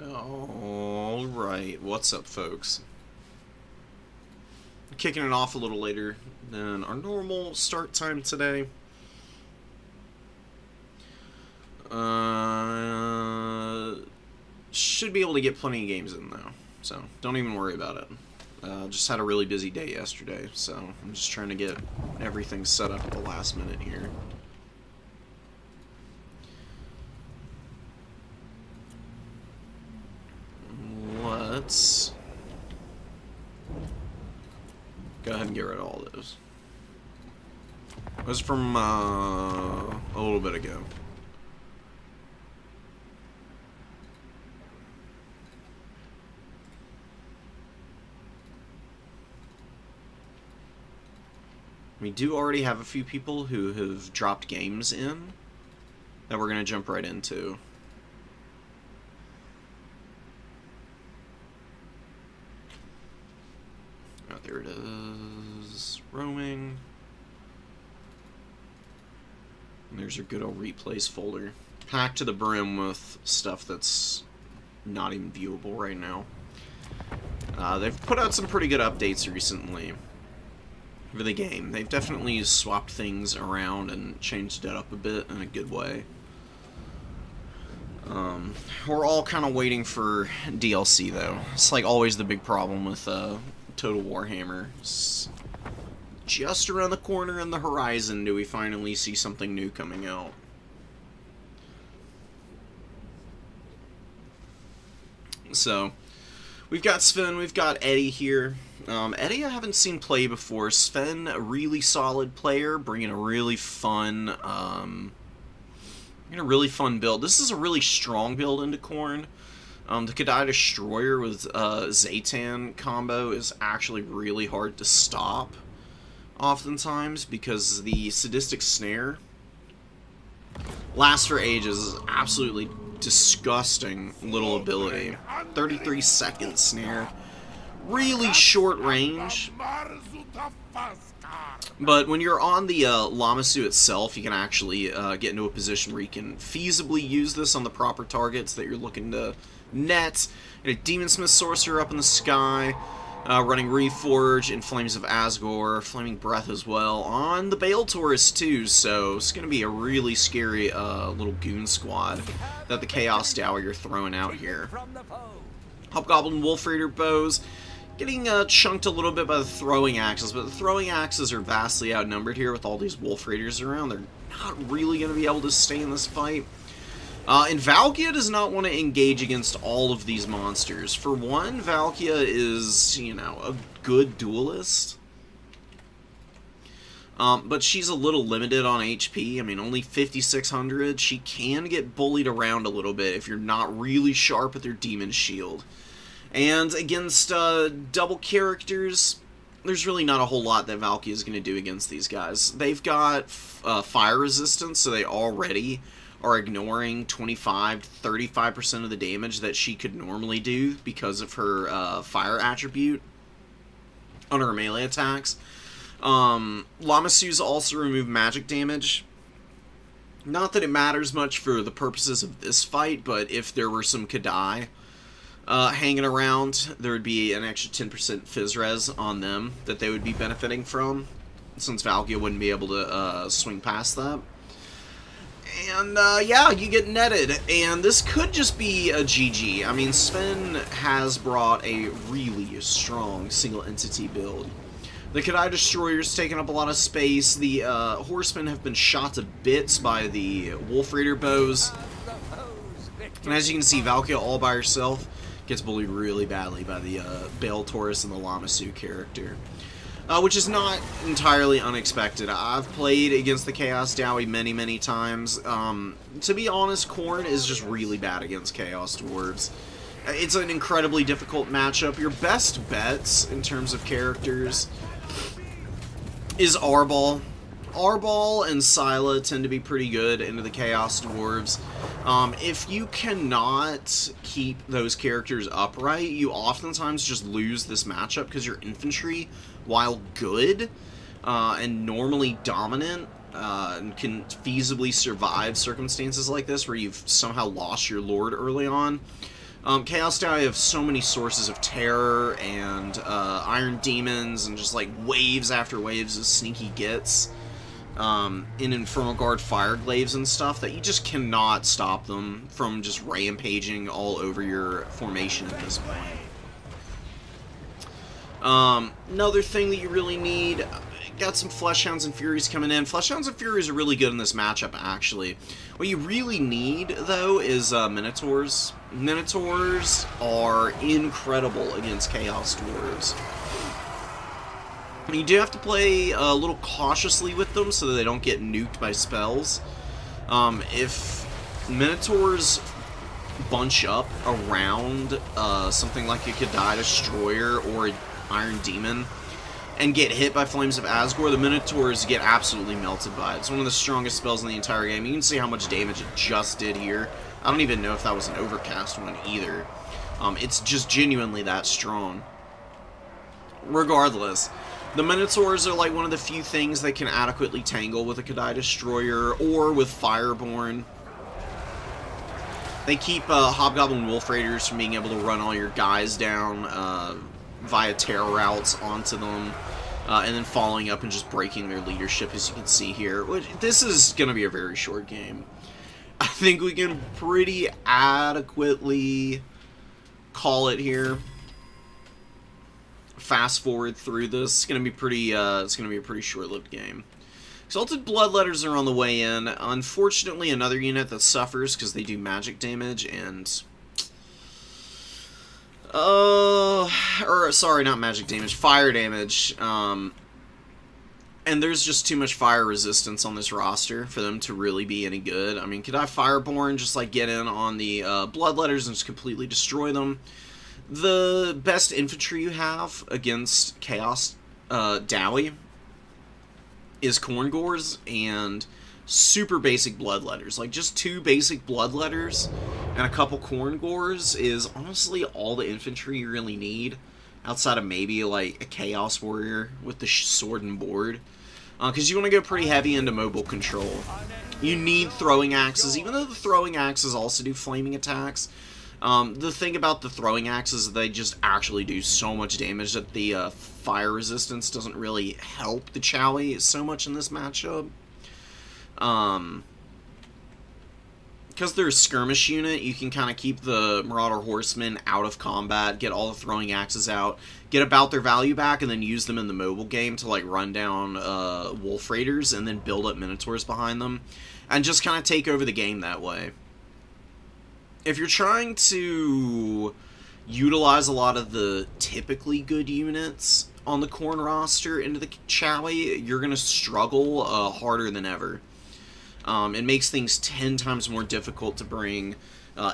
Alright, what's up, folks? Kicking it off a little later than our normal start time today. Should be able to get plenty of games in, though, so don't even worry about it. Just had a really busy day yesterday, so I'm just trying to get everything set up at the last minute here. Let's go ahead and get rid of all those. It was from a little bit ago. We do already have a few people who have dropped games in that we're going to jump right into. Oh, there it is. Roaming. And there's your good old replays folder. Packed to the brim with stuff that's not even viewable right now. They've put out some pretty good updates recently for the game. They've definitely swapped things around and changed it up a bit in a good way. We're all kind of waiting for DLC, though. It's like always the big problem with Total Warhammer. It's just around the corner on the horizon do we finally see something new coming out. So, we've got Sven, we've got Eddie here. Eddie I haven't seen play before. Sven, a really solid player, bringing a really fun, build. This is a really strong build into Khorne. The Kadai Destroyer with Zaytan combo is actually really hard to stop, oftentimes, because the Sadistic Snare lasts for ages. Is absolutely disgusting little ability. 33-second snare. Really short range. But when you're on the Lamasu itself, you can actually get into a position where you can feasibly use this on the proper targets that you're looking to net. And a Demon Smith Sorcerer up in the sky, running Reforge and Flames of Asgore, Flaming Breath as well, on the Bale Taurus too, so it's going to be a really scary little goon squad that the Chaos Dowie are throwing out here. Hobgoblin Wolf Raider bows, getting chunked a little bit by the throwing axes, but the throwing axes are vastly outnumbered here with all these Wolf Raiders around. They're not really going to be able to stay in this fight. And Valkia does not want to engage against all of these monsters. For one, Valkia is, you know, a good duelist. But she's a little limited on HP. I mean, only 5,600. She can get bullied around a little bit if you're not really sharp with your Demon Shield. And against double characters, there's really not a whole lot that Valkia is going to do against these guys. They've got fire resistance, so they already are ignoring 25 to 35% of the damage that she could normally do because of her fire attribute on her melee attacks. Lamasu's also remove magic damage. Not that it matters much for the purposes of this fight, but if there were some Kadai hanging around, there would be an extra 10% Fizz Res on them that they would be benefiting from, since Valkia wouldn't be able to swing past that. And, yeah, you get netted, and this could just be a GG. I mean, Sven has brought a really strong single-entity build. The Kadai Destroyer's taken up a lot of space. The Horsemen have been shot to bits by the Wolf Raider bows. And as you can see, Valkia all by herself gets bullied really badly by the Bale Taurus and the Lamasu character. Which is not entirely unexpected. I've played against the Chaos Dowie many, many times. To be honest, Khorne is just really bad against Chaos Dwarves. It's an incredibly difficult matchup. Your best bets in terms of characters is Arbol. Arbol and Scylla tend to be pretty good into the Chaos Dwarves. If you cannot keep those characters upright, you oftentimes just lose this matchup because your infantry, while good and normally dominant, and can feasibly survive circumstances like this where you've somehow lost your lord early on, Chaos Dai have so many sources of terror and Iron Demons and just like waves after waves as Sneaky gets in Infernal Guard Fire Glaives and stuff that you just cannot stop them from just rampaging all over your formation at this point. Another thing that you really need, got some Fleshhounds and Furies coming in. Fleshhounds and Furies are really good in this matchup, actually. What you really need, though, is Minotaurs. Minotaurs are incredible against Chaos Dwarves. You do have to play a little cautiously with them so that they don't get nuked by spells. If Minotaurs bunch up around something like a Kadai Destroyer or an Iron Demon and get hit by Flames of Asgore, the Minotaurs get absolutely melted by it. It's one of the strongest spells in the entire game. You can see how much damage it just did here. I don't even know if that was an overcast one either. It's just genuinely that strong. Regardless, the Minotaurs are like one of the few things that can adequately tangle with a Kadai Destroyer or with Fireborn. They keep Hobgoblin Wolf Raiders from being able to run all your guys down via terror routes onto them, and then following up and just breaking their leadership, as you can see here. This is going to be a very short game. I think we can pretty adequately call it here. Fast forward through this. It's going to be pretty. It's going to be a pretty short-lived game. Exalted Bloodletters are on the way in. Unfortunately, another unit that suffers because they do magic damage and. Or sorry, not magic damage, fire damage. And there's just too much fire resistance on this roster for them to really be any good. I mean, could I Fireborn just like get in on the Bloodletters and just completely destroy them? The best infantry you have against Chaos Dowie is Corngores and super basic Bloodletters. Like, just 2 basic Bloodletters and a couple Corngores is honestly all the infantry you really need, outside of maybe, like, a Chaos Warrior with the sword and board. Because you want to go pretty heavy into mobile control. You need throwing axes, even though the throwing axes also do flaming attacks. The thing about the throwing axes is they just actually do so much damage that the fire resistance doesn't really help the Chowie so much in this matchup. Because they're a skirmish unit, you can kind of keep the Marauder Horsemen out of combat, get all the throwing axes out, get about their value back, and then use them in the mobile game to like run down Wolf Raiders and then build up Minotaurs behind them, and just kind of take over the game that way. If you're trying to utilize a lot of the typically good units on the Khorne roster into the Chowie, you're going to struggle harder than ever. It makes things 10 times more difficult to bring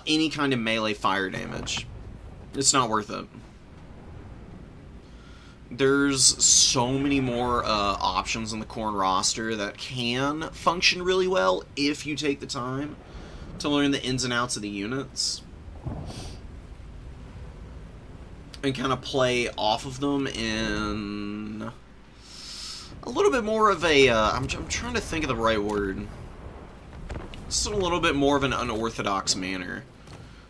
any kind of melee fire damage. It's not worth it. There's so many more options on the Khorne roster that can function really well if you take the time to learn the ins and outs of the units and kind of play off of them in a little bit more of a I'm trying to think of the right word. Just a little bit more of an unorthodox manner.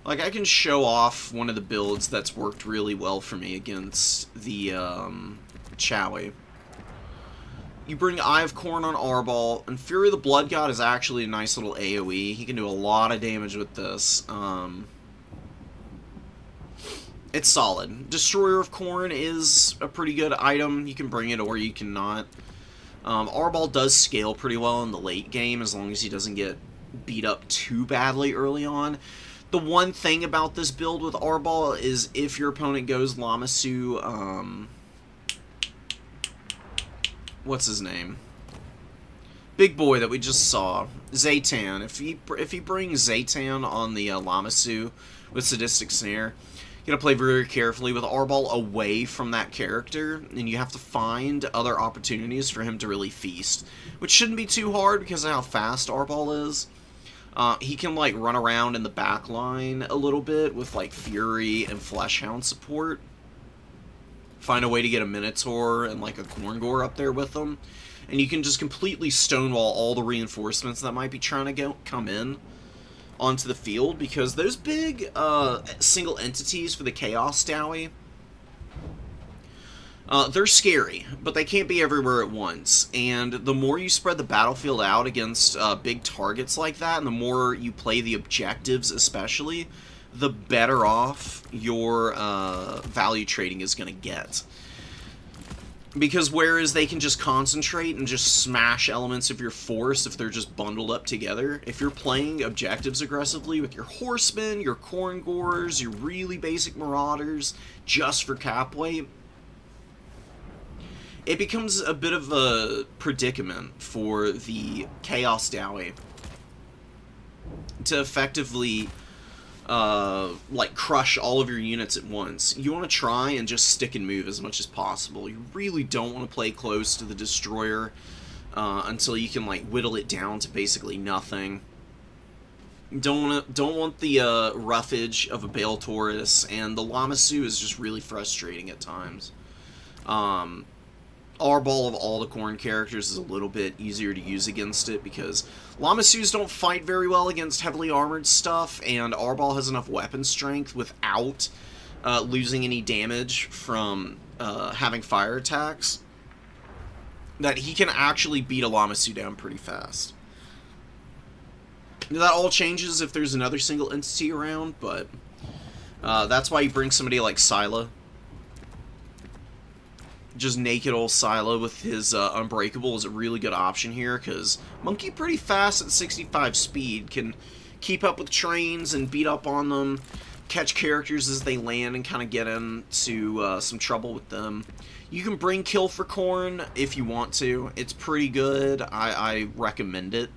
Like, I can show off one of the builds that's worked really well for me against the Chowie. You bring Eye of Khorne on Arbol, and Fury of the Blood God is actually a nice little AoE. He can do a lot of damage with this. It's solid. Destroyer of Khorne is a pretty good item. You can bring it or you cannot. Arbol does scale pretty well in the late game as long as he doesn't get beat up too badly early on. The one thing about this build with Arbol is if your opponent goes Lamasu, what's his name? Big boy that we just saw, Zaytan. If he brings Zaytan on the Lamasu with Sadistic Snare, you gotta play very carefully with Arbol away from that character, and you have to find other opportunities for him to really feast, which shouldn't be too hard because of how fast Arbol is. He can like run around in the back line a little bit with like Fury and Fleshhound support. Find a way to get a Minotaur and like a Corngore up there with them, and you can just completely stonewall all the reinforcements that might be trying to come in. onto the field, because those big single entities for the Chaos Dowie, they're scary, but they can't be everywhere at once. And the more you spread the battlefield out against big targets like that, and the more you play the objectives especially, the better off your value trading is going to get. Because whereas they can just concentrate and just smash elements of your force if they're just bundled up together, if you're playing objectives aggressively with your horsemen, your corn gorers, your really basic marauders, just for cap weight, it becomes a bit of a predicament for the Chaos Dowie to effectively like crush all of your units at once. You want to try and just stick and move as much as possible. You really don't want to play close to the destroyer until you can like whittle it down to basically nothing. Don't want the roughage of a Bale Taurus, and the Lamassu is just really frustrating at times. Arbol of all the Khorne characters is a little bit easier to use against it, because Lamassus don't fight very well against heavily armored stuff, and Arbol has enough weapon strength without losing any damage from having fire attacks that he can actually beat a Lamassu down pretty fast. That all changes if there's another single entity around, but that's why you bring somebody like Scylla. Just naked old Scylla with his Unbreakable is a really good option here, because Monkey pretty fast at 65 speed, can keep up with trains and beat up on them, catch characters as they land and kind of get into some trouble with them. You can bring Kill for Khorne if you want to. It's pretty good. I recommend it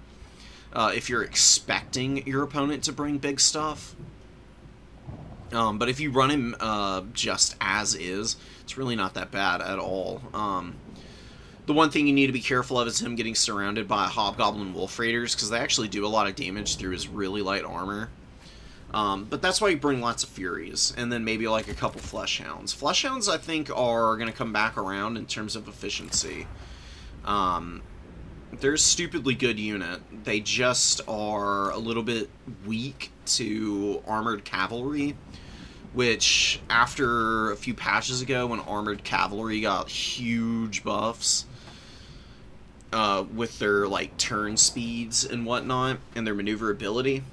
if you're expecting your opponent to bring big stuff. But if you run him just as is, it's really not that bad at all. The one thing you need to be careful of is him getting surrounded by Hobgoblin Wolf Raiders, because they actually do a lot of damage through his really light armor. But that's why you bring lots of Furies, and then maybe like a couple Fleshhounds. Fleshhounds, I think, are going to come back around in terms of efficiency. They're a stupidly good unit. They just are a little bit weak to armored cavalry, which, after a few patches ago, when armored cavalry got huge buffs with their like turn speeds and whatnot, and their maneuverability,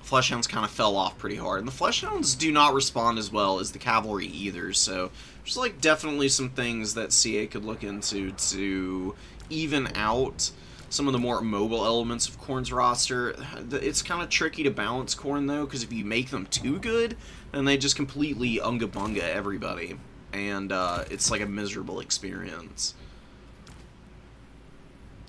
Fleshhounds kind of fell off pretty hard. And the Fleshhounds do not respond as well as the cavalry either, so there's like definitely some things that CA could look into to even out some of the more mobile elements of Khorne's roster. It's kind of tricky to balance Khorne, though, because if you make them too good, then they just completely unga-bunga everybody, and it's like a miserable experience.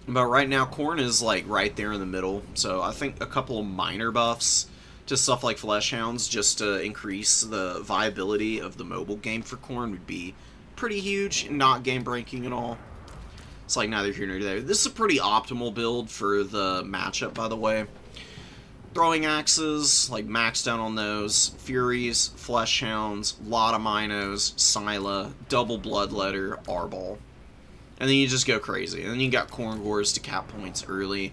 But right now, Khorne is like right there in the middle, so I think a couple of minor buffs to stuff like Fleshhounds just to increase the viability of the mobile game for Khorne would be pretty huge, not game-breaking at all. It's like neither here nor there. This is a pretty optimal build for the matchup, by the way. Throwing axes, like maxed out on those. Furies, Fleshhounds, lot of Minos, Scylla, double Bloodletter, Arbol. And then you just go crazy. And then you got Khorne Gores to cap points early.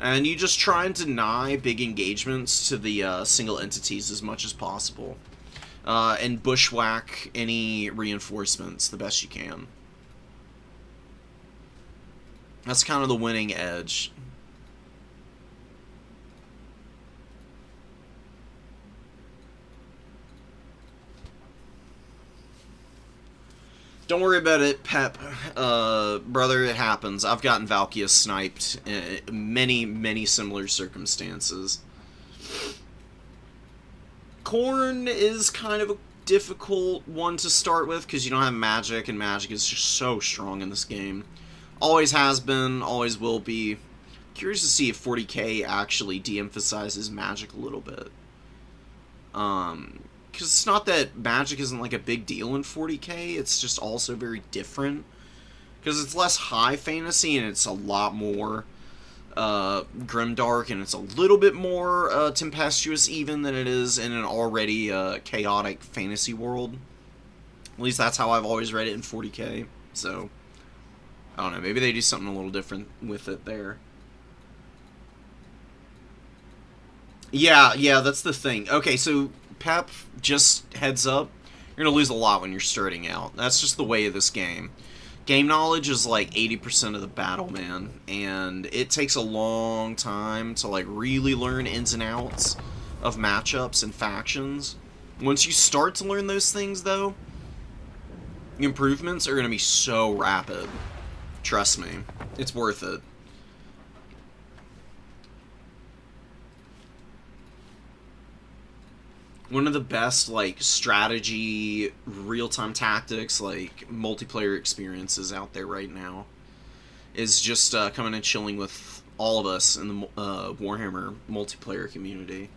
And you just try and deny big engagements to the single entities as much as possible. And bushwhack any reinforcements the best you can. That's kind of the winning edge. Don't worry about it, Pep. Brother, it happens. I've gotten Valkia sniped in many, many similar circumstances. Khorne is kind of a difficult one to start with, because you don't have magic, and magic is just so strong in this game. Always has been, always will be. Curious to see if 40k actually de-emphasizes magic a little bit. Because it's not that magic isn't like a big deal in 40k, it's just also very different. Because it's less high fantasy, and it's a lot more grimdark, and it's a little bit more tempestuous even than it is in an already chaotic fantasy world. At least that's how I've always read it in 40k, so I don't know, maybe they do something a little different with it there. Yeah, that's the thing. Okay, so Pep, just heads up, you're gonna lose a lot when you're starting out. That's just the way of this game. Game knowledge is like 80% of the battle, man, and it takes a long time to like really learn ins and outs of matchups and factions. Once you start to learn those things, though, improvements are gonna be so rapid. Trust me, it's worth it. One of the best like strategy, real-time tactics, like multiplayer experiences out there right now is just coming and chilling with all of us in the Warhammer multiplayer community.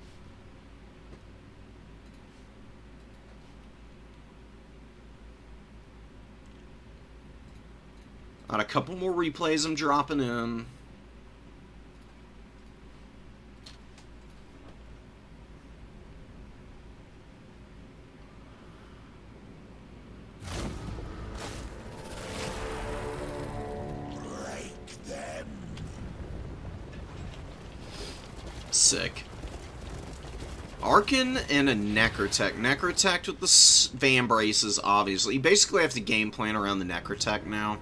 Got a couple more replays I'm dropping in. Sick. Arkin and a Necrotech. Necrotech with the Van Braces, obviously. You basically have to game plan around the Necrotech now.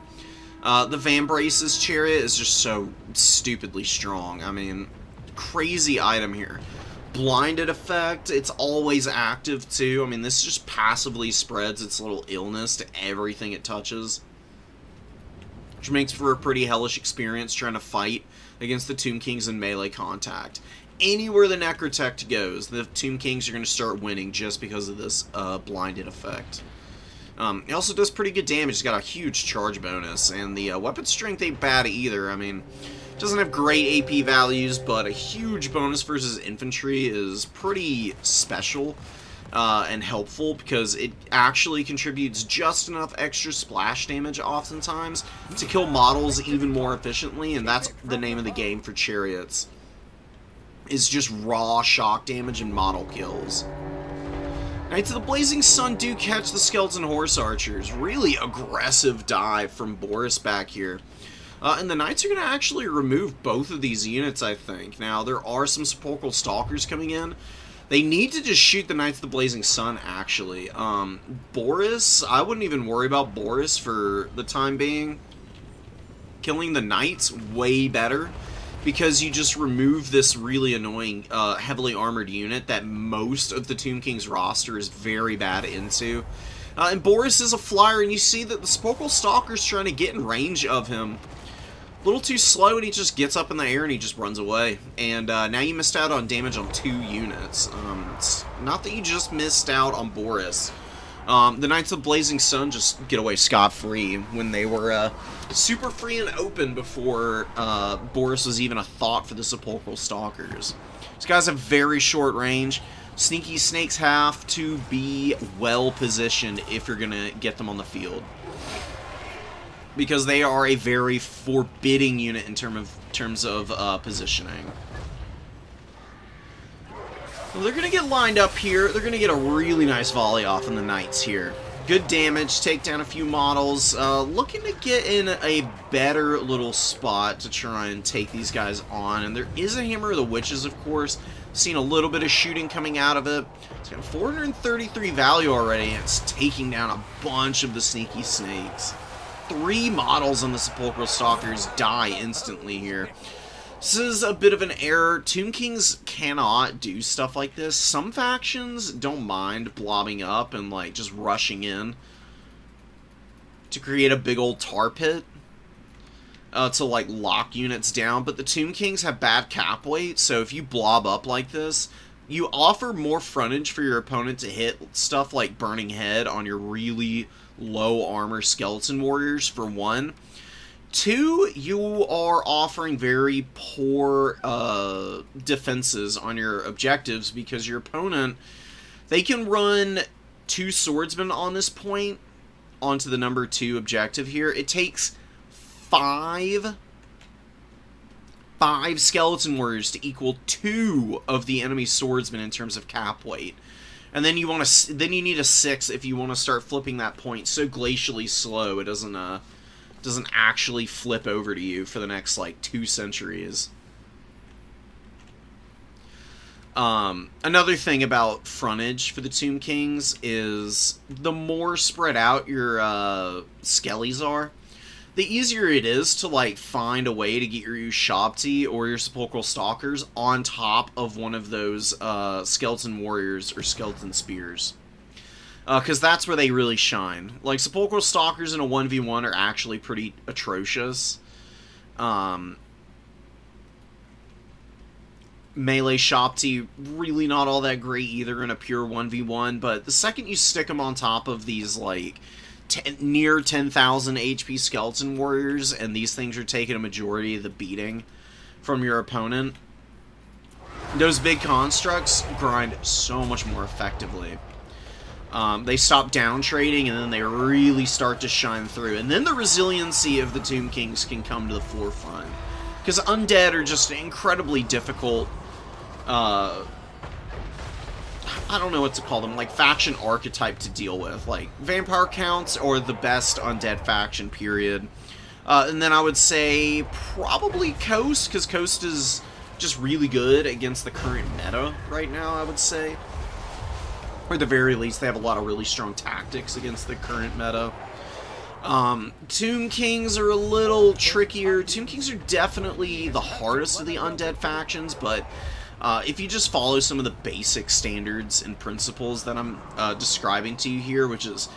The Van Braces Chariot is just so stupidly strong. I mean, crazy item here. Blinded effect, it's always active too. I mean, this just passively spreads its little illness to everything it touches. Which makes for a pretty hellish experience trying to fight against the Tomb Kings in melee contact. Anywhere the Necrotech goes, the Tomb Kings are going to start winning just because of this blinded effect. It also does pretty good damage. It's got a huge charge bonus, and the weapon strength ain't bad either. I mean, it doesn't have great AP values, but a huge bonus versus infantry is pretty special and helpful because it actually contributes just enough extra splash damage oftentimes to kill models even more efficiently, and that's the name of the game for chariots. Is just raw shock damage and model kills. Knights of the Blazing Sun do catch the Skeleton Horse Archers. Really aggressive dive from Boris back here. And the Knights are going to actually remove both of these units, I think. Now, there are some Sepulchral Stalkers coming in. They need to just shoot the Knights of the Blazing Sun, actually. Boris, I wouldn't even worry about Boris for the time being. Killing the Knights, way better. Because you just remove this really annoying, heavily armored unit that most of the Tomb King's roster is very bad into. And Boris is a flyer, and you see that the Sepulchral Stalker's trying to get in range of him. A little too slow, and he just gets up in the air and he just runs away. And now you missed out on damage on 2 units. It's not that you just missed out on Boris. The Knights of the Blazing Sun just get away scot-free when they were super free and open before Boris was even a thought for the Sepulchral Stalkers. These guys have very short range. Sneaky Snakes have to be well positioned if you're going to get them on the field. Because they are a very forbidding unit in terms of positioning. Well, they're going to get lined up here. They're going to get a really nice volley off on the Knights here. Good damage, take down a few models. Looking to get in a better little spot to try and take these guys on. And there is a Hammer of the Witches, of course. Seen a little bit of shooting coming out of it. It's got 433 value already, and it's taking down a bunch of the Sneaky Snakes. 3 models on the Sepulchral Stalkers die instantly here. This is a bit of an error. Tomb Kings cannot do stuff like this. Some factions don't mind blobbing up and like just rushing in to create a big old tar pit to like lock units down, but the Tomb Kings have bad cap weight, so if you blob up like this, you offer more frontage for your opponent to hit stuff like Burning Head on your really low armor skeleton warriors, for one. 2, you are offering very poor defenses on your objectives because your opponent, they can run 2 swordsmen on this point onto the number 2 objective here. It takes 5 skeleton warriors to equal 2 of the enemy swordsmen in terms of cap weight. And then you need a 6 if you want to start flipping that point so glacially slow it doesn't actually flip over to you for the next, like, 2 centuries. Another thing about frontage for the Tomb Kings is the more spread out your skellies are, the easier it is to like find a way to get your Ushabti or your Sepulchral Stalkers on top of one of those skeleton warriors or skeleton spears. Because that's where they really shine. Like, Sepulchral Stalkers in a 1v1 are actually pretty atrocious. Melee Shopti, really not all that great either in a pure 1v1, but the second you stick them on top of these, like, near 10,000 HP Skeleton Warriors, and these things are taking a majority of the beating from your opponent, those big constructs grind so much more effectively. They stop down trading, and then they really start to shine through. And then the resiliency of the Tomb Kings can come to the forefront. Because undead are just incredibly difficult, I don't know what to call them, like faction archetype to deal with. Like, vampire counts or the best undead faction, period. And then I would say probably Coast, because Coast is just really good against the current meta right now, I would say. Or at the very least, they have a lot of really strong tactics against the current meta. Tomb Kings are a little trickier. Tomb Kings are definitely the hardest of the undead factions, but if you just follow some of the basic standards and principles that I'm describing to you here, which is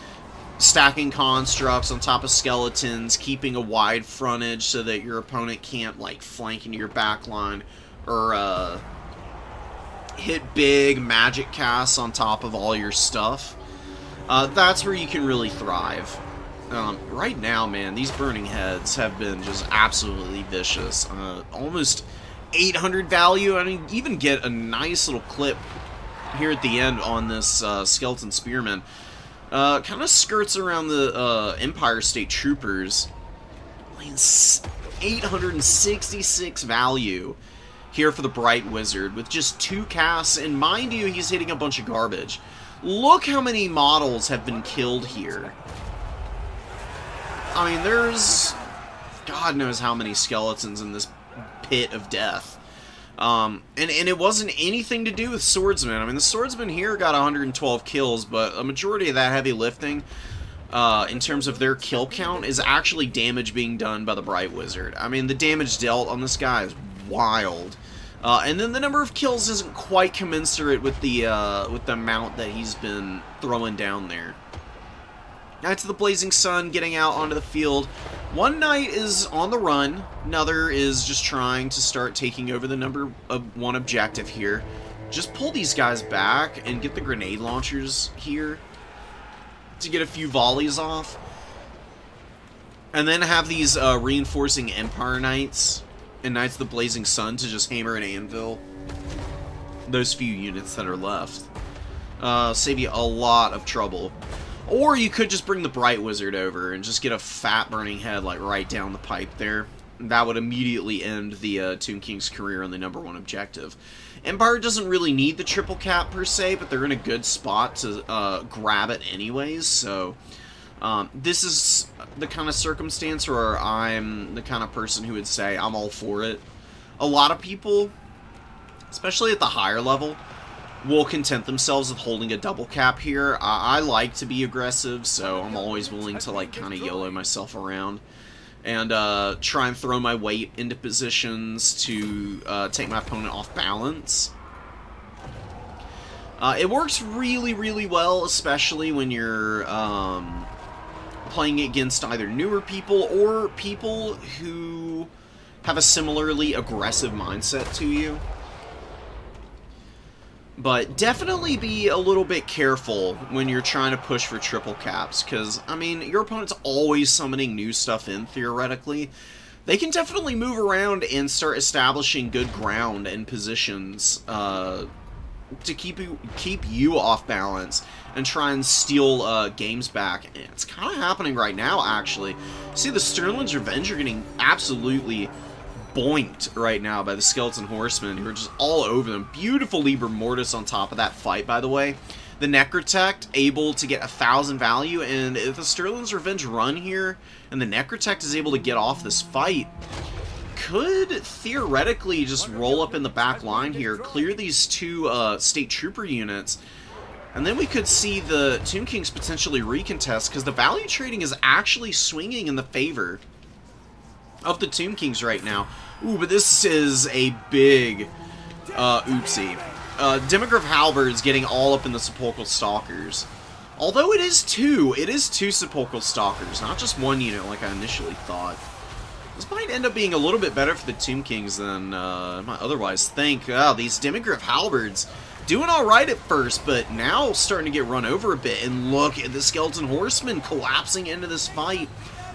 stacking constructs on top of skeletons, keeping a wide frontage so that your opponent can't like flank into your backline, or hit big magic casts on top of all your stuff, that's where you can really thrive. Right now, man, these burning heads have been just absolutely vicious. Almost 800 value. I mean, even get a nice little clip here at the end on this skeleton spearman. Kind of skirts around the Empire State Troopers. 866 value here for the Bright Wizard with just 2 casts, and mind you, he's hitting a bunch of garbage. Look how many models have been killed here. I mean, there's God knows how many skeletons in this pit of death. And it wasn't anything to do with swordsmen. I mean, the swordsmen here got 112 kills, but a majority of that heavy lifting, in terms of their kill count, is actually damage being done by the Bright Wizard. I mean, the damage dealt on this guy is wild. And then the number of kills isn't quite commensurate with the amount that he's been throwing down there. Knights of the Blazing Sun getting out onto the field. One knight is on the run. Another is just trying to start taking over the number one objective here. Just pull these guys back and get the grenade launchers here to get a few volleys off. And then have these reinforcing Empire Knights and Knights of the Blazing Sun to just hammer and anvil those few units that are left. Save you a lot of trouble. Or you could just bring the Bright Wizard over and just get a fat burning head like right down the pipe there. That would immediately end the Tomb King's career on the number 1 objective. Empire doesn't really need the triple cap per se, but they're in a good spot to grab it anyways, so this is the kind of circumstance where I'm the kind of person who would say I'm all for it. A lot of people, especially at the higher level, will content themselves with holding a double cap here. I like to be aggressive, so I'm always willing to like kind of YOLO myself around and try and throw my weight into positions to take my opponent off balance. It works really, really well, especially when you're playing against either newer people or people who have a similarly aggressive mindset to you. But definitely be a little bit careful when you're trying to push for triple caps, because, I mean, your opponent's always summoning new stuff in, theoretically. They can definitely move around and start establishing good ground and positions to keep you off balance and try and steal games back. And it's kind of happening right now, actually. See, the Sterling's Revenge are getting absolutely boinked right now by the Skeleton Horsemen, who are just all over them. Beautiful Liber Mortis on top of that fight, by the way. The Necrotect able to get 1,000 value, and if the Sterling's Revenge run here, and the Necrotect is able to get off this fight, could theoretically just roll up in the back line here, clear these two State Trooper units, and then we could see the Tomb Kings potentially recontest, because the value trading is actually swinging in the favor of the Tomb Kings right now. Ooh, but this is a big oopsie. Demigryph Halberds getting all up in the Sepulchral Stalkers. Although it is two Sepulchral Stalkers, not just one unit like I initially thought. This might end up being a little bit better for the Tomb Kings than I might otherwise think. Wow, these Demigryph Halberds doing alright at first, but now starting to get run over a bit. And look at the Skeleton Horsemen collapsing into this fight.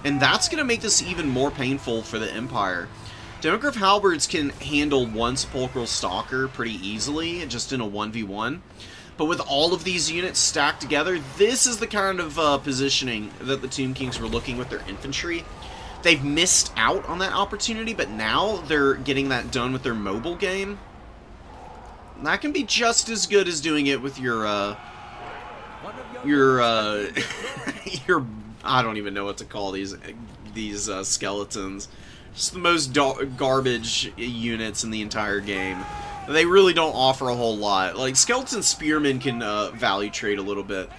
And that's going to make this even more painful for the Empire. Demigryph Halberds can handle one Sepulchral Stalker pretty easily, just in a 1v1. But with all of these units stacked together, this is the kind of positioning that the Tomb Kings were looking with their infantry. They've missed out on that opportunity, but now they're getting that done with their mobile game. That can be just as good as doing it with your I don't even know what to call these skeletons. Just the most garbage units in the entire game. They really don't offer a whole lot. Like, Skeleton Spearmen can value trade a little bit.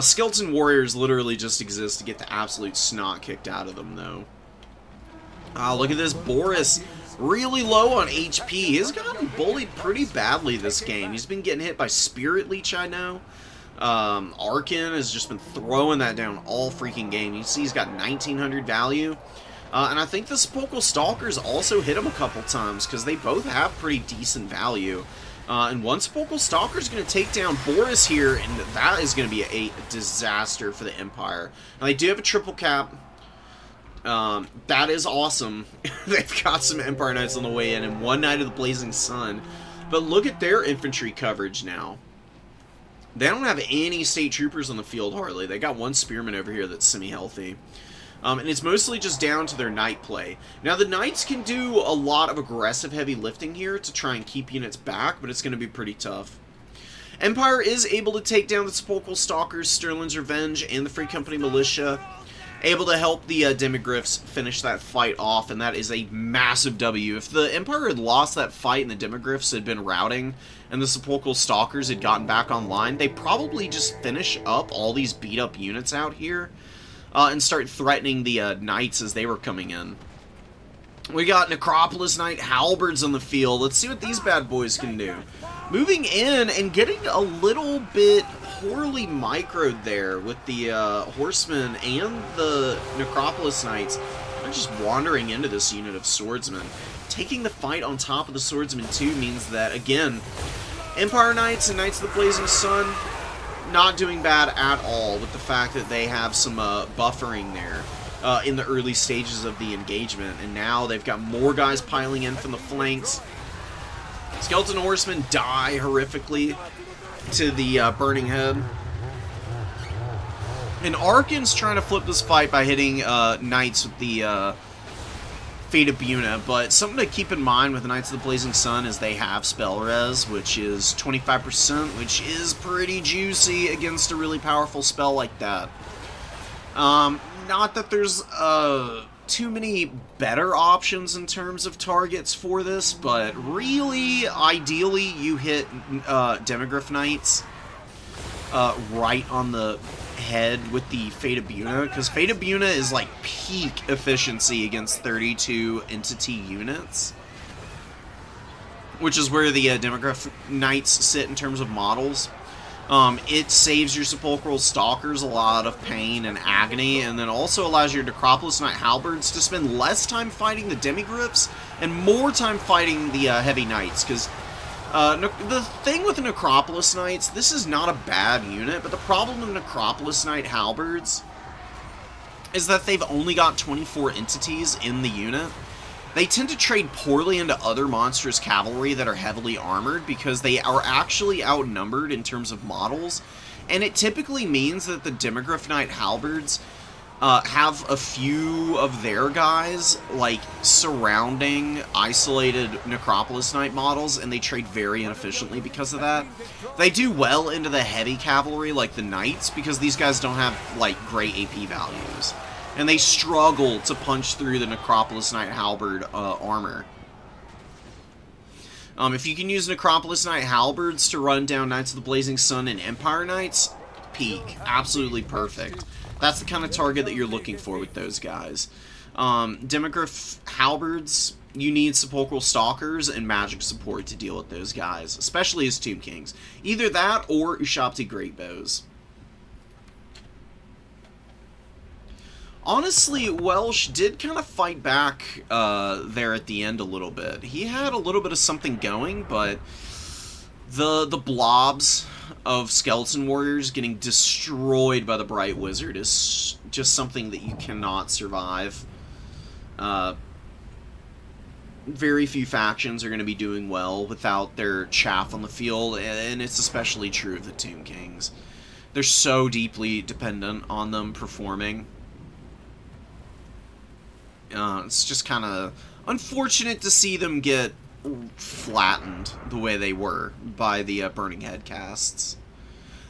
Skeleton Warriors literally just exist to get the absolute snot kicked out of them, though. Look at this. Boris, really low on HP. He's gotten bullied pretty badly this game. He's been getting hit by Spirit Leech, I know. Arkin has just been throwing that down all freaking game. You see he's got 1900 value. And I think the Sepulchral Stalkers also hit him a couple times, because they both have pretty decent value. And one Sepulchral Stalker is going to take down Boris here, and that is going to be a disaster for the Empire. Now, they do have a triple cap. That is awesome. They've got some Empire Knights on the way in, and one Knight of the Blazing Sun. But look at their infantry coverage now. They don't have any State Troopers on the field, hardly. They got one Spearman over here that's semi-healthy. And it's mostly just down to their Knight play. Now, the Knights can do a lot of aggressive heavy lifting here to try and keep units back, but it's going to be pretty tough. Empire is able to take down the Sepulchral Stalkers, Sterling's Revenge, and the Free Company Militia. Able to help the Demigryphs finish that fight off, and that is a massive W. If the Empire had lost that fight and the Demigryphs had been routing, and the Sepulchral Stalkers had gotten back online, they'd probably just finish up all these beat-up units out here. And start threatening the Knights as they were coming in. We got Necropolis Knight Halberds on the field. Let's see what these bad boys can do. Moving in and getting a little bit poorly microed there with the Horsemen and the Necropolis Knights. They're just wandering into this unit of Swordsmen. Taking the fight on top of the Swordsmen too means that, again, Empire Knights and Knights of the Blazing Sun not doing bad at all, with the fact that they have some buffering there in the early stages of the engagement, and now they've got more guys piling in from the flanks. Skeleton Horsemen die horrifically to the Burning Head. And Arkin's trying to flip this fight by hitting Knights with the Fate of Buna, but something to keep in mind with the Knights of the Blazing Sun is they have Spell Res, which is 25%, which is pretty juicy against a really powerful spell like that. Not that there's too many better options in terms of targets for this, but really, ideally, you hit Demigryph Knights right on the head with the Fate of Buna, because Fate of Buna is like peak efficiency against 32 entity units, which is where the Demigryph Knights sit in terms of models. It saves your Sepulchral Stalkers a lot of pain and agony, and then also allows your Necropolis Knight Halberds to spend less time fighting the Demigryphs and more time fighting the Heavy Knights, because the thing with the Necropolis Knights, this is not a bad unit, but the problem with Necropolis Knight Halberds is that they've only got 24 entities in the unit. They tend to trade poorly into other monstrous cavalry that are heavily armored because they are actually outnumbered in terms of models, and it typically means that the Demigryph Knight Halberds have a few of their guys, like, surrounding isolated Necropolis Knight models, and they trade very inefficiently because of that. They do well into the heavy cavalry, like the Knights, because these guys don't have, like, great AP values. and they struggle to punch through the Necropolis Knight Halberd armor. If you can use Necropolis Knight Halberds to run down Knights of the Blazing Sun and Empire Knights, peak. Absolutely perfect. That's the kind of target that you're looking for with those guys. Demogryph Halberds, you need Sepulchral Stalkers and magic support to deal with those guys, especially as Tomb Kings. Either that or Ushabti Greatbows. Honestly, Welsh did kind of fight back there at the end a little bit. He had a little bit of something going, but the blobs of Skeleton Warriors getting destroyed by the Bright Wizard is just something that you cannot survive. Very few factions are going to be doing well without their chaff on the field, and it's especially true of the Tomb Kings. They're so deeply dependent on them performing. It's just kind of unfortunate to see them get flattened the way they were by the Burning Head casts.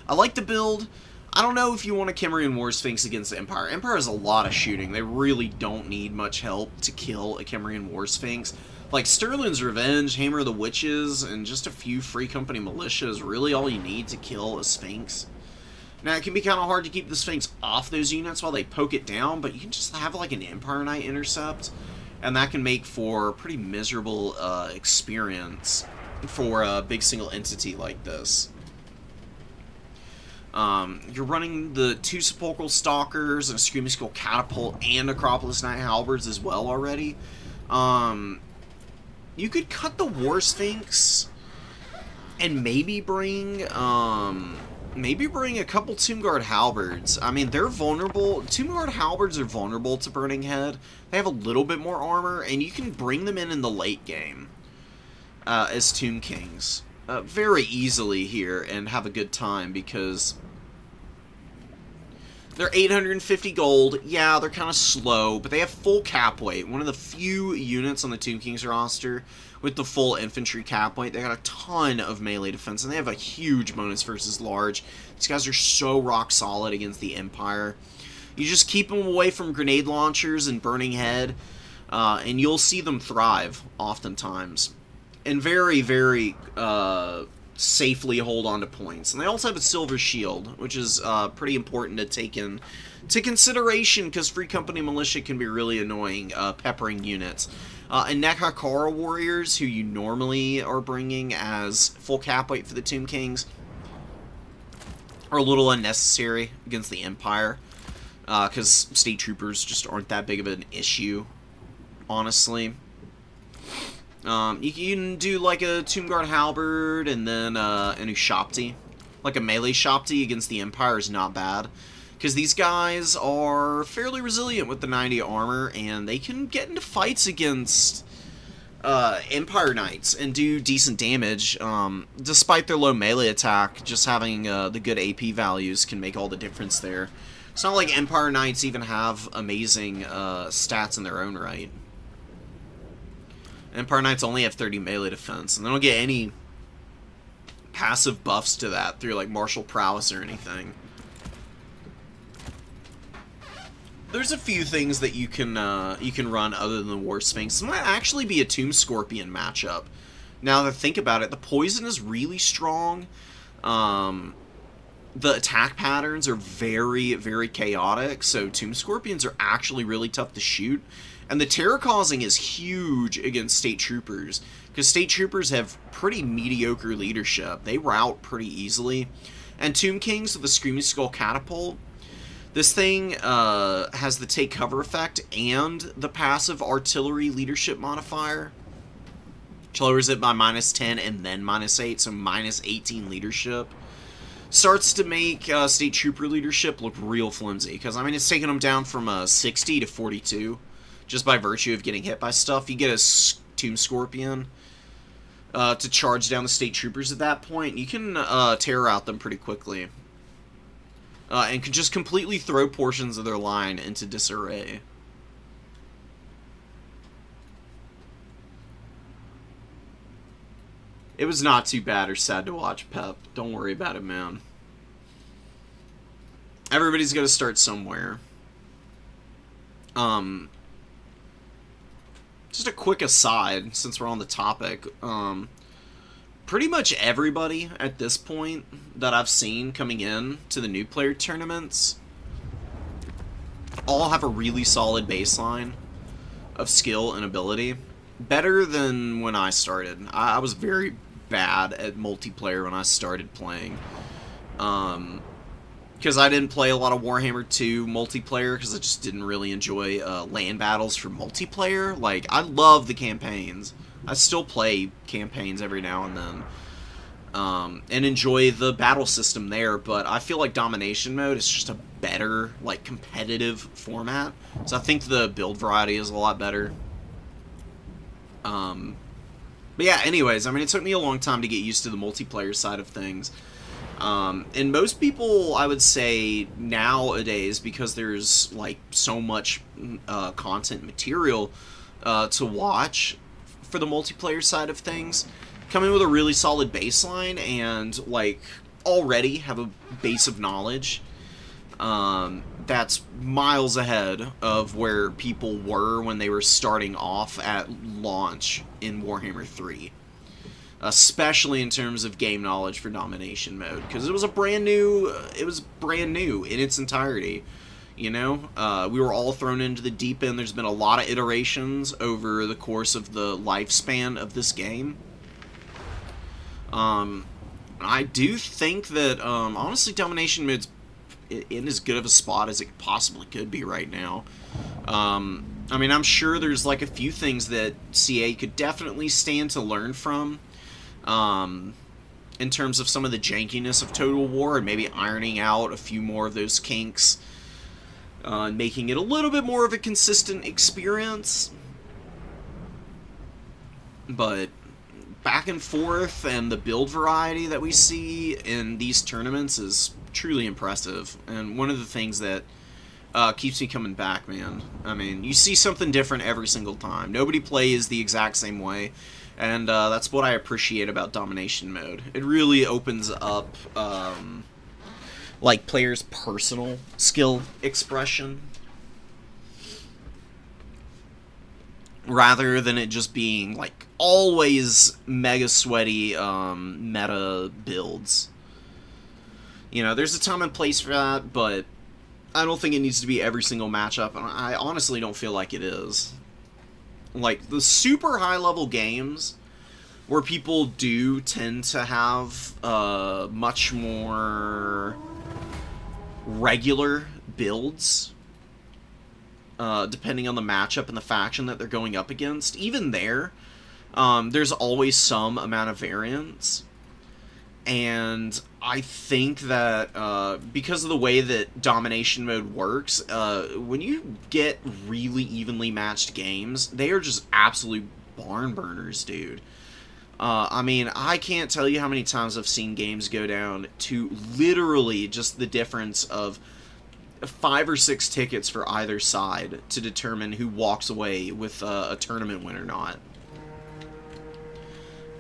I like the build. I don't know if you want a Cimmerian War Sphinx against the Empire. Empire has a lot of shooting. They really don't need much help to kill a Cimmerian War Sphinx. Like Sterling's Revenge, Hammer of the Witches, and just a few Free Company Militia is really all you need to kill a Sphinx. Now, it can be kind of hard to keep the Sphinx off those units while they poke it down, but you can just have like an Empire Knight intercept, and that can make for a pretty miserable experience for a big single entity like this. You're running the 2 Sepulchral Stalkers and a Screaming Skull Catapult and Necropolis Knight Halberds as well already. You could cut the War Sphinx and maybe bring a couple Tombguard Halberds. I mean, they're vulnerable. Tombguard Halberds are vulnerable to Burning Head. They have a little bit more armor, and you can bring them in the late game as Tomb Kings very easily here and have a good time because they're 850 gold. Yeah, they're kind of slow, but they have full cap weight. One of the few units on the Tomb Kings roster with the full infantry cap weight. They got a ton of melee defense, and they have a huge bonus versus large. These guys are so rock solid against the Empire. You just keep them away from grenade launchers and Burning Head, and you'll see them thrive oftentimes. And very, very safely hold on to points. And they also have a Silver Shield, which is pretty important to take into consideration because Free Company Militia can be really annoying, peppering units. And Nekhakara Warriors, who you normally are bringing as full cap weight for the Tomb Kings, are a little unnecessary against the Empire, because State Troopers just aren't that big of an issue, honestly. You can do like a Tombguard Halberd and then an Ushabti. Like a melee Shopti against the Empire is not bad, because these guys are fairly resilient with the 90 armor, and they can get into fights against Empire Knights and do decent damage. Despite their low melee attack, just having the good AP values can make all the difference there. It's not like Empire Knights even have amazing stats in their own right. Empire Knights only have 30 melee defense, and they don't get any passive buffs to that through like martial prowess or anything. There's a few things that you can run other than the War Sphinx. It might actually be a Tomb Scorpion matchup. Now that I think about it, the poison is really strong. The attack patterns are very, very chaotic, so Tomb Scorpions are actually really tough to shoot. And the terror causing is huge against State Troopers, because State Troopers have pretty mediocre leadership. They rout pretty easily. And Tomb Kings with the Screaming Skull Catapult, this thing has the take cover effect and the passive artillery leadership modifier, which lowers it by -10 and then -8, so -18 leadership. Starts to make State Trooper leadership look real flimsy, because I mean it's taking them down from 60 to 42 just by virtue of getting hit by stuff. You get a Tomb Scorpion to charge down the State Troopers at that point. You can terror out them pretty quickly. And can just completely throw portions of their line into disarray. It was not too bad or sad to watch, Pep. Don't worry about it, man. Everybody's got to start somewhere. Just a quick aside, since we're on the topic, pretty much everybody at this point that I've seen coming in to the new player tournaments all have a really solid baseline of skill and ability. Better than when I started. I was very bad at multiplayer when I started playing. Because I didn't play a lot of Warhammer 2 multiplayer, because I just didn't really enjoy land battles for multiplayer. Like, I love the campaigns. I still play campaigns every now and then. And enjoy the battle system there, but I feel like Domination Mode is just a better, like, competitive format. So I think the build variety is a lot better. But yeah, anyways, I mean, it took me a long time to get used to the multiplayer side of things. And most people, I would say, nowadays, because there's, like, so much content material to watch for the multiplayer side of things, come in with a really solid baseline and, like, already have a base of knowledge that's miles ahead of where people were when they were starting off at launch in Warhammer 3. Especially in terms of game knowledge for Domination Mode, because it was brand new in its entirety. You know, we were all thrown into the deep end. There's been a lot of iterations over the course of the lifespan of this game. I do think that, honestly, Domination Mode's in as good of a spot as it possibly could be right now. I mean, I'm sure there's, like, a few things that CA could definitely stand to learn from, in terms of some of the jankiness of Total War, and maybe ironing out a few more of those kinks, making it a little bit more of a consistent experience. But back and forth and the build variety that we see in these tournaments is truly impressive, and one of the things that keeps me coming back, man. I mean, you see something different every single time. Nobody plays the exact same way, and that's what I appreciate about Domination Mode. It really opens up, like, players' personal skill expression, rather than it just being, like, always mega sweaty meta builds. You know, there's a time and place for that, but I don't think it needs to be every single matchup, and I honestly don't feel like it is. Like, the super high-level games, where people do tend to have much more regular builds, depending on the matchup and the faction that they're going up against, even there's always some amount of variance. And I think that because of the way that Domination Mode works, when you get really evenly matched games, they are just absolute barn burners, dude. I mean, I can't tell you how many times I've seen games go down to literally just the difference of 5 or 6 tickets for either side to determine who walks away with a tournament win or not.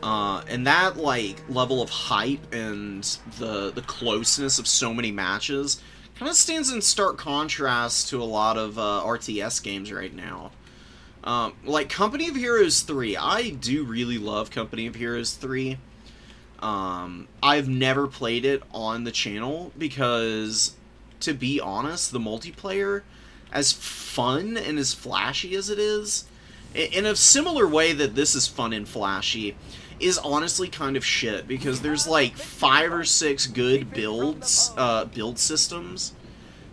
And that, like, level of hype and the closeness of so many matches kind of stands in stark contrast to a lot of RTS games right now. Like Company of Heroes 3, I do really love Company of Heroes 3. I've never played it on the channel because, to be honest, the multiplayer, as fun and as flashy as it is, in a similar way that this is fun and flashy, is honestly kind of shit, because there's like 5 or 6 good build systems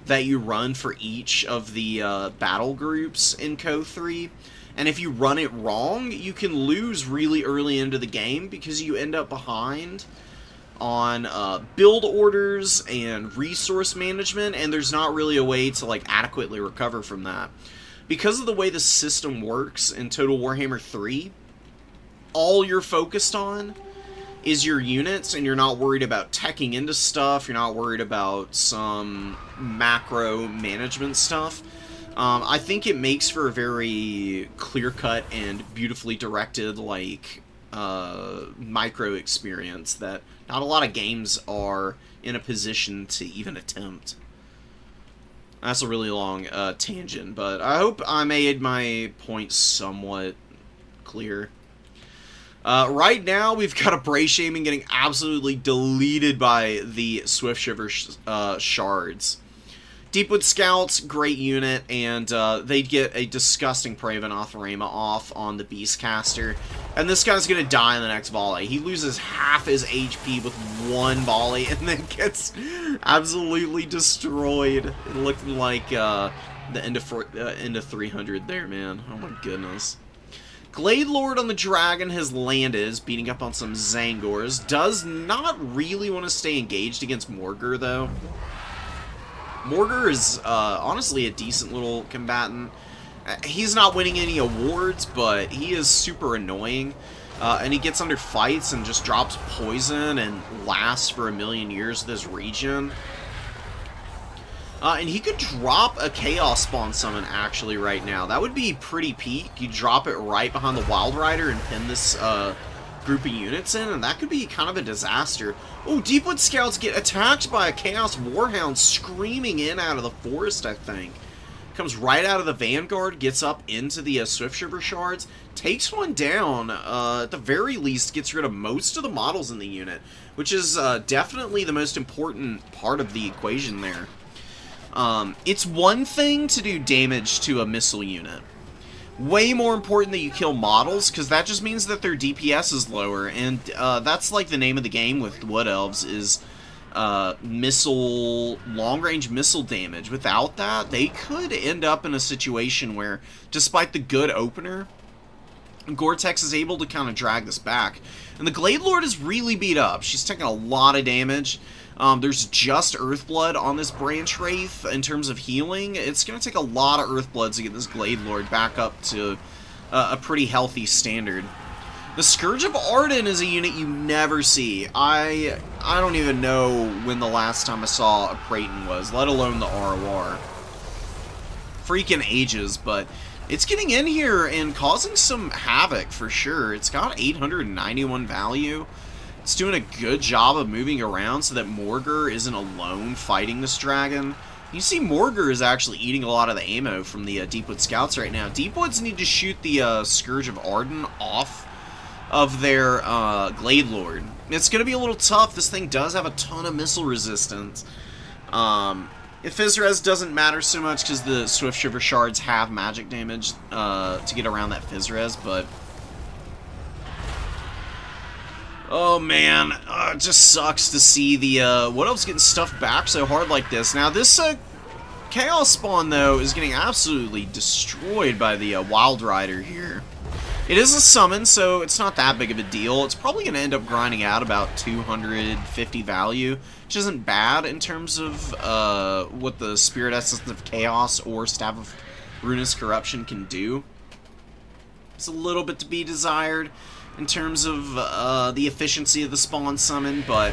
that you run for each of the battle groups in Co 3, and if you run it wrong, you can lose really early into the game because you end up behind on build orders and resource management, and there's not really a way to, like, adequately recover from that. Because of the way the system works in Total Warhammer 3, all you're focused on is your units, and you're not worried about teching into stuff, you're not worried about some macro management stuff. I think it makes for a very clear-cut and beautifully directed, like, micro experience that not a lot of games are in a position to even attempt. That's a really long tangent, but I hope I made my point somewhat clear. Right now, we've got a Bray Shaman getting absolutely deleted by the Swift Shiver shards. Deepwood Scouts, great unit, and they get a disgusting Pravenoth Rama off on the Beastcaster. And this guy's going to die in the next volley. He loses half his HP with one volley and then gets absolutely destroyed. Looking like the end of 300 there, man. Oh my goodness. Glade Lord on the Dragon has landed, is beating up on some Zangors. Does not really want to stay engaged against Morgur, though. Morgur is honestly a decent little combatant. He's not winning any awards, but he is super annoying. And he gets under fights and just drops poison and lasts for 1,000,000 years of this region. And he could drop a Chaos Spawn Summon, actually, right now. That would be pretty peak. You drop it right behind the Wild Rider and pin this group of units in, and that could be kind of a disaster. Oh, Deepwood Scouts get attacked by a Chaos Warhound screaming in out of the forest, I think. Comes right out of the Vanguard, gets up into the Swift Shiver shards, takes one down, at the very least gets rid of most of the models in the unit, which is definitely the most important part of the equation there. It's one thing to do damage to a missile unit. Way more important that you kill models, because that just means that their DPS is lower, and that's like the name of the game with Wood Elves, is long-range missile damage. Without that, they could end up in a situation where, despite the good opener, Gore-Tex is able to kind of drag this back. And the Glade Lord is really beat up. She's taking a lot of damage. There's just Earthblood on this Branch Wraith in terms of healing. It's going to take a lot of Earthbloods to get this Glade Lord back up to a pretty healthy standard. The Scourge of Arden is a unit you never see. I don't even know when the last time I saw a Praeton was, let alone the ROR. Freaking ages, but it's getting in here and causing some havoc for sure. It's got 891 value. It's doing a good job of moving around so that Morgur isn't alone fighting this dragon. You see Morgur is actually eating a lot of the ammo from the Deepwood Scouts right now. Deepwoods need to shoot the Scourge of Arden off of their Glade Lord. It's going to be a little tough. This thing does have a ton of missile resistance. If Fizzres doesn't matter so much because the Swift Shiver shards have magic damage to get around that Fizzres, but oh man, it just sucks to see the Wood Elves getting stuffed back so hard like this. Now this Chaos Spawn though is getting absolutely destroyed by the Wild Rider here. It is a summon, so it's not that big of a deal. It's probably going to end up grinding out about 250 value, which isn't bad in terms of what the Spirit Essence of Chaos or Staff of Ruinous Corruption can do. It's a little bit to be desired in terms of the efficiency of the spawn summon, but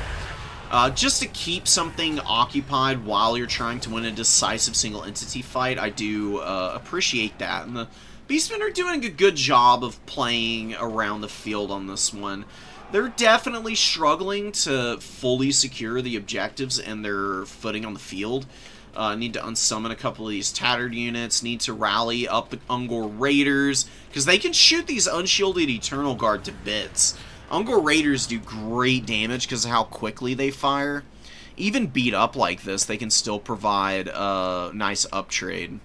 just to keep something occupied while you're trying to win a decisive single entity fight, I do appreciate that. And the Beastmen are doing a good job of playing around the field on this one. They're definitely struggling to fully secure the objectives and their footing on the field. Need to unsummon a couple of these tattered units, need to rally up the Ungor Raiders, because they can shoot these unshielded Eternal Guard to bits. Ungor Raiders do great damage because of how quickly they fire. Even beat up like this, they can still provide a nice uptrade.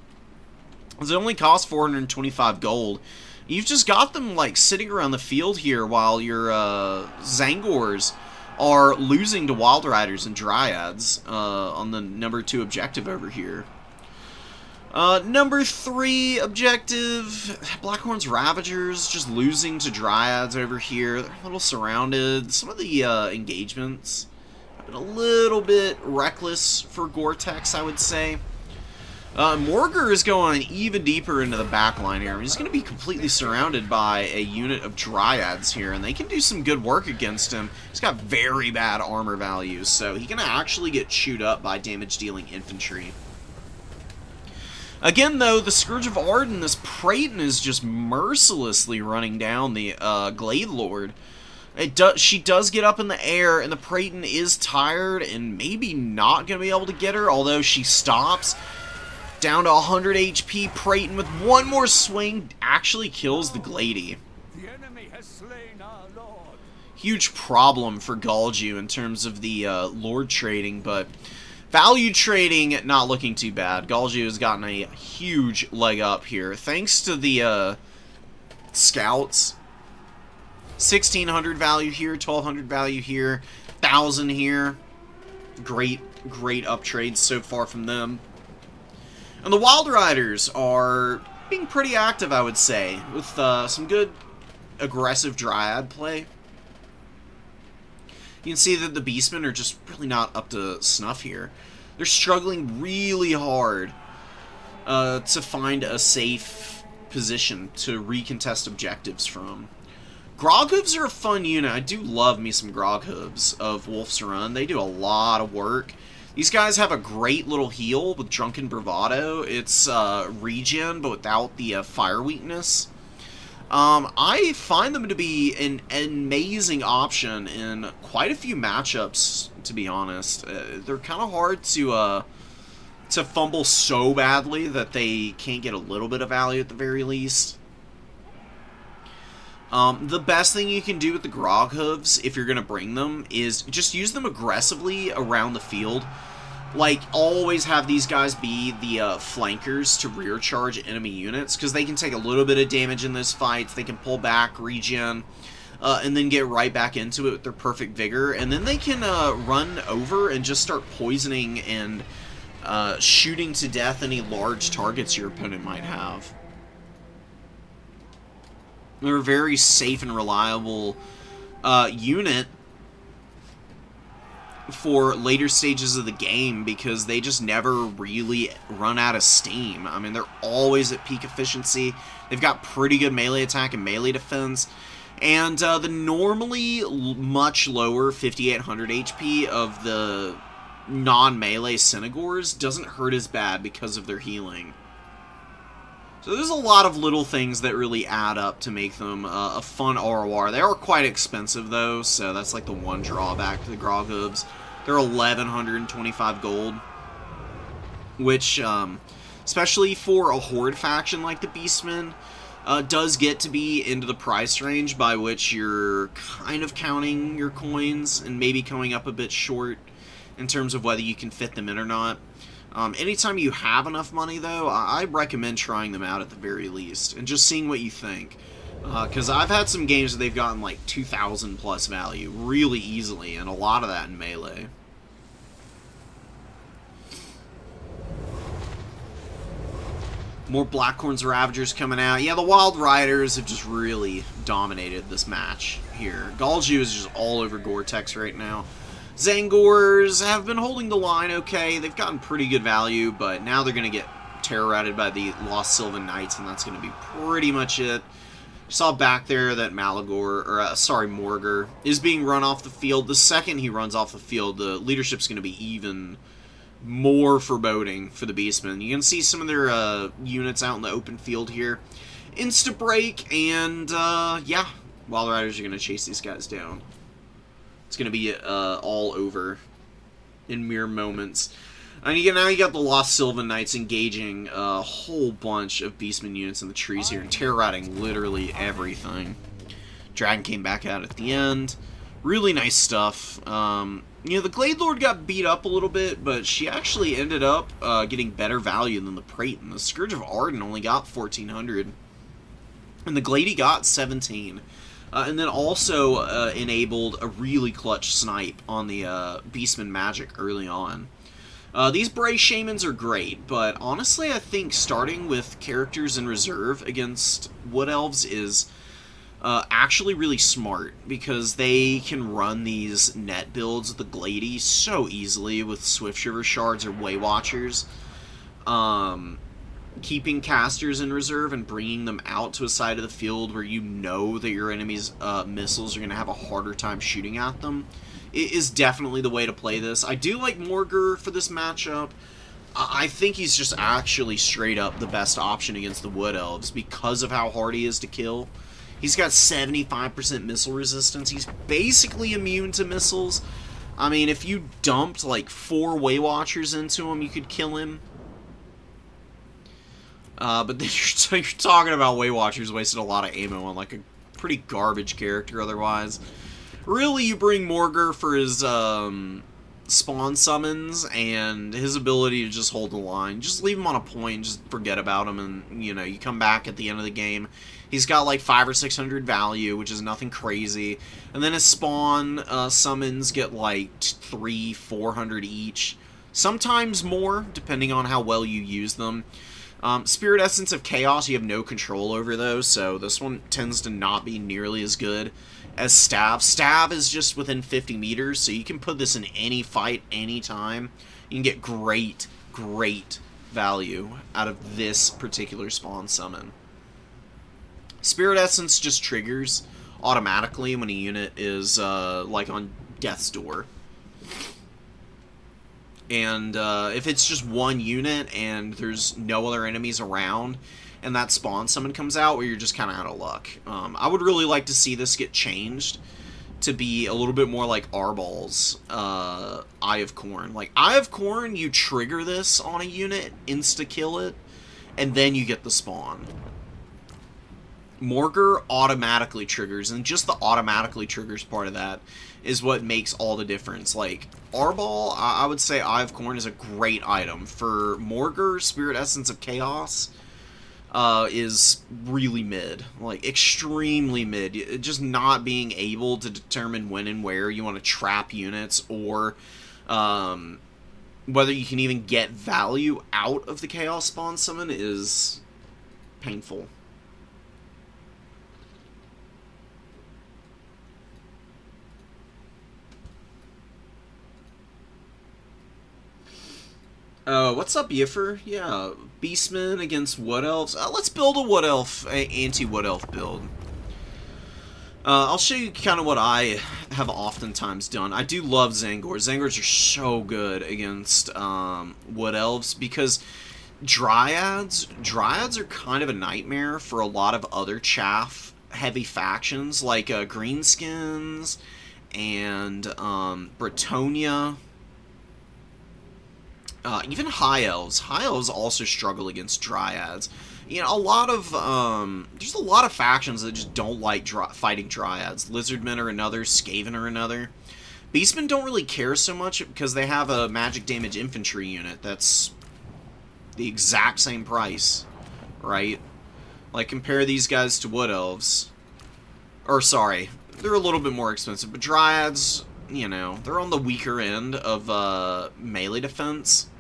It only costs 425 gold. You've just got them like sitting around the field here while your Zangors are losing to Wild Riders and Dryads on the number 2 objective over here. Number 3 objective, Blackhorn's Ravagers just losing to Dryads over here. They're a little surrounded. Some of the engagements have been a little bit reckless for Gore-Tex, I would say. Morgur is going even deeper into the back line here. He's going to be completely surrounded by a unit of Dryads here, and they can do some good work against him. He's got very bad armor values, so he can actually get chewed up by damage-dealing infantry. Again, though, the Scourge of Arden, this Praeton is just mercilessly running down the Glade Lord. She does get up in the air, and the Praeton is tired and maybe not going to be able to get her, although she stops. Down to 100 HP. Prayton with one more swing actually kills the Glady. The enemy has slain our lord. Huge problem for Galju in terms of the Lord trading, but value trading not looking too bad. Galju has gotten a huge leg up here thanks to the scouts. 1,600 value here, 1,200 value here, 1,000 here. Great up trades so far from them. And the Wild Riders are being pretty active, I would say, with some good aggressive Dryad play. You can see that the Beastmen are just really not up to snuff here. They're struggling really hard to find a safe position to recontest objectives from. Groghooves are a fun unit. I do love me some Groghooves of Wolf's Run. They do a lot of work. These guys have a great little heal with Drunken Bravado. It's regen, but without the fire weakness. I find them to be an amazing option in quite a few matchups, to be honest. They're kind of hard to fumble so badly that they can't get a little bit of value at the very least. The best thing you can do with the Groghooves, if you're going to bring them, is just use them aggressively around the field. Like, always have these guys be the flankers to rear charge enemy units, because they can take a little bit of damage in those fights, they can pull back, regen, and then get right back into it with their perfect vigor, and then they can run over and just start poisoning and shooting to death any large targets your opponent might have. They're a very safe and reliable unit for later stages of the game because they just never really run out of steam. I mean, they're always at peak efficiency. They've got pretty good melee attack and melee defense. And the normally much lower 5,800 HP of the non-melee Synagors doesn't hurt as bad because of their healing. So there's a lot of little things that really add up to make them a fun ROR. They are quite expensive, though, so that's like the one drawback to the Groghooves. They're 1,125 gold, which, especially for a Horde faction like the Beastmen, does get to be into the price range by which you're kind of counting your coins and maybe coming up a bit short in terms of whether you can fit them in or not. Anytime you have enough money, though, I recommend trying them out at the very least and just seeing what you think. Because I've had some games that they've gotten like 2,000 plus value really easily, and a lot of that in melee. More Blackhorns Ravagers coming out. Yeah, the Wild Riders have just really dominated this match here. Galju is just all over Gore-Tex right now. Zangors have been holding the line okay. They've gotten pretty good value, but now they're going to get terror-ratted by the Lost Sylvan Knights, and that's going to be pretty much it. Saw back there that Morgar is being run off the field. The second he runs off the field, the leadership's going to be even more foreboding for the Beastmen. You can see some of their units out in the open field here. Insta-break, and yeah, Wild Riders are going to chase these guys down. It's going to be all over in mere moments. And now you got the Lost Sylvan Knights engaging a whole bunch of Beastmen units in the trees here and terror-ratting literally everything. Dragon came back out at the end. Really nice stuff. You know, the Glade Lord got beat up a little bit, but she actually ended up getting better value than the Prayton. The Scourge of Arden only got 1,400, and the Glady got 17. And then also enabled a really clutch snipe on the Beastman Magic early on. These Bray Shamans are great, but honestly I think starting with characters in reserve against Wood Elves is actually really smart, because they can run these net builds with the Glady so easily with Swiftshiver Shards or Way Watchers. Keeping casters in reserve and bringing them out to a side of the field where you know that your enemy's missiles are going to have a harder time shooting at them is definitely the way to play this. I do like Morgar for this matchup. I think he's just actually straight up the best option against the Wood Elves because of how hard he is to kill. He's got 75% missile resistance. He's basically immune to missiles. I mean, if you dumped like 4 Way Watchers into him, you could kill him. But then you're talking about Way Watchers wasting a lot of ammo on like a pretty garbage character otherwise. Really, you bring Morgur for his spawn summons and his ability to just hold the line. Just leave him on a point, just forget about him, and you know, you come back at the end of the game. He's got like 500 or 600 value, which is nothing crazy. And then his spawn summons get like 300-400 each. Sometimes more, depending on how well you use them. Spirit Essence of Chaos, you have no control over those, so this one tends to not be nearly as good as Stab. Stab is just within 50 meters, so you can put this in any fight, anytime. You can get great, great value out of this particular spawn summon. Spirit Essence just triggers automatically when a unit is, like, on Death's Door. And if it's just one unit and there's no other enemies around, and that spawn summon comes out, where you're just kind of out of luck. I would really like to see this get changed to be a little bit more like Arbal's Eye of Corn. Like, Eye of Corn, you trigger this on a unit, insta-kill it, and then you get the spawn. Morgur automatically triggers, and just the automatically triggers part of that is what makes all the difference. Like, Arbal, I would say Eye of Corn is a great item. For Morgur, Spirit Essence of Chaos is really mid. Like, extremely mid. Just not being able to determine when and where you want to trap units, or whether you can even get value out of the Chaos Spawn summon is painful. What's up, Yiffer? Yeah, Beastmen against Wood Elves. Let's build a Wood Elf, anti-Wood Elf build. I'll show you kind of what I have oftentimes done. I do love Zangors. Zangors are so good against Wood Elves, because Dryads are kind of a nightmare for a lot of other chaff-heavy factions, like Greenskins and Bretonia. Even High Elves. High Elves also struggle against Dryads. You know, there's a lot of factions that just don't like fighting Dryads. Lizardmen are another, Skaven are another. Beastmen don't really care so much because they have a magic damage infantry unit that's the exact same price, right? Like, compare these guys to Wood Elves. Or, sorry, they're a little bit more expensive, but Dryads, you know, they're on the weaker end of melee defense.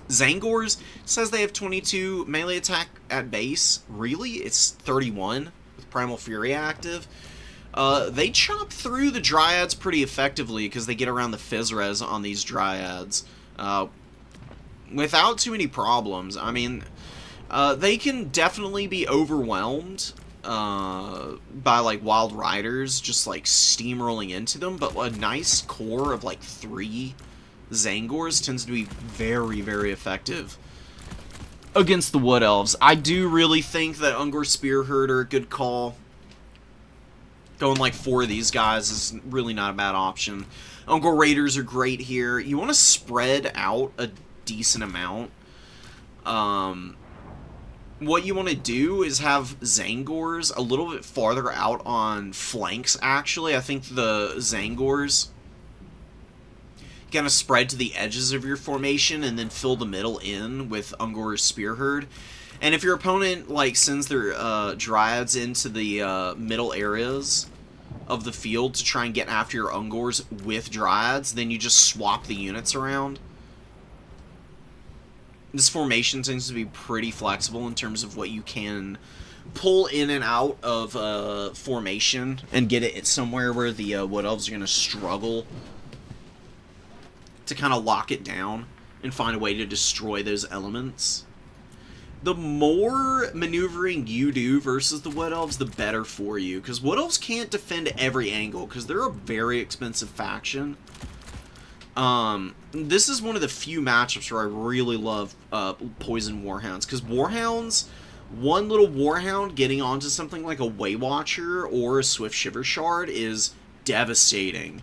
Zangors says they have 22 melee attack at base. Really? It's 31 with Primal Fury active. They chop through the Dryads pretty effectively because they get around the Fizz res on these Dryads without too many problems. I mean, they can definitely be overwhelmed by, like, Wild Riders just, like, steamrolling into them, but a nice core of, like, 3 Zangors tends to be very, very effective against the Wood Elves. I do really think that Ungor Spearherd are a good call. Going, like, 4 of these guys is really not a bad option. Ungor Raiders are great here. You want to spread out a decent amount. What you want to do is have Zangors a little bit farther out on flanks, actually. I think the Zangors kind of spread to the edges of your formation and then fill the middle in with Ungor Spearherd. And if your opponent, like, sends their Dryads into the middle areas of the field to try and get after your Ungors with Dryads, then you just swap the units around. This formation tends to be pretty flexible in terms of what you can pull in and out of formation and get it somewhere where the Wood Elves are going to struggle to kind of lock it down and find a way to destroy those elements. The more maneuvering you do versus the Wood Elves, the better for you, because Wood Elves can't defend every angle, because they're a very expensive faction. This is one of the few matchups where I really love Poison Warhounds, because Warhounds, one little Warhound getting onto something like a Way Watcher or a Swift Shiver Shard is devastating.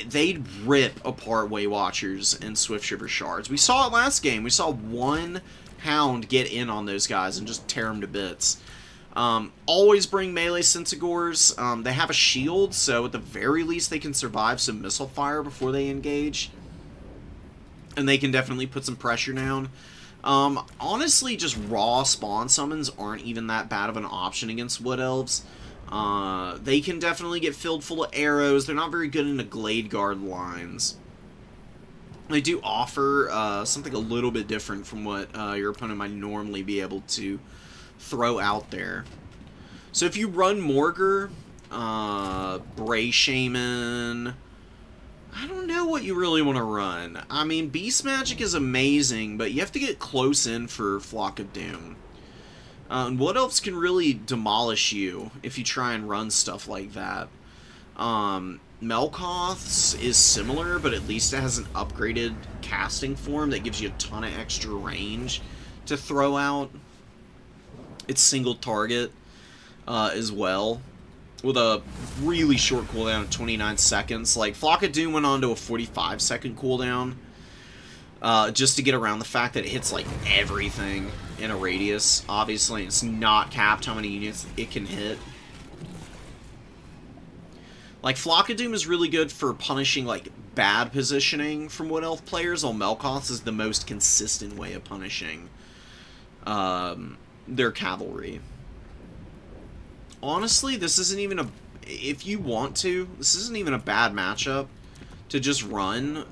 They'd rip apart Way Watchers and Swift Shiver Shards. We saw it last game. We saw one Hound get in on those guys and just tear them to bits. Always bring melee Centaurs. They have a shield, so at the very least they can survive some missile fire before they engage. And they can definitely put some pressure down. Honestly, just raw spawn summons aren't even that bad of an option against Wood Elves. They can definitely get filled full of arrows. They're not very good into Glade Guard lines. They do offer something a little bit different from what your opponent might normally be able to throw out there. So if you run Morgar, Bray Shaman, I don't know what you really want to run. I mean, Beast Magic is amazing, but you have to get close in for Flock of Doom. And Wood Elves can really demolish you if you try and run stuff like that. Melkoth's is similar, but at least it has an upgraded casting form that gives you a ton of extra range to throw out. It's single target as well, with a really short cooldown of 29 seconds. Like, Flock of Doom went on to a 45-second cooldown just to get around the fact that it hits, like, everything in a radius. Obviously, it's not capped how many units it can hit. Like, Flock of Doom is really good for punishing, like, bad positioning from Wood Elf players, while Melkoth is the most consistent way of punishing their cavalry. Honestly, this isn't even a... If you want to, this isn't even a bad matchup to just run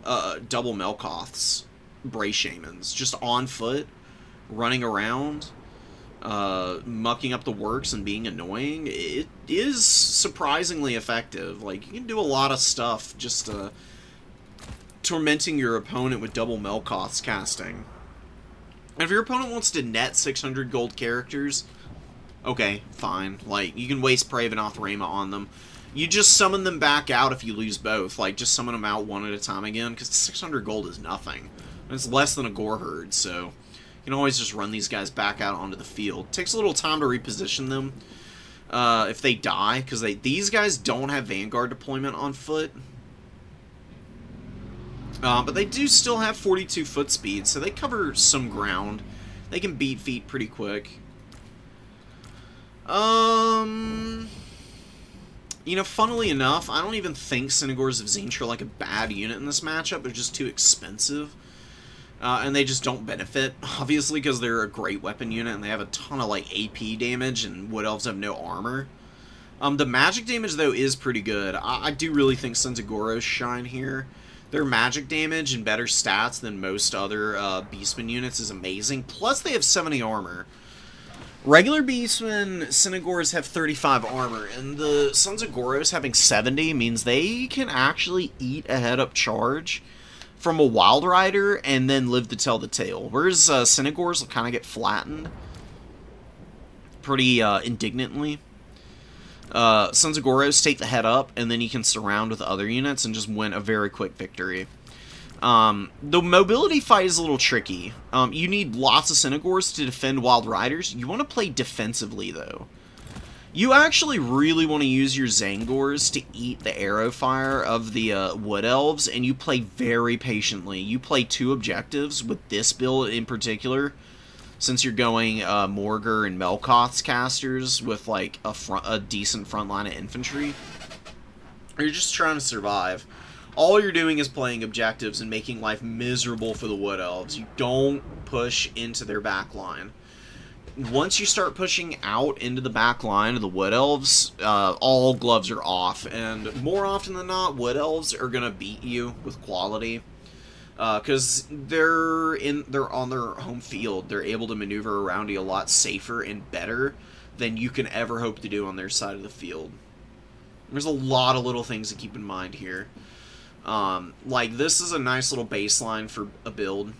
double Melkoths, Bray Shamans, just on foot, running around, mucking up the works and being annoying. It is surprisingly effective. Like, you can do a lot of stuff just tormenting your opponent with double Melkoths casting. And if your opponent wants to net 600 gold characters, okay, fine. Like, you can waste Pravenoth Rama on them. You just summon them back out if you lose both. Like, just summon them out one at a time again, because 600 gold is nothing. It's less than a Gore Herd, so you can always just run these guys back out onto the field. Takes a little time to reposition them if they die, because these guys don't have Vanguard deployment on foot. But they do still have 42 foot speed, so they cover some ground. They can beat feet pretty quick. You know, funnily enough, I don't even think Centaurs of Tzeentch are like a bad unit in this matchup. They're just too expensive. And they just don't benefit, obviously, because they're a great weapon unit and they have a ton of, like, AP damage, and Wood Elves have no armor. The magic damage, though, is pretty good. I do really think Centagoros shine here. Their magic damage and better stats than most other Beastman units is amazing. Plus, they have 70 armor. Regular Beastmen, Centaurs have 35 armor, and the Sons of Goros having 70 means they can actually eat a head-up charge from a Wild Rider and then live to tell the tale. Whereas Centaurs will kind of get flattened pretty indignantly. Sons of Goros take the head up, and then you can surround with other units and just win a very quick victory. The mobility fight is a little tricky. You need lots of Centaurs to defend Wild Riders. You want to play defensively, though. You actually really want to use your Zangors to eat the arrow fire of the Wood Elves, and you play very patiently. You play 2 objectives with this build in particular, since you're going Morgar and Melkoth's casters with like a decent front line of infantry. You're just trying to survive. All you're doing is playing objectives and making life miserable for the Wood Elves. You don't push into their back line. Once you start pushing out into the back line of the Wood Elves, all gloves are off. And more often than not, Wood Elves are going to beat you with quality. Because they're on their home field. They're able to maneuver around you a lot safer and better than you can ever hope to do on their side of the field. There's a lot of little things to keep in mind here. Like, this is a nice little baseline for a build,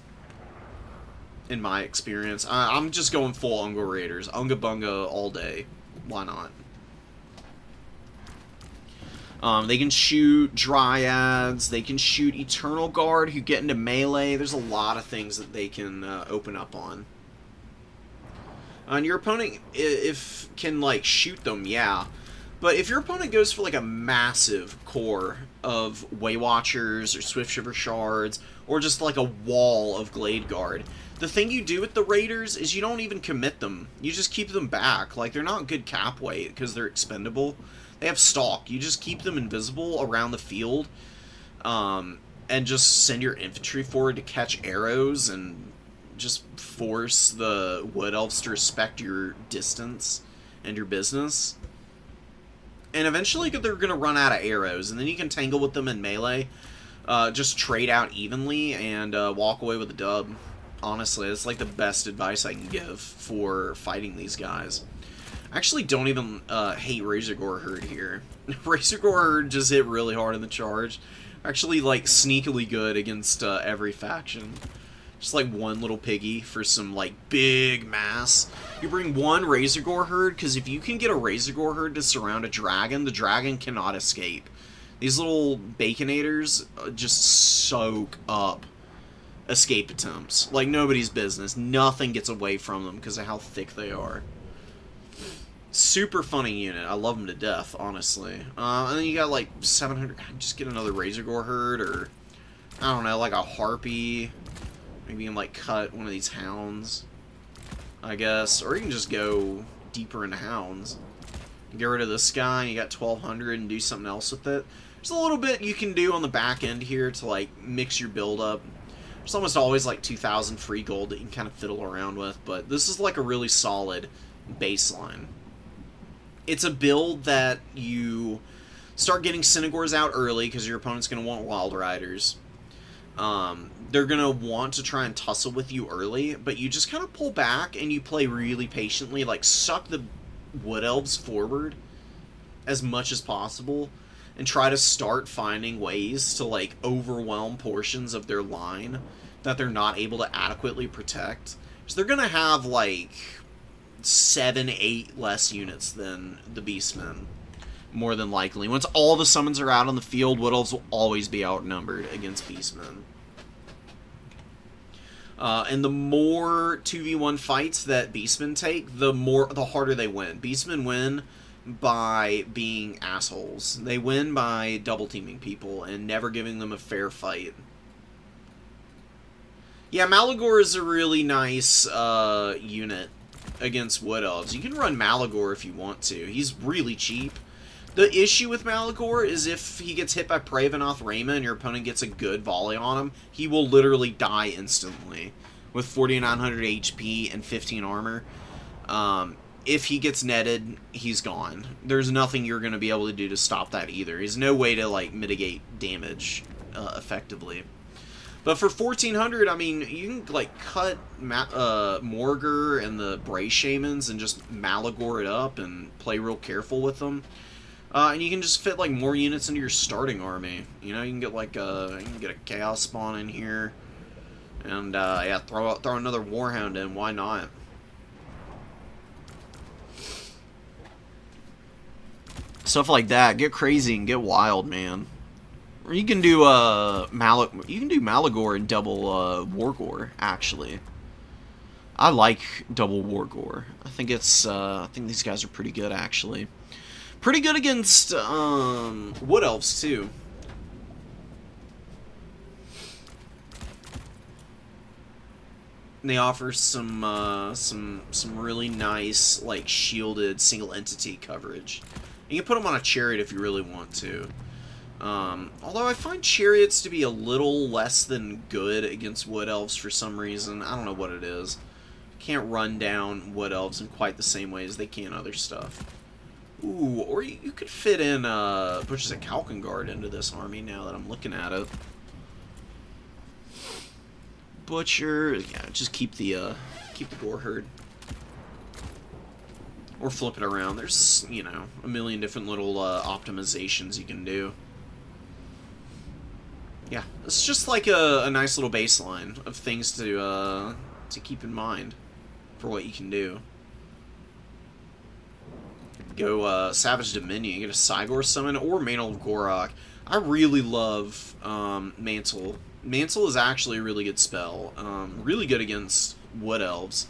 in my experience. I'm just going full Unga Raiders. Unga Bunga all day. Why not? They can shoot Dryads. They can shoot Eternal Guard, who get into melee. There's a lot of things that they can open up on. And your opponent, can, like, shoot them, yeah. But if your opponent goes for, like, a massive core of Waywatchers or Swift Shiver Shards or just like a wall of Glade Guard. The thing you do with the Raiders is you don't even commit them. You just keep them back. Like, they're not good cap weight because they're expendable. They have stalk. You just keep them invisible around the field, and just send your infantry forward to catch arrows and just force the Wood Elves to respect your distance and your business. And eventually they're going to run out of arrows, and then you can tangle with them in melee. Just trade out evenly and walk away with a dub. Honestly, it's like the best advice I can give for fighting these guys. I actually don't even hate Razorgore Herd here. Razorgore Herd just hit really hard in the charge. Actually, like, sneakily good against every faction. Just like one little piggy for some, like, big mass. You bring one Razorgore Herd, because if you can get a Razorgore Herd to surround a dragon, the dragon cannot escape. These little Baconators just soak up escape attempts. Like, nobody's business. Nothing gets away from them because of how thick they are. Super funny unit. I love them to death, honestly. And then you got, like, 700... Just get another Razorgore Herd, or... I don't know, like a Harpy. Maybe you can, like, cut one of these Hounds, I guess. Or you can just go deeper into Hounds. Get rid of this guy, and you got 1,200, and do something else with it. There's a little bit you can do on the back end here to, like, mix your build up. There's almost always, like, 2,000 free gold that you can kind of fiddle around with, but this is, like, a really solid baseline. It's a build that you start getting Synagores out early, because your opponent's going to want Wild Riders. They're going to want to try and tussle with you early, but you just kind of pull back and you play really patiently, like suck the Wood Elves forward as much as possible and try to start finding ways to, like, overwhelm portions of their line that they're not able to adequately protect. So they're going to have, like, 7, 8 less units than the Beastmen, more than likely. Once all the summons are out on the field, Wood Elves will always be outnumbered against Beastmen. And the more 2v1 fights that Beastmen take, the harder they win. Beastmen win by being assholes. They win by double teaming people and never giving them a fair fight. Yeah, Malagor is a really nice unit against Wood Elves. You can run Malagor if you want to. He's really cheap. The issue with Malagor is if he gets hit by Pravenoth Rayma and your opponent gets a good volley on him, he will literally die instantly with 4,900 HP and 15 armor. If he gets netted, he's gone. There's nothing you're going to be able to do to stop that either. There's no way to, like, mitigate damage effectively. But for 1,400, I mean, you can, like, cut Morgur and the Bray Shamans and just Malagor it up and play real careful with them. And you can just fit, like, more units into your starting army. You know, you can get, like, you can get a Chaos Spawn in here. And, yeah, throw another Warhound in. Why not? Stuff like that. Get crazy and get wild, man. Or you can do, Malagor and double, Wargore, actually. I like double Wargore. I think I think these guys are pretty good, actually. Pretty good against Wood Elves too. And they offer some really nice, like, shielded single entity coverage. You can put them on a chariot if you really want to. Although I find chariots to be a little less than good against Wood Elves for some reason. I don't know what it is. Can't run down Wood Elves in quite the same way as they can other stuff. Ooh, or you could fit in Butchers of Kalkengard into this army now that I'm looking at it. Butcher, yeah, just keep the Gore Herd. Or flip it around. There's, you know, a million different little optimizations you can do. Yeah, it's just like a nice little baseline of things to keep in mind for what you can do. Go Savage Dominion, you get a Cygor summon, or Mantle of Gorok. I really love Mantle. Mantle is actually a really good spell. Really good against Wood Elves.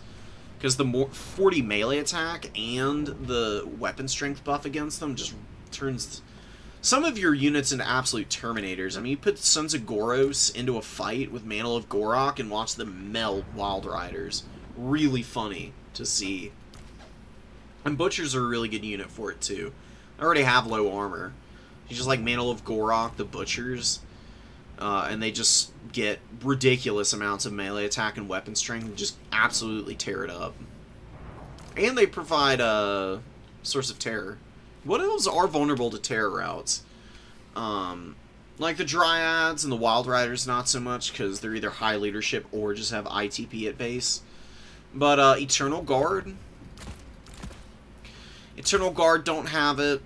Because the 40 melee attack and the weapon strength buff against them just turns some of your units into absolute Terminators. I mean, you put Sons of Goros into a fight with Mantle of Gorok and watch them melt Wild Riders. Really funny to see. And Butchers are a really good unit for it, too. I already have low armor. You just like Mantle of Gorok, the Butchers, and they just get ridiculous amounts of melee attack and weapon strength and just absolutely tear it up. And they provide a source of terror. What elves are vulnerable to terror routes? Like the Dryads and the Wild Riders, not so much, because they're either high leadership or just have ITP at base. But Eternal Guard. Eternal Guard don't have it.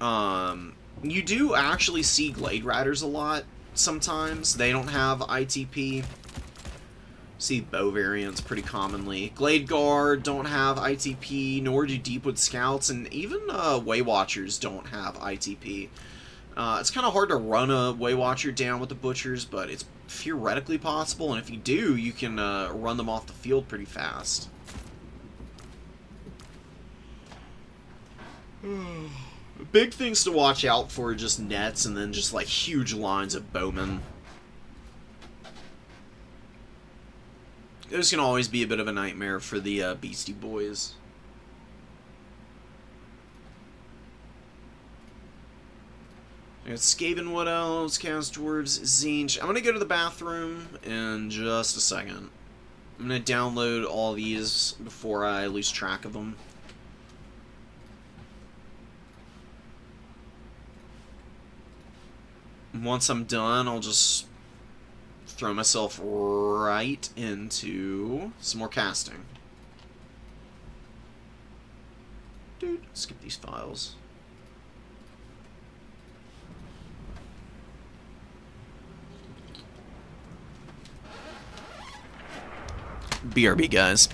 You do actually see Glade Riders a lot sometimes. They don't have ITP. See bow variants pretty commonly. Glade Guard don't have ITP, nor do Deepwood Scouts, and even Way Watchers don't have ITP. It's kind of hard to run a Way Watcher down with the Butchers, but it's theoretically possible, and if you do, you can run them off the field pretty fast. Big things to watch out for are just nets, and then just like huge lines of bowmen. Those can always be a bit of a nightmare for the Beastie Boys. I got Skaven Wood Elves, Chaos Dwarves, Zinch. I'm going to go to the bathroom in just a second. I'm going to download all these before I lose track of them. Once I'm done, I'll just throw myself right into some more casting. Dude, skip these files. BRB, guys.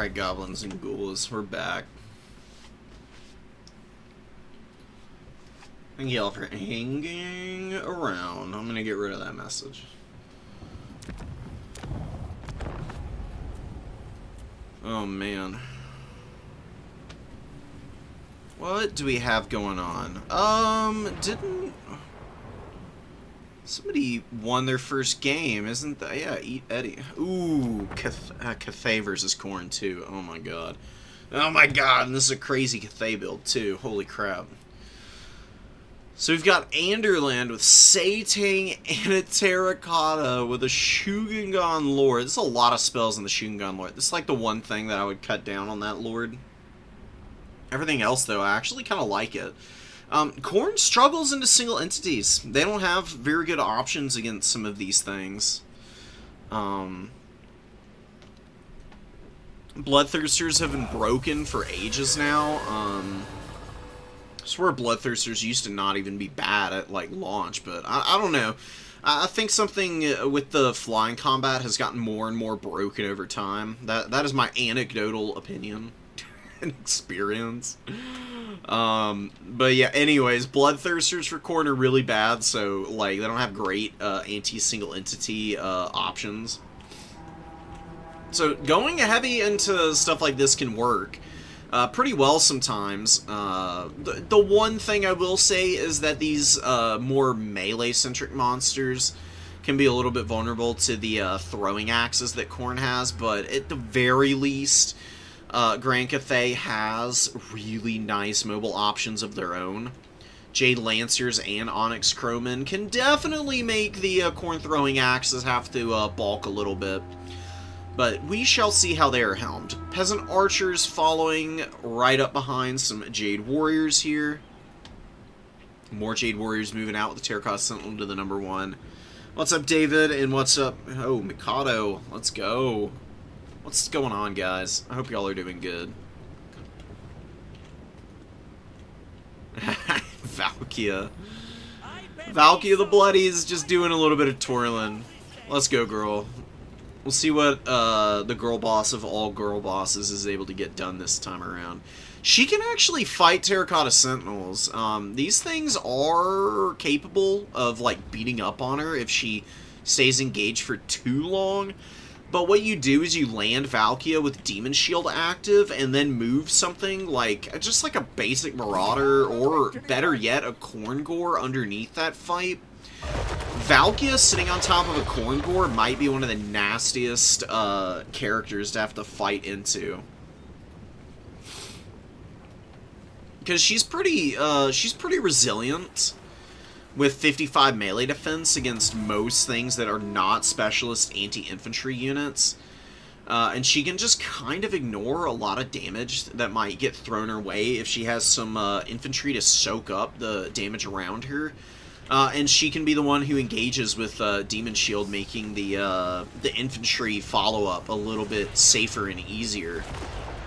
Alright, goblins and ghouls, we're back. Thank y'all for hanging around. I'm gonna get rid of that message. Oh man. What do we have going on? Didn't... Somebody won their first game, isn't that? Yeah, Eat Eddie. Ooh, Cathay versus Khorne too. Oh my god. Oh my god, and this is a crazy Cathay build too. Holy crap. So we've got Anderland with Satang and a Terracotta with a Shugengan Lord. There's a lot of spells in the Shugengan Lord. This is like the one thing that I would cut down on that Lord. Everything else, though, I actually kind of like it. Khorne struggles into single entities. They don't have very good options against some of these things. Bloodthirsters have been broken for ages now. I swear Bloodthirsters used to not even be bad at, like, launch, but I don't know. I think something with the flying combat has gotten more and more broken over time. That is my anecdotal opinion and experience. But yeah, anyways, Bloodthirsters for Khorne are really bad, so, like, they don't have great anti-single entity options. So going heavy into stuff like this can work pretty well sometimes. The one thing I will say is that these more melee-centric monsters can be a little bit vulnerable to the throwing axes that Khorne has, but at the very least, Grand Cathay has really nice mobile options of their own. Jade Lancers and Onyx Crowmen can definitely make the Khorne throwing axes have to bulk a little bit. But we shall see how they are helmed. Peasant Archers following right up behind some Jade Warriors here. More Jade Warriors moving out with the Terracotta Sentinel to the number 1. What's up, David? And what's up? Oh, Mikado. Let's go. What's going on, guys? I hope y'all are doing good. Valkia. Valkia the Bloody is just doing a little bit of twirling. Let's go, girl. We'll see what the girl boss of all girl bosses is able to get done this time around. She can actually fight Terracotta Sentinels. These things are capable of, like, beating up on her if she stays engaged for too long. But what you do is you land Valkia with Demon Shield active and then move something like, just like a basic Marauder, or better yet, a Khorne Gore underneath that fight. Valkia sitting on top of a Khorne Gore might be one of the nastiest characters to have to fight into. Because she's pretty resilient with 55 melee defense against most things that are not specialist anti-infantry units. And she can just kind of ignore a lot of damage that might get thrown her way if she has some infantry to soak up the damage around her. And she can be the one who engages with Demon Shield, making the infantry follow-up a little bit safer and easier.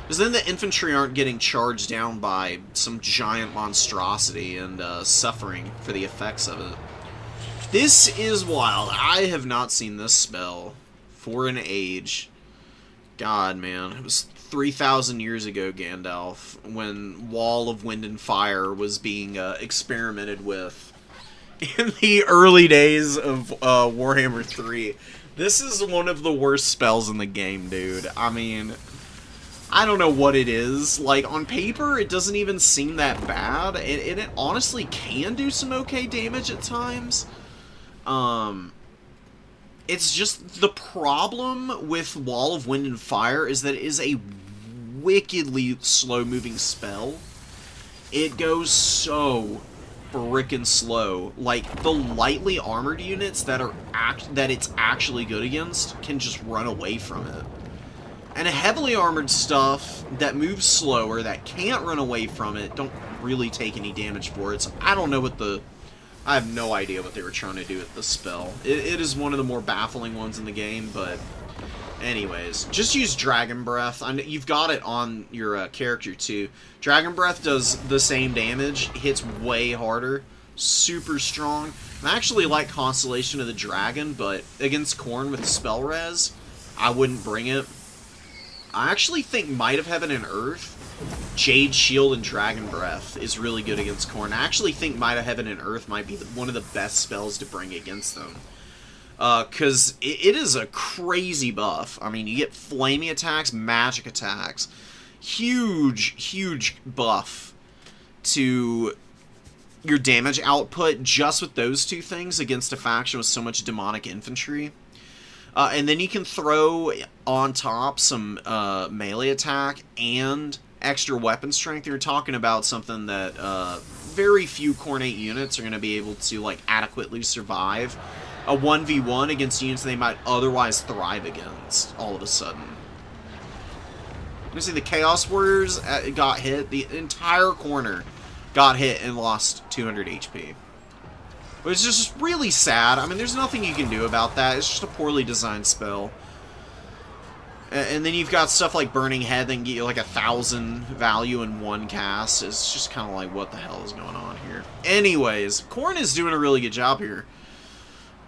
Because then the infantry aren't getting charged down by some giant monstrosity and suffering for the effects of it. This is wild. I have not seen this spell for an age. God, man. It was 3,000 years ago, Gandalf, when Wall of Wind and Fire was being experimented with. In the early days of Warhammer 3. This is one of the worst spells in the game, dude. I mean, I don't know what it is. Like, on paper, it doesn't even seem that bad. And it honestly can do some okay damage at times. It's just the problem with Wall of Wind and Fire is that it is a wickedly slow-moving spell. It goes so frickin' slow. Like, the lightly armored units that it's actually good against can just run away from it. And heavily armored stuff that moves slower, that can't run away from it, don't really take any damage for it. So I don't know what I have no idea what they were trying to do with this spell. It is one of the more baffling ones in the game, but anyways, just use Dragon Breath. You've got it on your character too. Dragon Breath does the same damage, hits way harder, super strong. I actually like Constellation of the Dragon, but against Khorne with Spell Res, I wouldn't bring it. I actually think Might of Heaven and Earth, Jade Shield, and Dragon Breath is really good against Khorne. I actually think Might of Heaven and Earth might be one of the best spells to bring against them. Because it is a crazy buff. I mean, you get flaming attacks, magic attacks. Huge, huge buff to your damage output just with those two things against a faction with so much demonic infantry. And then you can throw on top some melee attack and extra weapon strength. You're talking about something that very few Khorne units are going to be able to like adequately survive a 1v1 against units they might otherwise thrive against all of a sudden. You see the Chaos Warriors got hit. The entire corner got hit and lost 200 HP. But it's just really sad. I mean, there's nothing you can do about that. It's just a poorly designed spell. And then you've got stuff like Burning Head that can get you like 1,000 value in one cast. It's just kind of like, what the hell is going on here? Anyways, Khorne is doing a really good job here.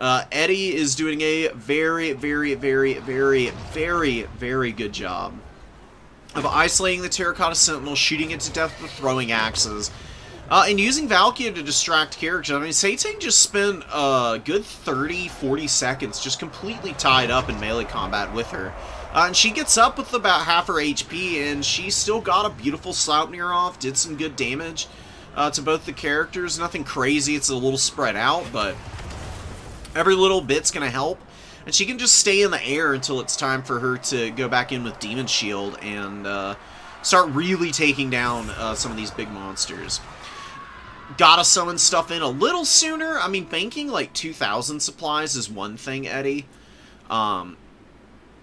Eddie is doing a very, very, very, very, very, very good job of isolating the Terracotta Sentinel, shooting it to death with throwing axes, and using Valkia to distract characters. I mean, Satang just spent a good 30-40 seconds just completely tied up in melee combat with her. And she gets up with about half her HP, and she still got a beautiful Sleipnir off, did some good damage to both the characters. Nothing crazy, it's a little spread out, but every little bit's going to help. And she can just stay in the air until it's time for her to go back in with Demon Shield and start really taking down some of these big monsters. Gotta summon stuff in a little sooner. I mean, banking like 2,000 supplies is one thing, Eddie.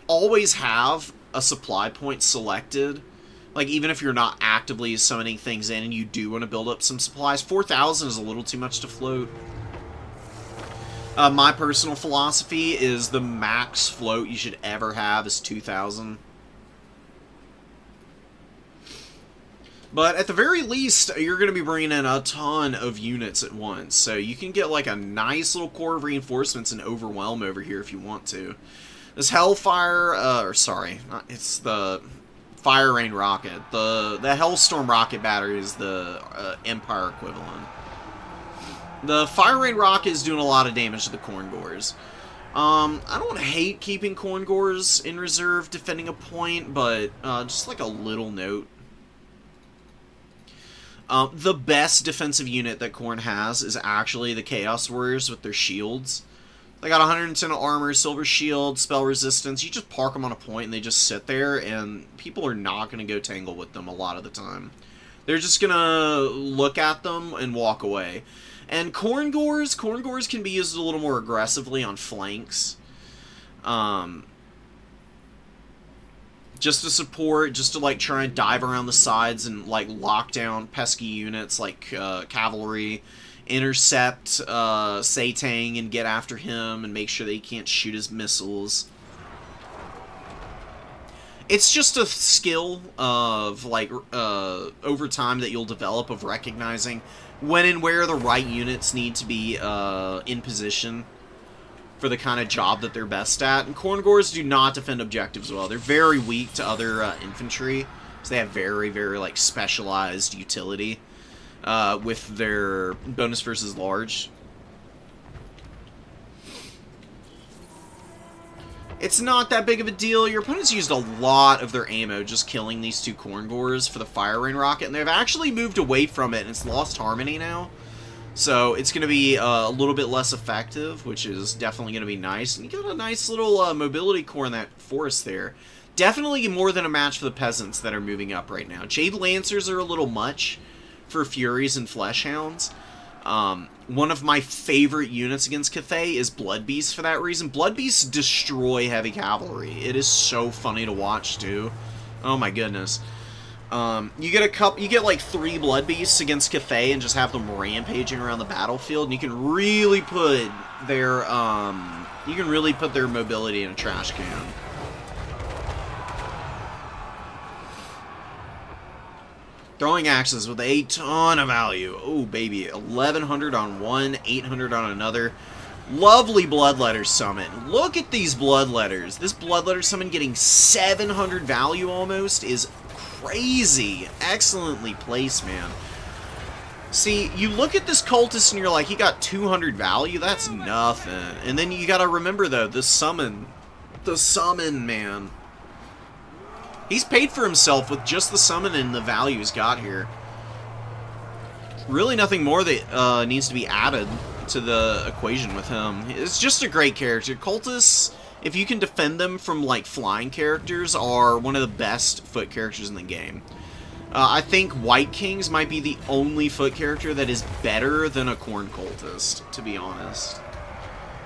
Always have a supply point selected. Like, even if you're not actively summoning things in and you do want to build up some supplies, 4,000 is a little too much to float. My personal philosophy is the max float you should ever have is 2,000. But at the very least, you're going to be bringing in a ton of units at once. So you can get like a nice little core of reinforcements and overwhelm over here if you want to. This Hellfire, it's the Fire Rain Rocket. The Hellstorm Rocket Battery is the Empire equivalent. The Fire Rain Rocket is doing a lot of damage to the Khorne Gores. I don't hate keeping Khorne Gores in reserve defending a point, but just like a little note. The best defensive unit that Khorne has is actually the Chaos Warriors with their shields. They got 110 armor, silver shield, spell resistance. You just park them on a point and they just sit there, and people are not going to go tangle with them a lot of the time. They're just going to look at them and walk away. And Khorne Gores can be used a little more aggressively on flanks. Just to support, just to like try and dive around the sides and like lock down pesky units like cavalry, intercept Satang and get after him and make sure that he can't shoot his missiles. It's just a skill of like over time that you'll develop of recognizing when and where the right units need to be in position for the kind of job that they're best at. And Khorne Gores do not defend objectives well. They're very weak to other infantry, so they have very, very like specialized utility with their bonus versus large. It's not that big of a deal. Your opponents used a lot of their ammo just killing these two Khorne Gores for the Fire Rain Rocket, and they've actually moved away from it, and it's lost harmony now. So it's going to be a little bit less effective, which is definitely going to be nice. And you got a nice little mobility core in that forest there. Definitely more than a match for the peasants that are moving up right now. Jade Lancers are a little much for Furies and Fleshhounds. One of my favorite units against Cathay is Blood Beasts for that reason. Blood Beasts destroy heavy cavalry. It is so funny to watch too. Oh my goodness. You get like 3 Blood Beasts against Cathay and just have them rampaging around the battlefield, and you can really put their mobility in a trash can. Throwing axes with a ton of value. Oh baby, 1,100 on one, 800 on another. Lovely Bloodletter summon. Look at these Bloodletters. This Bloodletter summon getting 700 value almost is crazy. Excellently placed, man. See, you look at this cultist and you're like, he got 200 value? That's nothing. And then you gotta remember, though, the summon. The summon, man. He's paid for himself with just the summon and the value he's got here. Really nothing more that needs to be added to the equation with him. It's just a great character. Cultists, if you can defend them from, like, flying characters, are one of the best foot characters in the game. I think White Kings might be the only foot character that is better than a Corn Cultist, to be honest.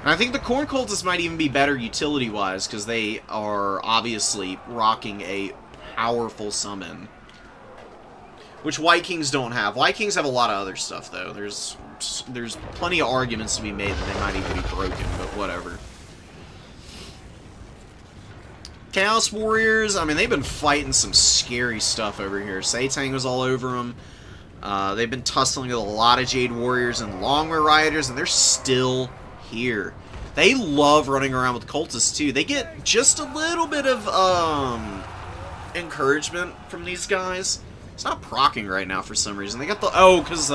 And I think the Corn Cultist might even be better utility-wise, because they are obviously rocking a powerful summon. Which White Kings don't have. White Kings have a lot of other stuff, though. There's plenty of arguments to be made that they might even be broken, but whatever. Chaos Warriors, I mean, they've been fighting some scary stuff over here. Satang was all over them. They've been tussling with a lot of Jade Warriors and Longmire Riders, and they're still here. They love running around with Cultists, too. They get just a little bit of encouragement from these guys. It's not proccing right now for some reason. They got the... Oh, because...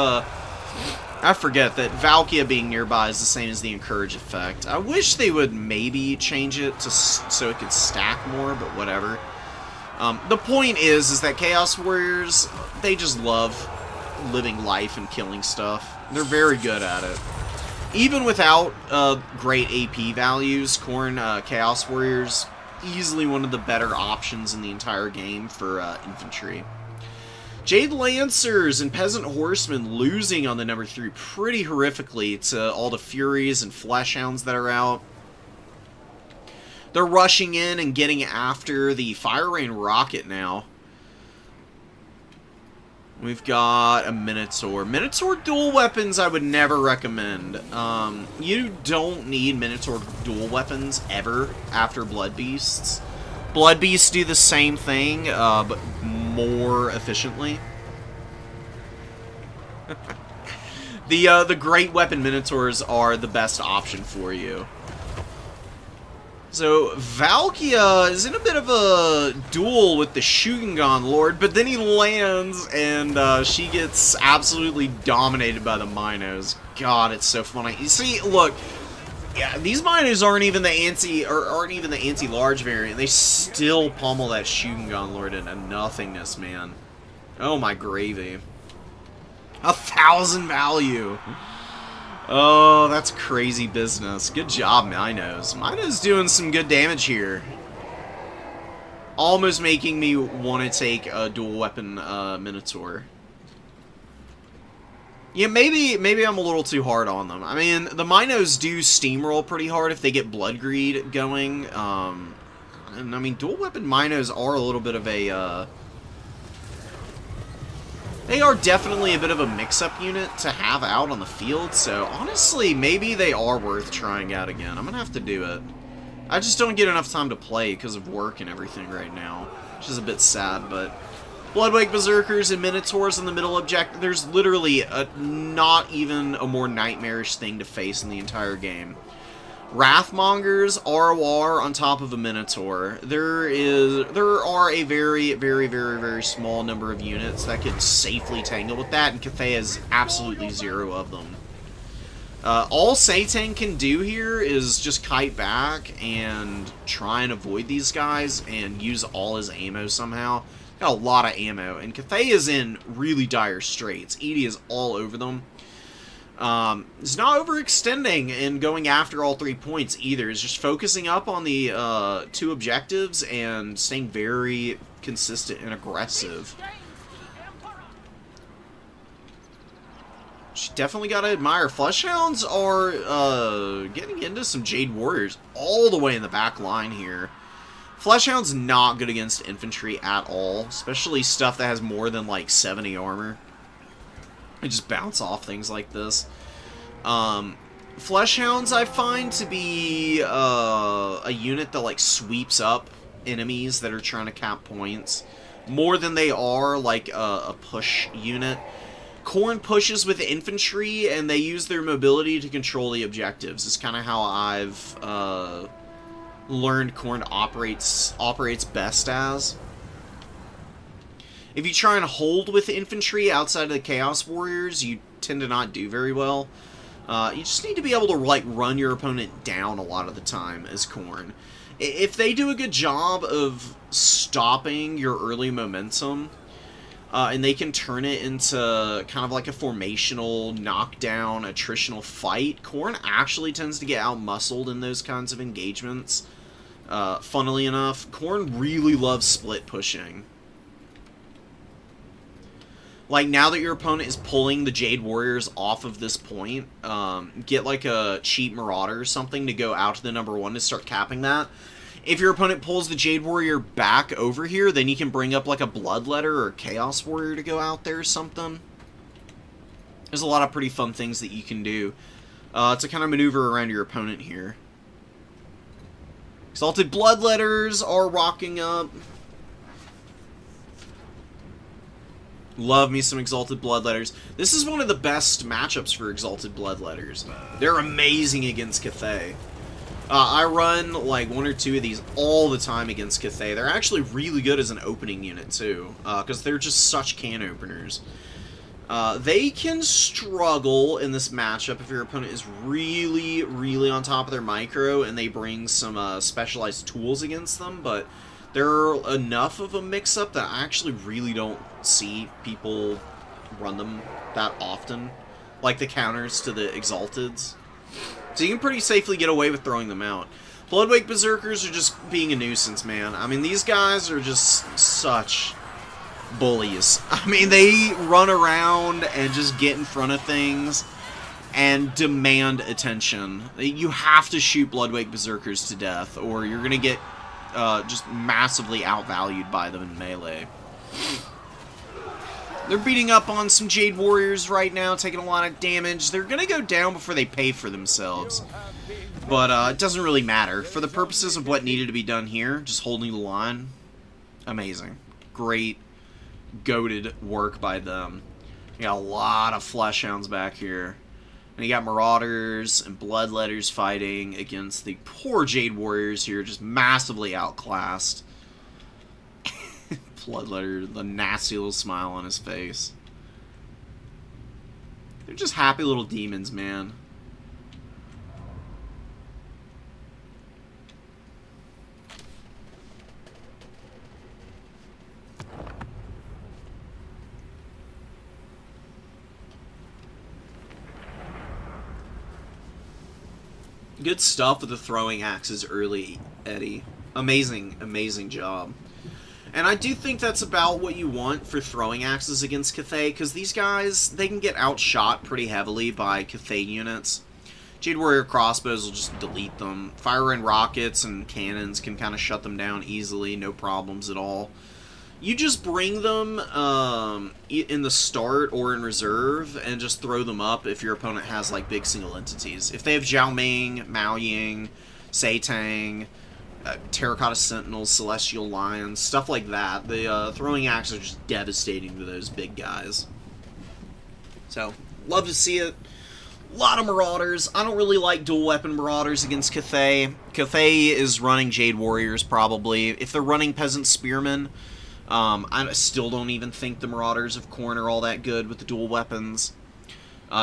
I forget that Valkia being nearby is the same as the Encourage effect. I wish they would maybe change it to so it could stack more, but whatever. The point is that Chaos Warriors, they just love living life and killing stuff. They're very good at it. Even without great AP values, Chaos Warriors, easily one of the better options in the entire game for infantry. Jade Lancers and Peasant Horsemen losing on the number 3 pretty horrifically to all the Furies and Fleshhounds that are out. They're rushing in and getting after the Fire Rain Rocket now. We've got a Minotaur. Minotaur dual weapons I would never recommend. You don't need Minotaur dual weapons ever after Blood Beasts. Blood Beasts do the same thing, but more efficiently. The Great Weapon Minotaurs are the best option for you. So, Valkia is in a bit of a duel with the Shugengan Lord, but then he lands, and she gets absolutely dominated by the Minos. God, it's so funny. You see, look, yeah, these Minos aren't even the anti-large variant. They still pummel that Shugengan Lord into nothingness, man. Oh my gravy. 1,000 value. Oh, that's crazy business. Good job, Minos. Minos doing some good damage here. Almost making me want to take a dual weapon Minotaur. Yeah, maybe I'm a little too hard on them. I mean, the Minos do steamroll pretty hard if they get Blood Greed going. And I mean, dual weapon Minos are a little bit of a... They are definitely a bit of a mix-up unit to have out on the field, so honestly, maybe they are worth trying out again. I'm gonna have to do it. I just don't get enough time to play because of work and everything right now, which is a bit sad, but... Bloodwake Berserkers and Minotaurs in the middle objective. There's literally not even a more nightmarish thing to face in the entire game. Wrathmongers, ROR on top of a Minotaur. There are a very, very, very, very small number of units that could safely tangle with that, and Cathay has absolutely 0 of them. All Satan can do here is just kite back and try and avoid these guys and use all his ammo somehow. Got a lot of ammo, and Cathay is in really dire straits. Edie is all over them. He's not overextending and going after all 3 points either. He's just focusing up on the 2 objectives and staying very consistent and aggressive. She definitely gotta admire. Fleshhounds are getting into some Jade Warriors all the way in the back line here. Fleshhound's not good against infantry at all, especially stuff that has more than like 70 armor. They just bounce off things like this. Fleshhounds I find to be a unit that like sweeps up enemies that are trying to cap points more than they are like a push unit. Khorne pushes with infantry, and they use their mobility to control the objectives. It's kind of how I've learned Khorne operates best as. If you try and hold with infantry outside of the Chaos Warriors, you tend to not do very well. You just need to be able to like run your opponent down a lot of the time as Khorne. If they do a good job of stopping your early momentum, and they can turn it into kind of like a formational, knockdown, attritional fight, Khorne actually tends to get out-muscled in those kinds of engagements. Funnily enough, Khorne really loves split pushing. Like, now that your opponent is pulling the Jade Warriors off of this point, get like a cheap Marauder or something to go out to the #1 to start capping that. If your opponent pulls the Jade Warrior back over here, then you can bring up like a Bloodletter or a Chaos Warrior to go out there or something. There's a lot of pretty fun things that you can do to kind of maneuver around your opponent here. Exalted Bloodletters are rocking up. Love me some Exalted Bloodletters. This is one of the best matchups for Exalted Bloodletters. They're amazing against Cathay. I run like 1 or 2 of these all the time against Cathay. They're actually really good as an opening unit too, because they're just such can openers. They can struggle in this matchup if your opponent is really, really on top of their micro and they bring some specialized tools against them, but they're enough of a mix-up that I actually really don't see people run them that often, like the counters to the Exalteds. So you can pretty safely get away with throwing them out. Bloodwake Berserkers are just being a nuisance, man. I mean, these guys are just such bullies. I mean, they run around and just get in front of things and demand attention. You have to shoot Bloodwake Berserkers to death, or you're going to get just massively outvalued by them in melee. They're beating up on some Jade Warriors right now, taking a lot of damage. They're going to go down before they pay for themselves. But it doesn't really matter. For the purposes of what needed to be done here, just holding the line, amazing. Great, goated work by them. You got a lot of Fleshhounds back here. And you got Marauders and Bloodletters fighting against the poor Jade Warriors here, just massively outclassed. Bloodletter, the nasty little smile on his face. They're just happy little demons, man. Good stuff with the throwing axes early, Eddie. Amazing, amazing job. And I do think that's about what you want for throwing axes against Cathay, because these guys, they can get outshot pretty heavily by Cathay units. Jade Warrior crossbows will just delete them. Fire and rockets and cannons can kind of shut them down easily, no problems at all. You just bring them in the start or in reserve and just throw them up if your opponent has like big single entities. If they have Zhao Ming, Mao Ying, Seitang, Terracotta Sentinels, Celestial Lions, stuff like that, the throwing axes are just devastating to those big guys. So, love to see it. A lot of Marauders. I don't really like dual weapon Marauders against Cathay. Cathay is running Jade Warriors probably. If they're running Peasant Spearmen, I still don't even think the Marauders of Khorne are all that good with the dual weapons.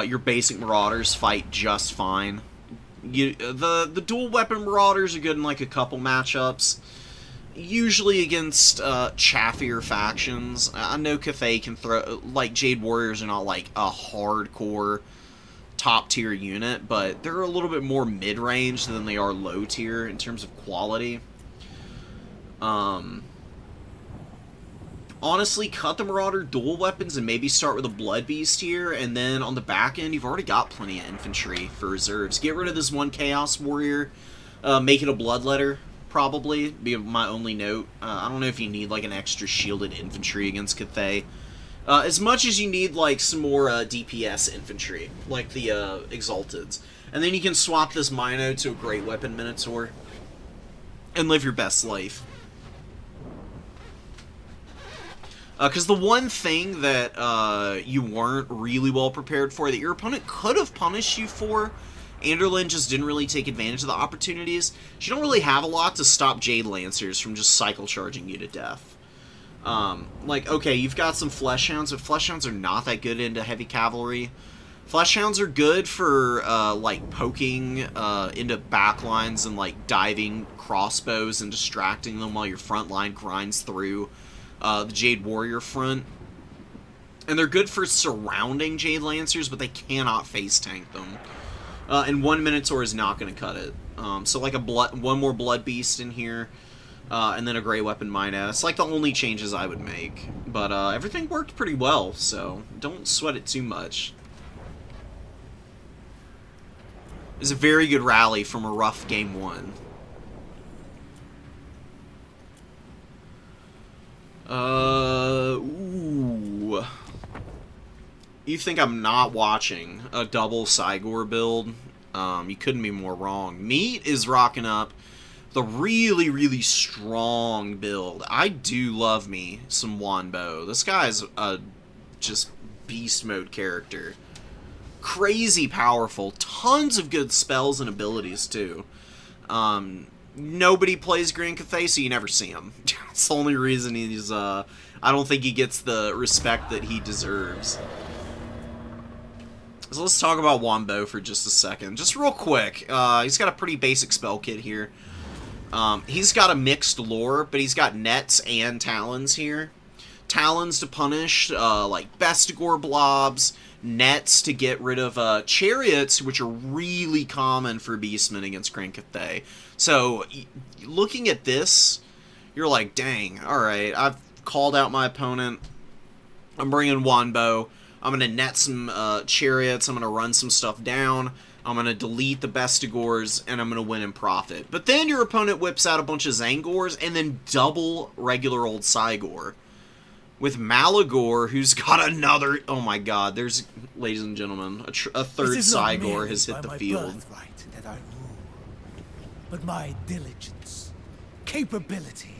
Your basic Marauders fight just fine. The dual weapon Marauders are good in like a couple matchups. Usually against chaffier factions. I know Cathay can throw, like Jade Warriors are not like a hardcore top tier unit, but they're a little bit more mid-range than they are low tier in terms of quality. Honestly, cut the Marauder dual weapons and maybe start with a Blood Beast here, and then on the back end, you've already got plenty of infantry for reserves. Get rid of this one Chaos Warrior, make it a Bloodletter, probably, be my only note. I don't know if you need, like, an extra shielded infantry against Cathay. As much as you need, like, some more DPS infantry, like the Exalteds. And then you can swap this Mino to a Great Weapon Minotaur, and live your best life. Because the one thing that you weren't really well prepared for, that your opponent could have punished you for, Anderlin just didn't really take advantage of the opportunities. You don't really have a lot to stop Jade Lancers from just cycle charging you to death. Like, okay, you've got some Flesh Hounds, but Flesh Hounds are not that good into heavy cavalry. Flesh Hounds are good for, like, poking into backlines and, like, diving crossbows and distracting them while your front line grinds through the Jade Warrior front. And they're good for surrounding Jade Lancers, but they cannot face tank them. And 1 Minotaur is not going to cut it. So, like, one more Blood Beast in here, and then a Grey Weapon Mina. It's like the only changes I would make. But everything worked pretty well, so don't sweat it too much. It was a very good rally from a rough game 1. Ooh. You think I'm not watching a double Cygor build? You couldn't be more wrong. Meat is rocking up the really, really strong build. I do love me some Wanbo. This guy's a just beast mode character. Crazy powerful. Tons of good spells and abilities, too. Nobody plays Grand Cathay, so you never see him. That's the only reason he's, I don't think he gets the respect that he deserves. So let's talk about Wanbo for just a second. Just real quick, he's got a pretty basic spell kit here. He's got a mixed lore, but he's got nets and talons here. Talons to punish, like, Bestigor blobs. Nets to get rid of chariots, which are really common for Beastmen against Grand Cathay. So, looking at this, you're like, dang, alright, I've called out my opponent. I'm bringing Wanbo. I'm going to net some chariots. I'm going to run some stuff down. I'm going to delete the Bestigors, and I'm going to win and profit. But then your opponent whips out a bunch of Zangors, and then double regular old Cygor. With Malagor, who's got another... Oh my god, there's, ladies and gentlemen, a third Cygor has hit the field. That I rule, but my diligence, capability,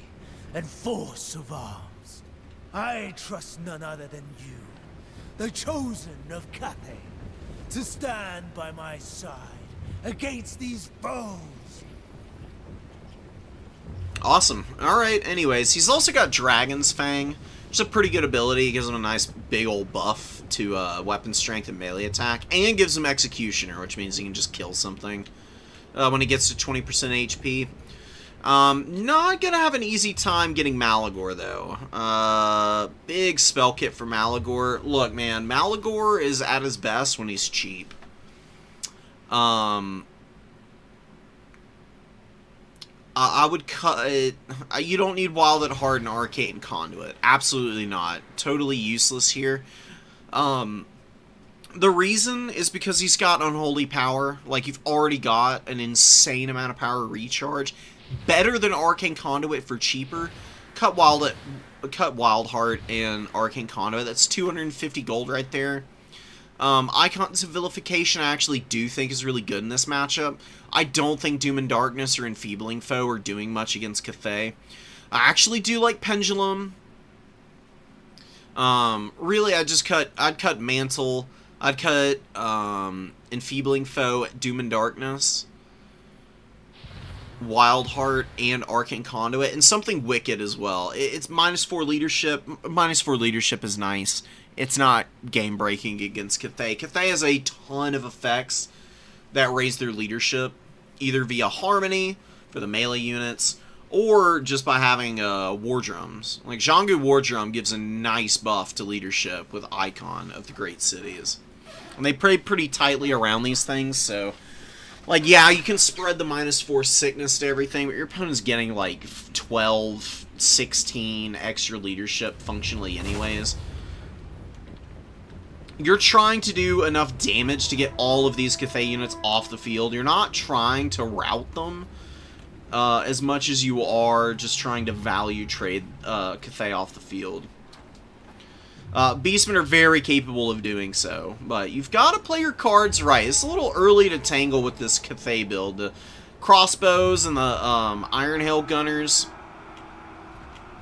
and force of arms. I trust none other than you, the chosen of Cathay, to stand by my side against these foes. Awesome. Alright, anyways, he's also got Dragon's Fang. It's a pretty good ability. It gives him a nice big old buff to weapon strength and melee attack, and gives him Executioner, which means he can just kill something when he gets to 20% HP. Not gonna have an easy time getting Malagor, though. Big spell kit for Malagor. Look, man, Malagor is at his best when he's cheap. I would cut it. You don't need Wild at Heart and Arcane Conduit. Absolutely not. Totally useless here. The reason is because he's got Unholy Power. Like, you've already got an insane amount of power recharge. Better than Arcane Conduit for cheaper. Cut Wild Heart and Arcane Conduit. That's 250 gold right there. Icons of Vilification I actually do think is really good in this matchup. I don't think Doom and Darkness or Enfeebling Foe are doing much against Cathay. I actually do like Pendulum. Really, I'd cut Mantle. I'd cut, Enfeebling Foe, Doom and Darkness, Wild Heart, and Arcane Conduit, and something Wicked as well. It's -4 leadership. -4 leadership is nice. It's not game-breaking against Cathay. Cathay has a ton of effects that raise their leadership, either via Harmony for the melee units, or just by having War Drums. Like, Zhangu War Drum gives a nice buff to leadership with Icon of the Great Cities. And they play pretty tightly around these things, so... Like, yeah, you can spread the -4 sickness to everything, but your opponent's getting, like, 12, 16 extra leadership functionally anyways. You're trying to do enough damage to get all of these Cathay units off the field. You're not trying to rout them as much as you are just trying to value trade Cathay off the field. Beastmen are very capable of doing so, but you've got to play your cards right. It's a little early to tangle with this Cathay build. The crossbows and the Iron Hail Gunners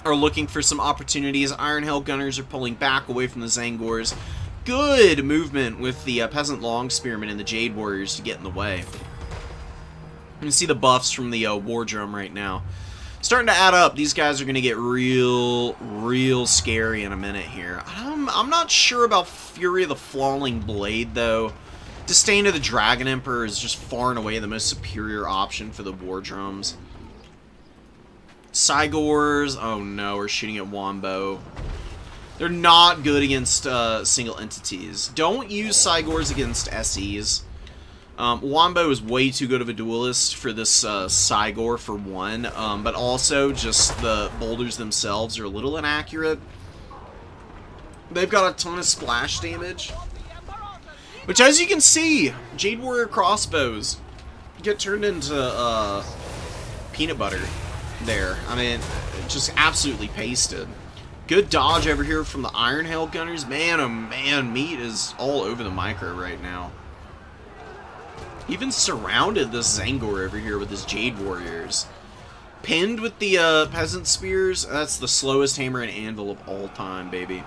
are looking for some opportunities. Iron Hail Gunners are pulling back away from the Zangors. Good movement with the Peasant Long Spearmen and the Jade Warriors to get in the way. You can see the buffs from the War Drum right now. Starting to add up. These guys are going to get real scary in a minute here. I'm not sure about Fury of the Falling Blade, though. Disdain of the Dragon Emperor is just far and away the most superior option for the War Drums. Cygors, oh no, we're shooting at Wombo. They're not good against single entities. Don't use Cygors against SEs. Wombo is way too good of a duelist for this Cygor, for one, but also just the boulders themselves are a little inaccurate. They've got a ton of splash damage, which, as you can see, Jade Warrior crossbows get turned into peanut butter there. I mean, just absolutely pasted. Good dodge over here from the Iron Hail Gunners. Man, oh man, meat is all over the micro right now. Even surrounded this Zangor over here with his Jade Warriors. Pinned with the Peasant Spears. That's the slowest hammer and anvil of all time, baby.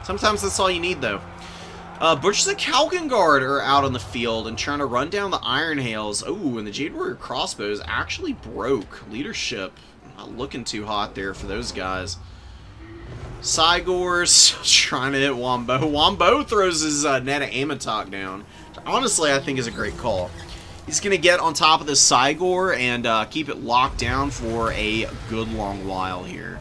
Sometimes that's all you need, though. Butchers and Kalkengard are out on the field and trying to run down the Iron Hails. Oh, and the Jade Warrior crossbows actually broke. Leadership not looking too hot there for those guys. Cygors trying to hit Wombo. Wombo throws his net of Amatok down. Honestly, I think is a great call. He's going to get on top of this Cygor and keep it locked down for a good long while here.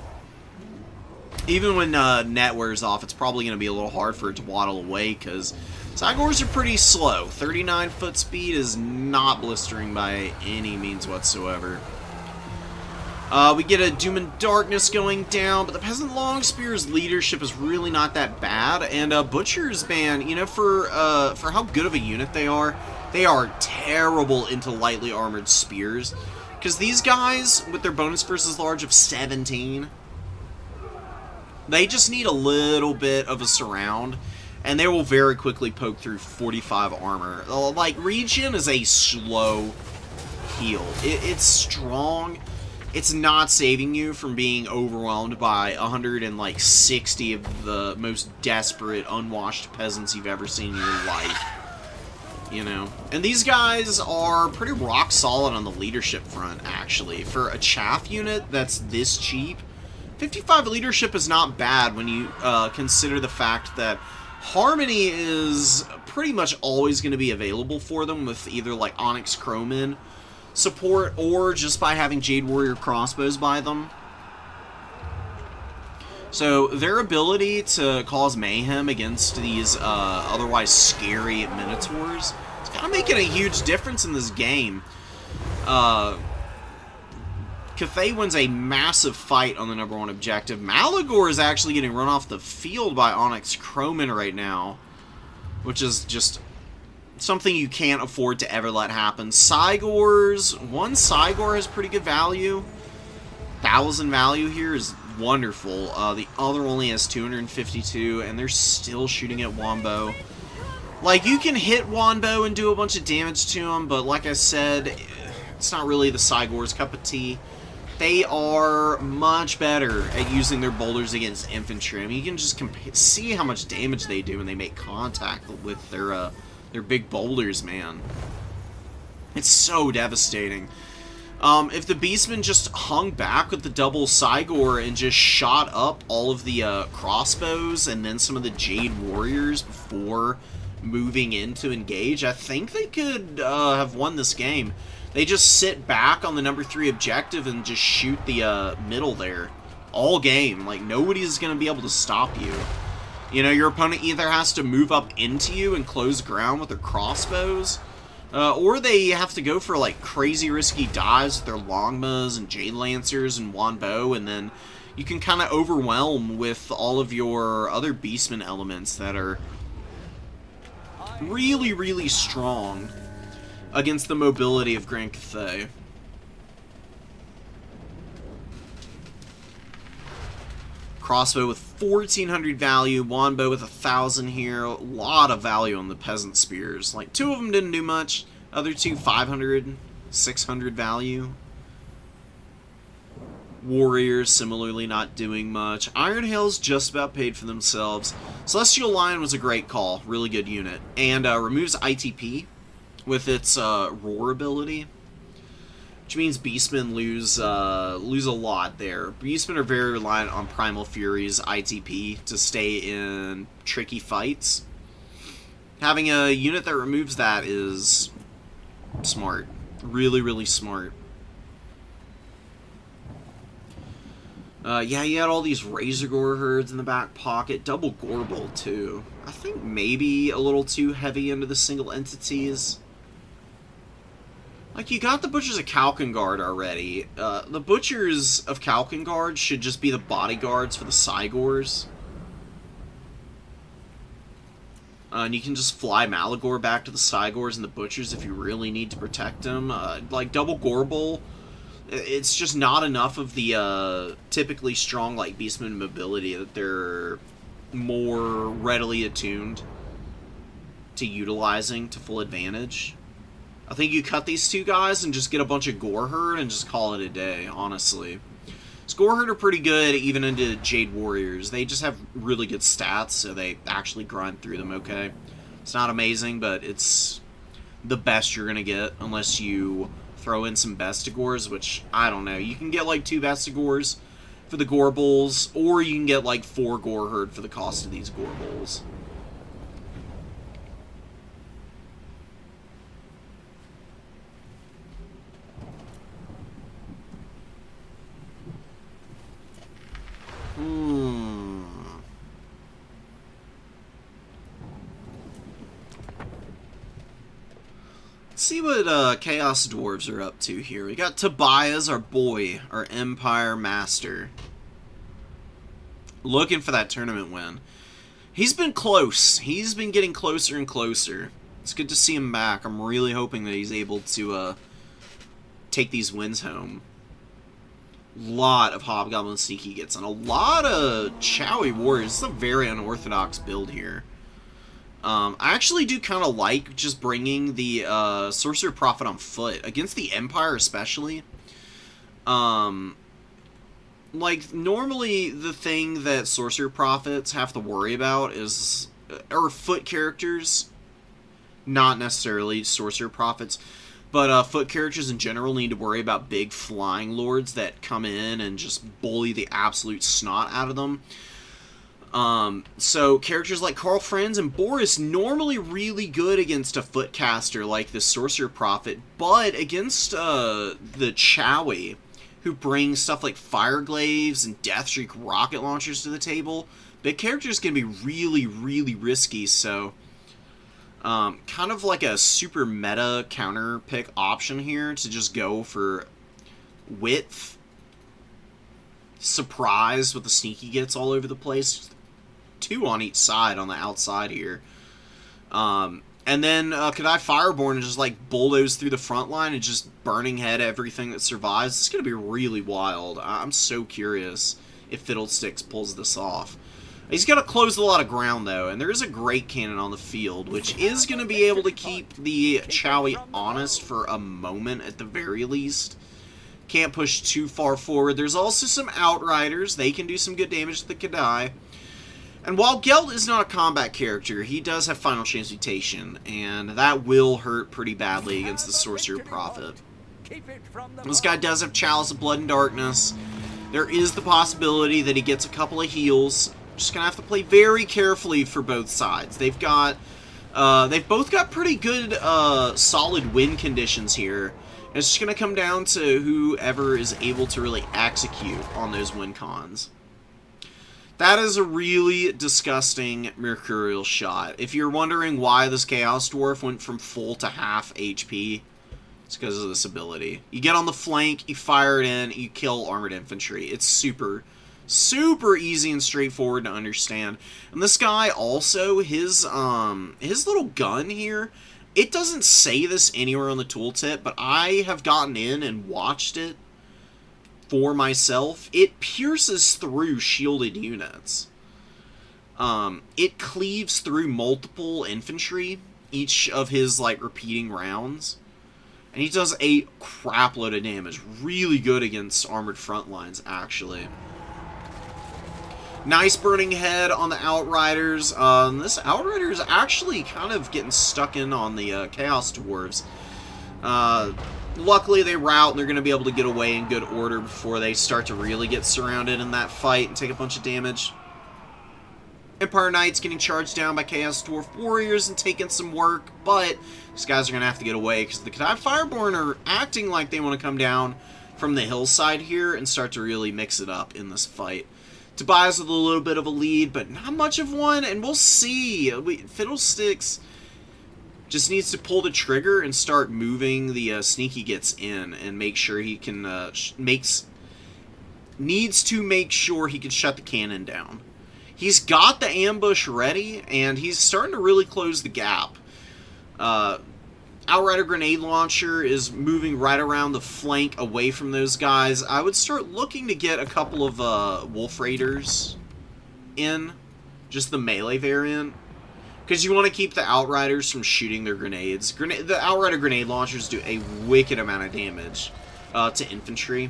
Even when net wears off, it's probably going to be a little hard for it to waddle away because Cygors are pretty slow. 39 foot speed is not blistering by any means whatsoever. We get a Doom and Darkness going down, but the Peasant Long Spear's leadership is really not that bad. And Butchers, man, you know, for how good of a unit they are terrible into lightly armored spears. Because these guys, with their bonus versus large of 17, they just need a little bit of a surround, and they will very quickly poke through 45 armor. Like, Regen is a slow heal. It's strong. It's not saving you from being overwhelmed by 160 of the most desperate, unwashed peasants you've ever seen in your life. You know? And these guys are pretty rock solid on the leadership front, actually. For a chaff unit that's this cheap, 55 leadership is not bad when you consider the fact that Harmony is pretty much always going to be available for them with either, like, Onyx Crowman support, or just by having Jade Warrior crossbows by them. So their ability to cause mayhem against these otherwise scary Minotaurs, it's kind of making a huge difference in this game. Cathay wins a massive fight on the #1 objective. Malagor is actually getting run off the field by Onyx Crowman right now, which is just something you can't afford to ever let happen. Cygors, one Cygor has pretty good value. 1,000 value here is wonderful. The other only has 252, and they're still shooting at Wombo. Like, you can hit Wombo and do a bunch of damage to him, but like I said, it's not really the Cygor's cup of tea. They are much better at using their boulders against infantry. I mean, you can just see how much damage they do when they make contact with their big boulders, man. It's so devastating. If the Beastmen just hung back with the double Cygor and just shot up all of the crossbows and then some of the Jade Warriors before moving in to engage, I think they could have won this game. They just sit back on the #3 objective and just shoot the middle there all game. Like, nobody's going to be able to stop you. You know, your opponent either has to move up into you and close ground with their crossbows, or they have to go for, like, crazy risky dives with their Longmas and Jade Lancers and Wombo, and then you can kind of overwhelm with all of your other Beastman elements that are really, really strong against the mobility of Grand Cathay. Crossbow with 1,400 value, Wombo with 1,000 here. A lot of value on the Peasant Spears. Like, 2 of them didn't do much. Other 2, 500, 600 value. Warriors, similarly, not doing much. Iron Hail's just about paid for themselves. Celestial Lion was a great call. Really good unit. And removes ITP with its Roar ability. Which means Beastmen lose a lot there. Beastmen are very reliant on Primal Fury's ITP to stay in tricky fights. Having a unit that removes that is smart. Really, really smart. Yeah, you had all these Razorgore herds in the back pocket. Double Gorble, too. I think maybe a little too heavy into the single entities. Like, you got the Butchers of Kalkengard already. The Butchers of Kalkengard should just be the bodyguards for the Cygors. And you can just fly Malagor back to the Cygors and the Butchers if you really need to protect them. Like, Double Gorble, it's just not enough of the typically strong, like, Beastman mobility that they're more readily attuned to utilizing to full advantage. I think you cut these two guys and just get a bunch of Goreherd and just call it a day, honestly. Goreherd are pretty good even into Jade Warriors. They just have really good stats, so they actually grind through them okay. It's not amazing, but it's the best you're going to get unless you throw in some Bestigors, which, I don't know. You can get like 2 Bestigors for the Gorbles, or you can get like 4 Goreherd for the cost of these Gorbles. Let's see what Chaos Dwarves are up to here. We got Tobias, our boy, our Empire Master. Looking for that tournament win. He's been close. He's been getting closer and closer. It's good to see him back. I'm really hoping that he's able to take these wins home. Lot of Hobgoblin Sneaky gets on. A lot of Chowie Warriors. This is a very unorthodox build here. I actually do kind of like just bringing the Sorcerer Prophet on foot. Against the Empire especially. Like, normally the thing that Sorcerer Prophets have to worry about is... or foot characters. Not necessarily Sorcerer Prophets. But foot characters in general need to worry about big flying lords that come in and just bully the absolute snot out of them. So characters like Carl Franz and Boris normally really good against a footcaster like the Sorcerer Prophet, but against the Chowie, who brings stuff like Fireglaves and Deathstreak rocket launchers to the table, big characters can be really, really risky, so... kind of like a super meta counter pick option here to just go for width, surprise with the sneaky gets all over the place, 2 on each side on the outside here, and then Kadai Fireborn and just like bulldoze through the front line and just burning head everything that survives. It's gonna be really wild. I'm so curious if Fiddlesticks pulls this off. He's got to close a lot of ground, though, and there is a great cannon on the field, which is going to be able to keep the Chowie honest for a moment at the very least. Can't push too far forward. There's also some Outriders. They can do some good damage to the Kadai. And while Gelt is not a combat character, he does have Final Transmutation, and that will hurt pretty badly against the Sorcerer Prophet. This guy does have Chalice of Blood and Darkness. There is the possibility that he gets a couple of heals. Just gonna have to play very carefully for both sides. They've both got pretty good solid win conditions here. And it's just gonna come down to whoever is able to really execute on those win cons. That is a really disgusting Mercurial shot. If you're wondering why this Chaos Dwarf went from full to half HP, it's because of this ability. You get on the flank, you fire it in, you kill armored infantry. It's super easy and straightforward to understand. And this guy also, his little gun here, it doesn't say this anywhere on the tooltip, but I have gotten in and watched it for myself. It pierces through shielded units. It cleaves through multiple infantry, each of his, like, repeating rounds. And he does a crap load of damage. Really good against armored front lines, actually. Nice burning head on the Outriders. This Outrider is actually kind of getting stuck in on the Chaos Dwarves. Luckily, they rout, and they're going to be able to get away in good order before they start to really get surrounded in that fight and take a bunch of damage. Empire Knights getting charged down by Chaos Dwarf Warriors and taking some work, but these guys are going to have to get away because the Khadai Fireborn are acting like they want to come down from the hillside here and start to really mix it up in this fight. Tobias with a little bit of a lead, but not much of one, and we'll see. Fiddlesticks just needs to pull the trigger and start moving the Sneaky Gets in and make sure he can, needs to make sure he can shut the cannon down. He's got the ambush ready, and he's starting to really close the gap. Outrider Grenade Launcher is moving right around the flank away from those guys. I would start looking to get a couple of Wolf Raiders in, just the melee variant, because you want to keep the Outriders from shooting their grenades. The Outrider Grenade Launchers do a wicked amount of damage to infantry.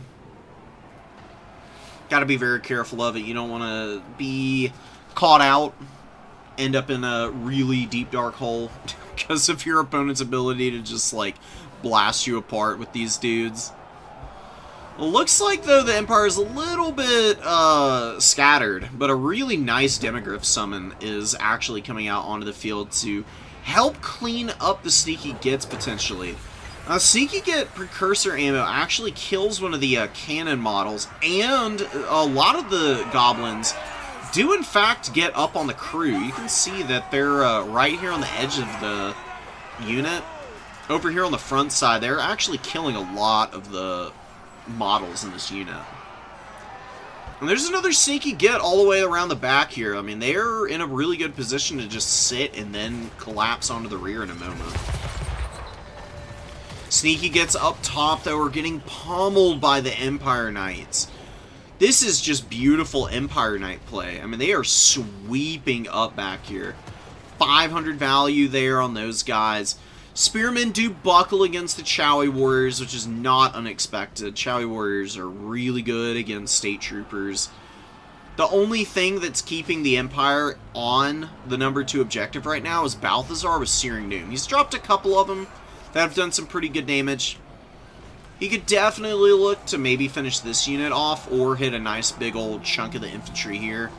Got to be very careful of it. You don't want to be caught out, end up in a really deep dark hole because of your opponent's ability to just like blast you apart with these dudes. It looks like though the Empire is a little bit scattered, but a really nice Demogryph summon is actually coming out onto the field to help clean up the Sneaky Gets potentially. Sneaky Get Precursor ammo actually kills one of the cannon models, and a lot of the goblins do in fact get up on the crew. You can see that they're right here on the edge of the unit. Over here on the front side, they're actually killing a lot of the models in this unit. And there's another Sneaky Get all the way around the back here. I mean, they're in a really good position to just sit and then collapse onto the rear in a moment. Sneaky Gets up top, though, are getting pummeled by the Empire Knights. This is just beautiful Empire Knight play. I mean, they are sweeping up back here. 500 value there on those guys. Spearmen do buckle against the Chowie Warriors, which is not unexpected. Chowie Warriors are really good against State Troopers. The only thing that's keeping the Empire on the number 2 objective right now is Balthazar with Searing Doom. He's dropped a couple of them that have done some pretty good damage. He could definitely look to maybe finish this unit off or hit a nice big old chunk of the infantry here.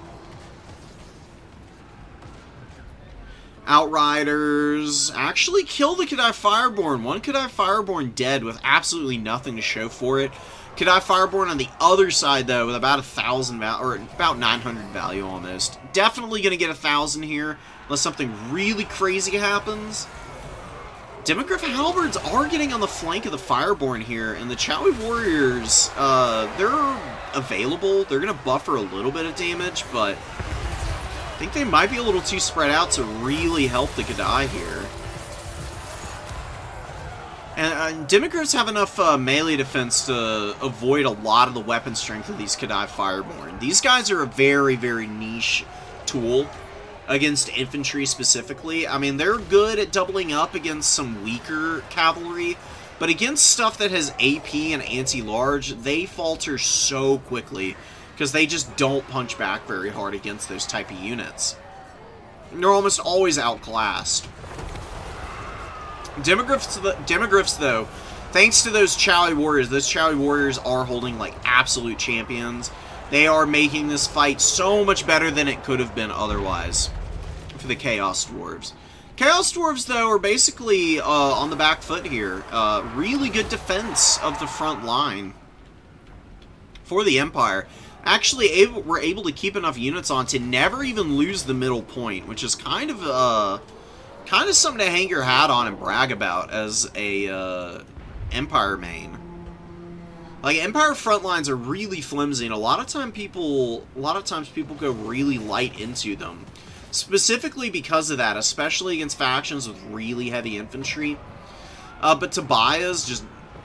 Outriders actually kill the Khadai Fireborn. One Khadai Fireborn dead with absolutely nothing to show for it. Khadai Fireborn on the other side, though, with about 1,000 value, or about 900 value almost. Definitely going to get 1,000 here, unless something really crazy happens. Demogryph Halberds are getting on the flank of the Fireborn here, and the Chowie Warriors, they're available. They're going to buffer a little bit of damage, but I think they might be a little too spread out to really help the Khadai here. And Demogryphs have enough melee defense to avoid a lot of the weapon strength of these Khadai Fireborn. These guys are a very, very niche tool against infantry specifically. I mean, they're good at doubling up against some weaker cavalry, but against stuff that has AP and anti-large, they falter so quickly because they just don't punch back very hard against those type of units. They're almost always outclassed. Demogryphs, though, thanks to those Chowie Warriors are holding like absolute champions. They are making this fight so much better than it could have been otherwise for the Chaos Dwarves. Chaos Dwarves, though, are basically on the back foot here. Really good defense of the front line for the Empire. Actually, we're able to keep enough units on to never even lose the middle point, which is kind of something to hang your hat on and brag about as a Empire main. Like, Empire front lines are really flimsy, and a lot of times people go really light into them. Specifically because of that, especially against factions with really heavy infantry. But Tobias just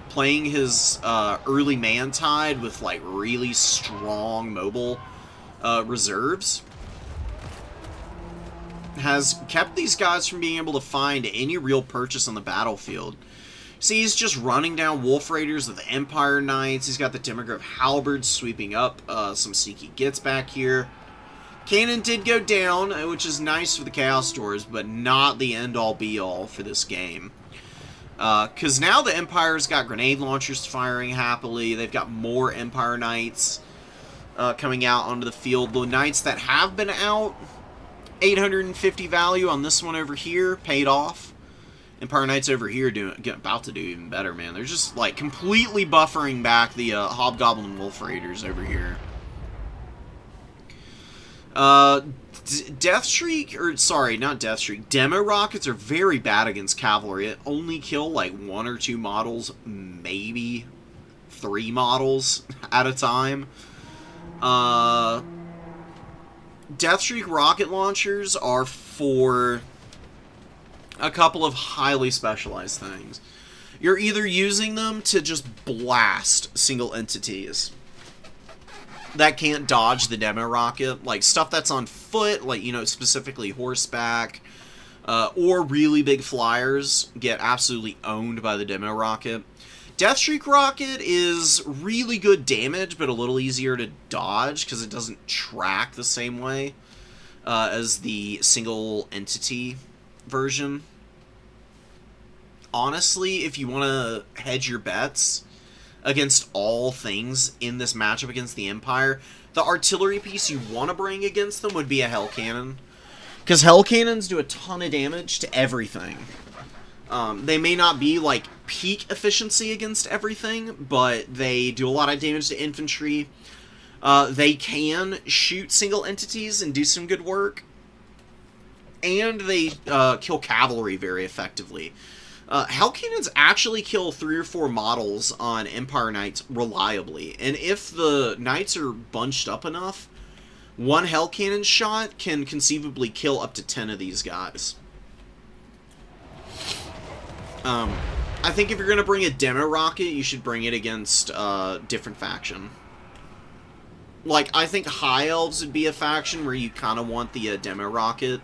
playing his early Man-Tide with like really strong mobile reserves has kept these guys from being able to find any real purchase on the battlefield. See, he's just running down Wolf Raiders with the Empire Knights. He's got the Demograph Halberds sweeping up some Seeky Gets back here. Cannon did go down, which is nice for the Chaos Doors, but not the end-all be-all for this game. Because now the Empire's got grenade launchers firing happily. They've got more Empire Knights coming out onto the field. The Knights that have been out, 850 value on this one over here, paid off. Empire Knights over here about to do even better, man. They're just, like, completely buffering back the Hobgoblin Wolf Raiders over here. Deathstreak, or sorry, not Deathstreak, Demo Rockets are very bad against cavalry. It only kill, like, 1 or 2 models, maybe 3 models at a time. Deathstreak rocket launchers are for a couple of highly specialized things. You're either using them to just blast single entities that can't dodge the demo rocket, like stuff that's on foot, like, you know, specifically horseback, or really big flyers get absolutely owned by the demo rocket. Deathstreak rocket is really good damage, but a little easier to dodge because it doesn't track the same way as the single entity version. Honestly, if you want to hedge your bets against all things in this matchup against the Empire, the artillery piece you want to bring against them would be a Hell Cannon. Because Hell Cannons do a ton of damage to everything. They may not be, like, peak efficiency against everything, but they do a lot of damage to infantry. They can shoot single entities and do some good work. And they kill cavalry very effectively. Hell Cannons actually kill 3 or 4 models on Empire Knights reliably. And if the Knights are bunched up enough, one Hell Cannon shot can conceivably kill up to 10 of these guys. I think if you're going to bring a demo rocket, you should bring it against a different faction. Like, I think High Elves would be a faction where you kind of want the demo rocket.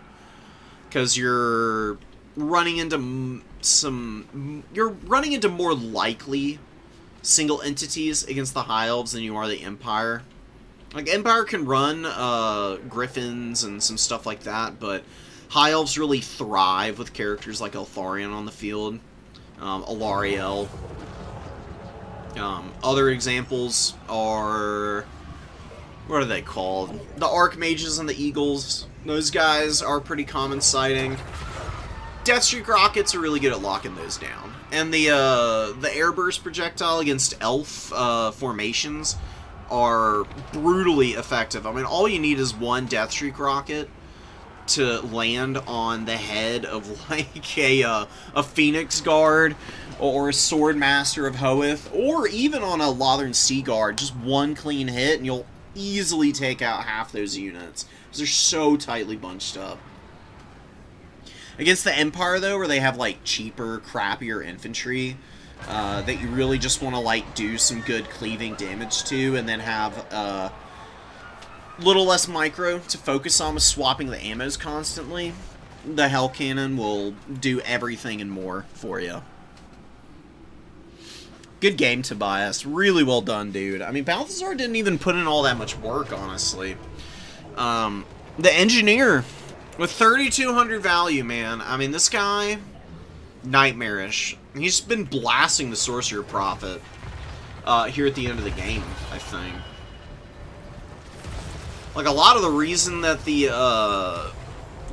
Because you're running into more likely single entities against the High Elves than you are the Empire. Like, Empire can run Griffins and some stuff like that, but High Elves really thrive with characters like Eltharion on the field. Alariel. Other examples are... what are they called? The Archmages and the Eagles. Those guys are pretty common sighting. Deathstreak rockets are really good at locking those down. And the airburst projectile against elf formations are brutally effective. I mean, all you need is one Deathstreak rocket to land on the head of, like, a Phoenix Guard or a Swordmaster of Hoeth, or even on a Lothern Sea Guard. Just one clean hit and you'll easily take out half those units, because they're so tightly bunched up. Against the Empire, though, where they have, like, cheaper, crappier infantry that you really just want to, like, do some good cleaving damage to, and then have little less micro to focus on with swapping the ammos constantly, the Hell Cannon will do everything and more for you. Good game, Tobias. Really well done, dude. I mean, Balthazar didn't even put in all that much work, honestly. The Engineer, with 3,200 value, man. I mean, this guy, nightmarish. He's been blasting the Sorcerer Prophet here at the end of the game, I think. Like, a lot of the reason that the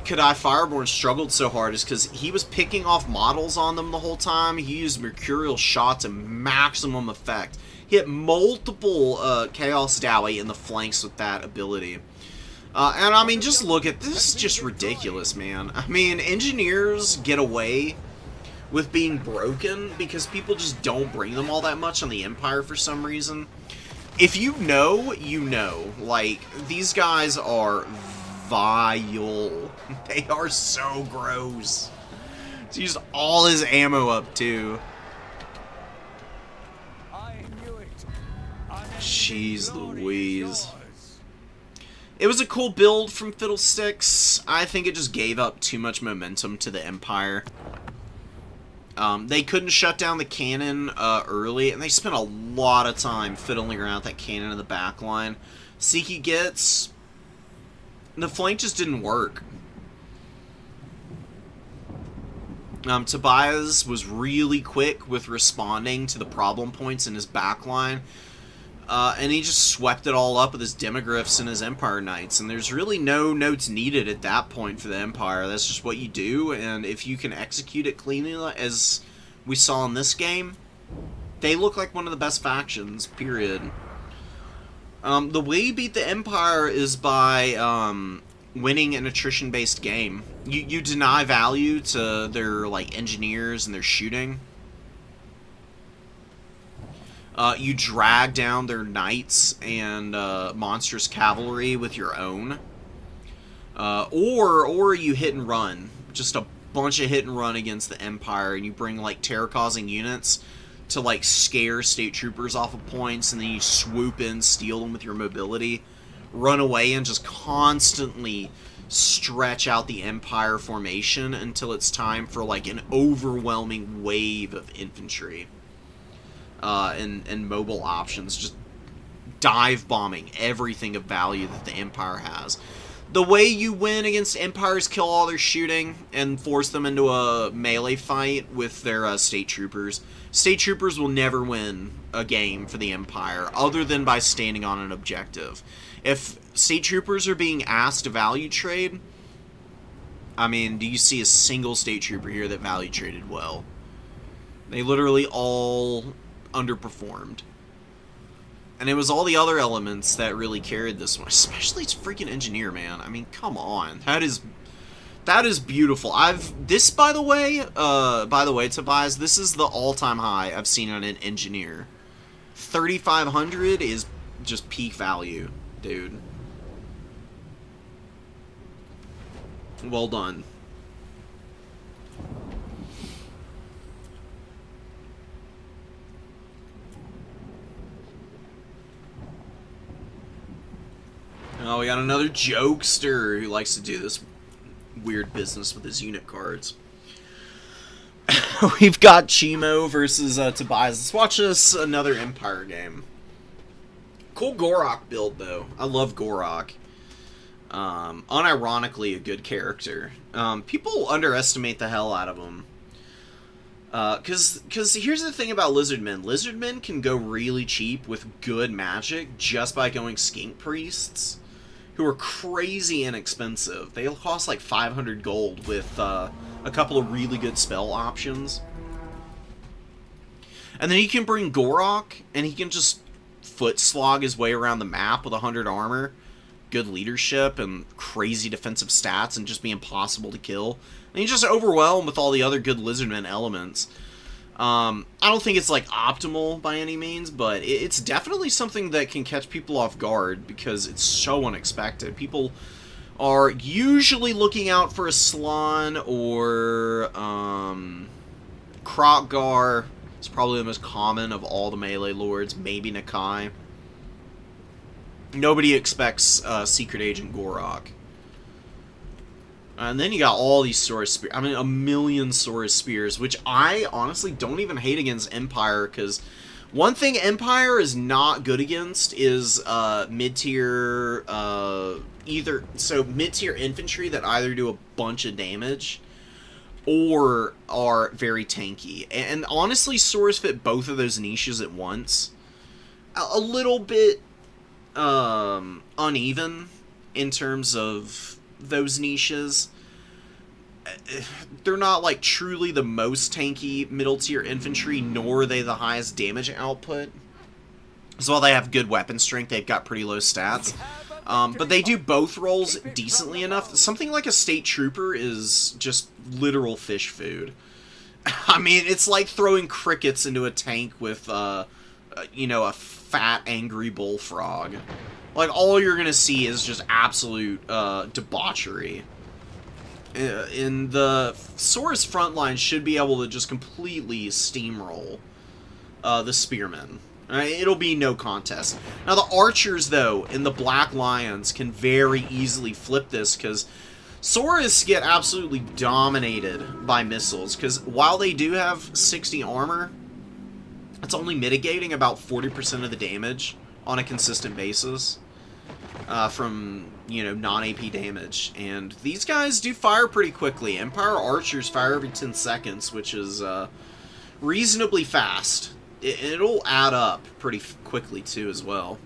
Kadai Fireborn struggled so hard is because he was picking off models on them the whole time. He used Mercurial Shot to maximum effect. He hit multiple Chaos Dowie in the flanks with that ability. And, I mean, just look at this. Is just ridiculous, man. I mean, Engineers get away with being broken because people just don't bring them all that much on the Empire for some reason. If you know, you know. Like, these guys are vile. They are so gross. He's used all his ammo up, too. Jeez Louise. It was a cool build from Fiddlesticks. I think it just gave up too much momentum to the Empire. They couldn't shut down the cannon early, and they spent a lot of time fiddling around with that cannon in the back line. Siki gets... The flank just didn't work. Tobias was really quick with responding to the problem points in his back line. And he just swept it all up with his Demogryphs and his Empire Knights. And there's really no notes needed at that point for the Empire. That's just what you do. And if you can execute it cleanly, as we saw in this game, they look like one of the best factions, period. The way you beat the Empire is by winning an attrition-based game. You deny value to their like engineers and their shooting. You drag down their knights and monstrous cavalry with your own. Or you hit and run. Just a bunch of hit and run against the Empire, and you bring like terror-causing units to like scare state troopers off of points, and then you swoop in, steal them with your mobility, run away, and just constantly stretch out the Empire formation until it's time for like an overwhelming wave of infantry. And mobile options, just dive bombing everything of value that the Empire has. The way you win against Empires, kill all their shooting and force them into a melee fight with their state troopers. State troopers will never win a game for the Empire other than by standing on an objective. If state troopers are being asked to value trade, I mean, do you see a single state trooper here that value traded well? They literally all underperformed. And it was all the other elements that really carried this one, especially its freaking engineer, man. I mean, come on. That is beautiful. This by the way, Tobias, this is the all-time high I've seen on an engineer. 3,500 is just peak value, dude. Well done. Oh, we got another jokester who likes to do this weird business with his unit cards. We've got Chimo versus Tobias. Let's watch this another Empire game. Cool Gorok build, though. I love Gorok. Unironically a good character. People underestimate the hell out of him. Because here's the thing about Lizardmen. Lizardmen can go really cheap with good magic just by going Skink Priests, who are crazy inexpensive. They cost like 500 gold with a couple of really good spell options. And then you can bring Gorok, and he can just foot slog his way around the map with 100 armor, good leadership, and crazy defensive stats, and just be impossible to kill. And you just overwhelm with all the other good Lizardmen elements. I don't think it's like optimal by any means, but it's definitely something that can catch people off guard because it's so unexpected. People are usually looking out for a Slann or Krokgar. It's probably the most common of all the melee lords, maybe Nakai. Nobody expects Secret Agent Gorok. And then you got all these Saurus Spears. I mean, a million Saurus Spears, which I honestly don't even hate against Empire, because one thing Empire is not good against is mid-tier, mid-tier infantry that either do a bunch of damage or are very tanky. And honestly, Saurus fit both of those niches at once. A little bit uneven in terms of those niches. They're not like truly the most tanky middle tier infantry, nor are they the highest damage output. So while they have good weapon strength, they've got pretty low stats. But they do both roles decently enough. Something like a state trooper is just literal fish food. I mean, it's like throwing crickets into a tank with, a fat, angry bullfrog. Like, all you're gonna see is just absolute debauchery. And the Saurus frontline should be able to just completely steamroll the spearmen. It'll be no contest. Now, the archers, though, and the Black Lions can very easily flip this, because Saurus get absolutely dominated by missiles, because while they do have 60 armor, it's only mitigating about 40% of the damage on a consistent basis from, you know, non-AP damage. And these guys do fire pretty quickly. Empire Archers fire every 10 seconds, which is reasonably fast. It'll add up pretty quickly, too, as well.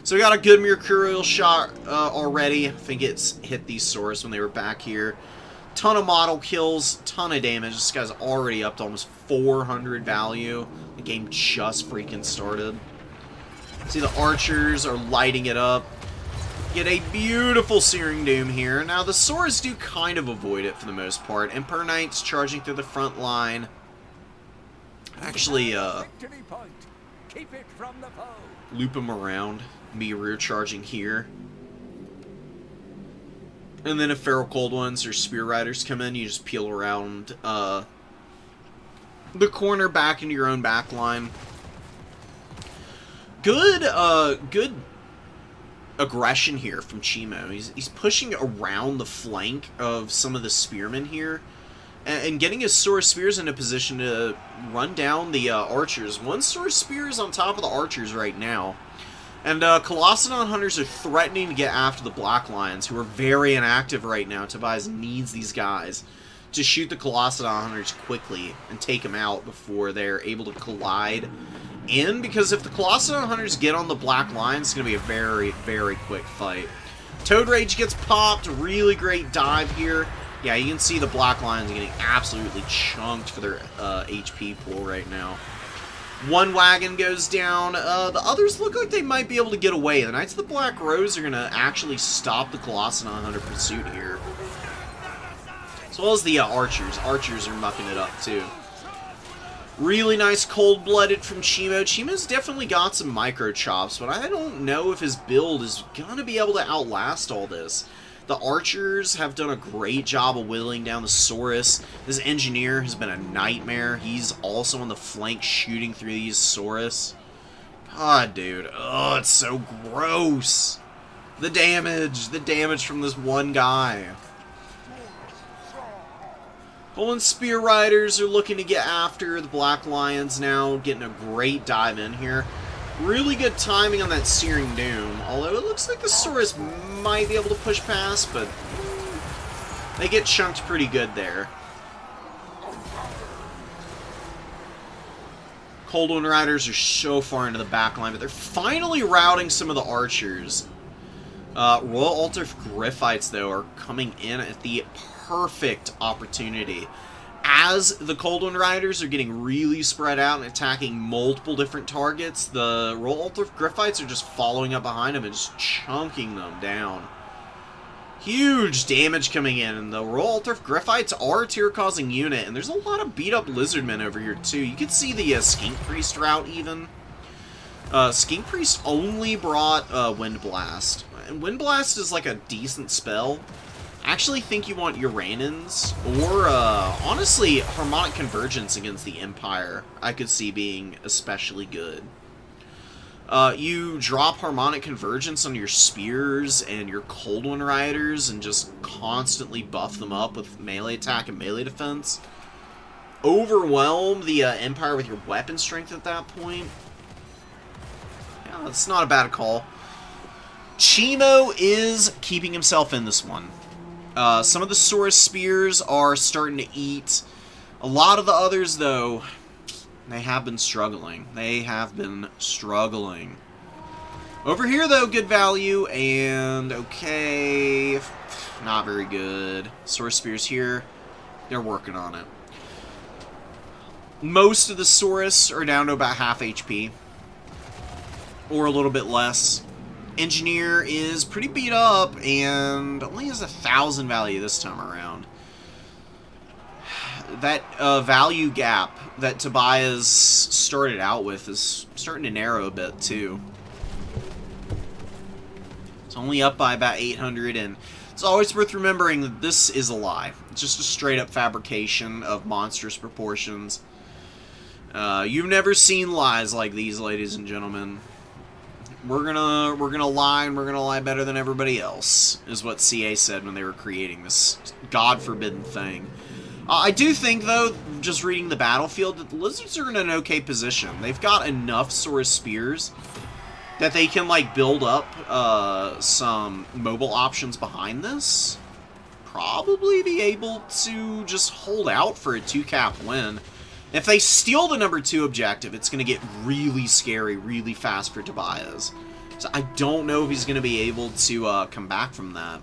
So we got a good Mercurial shot already. I think it's hit these Saurus when they were back here. Ton of model kills, ton of damage. This guy's already up to almost 400 value. The game just freaking started. See, the archers are lighting it up. Get a beautiful Searing Doom here. Now, the Saurus do kind of avoid it for the most part. Emperor Knights charging through the front line. Actually, loop them around. Me rear charging here. And then if Feral Cold Ones or Spear Riders come in, you just peel around the corner back into your own back line. Good aggression here from Chimo. He's pushing around the flank of some of the spearmen here, and getting his Sword Spears in a position to run down the archers. One Sword Spear is on top of the archers right now. And Colossadon Hunters are threatening to get after the Black Lions, who are very inactive right now. Tobias needs these guys to shoot the Colossadon Hunters quickly and take them out before they're able to collide in, because if the Colossadon Hunters get on the Black Lions, it's going to be a very, very quick fight. Toad Rage gets popped. Really great dive here. Yeah, you can see the Black Lions getting absolutely chunked for their HP pool right now. One wagon goes down. The others look like they might be able to get away. The Knights of the Black Rose are going to actually stop the Colossadon Hunter pursuit here. As well as the archers. Archers are mucking it up, too. Really nice cold-blooded from Chimo. Chimo's definitely got some micro chops, but I don't know if his build is going to be able to outlast all this. The archers have done a great job of whittling down the Saurus. This engineer has been a nightmare. He's also on the flank shooting through these Saurus. God, dude. Oh, it's so gross. The damage from this one guy. Golden Spear Riders are looking to get after the Black Lions now, getting a great dive in here. Really good timing on that Searing Doom, although it looks like the Saurus might be able to push past, but they get chunked pretty good there. Cold One Riders are so far into the back line, but they're finally routing some of the archers. Royal Altar Griffites, though, are coming in at the perfect opportunity. As the Cold One Riders are getting really spread out and attacking multiple different targets, the Royal Altar Griffites are just following up behind them and just chunking them down. Huge damage coming in, and the Royal Altar Griffites are a tier-causing unit, and there's a lot of beat-up Lizardmen over here, too. You can see the Skink Priest route, even. Skink Priest only brought Wind Blast, and Wind Blast is like a decent spell. I actually think you want Uranins, or, honestly, Harmonic Convergence against the Empire, I could see being especially good. You drop Harmonic Convergence on your Spears and your Cold One Riders and just constantly buff them up with melee attack and melee defense. Overwhelm the Empire with your weapon strength at that point. Yeah, that's not a bad call. Chimo is keeping himself in this one. Some of the Saurus Spears are starting to eat. A lot of the others, though, they have been struggling. They have been struggling. Over here, though, good value, and okay, not very good. Saurus Spears here, they're working on it. Most of the Saurus are down to about half HP, or a little bit less. Engineer is pretty beat up and only has 1,000 value this time around. That value gap that Tobias started out with is starting to narrow a bit too. It's only up by about 800, and it's always worth remembering that this is a lie. It's just a straight up fabrication of monstrous proportions. You've never seen lies like these, ladies and gentlemen. We're gonna lie, and we're gonna lie better than everybody else, is what CA said when they were creating this god forbidden thing. I do think, though, just reading the battlefield, that the Lizards are in an okay position. They've got enough Saurus Spears that they can, like, build up some mobile options behind this. Probably be able to just hold out for a 2-cap win. If they steal the number 2 objective, it's going to get really scary really fast for Tobias. So I don't know if he's going to be able to come back from that.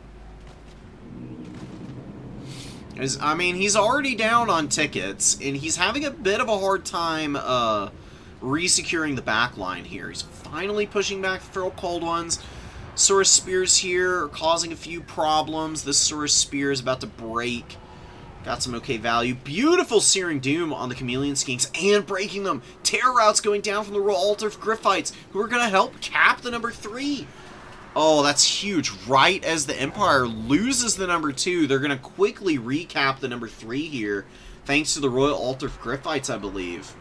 I mean, he's already down on tickets, and he's having a bit of a hard time re-securing the back line here. He's finally pushing back the Feral Cold Ones. Saurus Spears here are causing a few problems. This Saurus Spear is about to break. Got some okay value. Beautiful Searing Doom on the Chameleon Skinks and breaking them. Terror Routes going down from the Royal Altar of Griffites, who are going to help cap the number 3. Oh, that's huge. Right as the Empire loses the number 2, they're going to quickly recap the number 3 here, thanks to the Royal Altar of Griffites, I believe.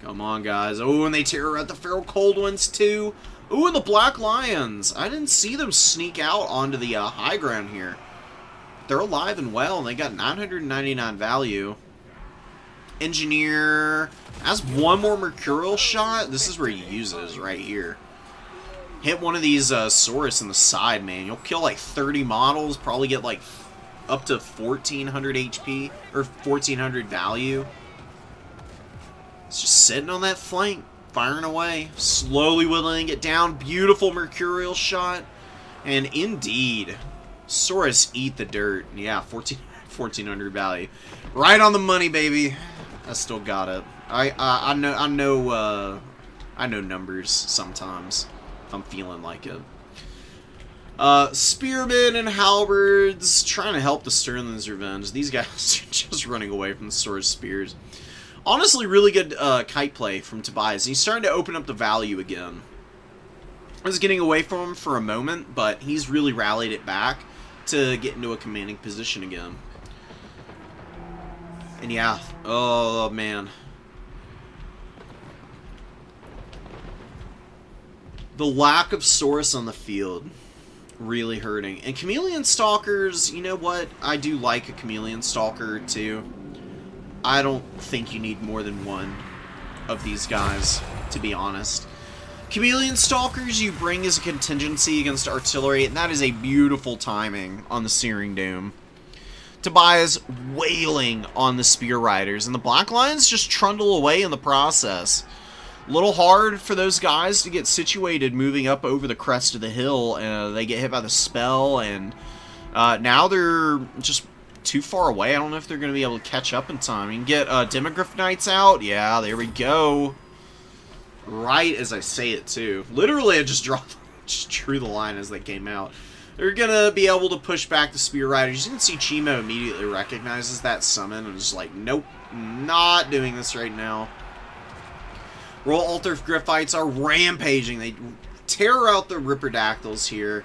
Come on, guys. Oh, and they tear out the Feral Cold Ones, too. Ooh, and the Black Lions. I didn't see them sneak out onto the high ground here. They're alive and well, and they got 999 value. Engineer has one more Mercurial shot. This is where he uses, right here. Hit one of these Saurus in the side, man. You'll kill like 30 models, probably get like up to 1400 HP, or 1400 value. It's just sitting on that flank, firing away, slowly whittling it down. Beautiful Mercurial shot. And indeed, Saurus eat the dirt. Yeah, 1400 value. Right on the money, baby. I still got it. I know numbers sometimes if I'm feeling like it. Spearmen and Halberds trying to help the Sterling's Revenge. These guys are just running away from the Saurus Spears. Honestly, really good kite play from Tobias. He's starting to open up the value again. I was getting away from him for a moment, but he's really rallied it back to get into a commanding position again. And yeah, oh man. The lack of Saurus on the field really hurting. And Chameleon Stalkers, you know what? I do like a Chameleon Stalker too. I don't think you need more than one of these guys, to be honest. Chameleon Stalkers you bring as a contingency against artillery, and that is a beautiful timing on the Searing Doom. Tobias wailing on the Spear Riders, and the Black Lions just trundle away in the process. A little hard for those guys to get situated moving up over the crest of the hill. They get hit by the spell, and now they're just too far away. I don't know if they're going to be able to catch up in time. You can get Demogryph Knights out. Yeah, there we go. Right as I say it, too. Literally, I just drew the line as they came out. They're going to be able to push back the Spear Riders. You can see Chimo immediately recognizes that summon and is like, nope, not doing this right now. Royal Altar of Griffites are rampaging. They tear out the Ripperdactyls here.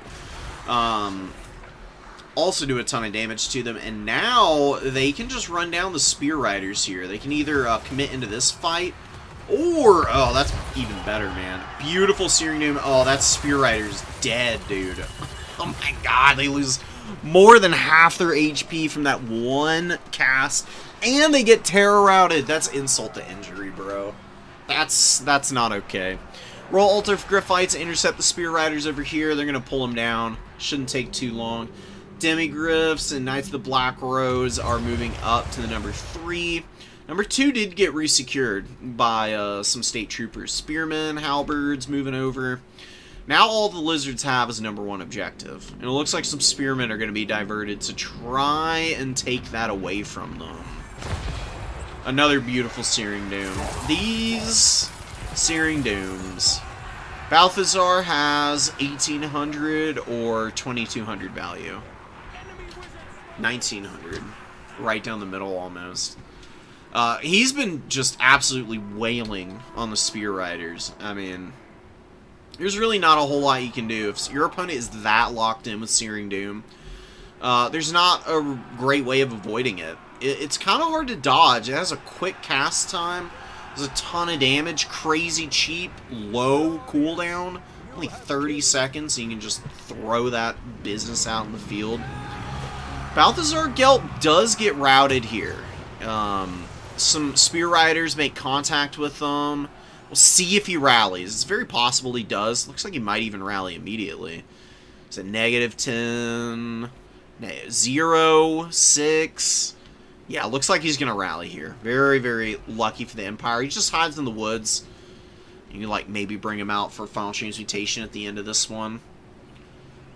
Also do a ton of damage to them. And now they can just run down the Spear Riders here. They can either commit into this fight, or, oh, that's even better, man. Beautiful Searing Doom. Oh, that Spear Rider's dead, dude. Oh my god, they lose more than half their HP from that one cast. And they get terror routed. That's insult to injury, bro. That's not okay. Royal Altar of Griffites intercept the Spear Riders over here. They're going to pull them down. Shouldn't take too long. Demigryphs and Knights of the Black Rose are moving up to the number 3. Number 2 did get resecured by some state troopers. Spearmen, Halberds moving over. Now all the Lizards have is number 1 objective. And it looks like some Spearmen are going to be diverted to try and take that away from them. Another beautiful Searing Doom. These Searing Dooms. Balthazar has 1800 or 2200 value. 1900. Right down the middle almost. He's been just absolutely wailing on the Spear Riders. I mean, there's really not a whole lot you can do. If your opponent is that locked in with Searing Doom, there's not a great way of avoiding it. It's kind of hard to dodge. It has a quick cast time. Does a ton of damage, crazy cheap, low cooldown, only 30 seconds, so you can just throw that business out in the field. Balthazar Gelt does get routed here. Some Spear Riders make contact with them. We'll see if he rallies. It's very possible he does. Looks like he might even rally immediately. It's a -10, 0, 6. Yeah, looks like he's going to rally here. Very, very lucky for the Empire. He just hides in the woods. You can, like, maybe bring him out for Final Transmutation at the end of this one.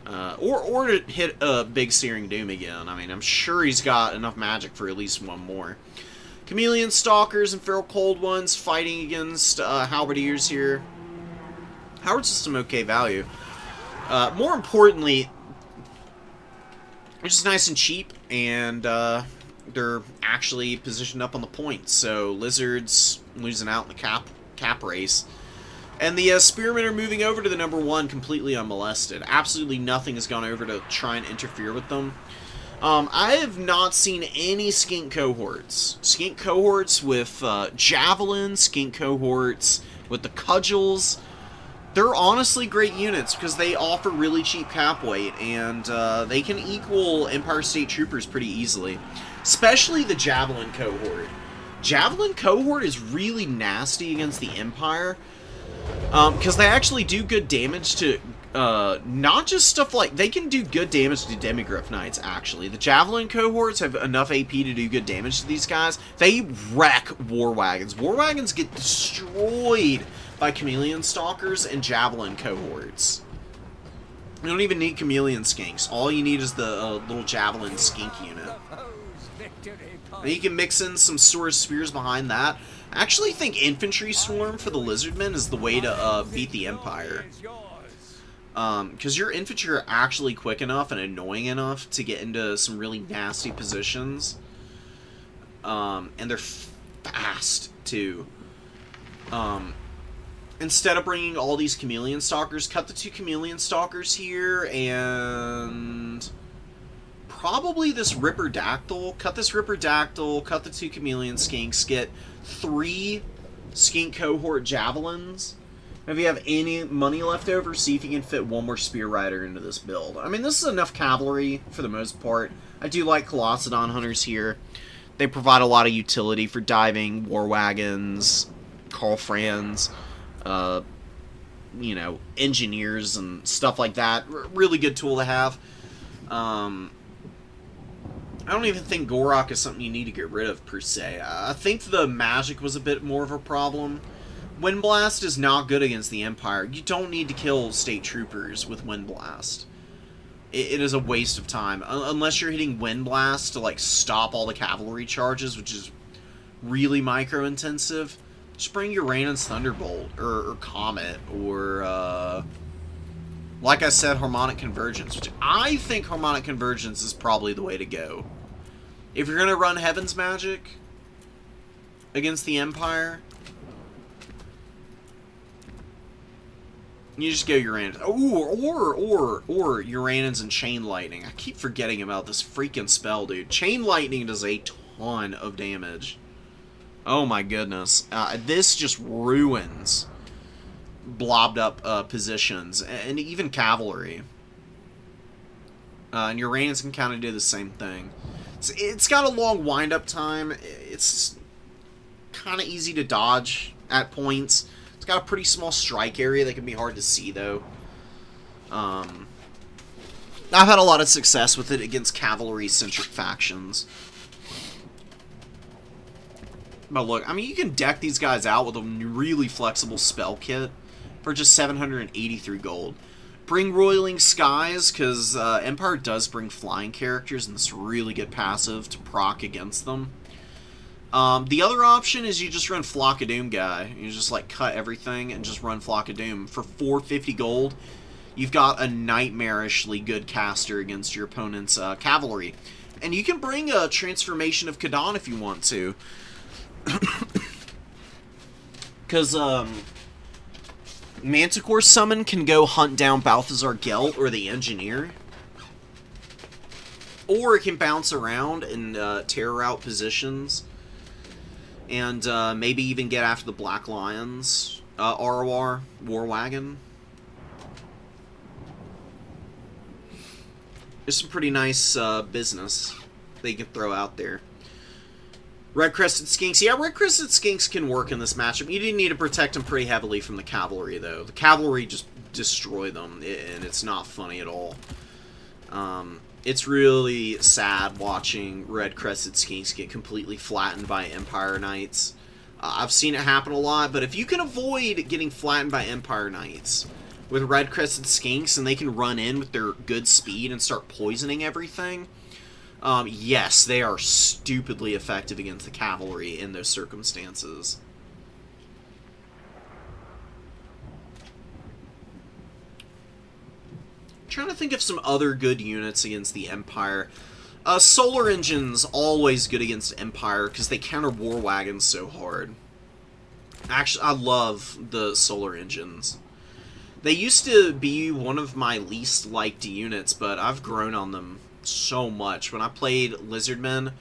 Or to hit a big Searing Doom again. I mean, I'm sure he's got enough magic for at least one more. Chameleon Stalkers and Feral Cold Ones fighting against Halberdiers here. Howard's just some okay value. More importantly, they're just nice and cheap, and they're actually positioned up on the points. So Lizards losing out in the cap race. And the Spearmen are moving over to the #1 completely unmolested. Absolutely nothing has gone over to try and interfere with them. I have not seen any skink cohorts. Skink cohorts with javelins, skink cohorts with the cudgels. They're honestly great units because they offer really cheap cap weight, and they can equal Empire State Troopers pretty easily. Especially the Javelin cohort. Javelin cohort is really nasty against the Empire. Because they actually do good damage to, not just stuff like, they can do good damage to Demigryph Knights, actually. The Javelin cohorts have enough AP to do good damage to these guys. They wreck War Wagons. War Wagons get destroyed by Chameleon Stalkers and Javelin cohorts. You don't even need Chameleon Skinks. All you need is the little Javelin Skink unit. And you can mix in some Sword Spears behind that. I actually think Infantry Swarm for the Lizardmen is the way to beat the Empire. Because your infantry are actually quick enough and annoying enough to get into some really nasty positions. And they're fast, too. Instead of bringing all these Chameleon Stalkers, cut the 2 Chameleon Stalkers here, and probably this Ripperdactyl. Cut this Ripperdactyl, cut the 2 Chameleon Skinks, get 3 Skink Cohort Javelins. If you have any money left over, see if you can fit one more Spear Rider into this build. I mean, this is enough cavalry for the most part. I do like Colossedon Hunters here. They provide a lot of utility for diving, War Wagons, Karl Franz, you know, engineers and stuff like that. Really good tool to have. I don't even think Gorok is something you need to get rid of, per se. I think the magic was a bit more of a problem. Windblast is not good against the Empire. You don't need to kill State Troopers with Windblast. It is a waste of time. Unless you're hitting Windblast to, like, stop all the cavalry charges, which is really micro-intensive. Just bring Uranus Thunderbolt, or Comet, or, like I said, Harmonic Convergence, which I think Harmonic Convergence is probably the way to go. If you're going to run Heaven's Magic against the Empire, you just go Uranus. Or Uranus and Chain Lightning. I keep forgetting about this freaking spell, dude. Chain Lightning does a ton of damage. Oh my goodness. This just ruins blobbed up positions, and even cavalry. And Uranus can kind of do the same thing. It's got a long wind-up time. It's kind of easy to dodge at points. It's got a pretty small strike area that can be hard to see, though. I've had a lot of success with it against cavalry-centric factions. But look, I mean, you can deck these guys out with a really flexible spell kit for just 783 gold. Bring Roiling Skies, because Empire does bring flying characters, and it's really good passive to proc against them. The other option is you just run Flock of Doom guy. You just, like, cut everything and just run Flock of Doom. For 450 gold, you've got a nightmarishly good caster against your opponent's cavalry. And you can bring a Transformation of Kadan if you want to. Because, Manticore Summon can go hunt down Balthazar Gelt or the Engineer. Or it can bounce around and terror out positions. And maybe even get after the Black Lions ROR War Wagon. There's some pretty nice business they can throw out there. Red Crested Skinks. Yeah, Red Crested Skinks can work in this matchup. You do need to protect them pretty heavily from the cavalry, though. The cavalry just destroy them, and it's not funny at all. It's really sad watching Red Crested Skinks get completely flattened by Empire Knights. I've seen it happen a lot, but if you can avoid getting flattened by Empire Knights with Red Crested Skinks, and they can run in with their good speed and start poisoning everything, yes, they are stupidly effective against the cavalry in those circumstances. Trying to think of some other good units against the Empire. Solar Engine's always good against Empire because they counter War Wagons so hard. Actually, I love the Solar Engines. They used to be one of my least liked units, but I've grown on them so much. When I played Lizardmen,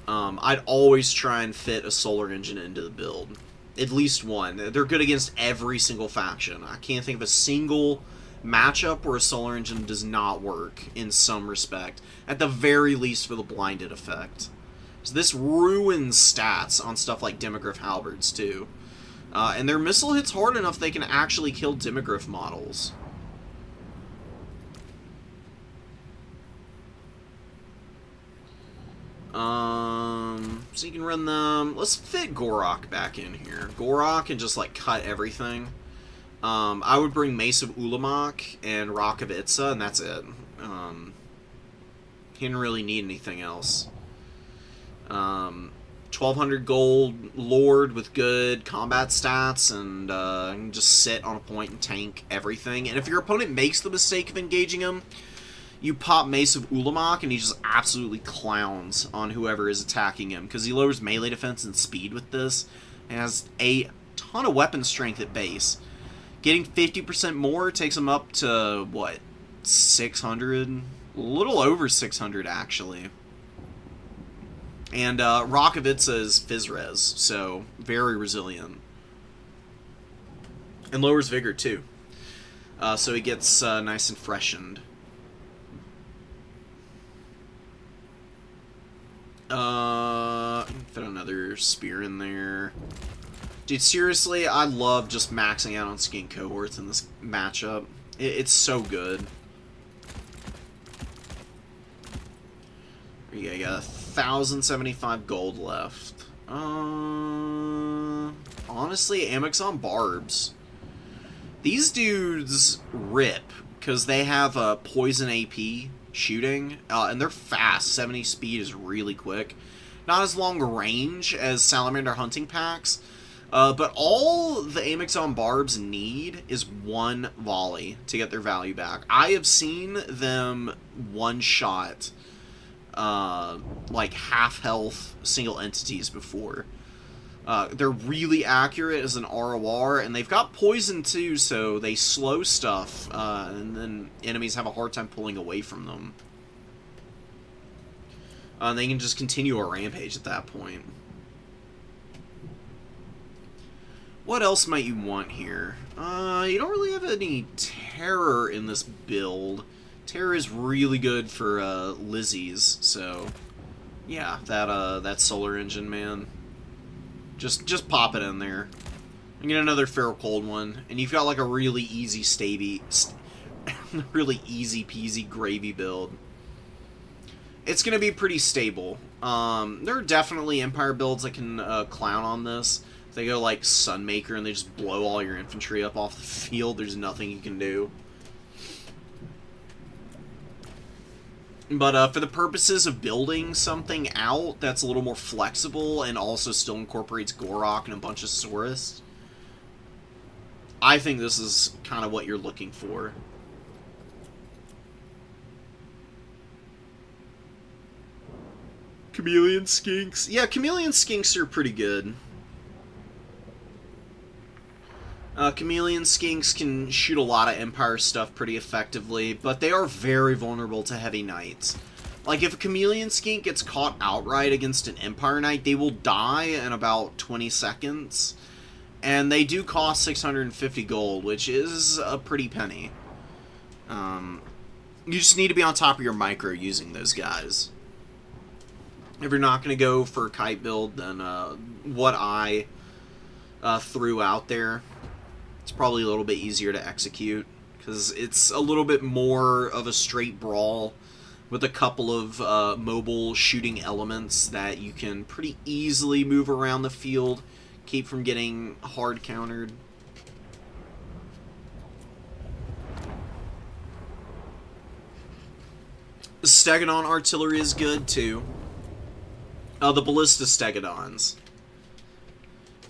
I'd always try and fit a Solar Engine into the build. At least one. They're good against every single faction. I can't think of a single matchup where a Solar Engine does not work in some respect. At the very least for the blinded effect. So this ruins stats on stuff like Demogryph Halberds too. And their missile hits hard enough they can actually kill Demogryph models. So you can run them. Let's fit Gorok back in here. Gorok and just like cut everything. I would bring Mace of Ulamok and Rock of Itza, and that's it. He didn't really need anything else. 1200 gold Lord with good combat stats, and can just sit on a point and tank everything. And if your opponent makes the mistake of engaging him, you pop Mace of Ulamok, and he just absolutely clowns on whoever is attacking him, because he lowers melee defense and speed with this, and has a ton of weapon strength at base. Getting 50% more takes him up to, what, 600? A little over 600, actually. And Rock of Itza is Fizzres, so very resilient. And lowers Vigor, too. So he gets nice and freshened. Fit another spear in there. Dude, seriously, I love just maxing out on skink cohorts in this matchup. It's so good. There you go, you got 1,075 gold left. Honestly, Amexon Barbs. These dudes rip, because they have a poison AP shooting, and they're fast. 70 speed is really quick. Not as long range as Salamander hunting packs, but all the Amexon Barbs need is one volley to get their value back. I have seen them one-shot like half-health single entities before. They're really accurate as an ROR, and they've got poison too, so they slow stuff, and then enemies have a hard time pulling away from them. They can just continue a rampage at that point. What else might you want here? You don't really have any terror in this build. Terror is really good for Lizzies, so yeah, that Solar Engine, man. Just pop it in there. And get another Feral Cold one, and you've got like a really easy really easy peasy gravy build. It's gonna be pretty stable. There are definitely Empire builds that can clown on this. If they go like Sunmaker and they just blow all your infantry up off the field, there's nothing you can do. But for the purposes of building something out that's a little more flexible and also still incorporates Gorok and a bunch of Saurus, I think this is kind of what you're looking for. Chameleon Skinks. Yeah, Chameleon Skinks are pretty good. Chameleon Skinks can shoot a lot of Empire stuff pretty effectively, but they are very vulnerable to heavy knights. Like, if a Chameleon Skink gets caught outright against an Empire Knight, they will die in about 20 seconds. And they do cost 650 gold, which is a pretty penny. You just need to be on top of your micro using those guys. If you're not going to go for a kite build, then what I threw out there, it's probably a little bit easier to execute. Because it's a little bit more of a straight brawl with a couple of mobile shooting elements that you can pretty easily move around the field, keep from getting hard countered. The Stegodon artillery is good too. The ballista Stegodons.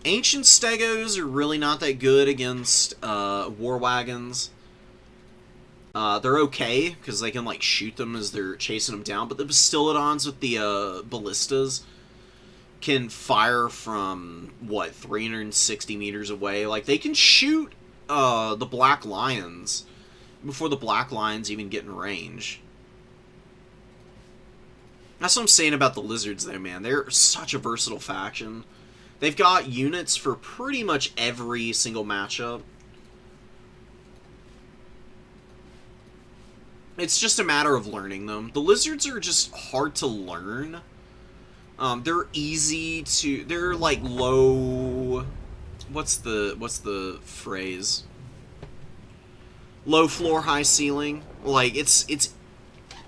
Ancient Stegos are really not that good against war wagons. They're okay, because they can, like, shoot them as they're chasing them down, but the Bastillodons with the ballistas can fire from, what, 360 meters away? Like, they can shoot the Black Lions before the Black Lions even get in range. That's what I'm saying about the Lizards there, man. They're such a versatile faction. They've got units for pretty much every single matchup. It's just a matter of learning them. The Lizards are just hard to learn. They're easy to... They're like low... What's the phrase? Low floor, high ceiling. Like, it's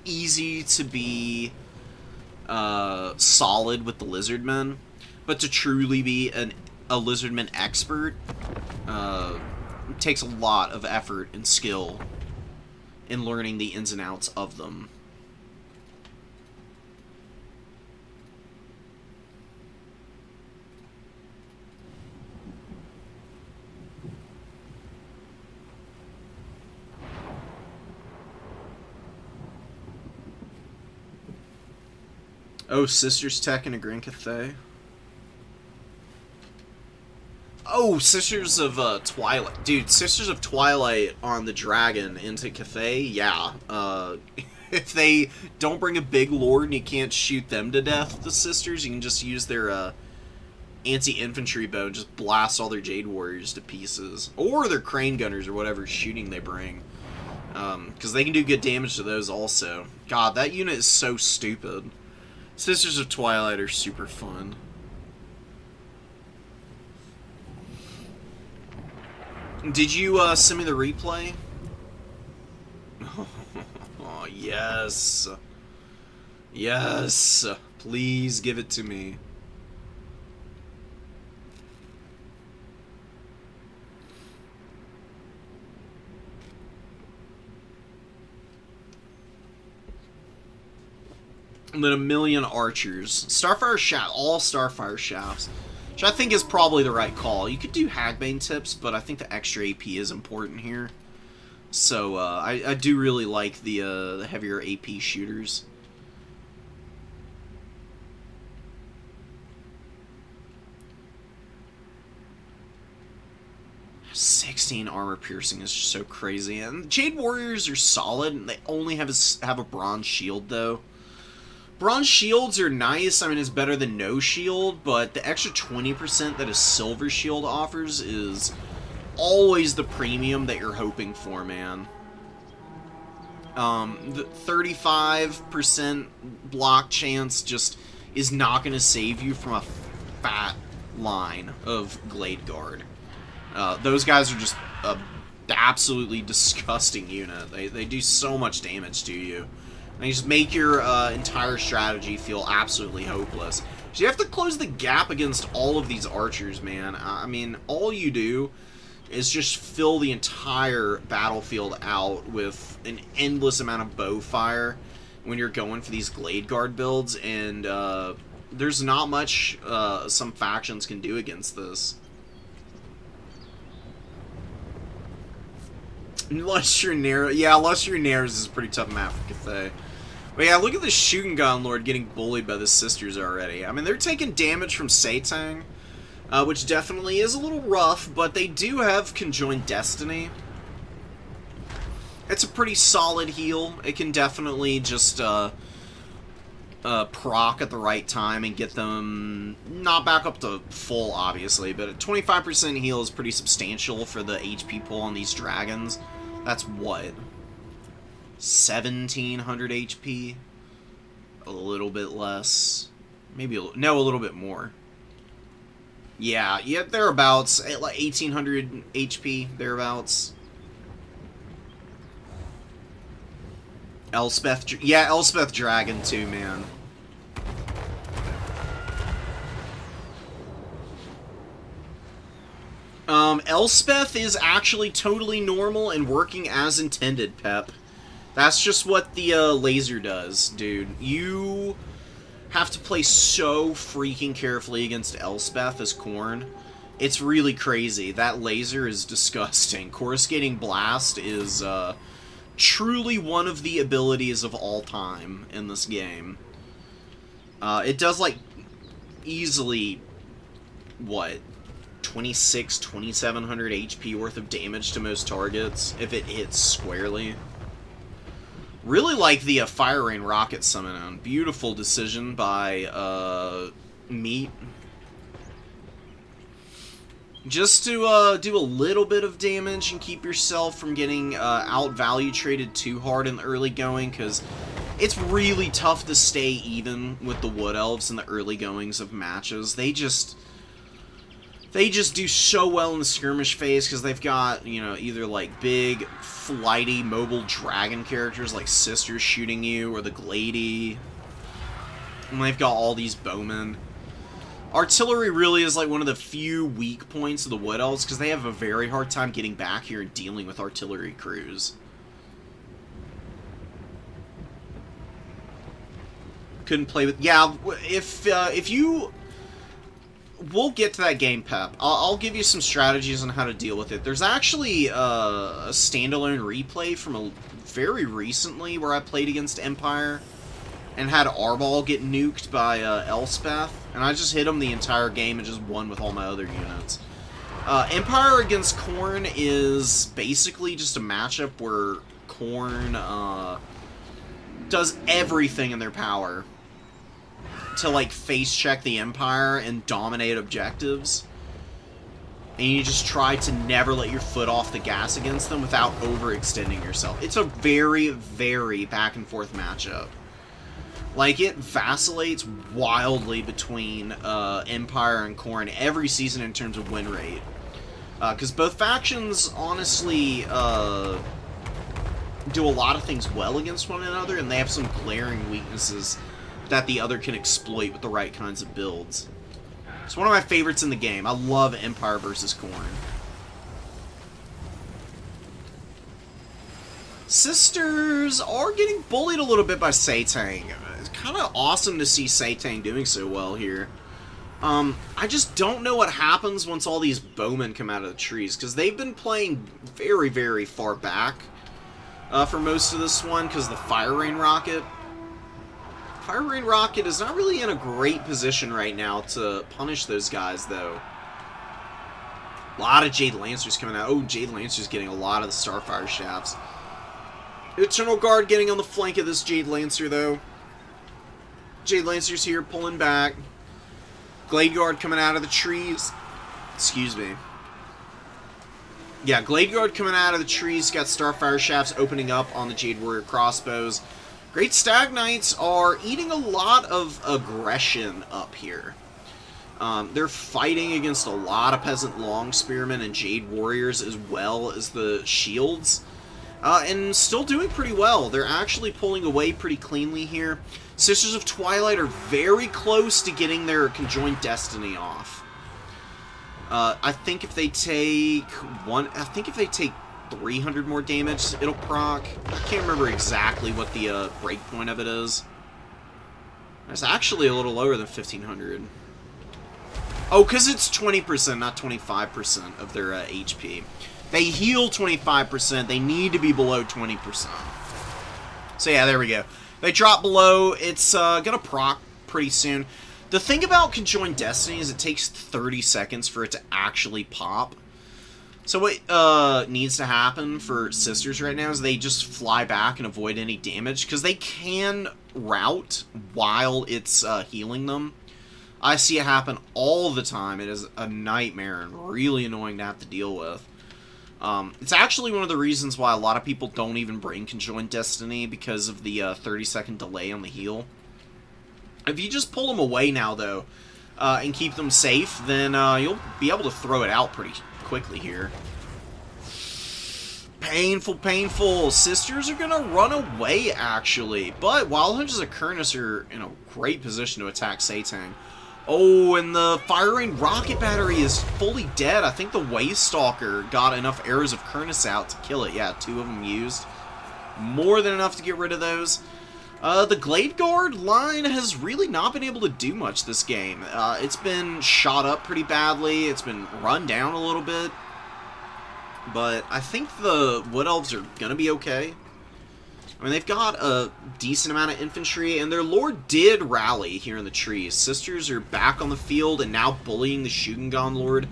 easy to be solid with the Lizardmen, but to truly be a Lizardman expert takes a lot of effort and skill in learning the ins and outs of them. Oh, Sisters Tech and a Grand Cathay. Oh, Sisters of Twilight. Dude, Sisters of Twilight on the Dragon into Cathay, yeah. If they don't bring a big lord and you can't shoot them to death, the Sisters, you can just use their anti-infantry bow and just blast all their Jade Warriors to pieces. Or their Crane Gunners or whatever shooting they bring. Because they can do good damage to those also. God, that unit is so stupid. Sisters of Twilight are super fun. Did you send me the replay? Oh, yes. Yes. Please give it to me. And then 1,000,000 archers. Starfire shaft, all Starfire shafts. Which I think is probably the right call. You could do Hagbane tips, but I think the extra AP is important here. So I do really like the heavier AP shooters. "16 armor piercing" is just so crazy. And Jade Warriors are solid. And they only have a bronze shield though. Bronze shields are nice. I mean, it's better than no shield, but the extra 20% that a silver shield offers is always the premium that you're hoping for, man. The 35% block chance just is not going to save you from a fat line of Glade Guard. Those guys are just an absolutely disgusting unit. They do so much damage to you. And you just make your entire strategy feel absolutely hopeless. So you have to close the gap against all of these archers, man. I mean, all you do is just fill the entire battlefield out with an endless amount of bow fire when you're going for these Glade Guard builds, and there's not much some factions can do against this. Unless you're narrow. Yeah, unless you're narrows is a pretty tough map for Cathay. But yeah, look at the Shooting Gun Lord getting bullied by the Sisters already. I mean, they're taking damage from Satang, which definitely is a little rough, but they do have Conjoined Destiny. It's a pretty solid heal. It can definitely just proc at the right time and get them not back up to full, obviously, but a 25% heal is pretty substantial for the HP pull on these dragons. That's what? 1700 HP? A little bit less. Maybe a little bit more. Yeah, thereabouts. Like 1800 HP, thereabouts. Elspeth, yeah, Elspeth Dragon too, man. Elspeth is actually totally normal and working as intended, Pep. That's just what the laser does, dude. You have to play so freaking carefully against Elspeth as Khorne. It's really crazy. That laser is disgusting. Coruscating Blast is truly one of the abilities of all time in this game. It does, like, easily, what, 2700 HP worth of damage to most targets if it hits squarely. Really like the Fire Rain Rocket summon on. Beautiful decision by Meat. Just to do a little bit of damage and keep yourself from getting out-value traded too hard in the early going, because it's really tough to stay even with the Wood Elves in the early goings of matches. They just do so well in the skirmish phase because they've got, you know, either like big, flighty, mobile dragon characters like Sisters shooting you, or the Glady. And they've got all these bowmen. Artillery really is like one of the few weak points of the Wood Elves because they have a very hard time getting back here and dealing with artillery crews. Couldn't play with... Yeah, if you... We'll get to that game, Pep. I'll give you some strategies on how to deal with it. There's actually a standalone replay from very recently where I played against Empire and had Arbol get nuked by Elspeth, and I just hit him the entire game and just won with all my other units. Empire against Khorne is basically just a matchup where Khorne does everything in their power to, like, face check the Empire and dominate objectives. And you just try to never let your foot off the gas against them without overextending yourself. It's a very, very back and forth matchup. Like, it vacillates wildly between Empire and Khorne every season in terms of win rate. Because both factions, honestly, do a lot of things well against one another, and they have some glaring weaknesses that the other can exploit with the right kinds of builds. It's one of my favorites in the game. I love Empire versus Khorne. Sisters are getting bullied a little bit by Satang. It's kind of awesome to see Satang doing so well here. I just don't know what happens once all these bowmen come out of the trees, because they've been playing very, very far back for most of this one because of the Fire Rain Rocket. Fire Rain Rocket is not really in a great position right now to punish those guys, though. A lot of Jade Lancers coming out. Oh, Jade Lancers getting a lot of the Starfire shafts. Eternal Guard getting on the flank of this Jade Lancer, though. Jade Lancer's here, pulling back. Glade Guard coming out of the trees. Excuse me. Yeah, Glade Guard coming out of the trees. Got Starfire shafts opening up on the Jade Warrior crossbows. Great Stag Knights are eating a lot of aggression up here. They're fighting against a lot of Peasant Long Spearmen and Jade Warriors as well as the Shields. And still doing pretty well. They're actually pulling away pretty cleanly here. Sisters of Twilight are very close to getting their Conjoined Destiny off. I think if they take 300 more damage, it'll proc. I can't remember exactly what the breakpoint of it is. It's actually a little lower than 1500. Oh, because it's 20%, not 25% of their HP. They heal 25%. They need to be below 20%. So yeah, there we go. They drop below. It's gonna proc pretty soon. The thing about Conjoined Destiny is it takes 30 seconds for it to actually pop. So what needs to happen for Sisters right now is they just fly back and avoid any damage, because they can route while it's healing them. I see it happen all the time. It is a nightmare and really annoying to have to deal with. It's actually one of the reasons why a lot of people don't even bring Conjoined Destiny, because of the 30-second delay on the heal. If you just pull them away now, though, and keep them safe, then you'll be able to throw it out pretty quickly here. Painful, painful. Sisters are going to run away, actually. But Wild Hunters of Kurnus are in a great position to attack Satang. Oh, and the Fire Rain rocket battery is fully dead. I think the Waste Stalker got enough arrows of Kurnus out to kill it. Yeah, 2 of them used. More than enough to get rid of those. The Glade Guard line has really not been able to do much this game. It's been shot up pretty badly. It's been run down a little bit. But I think the Wood Elves are going to be okay. I mean, they've got a decent amount of infantry, and their lord did rally here in the trees. Sisters are back on the field and now bullying the Shugengan Lord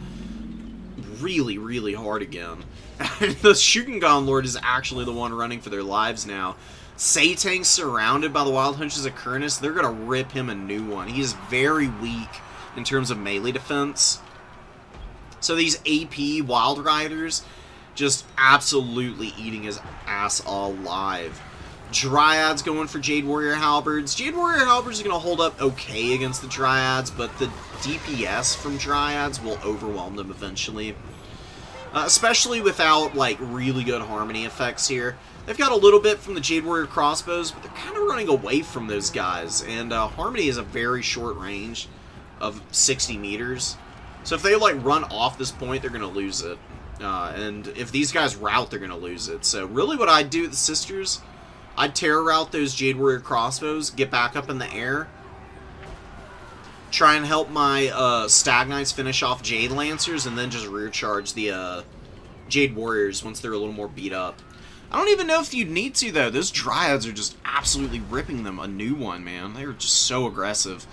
really, really hard again. The Shugengan Lord is actually the one running for their lives now. Satang's surrounded by the Wild Hunters of Kurnus. They're going to rip him a new one. He is very weak in terms of melee defense. So these AP Wild Riders just absolutely eating his ass alive. Dryads going for Jade Warrior Halberds. Jade Warrior Halberds are going to hold up okay against the Dryads, but the DPS from Dryads will overwhelm them eventually. Especially without, like, really good harmony effects here. They've got a little bit from the Jade Warrior crossbows, but they're kind of running away from those guys. And harmony is a very short range of 60 meters. So if they, like, run off this point, they're going to lose it. And if these guys rout, they're going to lose it. So really what I'd do with the Sisters, I'd terror route those Jade Warrior crossbows, get back up in the air, try and help my Stag Knights finish off Jade Lancers, and then just rear charge the Jade Warriors once they're a little more beat up. I don't even know if you'd need to, though. Those Dryads are just absolutely ripping them a new one, man. They're just so aggressive.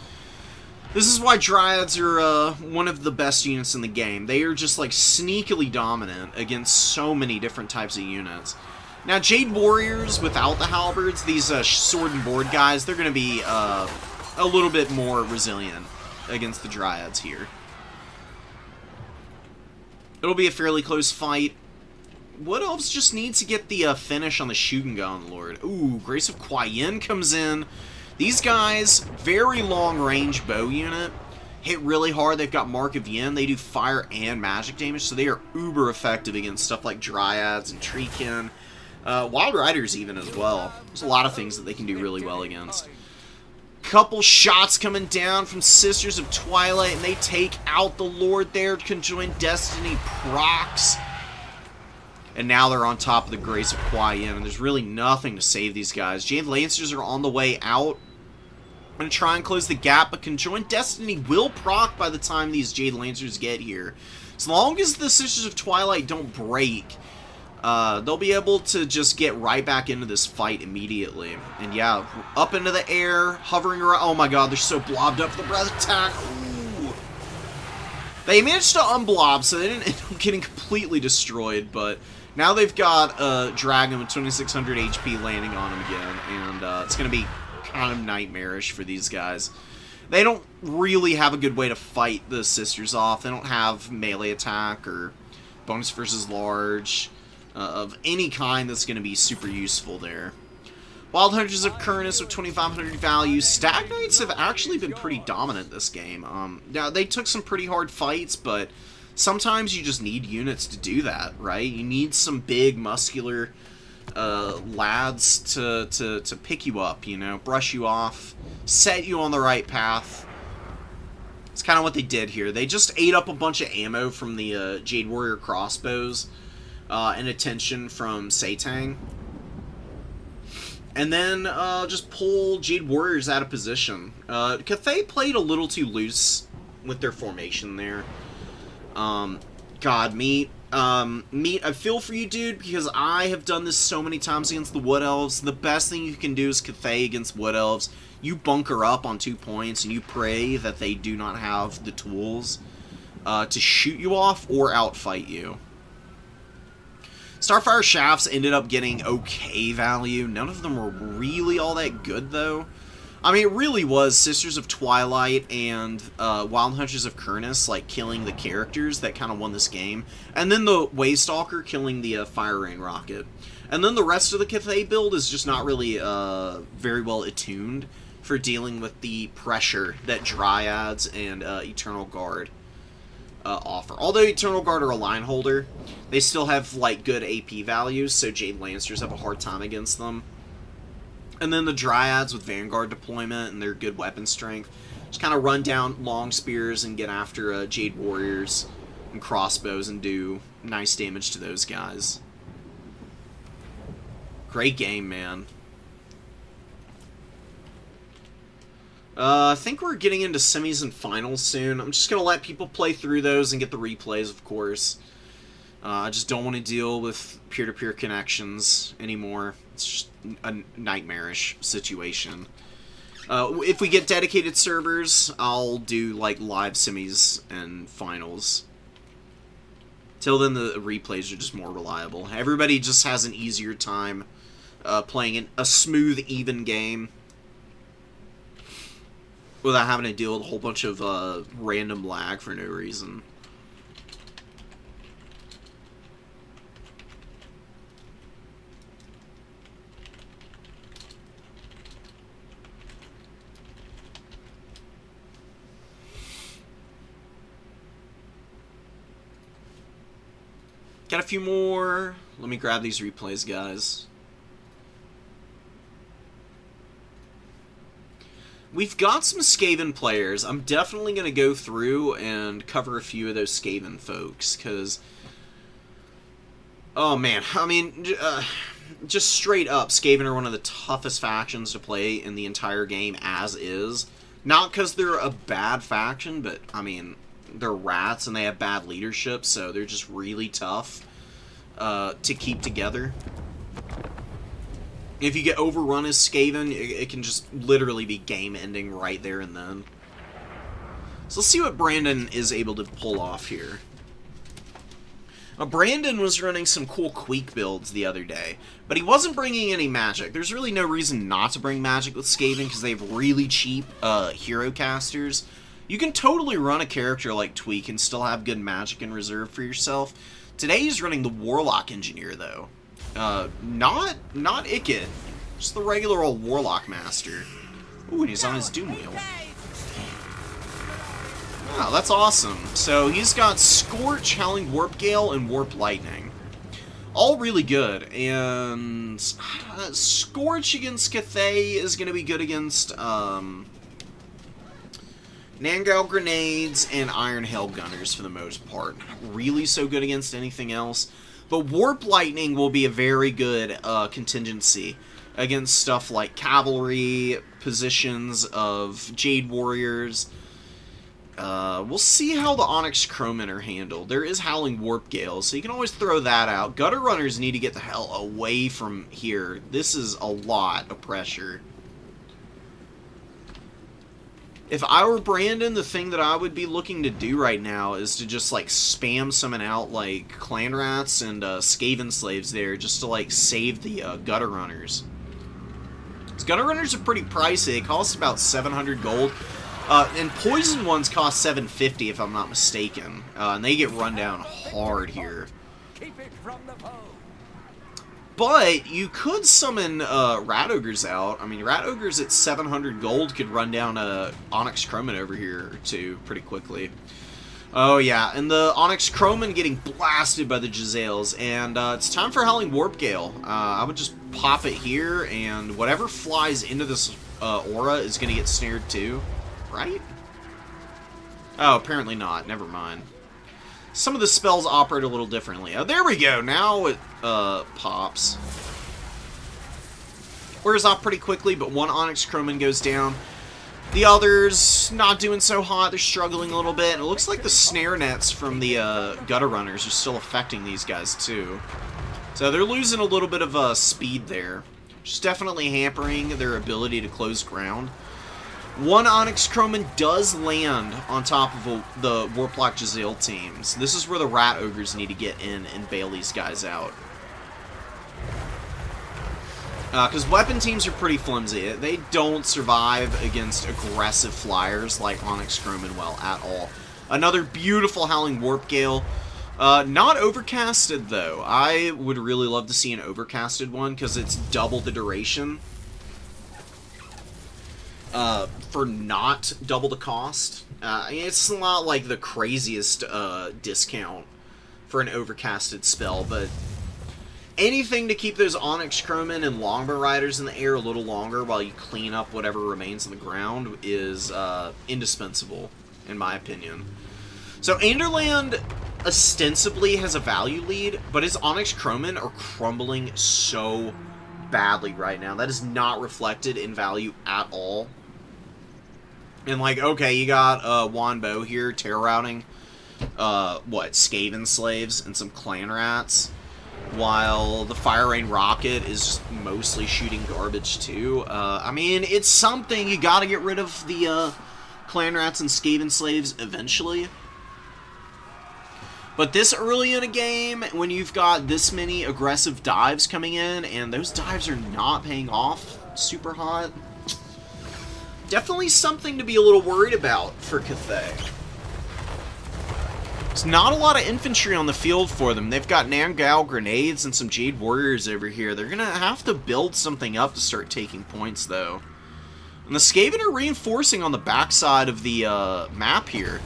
This is why Dryads are one of the best units in the game. They are just, like, sneakily dominant against so many different types of units. Now, Jade Warriors without the Halberds, these sword and board guys, they're going to be a little bit more resilient against the Dryads here. It'll be a fairly close fight. Wood Elves just need to get the finish on the Shugengan Lord. Ooh, Grace of Kwayin comes in. These guys, very long range bow unit, hit really hard. They've got Mark of Yin. They do fire and magic damage, so they are uber effective against stuff like Dryads and Treekin. Wild Riders even as well. There's a lot of things that they can do really well against. Couple shots coming down from Sisters of Twilight, and they take out the Lord there. Conjoined Destiny procs. And now they're on top of the Grace of Kwayin, and there's really nothing to save these guys. Jade Lancers are on the way out. I'm going to try and close the gap, but Conjoined Destiny will proc by the time these Jade Lancers get here. As long as the Sisters of Twilight don't break, they'll be able to just get right back into this fight immediately. And yeah, up into the air, hovering around. Oh my god, they're so blobbed up for the breath attack. Ooh. They managed to unblob, so they didn't end up getting completely destroyed, but now they've got a Dragon with 2600 HP landing on him again, and it's going to be kind of nightmarish for these guys. They don't really have a good way to fight the Sisters off. They don't have melee attack or bonus versus large of any kind that's going to be super useful there. Wild Hunters of Kurnus with 2500 value. Stag Knights have actually been pretty dominant this game. Now, they took some pretty hard fights, but sometimes you just need units to do that, right? You need some big, muscular lads to pick you up, you know, brush you off, set you on the right path. It's kind of what they did here. They just ate up a bunch of ammo from the Jade Warrior crossbows and attention from Satang. And then just pull Jade Warriors out of position. Cathay played a little too loose with their formation there. God, Meat, I feel for you, dude, because I have done this so many times against the Wood Elves. The best thing you can do is Cathay against Wood Elves. You bunker up on 2 points, and you pray that they do not have the tools to shoot you off or outfight you. Starfire Shafts ended up getting okay value. None of them were really all that good, though. I mean, it really was Sisters of Twilight and Wild Hunters of Kurnus, like, killing the characters that kind of won this game. And then the Waystalker killing the Fire Rain Rocket. And then the rest of the Cathay build is just not really very well attuned for dealing with the pressure that Dryads and Eternal Guard offer. Although Eternal Guard are a line holder, they still have, like, good AP values, so Jade Lancers have a hard time against them. And then the Dryads with Vanguard deployment and their good weapon strength just kind of run down long spears and get after Jade Warriors and crossbows and do nice damage to those guys. Great game, man. I think we're getting into semis and finals soon. I'm just going to let people play through those and get the replays, of course. I just don't want to deal with peer-to-peer connections anymore. It's just a nightmarish situation. If we get dedicated servers, I'll do, like, live semis and finals. Till then, the replays are just more reliable. Everybody just has an easier time playing a smooth, even game without having to deal with a whole bunch of random lag for no reason. Got a few more. Let me grab these replays, guys. We've got some Skaven players. I'm definitely going to go through and cover a few of those Skaven folks, because... oh, man. I mean, just straight up, Skaven are one of the toughest factions to play in the entire game, as is. Not because they're a bad faction, but, I mean... they're rats and they have bad leadership, so they're just really tough to keep together. If you get overrun as Skaven, it can just literally be game-ending right there and then. So let's see what Brandon is able to pull off here. Brandon was running some cool Queek builds the other day, but he wasn't bringing any magic. There's really no reason not to bring magic with Skaven, because they have really cheap hero casters. You can totally run a character like Tweak and still have good magic in reserve for yourself. Today he's running the Warlock Engineer, though. Not Ikit. Just the regular old Warlock Master. Ooh, and he's on his Doom Wheel. Wow, that's awesome. So he's got Scorch, Howling Warp Gale, and Warp Lightning. All really good. And Scorch against Cathay is going to be good against... Nangal Grenades and Iron Hail Gunners for the most part. Not really so good against anything else. But Warp Lightning will be a very good contingency against stuff like Cavalry, positions of Jade Warriors. We'll see how the Onyx Crowmen are handled. There is Howling Warp Gale, so you can always throw that out. Gutter Runners need to get the hell away from here. This is a lot of pressure. If I were Brandon, the thing that I would be looking to do right now is to just, like, spam summon out, like, Clan Rats and Skaven Slaves there just to, like, save the Gutter Runners. Because Gutter Runners are pretty pricey. They cost about 700 gold. And Poison ones cost 750 if I'm not mistaken. And they get run down hard here. Keep it from the foe. But you could summon Rat Ogres out. I mean, Rat Ogres at 700 gold could run down a Onyx Crowman over here or two pretty quickly. Oh yeah, and the Onyx Crowman getting blasted by the Giselles. And it's time for Howling Warp Gale. I would just pop it here, and whatever flies into this aura is going to get snared too. Right? Oh, apparently not. Never mind. Some of the spells operate a little differently. Oh, there we go. Now it pops. Wears off pretty quickly, but one Onyx Crowman goes down. The others not doing so hot. They're struggling a little bit. And it looks like the snare nets from the Gutter Runners are still affecting these guys, too. So they're losing a little bit of speed there. Just definitely hampering their ability to close ground. One Onyx Crowman does land on top of the Warplock Giselle teams. This is where the Rat Ogres need to get in and bail these guys out. Because weapon teams are pretty flimsy. They don't survive against aggressive flyers like Onyx Cromanwell at all. Another beautiful Howling Warp Gale. Not overcasted, though. I would really love to see an overcasted one, because it's double the duration. For not double the cost. It's not like the craziest discount for an overcasted spell, but anything to keep those Onyx Croman and Longbow Riders in the air a little longer while you clean up whatever remains on the ground is indispensable, in my opinion. So Anderland ostensibly has a value lead, but his Onyx Croman are crumbling so badly right now. That is not reflected in value at all. And, like, okay, you got Wanbo here, terror routing, Skaven Slaves and some Clan Rats, while the Fire Rain Rocket is just mostly shooting garbage, too. I mean, it's something. You gotta get rid of the Clan Rats and Skaven Slaves eventually. But this early in a game, when you've got this many aggressive dives coming in, and those dives are not paying off super hot, definitely something to be a little worried about for Cathay. There's not a lot of infantry on the field for them. They've got Nangal Grenades and some Jade Warriors over here. They're going to have to build something up to start taking points, though. And the Skaven are reinforcing on the backside of the map here.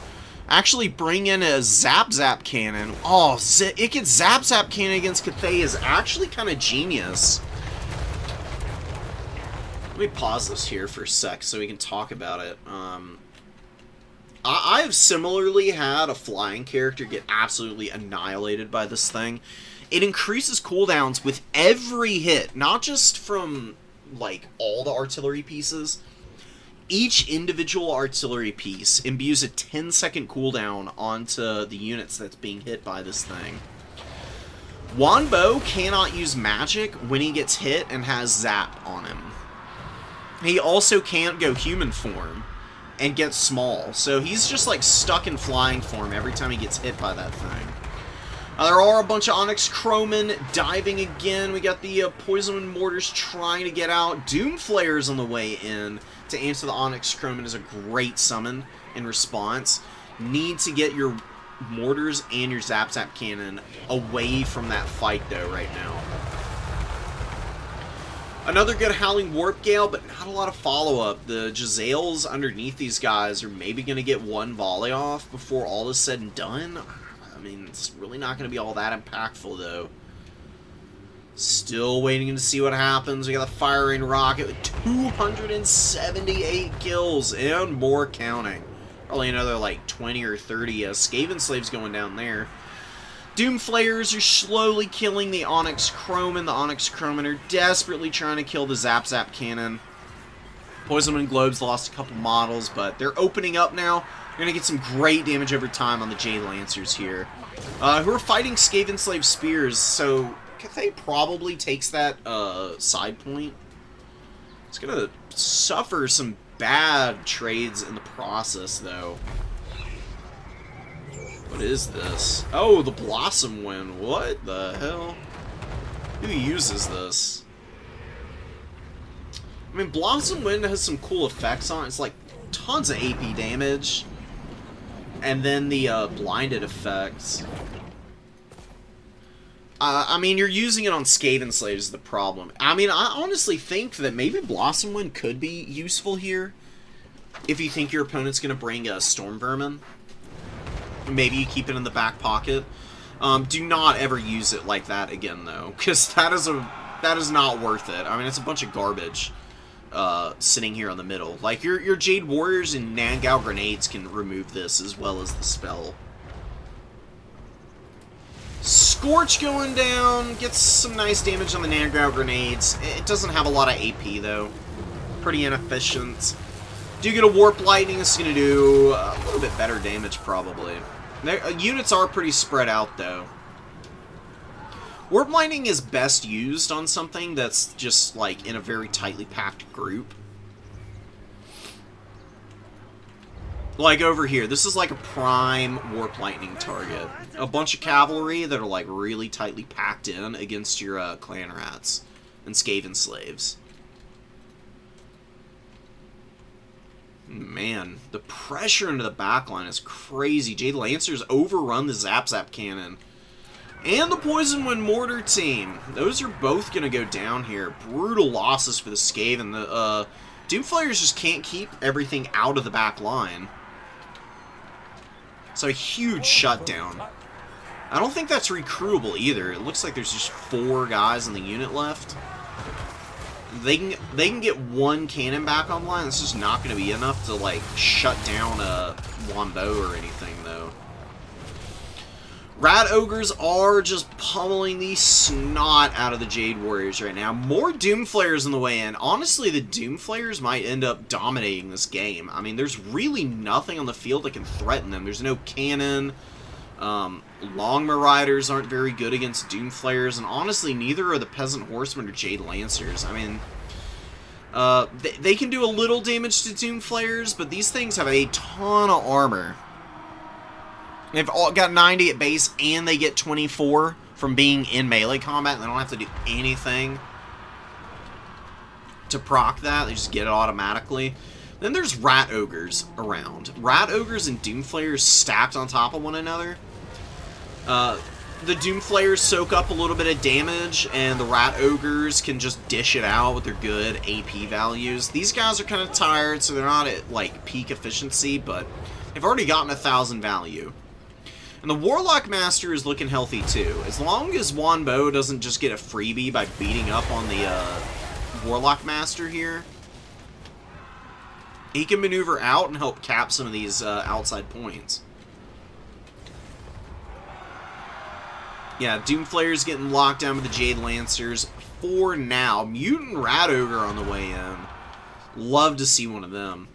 Actually bring in a Zap Zap Cannon. Oh, it gets Zap Zap Cannon against Cathay is actually kind of genius. Let me pause this here for a sec so we can talk about it. I have similarly had a flying character get absolutely annihilated by this thing. It increases cooldowns with every hit, not just from, like, all the artillery pieces. Each individual artillery piece imbues a 10-second cooldown onto the units that's being hit by this thing. Wanbo cannot use magic when he gets hit and has Zap on him. He also can't go human form and get small, so he's just like stuck in flying form every time he gets hit by that thing. There are a bunch of Onyx Croman diving again. We got the Poison Wind Mortars trying to get out. Doomflayer's on the way in to answer the Onyx Croman is a great summon in response. Need to get your mortars and your Zap Zap Cannon away from that fight, though, right now. Another good Howling Warp Gale, but not a lot of follow-up. The Jezzails underneath these guys are maybe going to get one volley off before all is said and done. I mean, it's really not going to be all that impactful, though. Still waiting to see what happens. We got the Fire Rain Rocket with 278 kills and more counting. Probably another, like, 20 or 30 Skaven Slaves going down there. Doomflayers are slowly killing the Onyx Croman. The Onyx Croman are desperately trying to kill the Zap Zap Cannon. Poison Wind Globes lost a couple models, but they're opening up now. You're going to get some great damage over time on the Jade Lancers here, who are fighting Skaven Slave Spears, so Cathay probably takes that side point. It's going to suffer some bad trades in the process, though. What is this? Oh, the Blossom Wind. What the hell? Who uses this? I mean, Blossom Wind has some cool effects on it. It's like tons of AP damage. And then the blinded effects. I mean, you're using it on Skaven Slaves is the problem. I mean, I honestly think that maybe Blossom Wind could be useful here. If you think your opponent's going to bring a Storm Vermin. Maybe you keep it in the back pocket. Do not ever use it like that again, though, because that is not worth it. I mean, it's a bunch of garbage sitting here on the middle. Like, your Jade Warriors and Nangal Grenades can remove this as well as the spell. Scorch going down, gets some nice damage on the Nangal Grenades. It doesn't have a lot of AP, though. Pretty inefficient. Do get a Warp Lightning, it's going to do a little bit better damage, probably. Units are pretty spread out, though. Warp Lightning is best used on something that's just, like, in a very tightly packed group. Like over here, this is like a prime Warp Lightning target. A bunch of cavalry that are, like, really tightly packed in against your Clan Rats. and Skaven slaves. Man, the pressure into the backline is crazy. Jade Lancers overrun the Zap Zap cannon. And the Poison Wind Mortar team. Those are both going to go down here. Brutal losses for the Skaven. The Doomflayers just can't keep everything out of the back line. So a huge shutdown. I don't think that's recruitable either. It looks like there's just 4 guys in the unit left. They can get 1 cannon back online. It's just not going to be enough to, like, shut down a Wombo or anything, though. Rat Ogres are just pummeling the snot out of the Jade Warriors right now. More Doomflayers on the way in. Honestly, the Doomflayers might end up dominating this game. I mean, there's really nothing on the field that can threaten them. There's no cannon. Longma Riders aren't very good against Doomflayers, and honestly, neither are the Peasant Horsemen or Jade Lancers. I mean, they can do a little damage to Doomflayers, but these things have a ton of armor. They've all got 90 at base, and they get 24 from being in melee combat, and they don't have to do anything to proc that. They just get it automatically. Then there's Rat Ogres around. Rat Ogres and Doomflayers stacked on top of one another. The Doomflayers soak up a little bit of damage, and the Rat Ogres can just dish it out with their good AP values. These guys are kind of tired, so they're not at, like, peak efficiency, but they've already gotten 1,000 value. And the Warlock Master is looking healthy, too. As long as Wombo doesn't just get a freebie by beating up on the Warlock Master here, he can maneuver out and help cap some of these outside points. Yeah, Doomflayer's getting locked down with the Jade Lancers for now. Mutant Rat Ogre on the way in. Love to see one of them.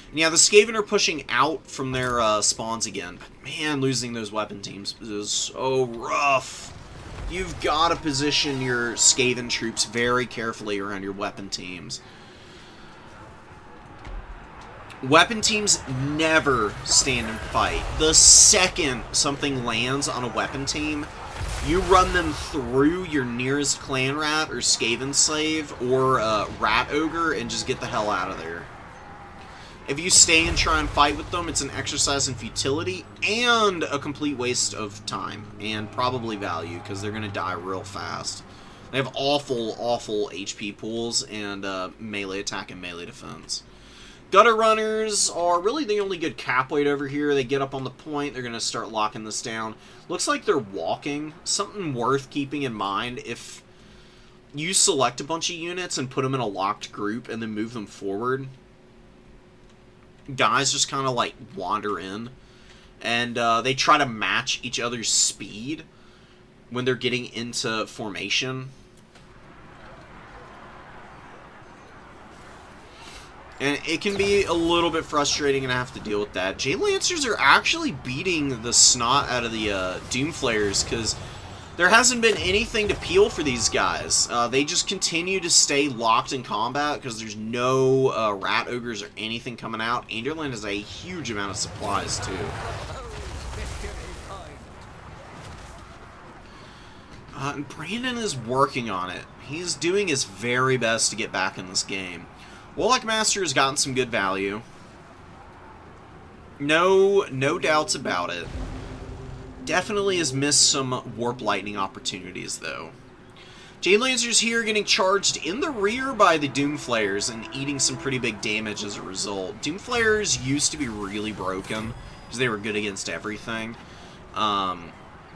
And yeah, the Skaven are pushing out from their spawns again. But man, losing those weapon teams is so rough. You've got to position your Skaven troops very carefully around your weapon teams. Weapon teams never stand and fight. The second something lands on a weapon team, you run them through your nearest clan rat or Skaven slave or rat ogre and just get the hell out of there. If you stay and try and fight with them, it's an exercise in futility and a complete waste of time and probably value because they're going to die real fast. They have awful, awful HP pools and melee attack and melee defense. Gutter Runners are really the only good cap weight over here. They get up on the point. They're going to start locking this down. Looks like they're walking. Something worth keeping in mind. If you select a bunch of units and put them in a locked group and then move them forward, guys just kind of like wander in. And they try to match each other's speed when they're getting into formation. And it can be a little bit frustrating and I have to deal with that. Jade Lancers are actually beating the snot out of the Doomflayers because there hasn't been anything to peel for these guys. They just continue to stay locked in combat because there's no Rat Ogres or anything coming out. Anderland has a huge amount of supplies too. And Brandon is working on it. He's doing his very best to get back in this game. Warlock Master has gotten some good value. No doubts about it. Definitely has missed some Warp Lightning opportunities, though. Jade Lancers here getting charged in the rear by the Doomflayers and eating some pretty big damage as a result. Doomflayers used to be really broken because they were good against everything.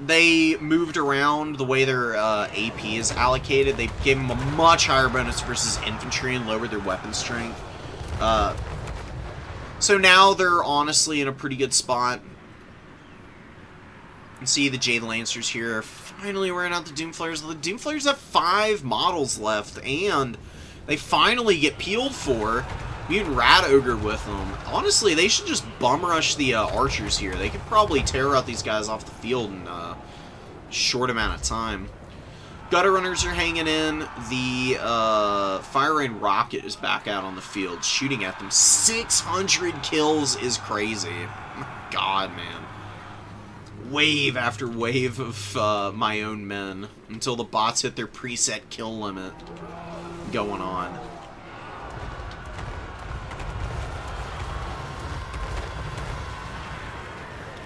They moved around the way their AP is allocated. They gave them a much higher bonus versus infantry and lowered their weapon strength. So now they're honestly in a pretty good spot. You can see the Jade Lancers here finally wearing out the Doomflayers. The Doomflayers have 5 models left, and they finally get peeled for. Mutant Rat Ogre with them. Honestly, they should just bum rush the archers here. They could probably tear out these guys off the field in a short amount of time. Gutter Runners are hanging in. The Fire Rain Rocket is back out on the field, shooting at them. 600 kills is crazy. Oh my God, man. wave after wave of my own men until the bots hit their preset kill limit going on.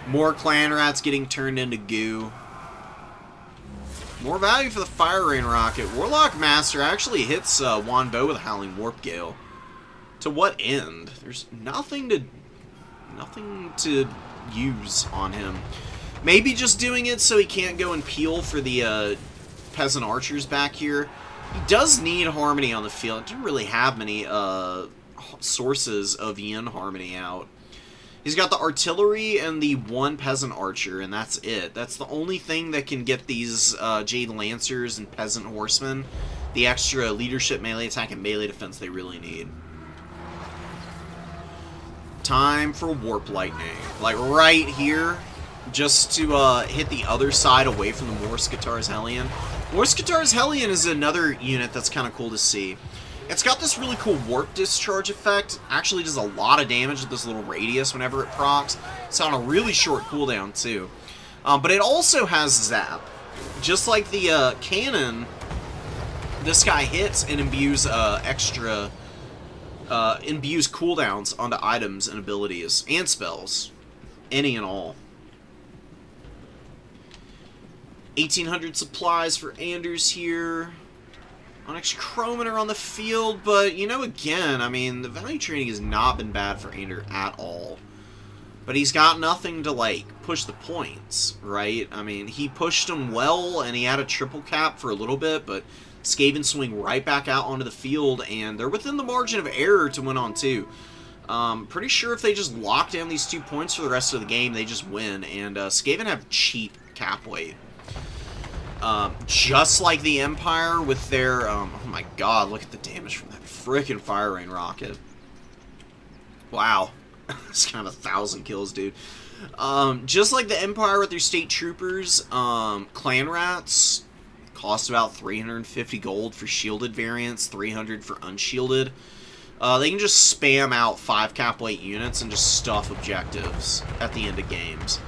More clan rats getting turned into goo. More value for the Fire Rain Rocket. Warlock Master actually hits Wanbo with a Howling Warp Gale. To what end? There's nothing to use on him. Maybe just doing it so he can't go and peel for the peasant archers back here. He does need Harmony on the field. Didn't really have many sources of Yin Harmony out. He's got the artillery and the one peasant archer, and that's it. That's the only thing that can get these Jade Lancers and peasant horsemen the extra leadership, melee attack, and melee defense they really need. Time for Warp Lightning. Like right here, just to hit the other side away from the Morskatar's Hellion. Morskatar's Hellion is another unit that's kind of cool to see. It's got this really cool warp discharge effect. Actually does a lot of damage with this little radius whenever it procs. It's on a really short cooldown too. But it also has zap. Just like the cannon, this guy hits and imbues imbues cooldowns onto items and abilities and spells. Any and all. 1800 supplies for Anders here. Onyx Chrometer on the field, but, you know, again, I mean, the value training has not been bad for Ander at all. But he's got nothing to, like, push the points, right? I mean, he pushed them well, and he had a triple cap for a little bit, but Skaven swing right back out onto the field, and they're within the margin of error to win on 2. Pretty sure if they just lock down these 2 points for the rest of the game, they just win, and Skaven have cheap cap weight. Just like the Empire with their, oh my god, look at the damage from that frickin' Fire Rain Rocket. Wow. It's kind of 1,000 kills, dude. Just like the Empire with their State Troopers, Clan Rats cost about 350 gold for shielded variants, 300 for unshielded. They can just spam out 5 cap weight units and just stuff objectives at the end of games.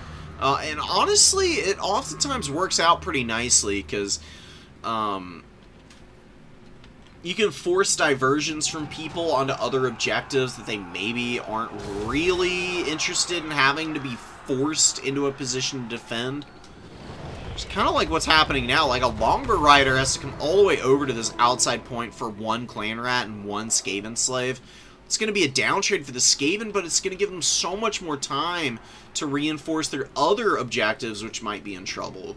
And honestly, it oftentimes works out pretty nicely, because you can force diversions from people onto other objectives that they maybe aren't really interested in having to be forced into a position to defend. It's kind of like what's happening now. Like, a Longbow Rider has to come all the way over to this outside point for 1 Clan Rat and 1 Skaven Slave. It's going to be a downtrade for the Skaven, but it's going to give them so much more time to reinforce their other objectives, which might be in trouble.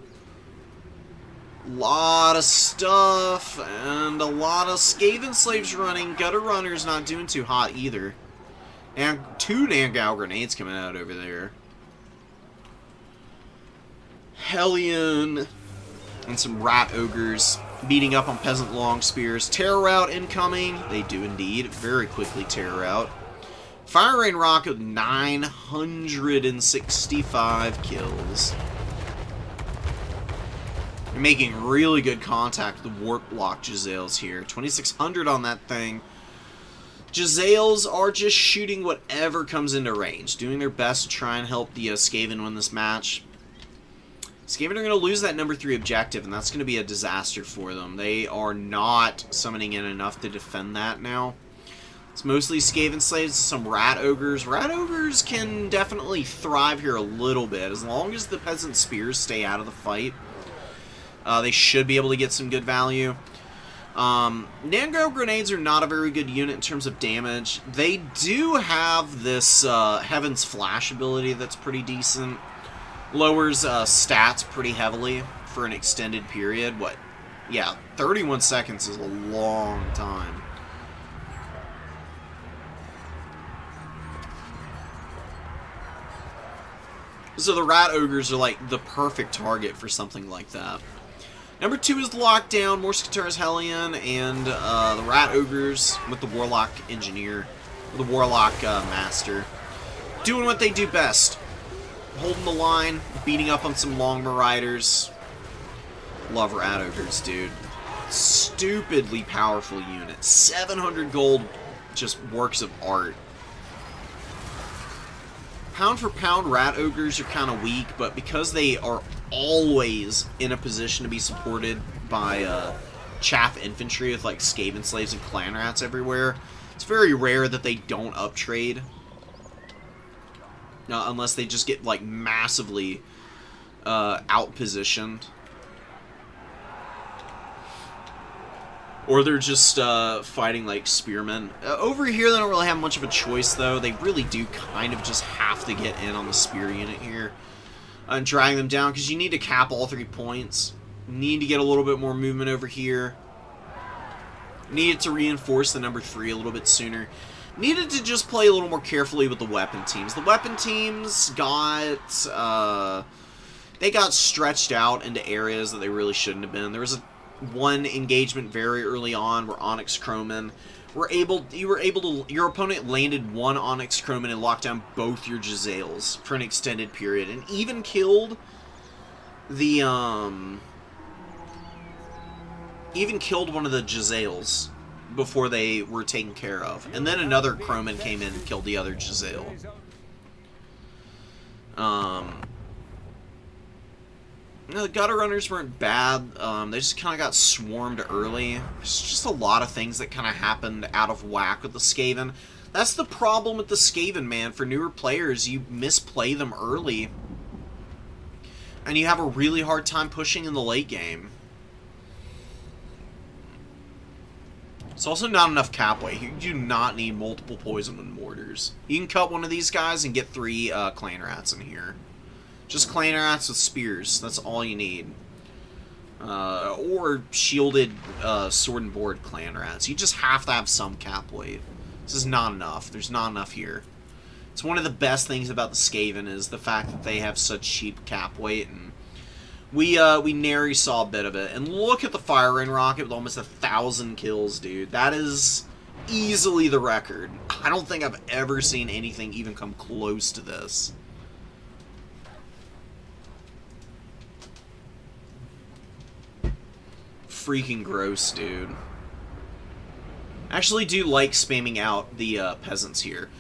Lot of stuff, and a lot of Skaven Slaves running. Gutter Runner's not doing too hot either. And 2 Nangao Grenades coming out over there. Hellion and some Rat Ogres beating up on Peasant Long Spears. Terror Route incoming. They do indeed very quickly Terror Route. Fire Rain Rocket with 965 kills. You're making really good contact with the Warp Block Jezzails here. 2,600 on that thing. Jezzails are just shooting whatever comes into range, doing their best to try and help the Skaven win this match. Skaven are going to lose that number 3 objective, and that's going to be a disaster for them. They are not summoning in enough to defend that now. It's mostly Skaven Slaves, some Rat Ogres. Rat Ogres can definitely thrive here a little bit. As long as the Peasant Spears stay out of the fight, they should be able to get some good value. Nangao Grenades are not a very good unit in terms of damage. They do have this Heaven's Flash ability that's pretty decent. Lowers stats pretty heavily for an extended period. What? Yeah, 31 seconds is a long time. So the Rat Ogres are like the perfect target for something like that. Number 2 is the Lockdown, Morskatar's Hellion, and the Rat Ogres with the Warlock Engineer, the Warlock Master. Doing what they do best. Holding the line, beating up on some Longbow Riders. Love Rat Ogres, dude. Stupidly powerful unit. 700 gold, just works of art. pound for pound, Rat Ogres are kind of weak, but because they are always in a position to be supported by chaff infantry with like Skaven slaves and clan rats everywhere, it's very rare that they don't uptrade. Unless they just get like massively outpositioned. Or they're just fighting like spearmen. Over here, they don't really have much of a choice, though. They really do kind of just have to get in on the spear unit here and drag them down, because you need to cap all 3 points. You need to get a little bit more movement over here. Needed to reinforce the number 3 a little bit sooner. Needed to just play a little more carefully with the weapon teams. The weapon teams got... they got stretched out into areas that they really shouldn't have been. There was one engagement very early on where Onyx Crowmen your opponent landed 1 Onyx Crowman and locked down both your Jezzails for an extended period, and even killed the even killed one of the Jezzails before they were taken care of. And then another Crowman came in and killed the other Jezzail. The Gutter Runners weren't bad. They just kind of got swarmed early. There's just a lot of things that kind of happened out of whack with the Skaven. That's the problem with the Skaven, man. For newer players, you misplay them early, and you have a really hard time pushing in the late game. It's also not enough cap weight. You do not need multiple poison and mortars. You can cut one of these guys and get 3 clan rats in here. Just clan rats with spears. That's all you need. Or shielded sword and board clan rats. You just have to have some cap weight. This is not enough. There's not enough here. It's one of the best things about the Skaven is the fact that they have such cheap cap weight, and we nary saw a bit of it. And look at the Fire Rain Rocket with almost 1,000 kills, dude. That is easily the record. I don't think I've ever seen anything even come close to this. Freaking gross, dude. I actually do like spamming out the peasants here.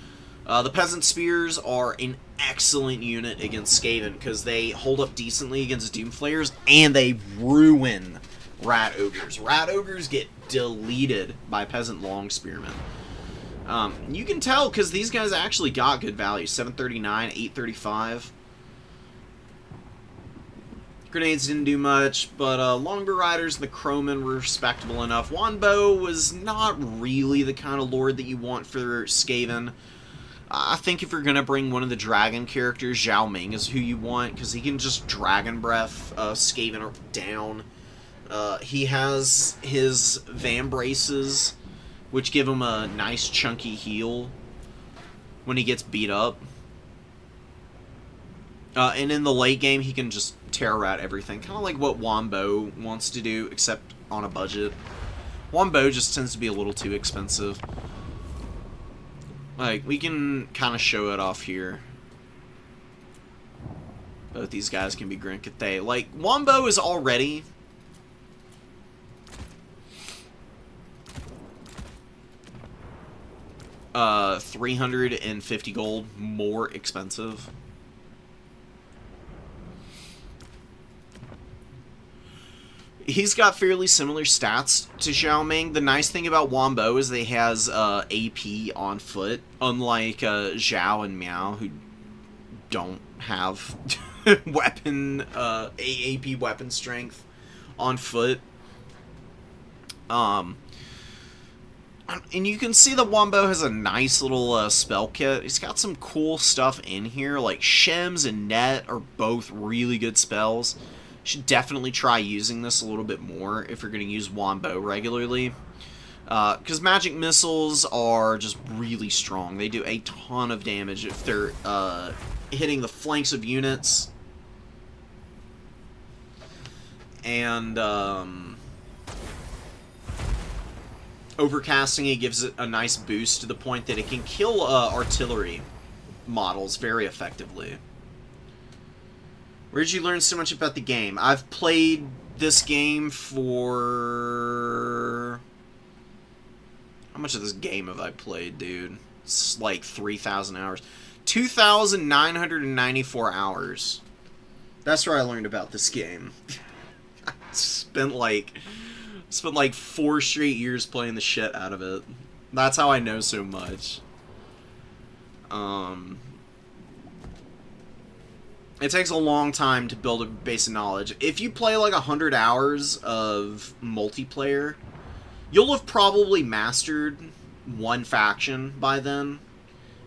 The peasant spears are an excellent unit against Skaven because they hold up decently against Doomflayers, and they ruin Rat Ogres. Rat Ogres get deleted by peasant long spearmen. You can tell because these guys actually got good value. 739, 835. Grenades didn't do much, but Longbow Riders and the Crowmen were respectable enough. Wanbo was not really the kind of lord that you want for Skaven. I think if you're going to bring one of the dragon characters, Zhao Ming is who you want, because he can just Dragon Breath Skaven down. He has his Vambraces, which give him a nice chunky heal when he gets beat up. And in the late game, he can just Terror Rat everything. Kind of like what Wanbo wants to do, except on a budget. Wanbo just tends to be a little too expensive. Like, we can kind of show it off here. Both these guys can be Grand Cathay. Like, Wanbo is already... $350 gold more expensive. He's got fairly similar stats to Zhao Ming. The nice thing about Wanbo is that he has AP on foot, unlike Zhao and Miao, who don't have weapon AP weapon strength on foot. And you can see that Wanbo has a nice little spell kit. He's got some cool stuff in here, like Shems and Net are both really good spells. Should definitely try using this a little bit more if you're going to use Wanbo regularly. Because magic missiles are just really strong. They do a ton of damage if they're hitting the flanks of units. And overcasting it gives it a nice boost to the point that it can kill artillery models very effectively. Where did you learn so much about the game? I've played this game for... How much of this game have I played, dude? It's like 3,000 hours. 2,994 hours. That's where I learned about this game. I spent like 4 straight years playing the shit out of it. That's how I know so much. It takes a long time to build a base of knowledge. If you play like 100 hours of multiplayer, you'll have probably mastered one faction by then.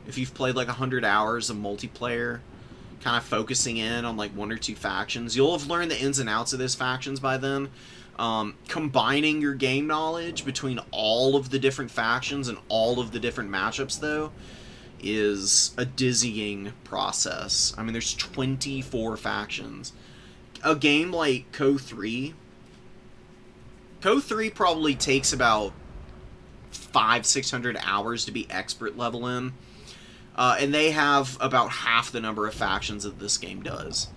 If you've played like 100 hours of multiplayer, kind of focusing in on like 1 or 2 factions, you'll have learned the ins and outs of those factions by then. Combining your game knowledge between all of the different factions and all of the different matchups, though, is a dizzying process. I mean, there's 24 factions. A game like Co 3 probably takes about 500-600 hours to be expert level in. And they have about half the number of factions that this game does.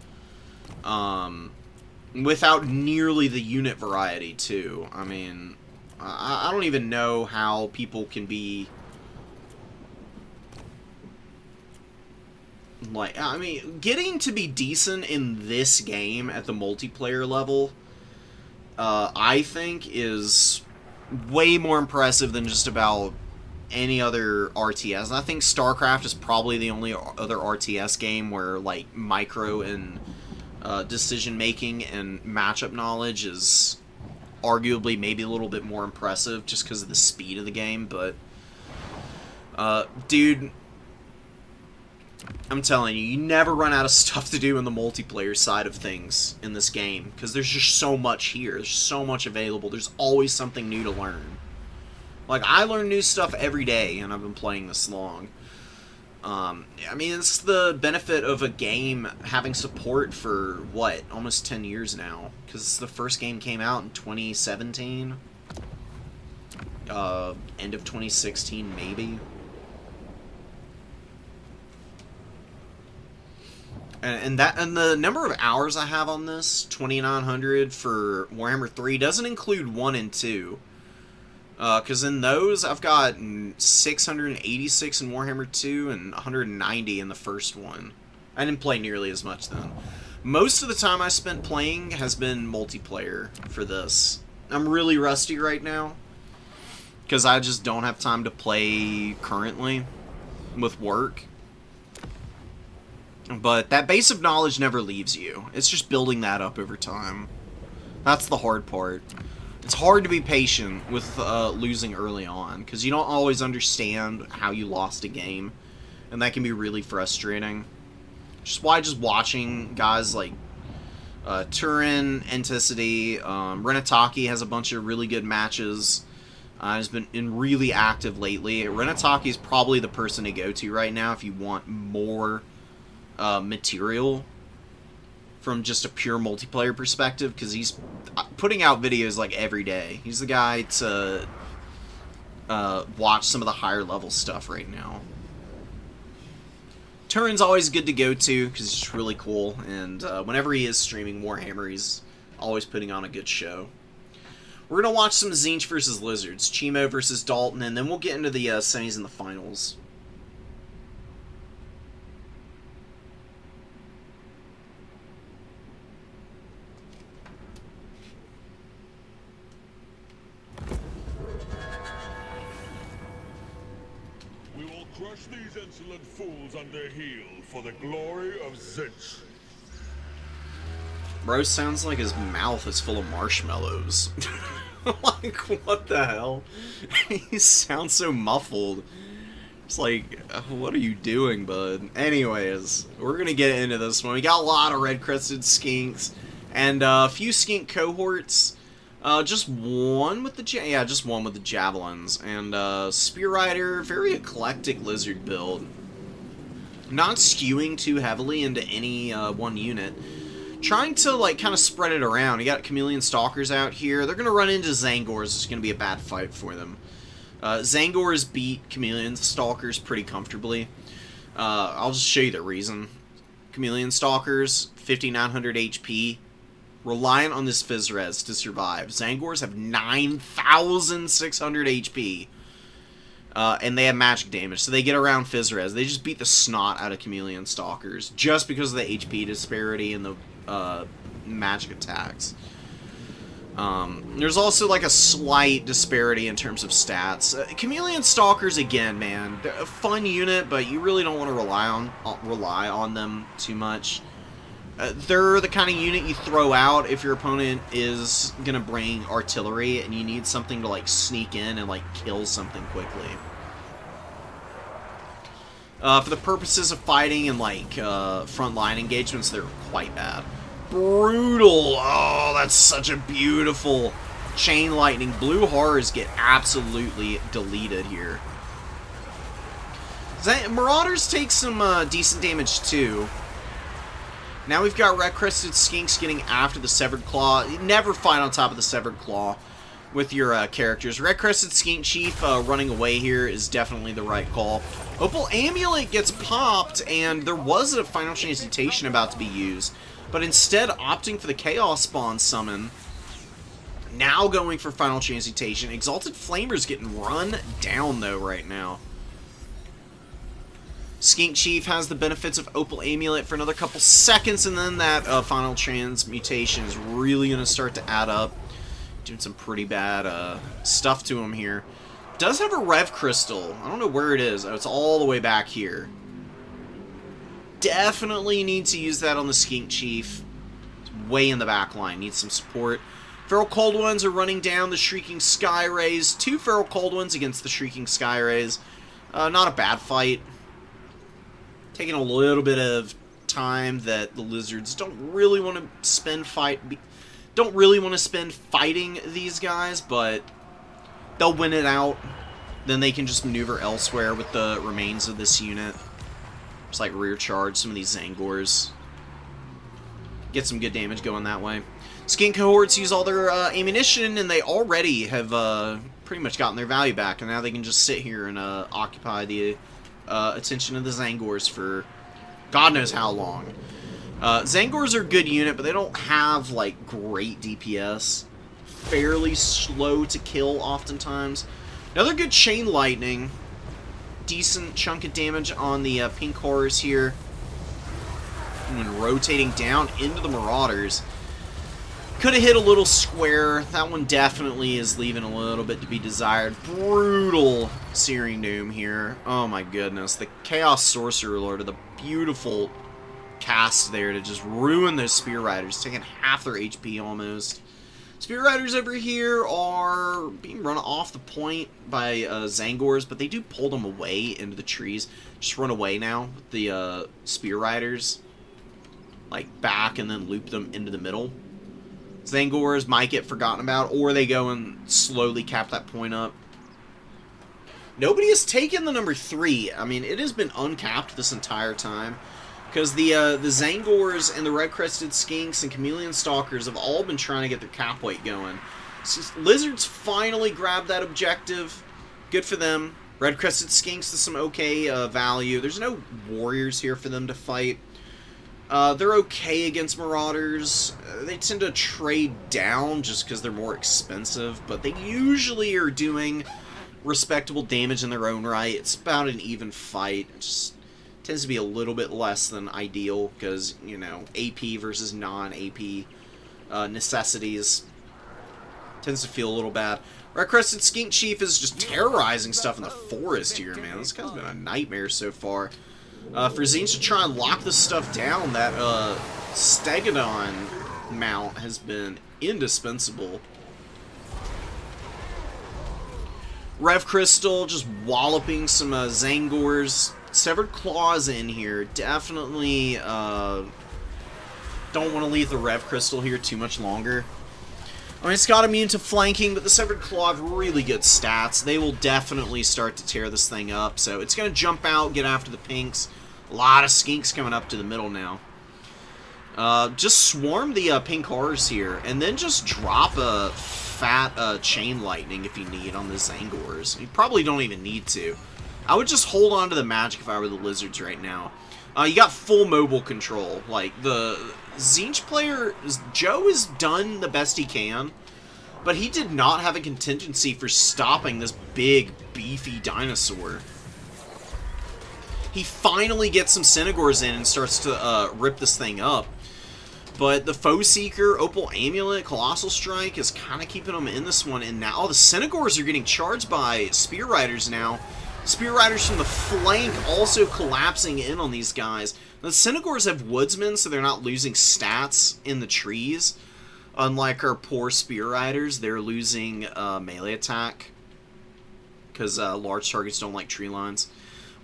Without nearly the unit variety, too. I mean, I don't even know how people can be... like, I mean, getting to be decent in this game at the multiplayer level, I think, is way more impressive than just about any other RTS. And I think StarCraft is probably the only other RTS game where, like, micro and decision-making and matchup knowledge is arguably maybe a little bit more impressive just because of the speed of the game. But, dude, I'm telling you, you never run out of stuff to do in the multiplayer side of things in this game, because there's just so much here. There's so much available. There's always something new to learn. Like, I learn new stuff every day, and I've been playing this long. I mean, it's the benefit of a game having support for, what, almost 10 years now, because the first game came out in 2017. End of 2016, maybe. And the number of hours I have on this, 2,900 for Warhammer 3, doesn't include 1 and 2. Because in those, I've got 686 in Warhammer 2 and 190 in the first one. I didn't play nearly as much then. Most of the time I spent playing has been multiplayer for this. I'm really rusty right now, because I just don't have time to play currently with work. But that base of knowledge never leaves you. It's just building that up over time. That's the hard part. It's hard to be patient with losing early on, because you don't always understand how you lost a game, and that can be really frustrating. Just why just watching guys like Turin, Anticity, Renataki has a bunch of really good matches. Has been really active lately. Renataki is probably the person to go to right now if you want more material from just a pure multiplayer perspective, because he's putting out videos like every day. He's the guy to watch some of the higher level stuff right now. Turin's always good to go to because he's just really cool, and whenever he is streaming Warhammer, he's always putting on a good show. We're going to watch some Tzeentch versus Lizards, Chimo versus Dalton, and then we'll get into the semis and the finals. Crush these insolent fools under heel for the glory of Tzeentch. Bro sounds like his mouth is full of marshmallows. Like, what the hell? He sounds so muffled. It's like, what are you doing, bud? Anyways, we're gonna get into this one. We got a lot of red-crested skinks, and a few skink cohorts. Just one with the javelins, and Spear Rider, very eclectic lizard build. Not skewing too heavily into any one unit. Trying to, like, kind of spread it around. You got Chameleon Stalkers out here. They're going to run into Zangors. It's going to be a bad fight for them. Zangors beat Chameleon Stalkers pretty comfortably. I'll just show you the reason. Chameleon Stalkers, 5,900 HP. Reliant on this Phys Res to survive. Zangors have 9,600 HP. And they have magic damage, so they get around Fizz Res. They just beat the snot out of Chameleon Stalkers, just because of the HP disparity and the magic attacks. There's also like a slight disparity in terms of stats. Chameleon Stalkers, again, man, they're a fun unit, but you really don't want to rely on them too much. They're the kind of unit you throw out if your opponent is gonna bring artillery and you need something to like sneak in and like kill something quickly. For the purposes of fighting and like frontline engagements, they're quite bad. Brutal! Oh, that's such a beautiful chain lightning. Blue horrors get absolutely deleted here. Marauders take some decent damage too. Now we've got Red Crested Skinks getting after the Severed Claw. You never fight on top of the Severed Claw with your characters. Red Crested Skink Chief running away here is definitely the right call. Opal Amulet gets popped, and there was a Final Transmutation about to be used, but instead opting for the Chaos Spawn summon. Now going for Final Transmutation. Exalted Flamer's getting run down, though, right now. Skink Chief has the benefits of Opal Amulet for another couple seconds, and then that Final Transmutation is really going to start to add up. Doing some pretty bad stuff to him here. Does have a Rev Crystal. I don't know where it is. Oh, it's all the way back here. Definitely need to use that on the Skink Chief. It's way in the back line. Needs some support. Feral Cold Ones are running down the Shrieking Sky Rays. 2 Feral Cold Ones against the Shrieking Sky Rays. Not a bad fight. Taking a little bit of time that the Lizards don't really want to spend fighting these guys, but they'll win it out. Then they can just maneuver elsewhere with the remains of this unit. Just like rear charge some of these Zangors. Get some good damage going that way. Skink cohorts use all their ammunition, and they already have pretty much gotten their value back, and now they can just sit here and occupy the attention of the Zangors for God knows how long. Zangors are a good unit, but they don't have like great DPS. Fairly slow to kill oftentimes. Another good Chain Lightning. Decent chunk of damage on the pink horrors here. And rotating down into the Marauders. Could have hit a little square. That one definitely is leaving a little bit to be desired. Brutal Searing Doom here. Oh my goodness. The Chaos Sorcerer Lord of the beautiful cast there to just ruin those Spear Riders, taking half their HP almost. Spear Riders over here are being run off the point by Zangors, but they do pull them away into the trees. Just run away now with the Spear Riders. Like back and then loop them into the middle. Zangors might get forgotten about, or they go and slowly cap that point up. Nobody has taken the number 3. I mean, it has been uncapped this entire time. Because the Zangors and the Red-Crested Skinks and Chameleon Stalkers have all been trying to get their cap weight going. Lizards finally grabbed that objective. Good for them. Red-Crested Skinks to some okay value. There's no warriors here for them to fight. They're okay against Marauders. They tend to trade down just because they're more expensive, but they usually are doing respectable damage in their own right. It's about an even fight. It just tends to be a little bit less than ideal because, you know, AP versus non-AP necessities tends to feel a little bad. Red-Crested Skink Chief is just terrorizing stuff in the forest here, man. This guy's been a nightmare so far. For Tzeentch to try and lock this stuff down, that Stegodon mount has been indispensable. Rev Crystal just walloping some Zangors. Severed Claws in here. Definitely don't want to leave the Rev Crystal here too much longer. I mean, it's got immune to flanking, but the Severed Claw have really good stats. They will definitely start to tear this thing up. So it's going to jump out, get after the pinks. A lot of skinks coming up to the middle now. Just swarm the pink horrors here, and then just drop a fat Chain Lightning if you need on the Zangors. You probably don't even need to. I would just hold on to the magic if I were the Lizards right now. You got full mobile control. Like, the Tzeentch player, Joe has done the best he can. but he did not have a contingency for stopping this big, beefy dinosaur. He finally gets some Cynagors in and starts to rip this thing up. But the Foe Seeker, Opal Amulet, Colossal Strike is kind of keeping them in this one. And now the Cynagors are getting charged by Spear Riders now. Spear Riders from the flank also collapsing in on these guys. The Cynagors have Woodsmen, so they're not losing stats in the trees. Unlike our poor Spear Riders, they're losing melee attack. Because large targets don't like tree lines.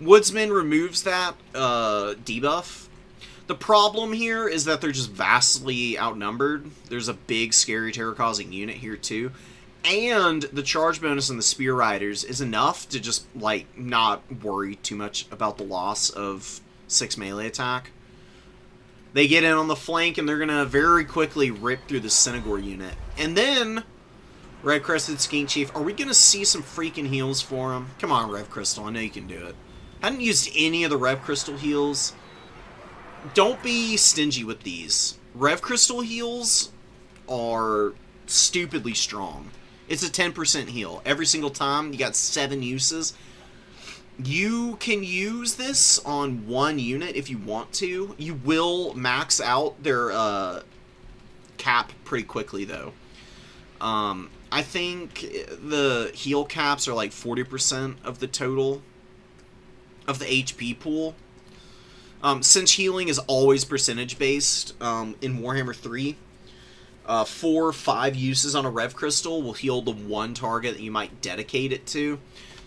Woodsman removes that debuff. The problem here is that they're just vastly outnumbered. There's a big, scary, terror-causing unit here, too. And the charge bonus on the Spear Riders is enough to just, like, not worry too much about the loss of 6 melee attack. They get in on the flank, and they're going to very quickly rip through the Cynagor unit. And then, Red Crested Skink Chief, are we going to see some freaking heals for him? Come on, Rev Crystal, I know you can do it. Hadn't used any of the Rev Crystal heals. Don't be stingy with these. Rev Crystal heals are stupidly strong. It's a 10% heal. Every single time, you got 7 uses. You can use this on one unit if you want to. You will max out their cap pretty quickly, though. I think the heal caps are like 40% of the total of the HP pool. Since healing is always percentage-based in Warhammer 3, 4 or 5 uses on a Rev Crystal will heal the one target that you might dedicate it to.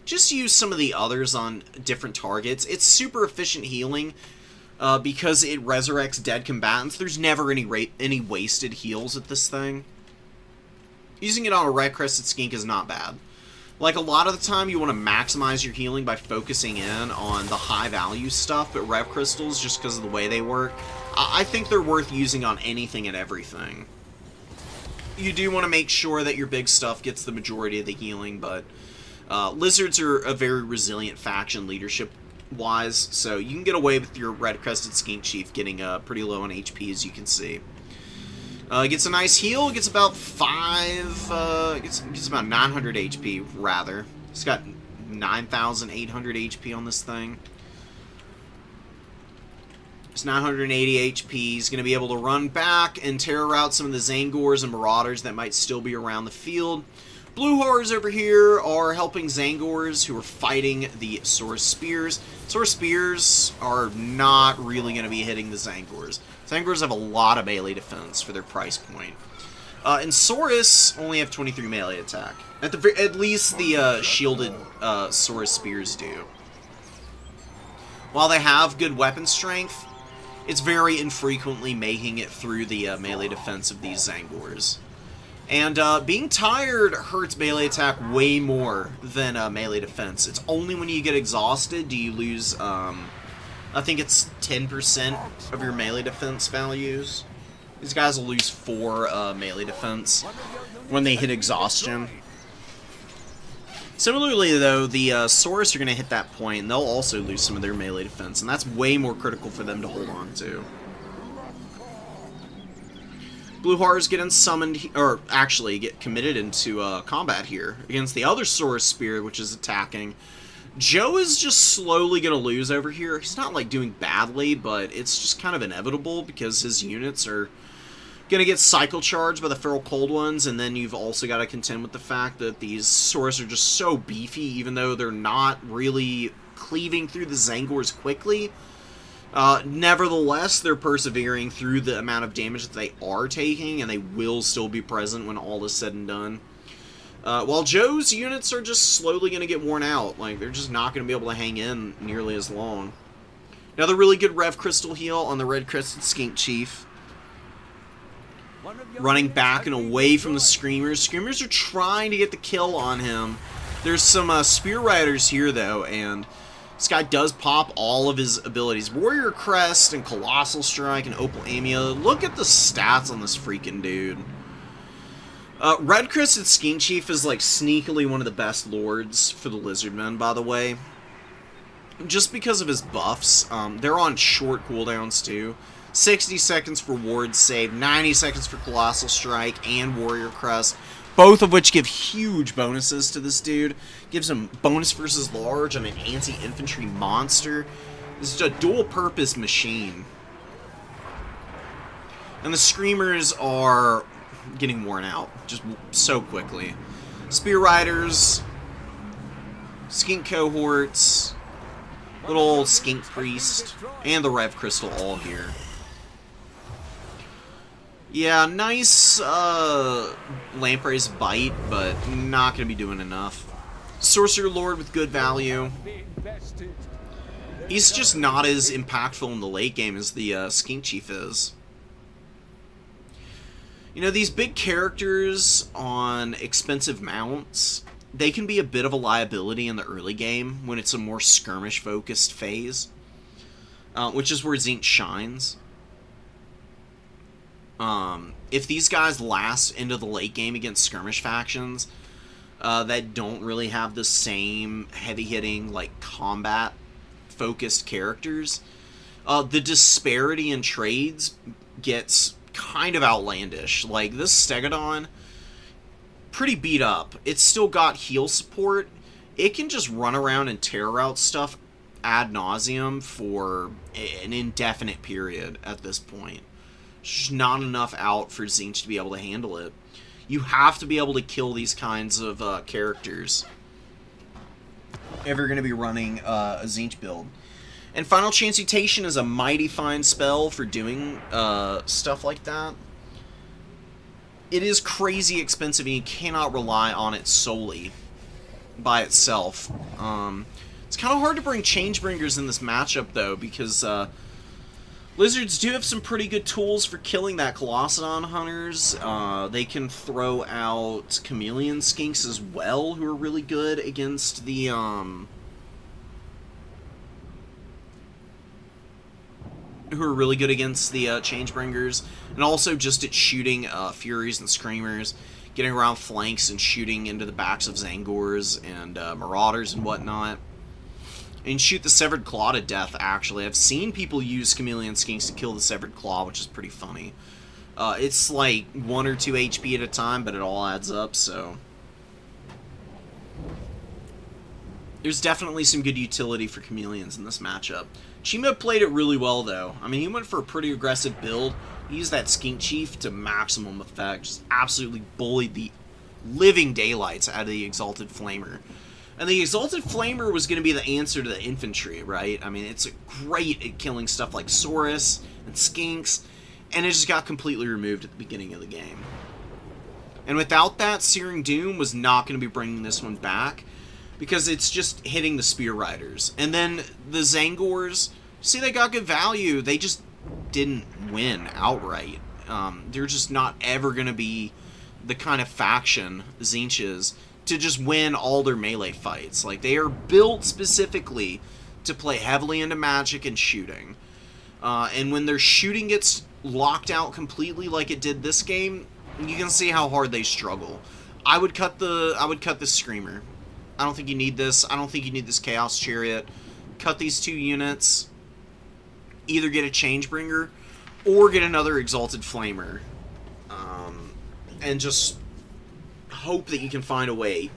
Just use some of the others on different targets. It's super efficient healing because it resurrects dead combatants. There's never any wasted heals at this thing. Using it on a Red Crested Skink is not bad. Like, a lot of the time, you want to maximize your healing by focusing in on the high-value stuff, but Rev Crystals, just because of the way they work, I think they're worth using on anything and everything. You do want to make sure that your big stuff gets the majority of the healing, but Lizards are a very resilient faction leadership-wise, so you can get away with your Red Crested Skink Chief getting pretty low on HP, as you can see. Gets a nice heal, gets about gets about 900 HP, rather. It's got 9,800 HP on this thing. It's 980 HP. He's going to be able to run back and terror out some of the Zangors and Marauders that might still be around the field. Blue Horrors over here are helping Zangors who are fighting the Saurus Spears. Saurus Spears are not really going to be hitting the Zangors. Zangors have a lot of melee defense for their price point. And Saurus only have 23 melee attack. At least the shielded Saurus Spears do. While they have good weapon strength, it's very infrequently making it through the melee defense of these Zangors. And being tired hurts melee attack way more than melee defense. It's only when you get exhausted do you lose, I think it's 10% of your melee defense values. These guys will lose 4 melee defense when they hit exhaustion. Similarly, though, the Saurus are going to hit that point, and they'll also lose some of their melee defense, and that's way more critical for them to hold on to. Blue Horrors get summoned, or actually get committed into combat here against the other Saurus Spear, which is attacking. Joe is just slowly going to lose over here. He's not, like, doing badly, but it's just kind of inevitable because his units are going to get cycle charged by the Feral Cold Ones, and then you've also got to contend with the fact that these Saurus are just so beefy, even though they're not really cleaving through the Zangors quickly. Nevertheless, they're persevering through the amount of damage that they are taking, and they will still be present when all is said and done. While Joe's units are just slowly going to get worn out. Like, they're just not going to be able to hang in nearly as long. Another really good Rev Crystal heal on the Red Crested Skink Chief. Running back and away from the Screamers. Screamers are trying to get the kill on him. There's some Spear Riders here, though, and this guy does pop all of his abilities. Warrior Crest and Colossal Strike and Opal Amulet. Look at the stats on this freaking dude. Red Crested Skink Chief is, like, sneakily one of the best lords for the Lizardmen, by the way. Just because of his buffs. They're on short cooldowns, too. 60 seconds for Ward Save, 90 seconds for Colossal Strike and Warrior Crest, both of which give huge bonuses to this dude. Gives him bonus versus large on an anti-infantry monster. This is a dual-purpose machine. And the Screamers are getting worn out just so quickly. Spear Riders, Skink Cohorts, little old Skink Priest, and the Rev Crystal all here. Yeah, nice Lamprey's Bite, but not going to be doing enough. Sorcerer Lord with good value. He's just not as impactful in the late game as the Skink Chief is. You know, these big characters on expensive mounts, they can be a bit of a liability in the early game when it's a more skirmish-focused phase, which is where Tzeentch shines. If these guys last into the late game against skirmish factions that don't really have the same heavy-hitting, like, combat-focused characters, the disparity in trades gets kind of outlandish. Like, this Stegodon, pretty beat up. It's still got heal support. It can just run around and tear out stuff ad nauseum for an indefinite period at this point. There's not enough out for Tzeentch to be able to handle it. You have to be able to kill these kinds of characters if you're going to be running a Tzeentch build. And Final Transmutation is a mighty fine spell for doing stuff like that. It is crazy expensive, and you cannot rely on it solely by itself. It's kind of hard to bring Changebringers in this matchup, though, because Lizards do have some pretty good tools for killing that Colossadon Hunters. They can throw out Chameleon Skinks as well, who are really good against the Changebringers, and also just at shooting Furies and Screamers, getting around flanks and shooting into the backs of Zangors and Marauders and whatnot. And shoot the Severed Claw to death, actually. I've seen people use Chameleon Skinks to kill the Severed Claw, which is pretty funny. It's like 1 or 2 HP at a time, but it all adds up, so... There's definitely some good utility for Chameleons in this matchup. Chima played it really well, though. I mean, he went for a pretty aggressive build. He used that Skink Chief to maximum effect. Just absolutely bullied the living daylights out of the Exalted Flamer. And the Exalted Flamer was going to be the answer to the infantry, right? I mean, it's great at killing stuff like Saurus and Skinks, and it just got completely removed at the beginning of the game. And without that, Searing Doom was not going to be bringing this one back, because it's just hitting the Spear Riders. And then the Zangors, see, they got good value. They just didn't win outright. They're just not ever going to be the kind of faction Tzeentch is to just win all their melee fights. Like, they are built specifically to play heavily into magic and shooting. And when their shooting gets locked out completely like it did this game, you can see how hard they struggle. I would cut the Screamer. I don't think you need this. I don't think you need this Chaos Chariot. Cut these 2 units. Either get a Changebringer or get another Exalted Flamer. And just hope that you can find a way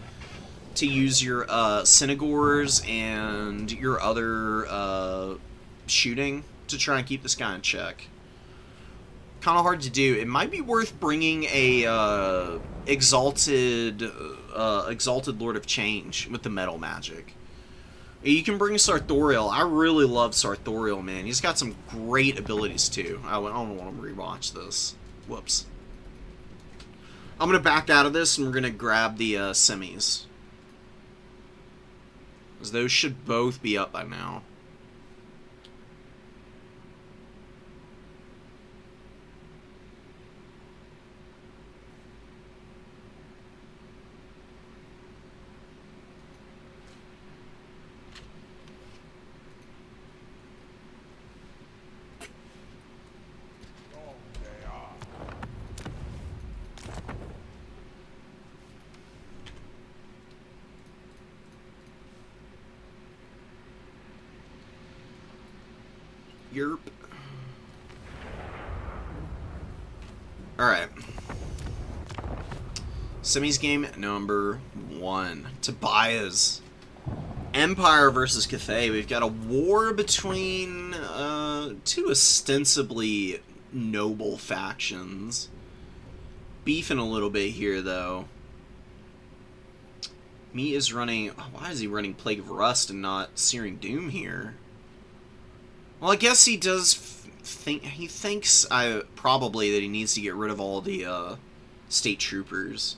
to use your Synagores and your other shooting to try and keep this guy in check. Kind of hard to do. It might be worth bringing a Exalted Lord of Change with the Metal Magic. You can bring Sartorial. I really love Sartorial, man. He's got some great abilities, too. I don't want to rewatch this. Whoops. I'm going to back out of this, and we're going to grab the semis. Because those should both be up by now. Yerp. Alright. Semis game number 1. Tobias. Empire versus Cathay. We've got a war between two ostensibly noble factions. Beefing a little bit here, though. Me is running... Why is he running Plague of Rust and not Searing Doom here? Well, I guess he does think... He thinks probably that he needs to get rid of all the state troopers.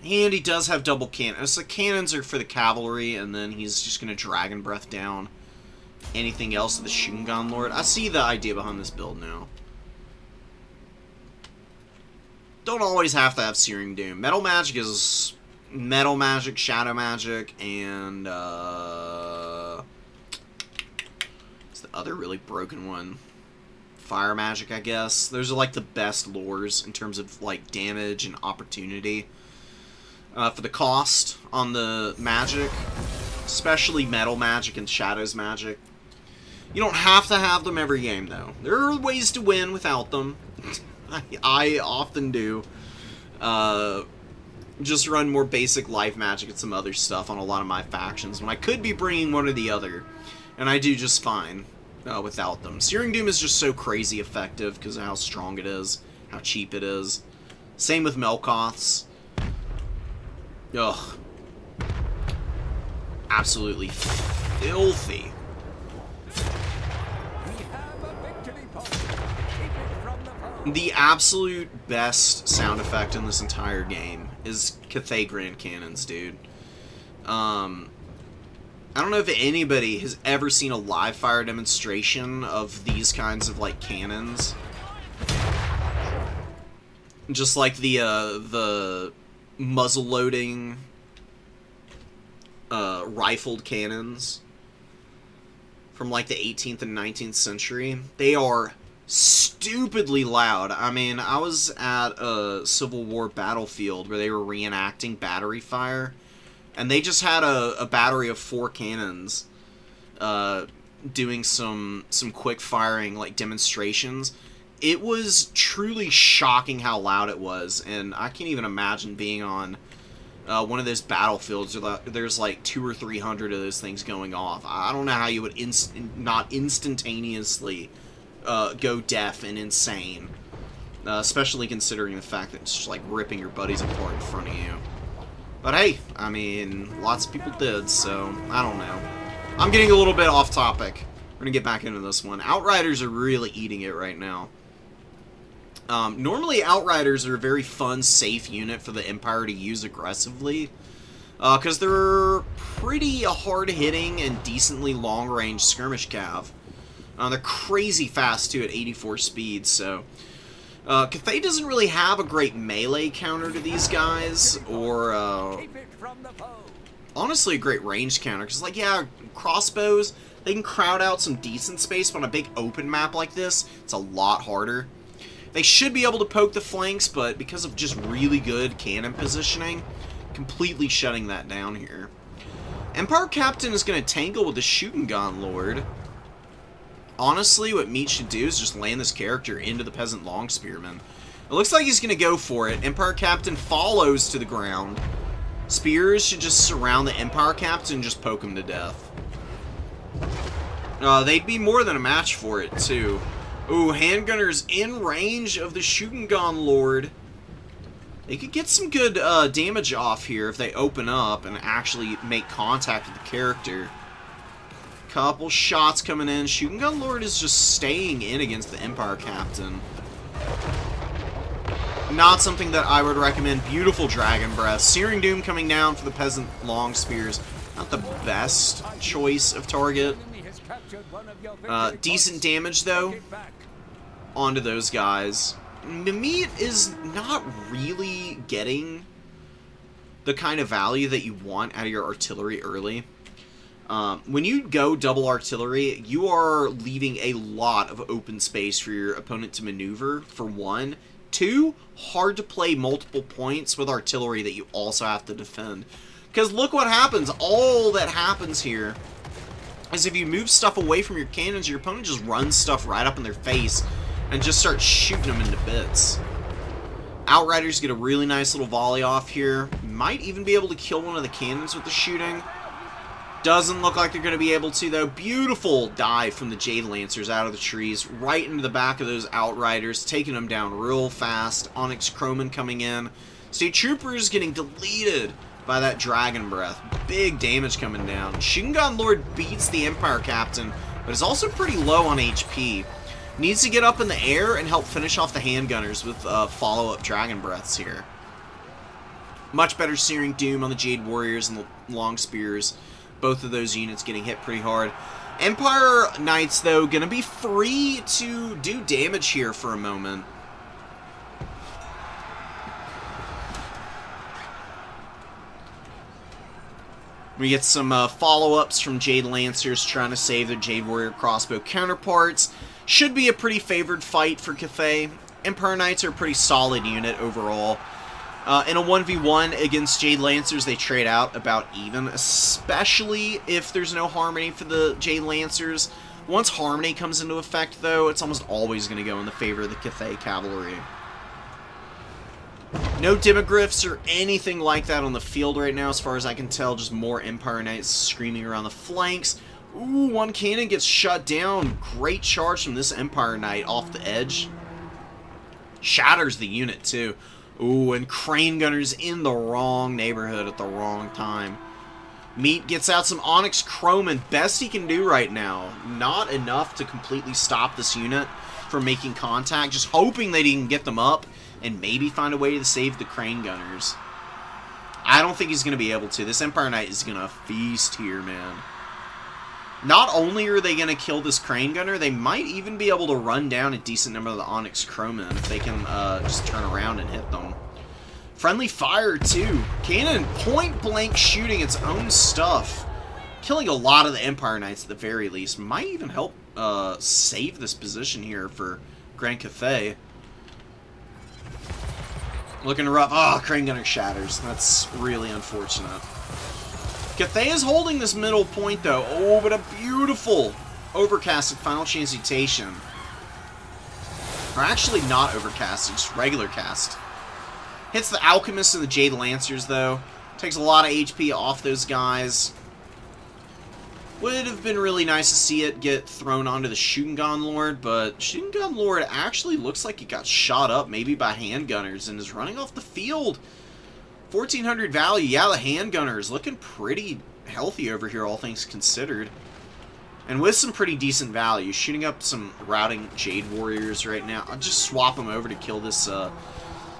And he does have double cannons. So cannons are for the cavalry, and then he's just going to Dragon Breath down anything else to the Shungan Lord. I see the idea behind this build now. Don't always have to have Searing Doom. Metal Magic is Metal Magic, Shadow Magic, and what's the other really broken one? Fire Magic, I guess. Those are like the best lores in terms of like damage and opportunity. For the cost on the magic, especially Metal Magic and Shadows Magic. You don't have to have them every game, though. There are ways to win without them. I often do. Just run more basic life magic and some other stuff on a lot of my factions, when I could be bringing one or the other. And I do just fine without them. Searing Doom is just so crazy effective because of how strong it is, how cheap it is. Same with Melkoths. Ugh. Absolutely filthy. The absolute best sound effect in this entire game is Cathay Grand Cannons, dude. I don't know if anybody has ever seen a live fire demonstration of these kinds of, like, cannons. Just like the muzzle-loading rifled cannons from, like, the 18th and 19th century. They are stupidly loud. I mean, I was at a Civil War battlefield where they were reenacting battery fire, and they just had a battery of 4 cannons doing some quick firing, like, demonstrations. It was truly shocking how loud it was, and I can't even imagine being on one of those battlefields where there's like 200 or 300 of those things going off. I don't know how you would not instantaneously go deaf and insane, especially considering the fact that it's just like ripping your buddies apart in front of you. But hey, I mean, lots of people did, so I don't know. I'm getting a little bit off topic. We're gonna get back into this one. Outriders are really eating it right now. Normally Outriders are a very fun, safe unit for the Empire to use aggressively, because they're pretty hard-hitting and decently long-range skirmish cav. They're crazy fast, too, at 84 speed, so... Cathay doesn't really have a great melee counter to these guys, or, honestly, a great range counter, because, like, yeah, crossbows, they can crowd out some decent space, but on a big open map like this, it's a lot harder. They should be able to poke the flanks, but because of just really good cannon positioning, completely shutting that down here. Empire Captain is going to tangle with the Shungan Lord. Honestly, what Meat should do is just land this character into the Peasant Long Spearman. It looks like he's going to go for it. Empire Captain follows to the ground. Spears should just surround the Empire Captain and just poke him to death. They'd be more than a match for it, too. Ooh, handgunners in range of the Shungan Lord. They could get some good damage off here if they open up and actually make contact with the character. Couple shots coming in. Shungan Lord is just staying in against the Empire Captain. Not something that I would recommend. Beautiful Dragon Breath. Searing Doom coming down for the Peasant Long Spears. Not the best choice of target. Decent damage, though, onto those guys. Mimit is not really getting the kind of value that you want out of your artillery early. When you go double artillery, you are leaving a lot of open space for your opponent to maneuver, for one. Two, hard to play multiple points with artillery that you also have to defend. Because look what happens. All that happens here is if you move stuff away from your cannons, your opponent just runs stuff right up in their face. and just start shooting them into bits. Outriders get a really nice little volley off here. Might even be able to kill one of the cannons with the shooting. Doesn't look like they're going to be able to, though. Beautiful dive from the Jade Lancers out of the trees, right into the back of those Outriders, taking them down real fast. Onyx Croman coming in. State Troopers getting deleted by that Dragon Breath. Big damage coming down. Shingon Lord beats the Empire Captain, but is also pretty low on HP. Needs to get up in the air and help finish off the handgunners with follow-up Dragon Breaths here. Much better Searing Doom on the Jade Warriors and the Long Spears. Both of those units getting hit pretty hard. Empire Knights, though, going to be free to do damage here for a moment. We get some follow-ups from Jade Lancers trying to save their Jade Warrior crossbow counterparts. Should be a pretty favored fight for Cathay. Empire Knights are a pretty solid unit overall. In a 1v1 against Jade Lancers, they trade out about even, especially if there's no Harmony for the Jade Lancers. Once Harmony comes into effect, though, it's almost always going to go in the favor of the Cathay Cavalry. No Demogryphs or anything like that on the field right now, as far as I can tell. Just more Empire Knights screaming around the flanks. Ooh, one cannon gets shut down. Great charge from this Empire Knight off the edge. Shatters the unit, too. Ooh, and Crane Gunners in the wrong neighborhood at the wrong time. Meat gets out some Onyx Croman. Best he can do right now. Not enough to completely stop this unit from making contact. Just hoping that he can get them up and maybe find a way to save the Crane Gunners. I don't think he's going to be able to. This Empire Knight is going to feast here, man. Not only are they going to kill this Crane Gunner, they might even be able to run down a decent number of the Onyx Croman if they can just turn around and hit them. Friendly fire, too. Cannon point-blank shooting its own stuff. Killing a lot of the Empire Knights at the very least. Might even help save this position here for Grand Cathay. Looking rough. Oh, Crane Gunner shatters. That's really unfortunate. Cathay is holding this middle point, though. Oh, but a beautiful overcasted Final Transmutation. Or actually not overcast, just regular cast. Hits the Alchemists and the Jade Lancers, though. Takes a lot of HP off those guys. Would have been really nice to see it get thrown onto the Shingon Lord, but Shingon Lord actually looks like he got shot up maybe by handgunners and is running off the field. 1400 value. Yeah, the handgunner is looking pretty healthy over here, all things considered. And with some pretty decent value. Shooting up some routing Jade Warriors right now. I'll just swap them over to kill this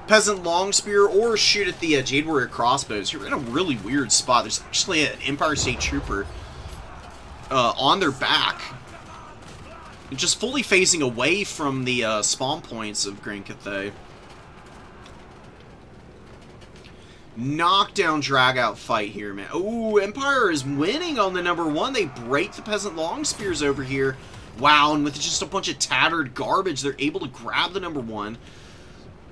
Peasant Long Spear or shoot at the Jade Warrior crossbows. You're in a really weird spot. There's actually an Empire State Trooper on their back. Just fully facing away from the spawn points of Grand Cathay. Knockdown drag-out fight here, man. Ooh, Empire is winning on the number one. They break the Peasant Long Spears over here. Wow, and with just a bunch of tattered garbage, they're able to grab the number one.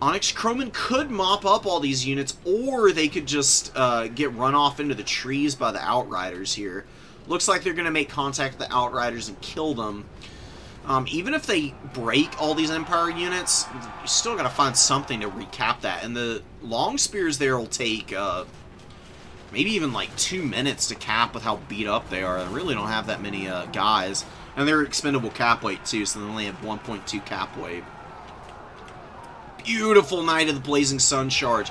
Onyx Croman could mop up all these units, or they could just get run off into the trees by the Outriders here. Looks like they're going to make contact with the Outriders and kill them. Even if they break all these Empire units, you still got to find something to recap that. And the Long Spears there will take maybe even like 2 minutes to cap with how beat up they are. They really don't have that many guys. And they're expendable cap weight too, so they only have 1.2 cap weight. Beautiful Knight of the Blazing Sun charge.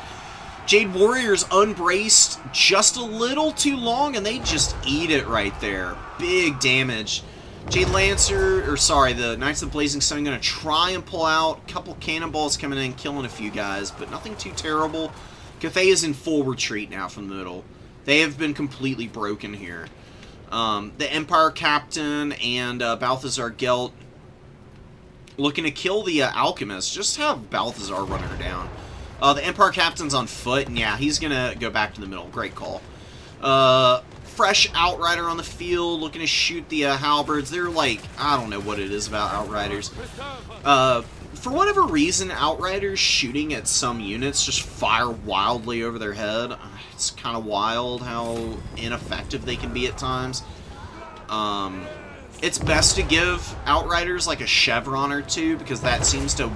Jade Warriors unbraced just a little too long, and they just eat it right there. Big damage. Jade Lancer, or sorry, the Knights of the Blazing Sun going to try and pull out. A couple cannonballs coming in, killing a few guys, but nothing too terrible. Cathay is in full retreat now from the middle. They have been completely broken here. The Empire Captain and Balthazar Gelt looking to kill the Alchemist. Just have Balthazar run her down. The Empire Captain's on foot, and yeah, he's going to go back to the middle. Great call. Fresh Outrider on the field, looking to shoot the halberds. They're like, I don't know what it is about Outriders. For whatever reason, Outriders shooting at some units just fire wildly over their head. It's kind of wild how ineffective they can be at times. It's best to give Outriders like a chevron or two, because that seems to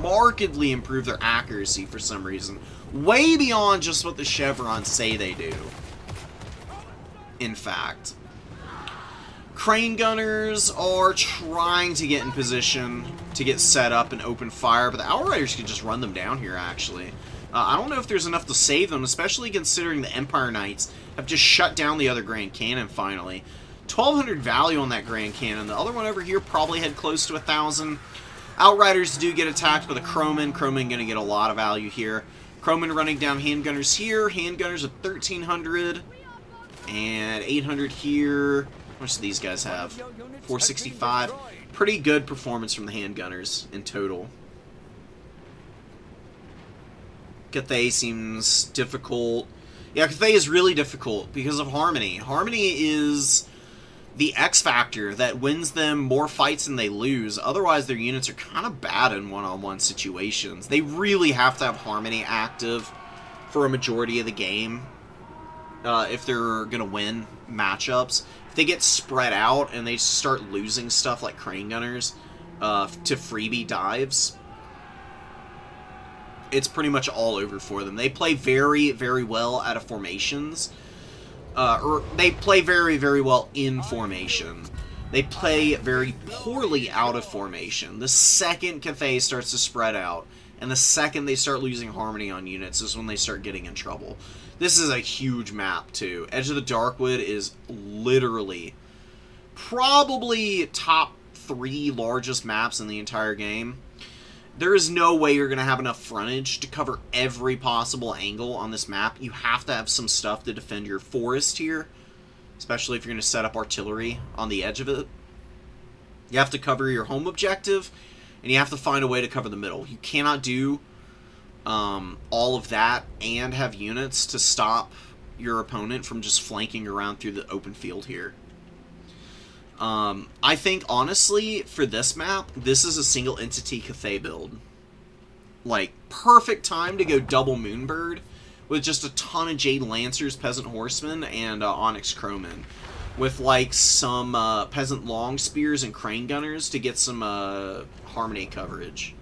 markedly improve their accuracy for some reason. Way beyond just what the chevrons say they do. In fact. Crane gunners are trying to get in position to get set up and open fire, but the Outriders could just run them down here, actually. I don't know if there's enough to save them, especially considering the Empire Knights have just shut down the other Grand Cannon, finally. 1,200 value on that Grand Cannon. The other one over here probably had close to 1,000. Outriders do get attacked by the Crowman. Crowman going to get a lot of value here. Crowman running down handgunners here. Handgunners at 1,300. And 800 here. How much do these guys have? 465. Pretty good performance from the handgunners in total. Cathay seems difficult. Yeah, Cathay is really difficult because of Harmony. Harmony is the X factor that wins them more fights than they lose. Otherwise, their units are kind of bad in one-on-one situations. They really have to have Harmony active for a majority of the game if they're going to win matchups. If they get spread out and they start losing stuff like Crane Gunners to freebie dives, it's pretty much all over for them. They play very, very well out of formations. Or they play very, very well in formation. They play very poorly out of formation. The second Cathay starts to spread out, and the second they start losing Harmony on units is when they start getting in trouble. This is a huge map, too. Edge of the Darkwood is literally probably top 3 largest maps in the entire game. There is no way you're going to have enough frontage to cover every possible angle on this map. You have to have some stuff to defend your forest here, especially if you're going to set up artillery on the edge of it. You have to cover your home objective, and you have to find a way to cover the middle. You cannot do all of that and have units to stop your opponent from just flanking around through the open field here. I think, honestly, for this map, this is a single entity Cathay build. Like, perfect time to go double Moonbird with just a ton of Jade Lancers, Peasant Horsemen, and Onyx Crowmen. With, like, some Peasant Long Spears and Crane Gunners to get some Harmony coverage.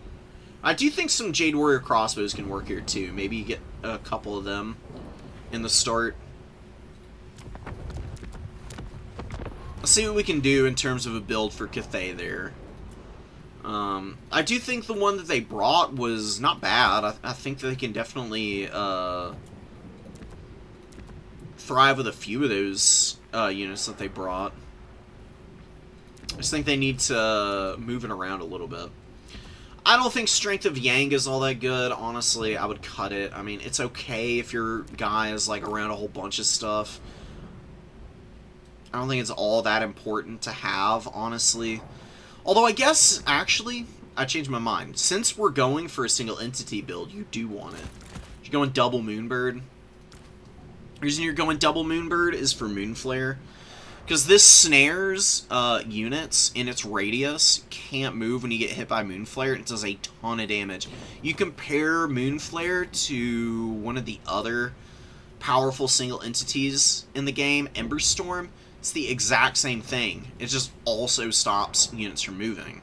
I do think some Jade Warrior Crossbows can work here, too. Maybe you get a couple of them in the start. Let's see what we can do in terms of a build for Cathay there. I do think the one that they brought was not bad. I think that they can definitely thrive with a few of those units that they brought. I just think they need to move it around a little bit. I don't think Strength of Yang is all that good. Honestly, I would cut it. I mean, it's okay if your guy is like around a whole bunch of stuff. I don't think it's all that important to have, honestly. Although I guess, actually, I changed my mind. Since we're going for a single entity build, you do want it. You're going double Moonbird. The reason you're going double Moonbird is for Moonflare. Because this snares units in its radius can't move when you get hit by Moonflare. It does a ton of damage. You compare Moonflare to one of the other powerful single entities in the game, Emberstorm. It's the exact same thing. It just also stops units from moving.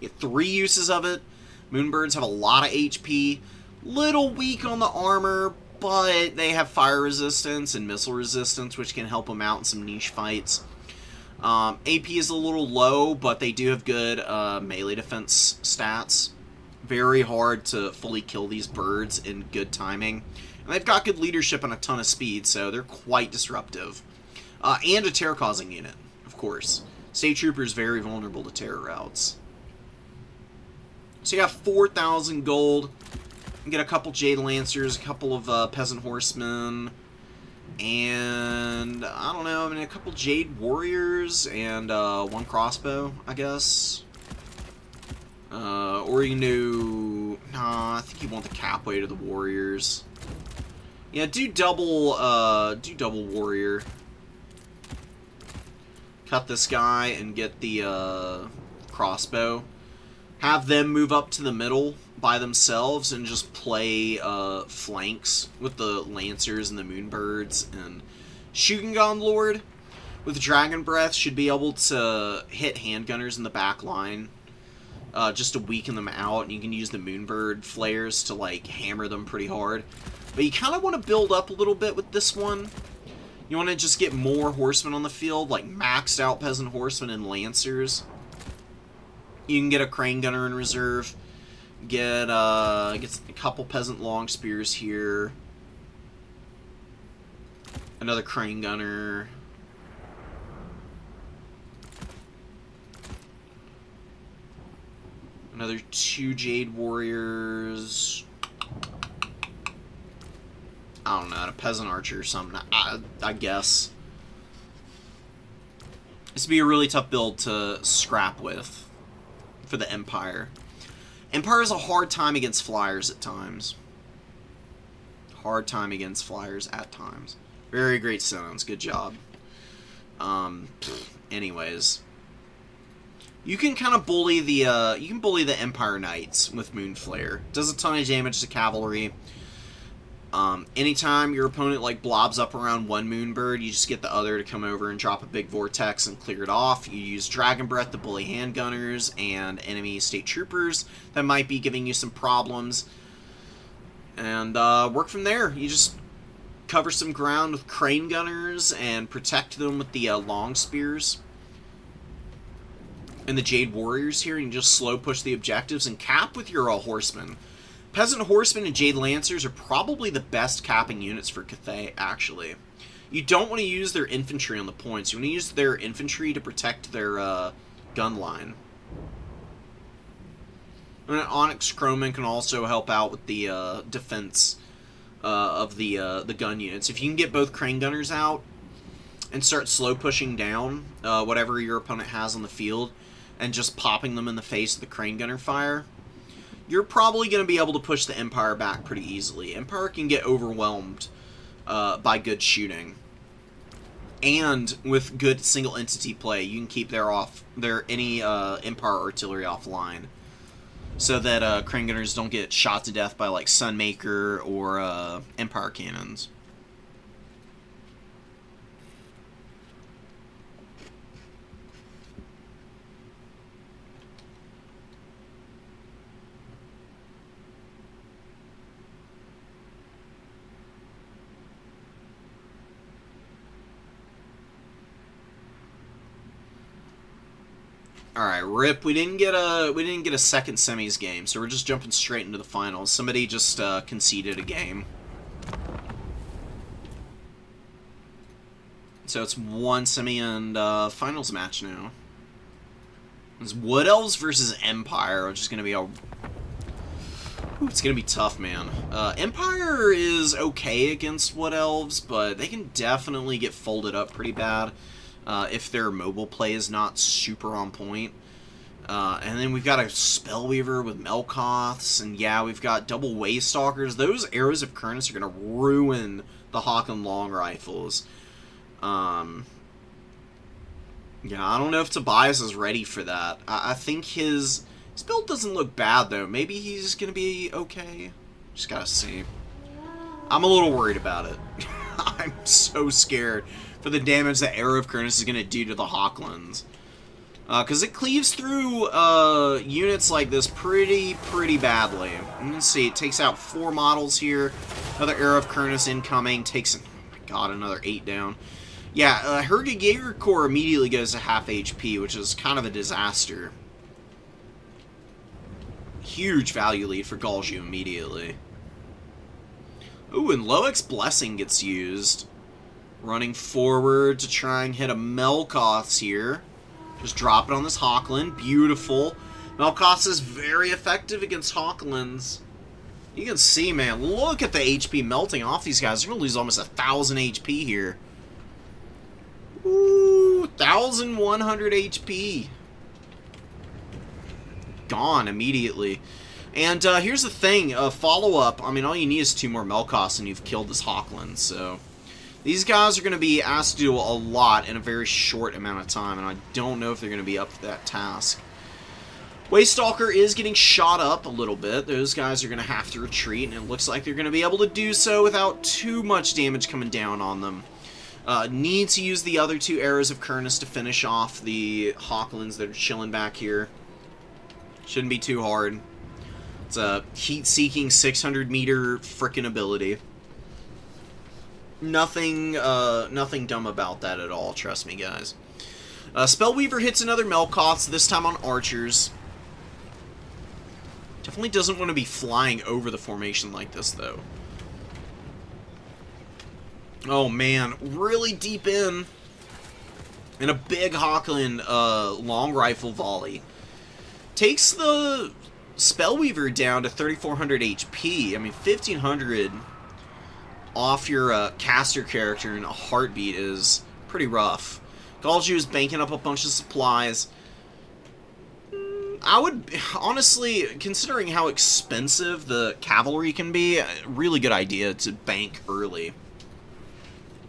You get 3 uses of it. Moonbirds have a lot of HP. Little weak on the armor, but they have fire resistance and missile resistance, which can help them out in some niche fights. AP is a little low, but they do have good melee defense stats. Very hard to fully kill these birds in good timing. And they've got good leadership and a ton of speed, so they're quite disruptive. And a terror-causing unit, of course. State Trooper's very vulnerable to terror routes. So you have 4,000 gold. You get a couple Jade Lancers, a couple of Peasant Horsemen, and, I don't know, I mean, a couple Jade Warriors, and 1 crossbow, I guess. Or you can do... Nah, I think you want the cap weight of the Warriors. Yeah, do double Warrior. Cut this guy and get the crossbow. Have them move up to the middle by themselves and just play flanks with the Lancers and the Moonbirds and Shugengon Lord. with Dragon Breath, should be able to hit handgunners in the back line, just to weaken them out, and you can use the Moonbird flares to, like, hammer them pretty hard. But you kind of want to build up a little bit with this one. You want to just get more horsemen on the field, like maxed out Peasant Horsemen and Lancers. You can get a Crane Gunner in reserve. Get a couple Peasant Long Spears here. Another Crane Gunner. Another 2 Jade Warriors. I don't know, a Peasant Archer or something, I guess. This would be a really tough build to scrap with for the Empire. Empire has a hard time against flyers at times. Hard time against flyers at times. Very great sounds, good job. Anyways. You can kind of bully the Empire Knights with Moonflare. Does a ton of damage to cavalry. Anytime your opponent like blobs up around one Moonbird, you just get the other to come over and drop a big vortex and clear it off. You use Dragon Breath to bully handgunners and enemy state troopers that might be giving you some problems. And work from there. You just cover some ground with Crane Gunners and protect them with the Long Spears. And the Jade Warriors here, and you just slow push the objectives and cap with your Horsemen. Peasant Horsemen and Jade Lancers are probably the best capping units for Cathay, actually. You don't want to use their infantry on the points. You want to use their infantry to protect their gun line. And Onyx Crowman can also help out with the defense of the gun units. If you can get both Crane Gunners out and start slow pushing down whatever your opponent has on the field and just popping them in the face with the Crane Gunner fire, you're probably going to be able to push the Empire back pretty easily. Empire can get overwhelmed by good shooting. And with good single entity play, you can keep any Empire artillery offline. So that Crane Gunners don't get shot to death by like Sunmaker or Empire cannons. Alright, RIP. We didn't get a second semis game, so we're just jumping straight into the finals. Somebody just conceded a game. So it's one semi and finals match now. It's Wood Elves versus Empire, which is gonna be a... Ooh, it's gonna be tough, man. Empire is okay against Wood Elves, but they can definitely get folded up pretty bad. If their mobile play is not super on point. And then we've got a Spellweaver with Melkoths, and yeah, we've got double Waystalkers. Those Arrows of Kurnus are going to ruin the Hawk and Long Rifles. Yeah, I don't know if Tobias is ready for that. I think his build doesn't look bad, though. Maybe he's going to be okay. Just gotta see. I'm a little worried about it. I'm so scared for the damage that Arrow of Kurnus is going to do to the Hawklands. Because it cleaves through units like this pretty badly. You can see it takes out 4 models here. Another Arrow of Kurnus incoming. Takes, oh my god, another 8 down. Yeah, Herga Jaeger Corps immediately goes to half HP, which is kind of a disaster. Huge value lead for Galju immediately. Ooh, and Loec's Blessing gets used. Running forward to try and hit a Melkoths here. Just drop it on this Hawkland. Beautiful. Melkoths is very effective against Hawklands. You can see, man, look at the HP melting off these guys. They're going to lose almost 1,000 HP here. Ooh, 1,100 HP. Gone immediately. And here's the thing, follow-up. I mean, all you need is 2 more Melkoths and you've killed this Hawkland, so... These guys are going to be asked to do a lot in a very short amount of time, and I don't know if they're going to be up to that task. Waystalker is getting shot up a little bit. Those guys are going to have to retreat, and it looks like they're going to be able to do so without too much damage coming down on them. Need to use the other 2 arrows of Kurnus to finish off the Hawklands that are chilling back here. Shouldn't be too hard. It's a heat-seeking 600-meter frickin' ability. Nothing dumb about that at all, trust me, guys. Spellweaver hits another Melkoth, this time on archers. Definitely doesn't want to be flying over the formation like this, though. Oh, man. Really deep in. And a big Hawkland long rifle volley. Takes the Spellweaver down to 3,400 HP. I mean, 1,500 off your caster character in a heartbeat is pretty rough. Galju is banking up a bunch of supplies. I would, honestly, considering how expensive the cavalry can be, a really good idea to bank early.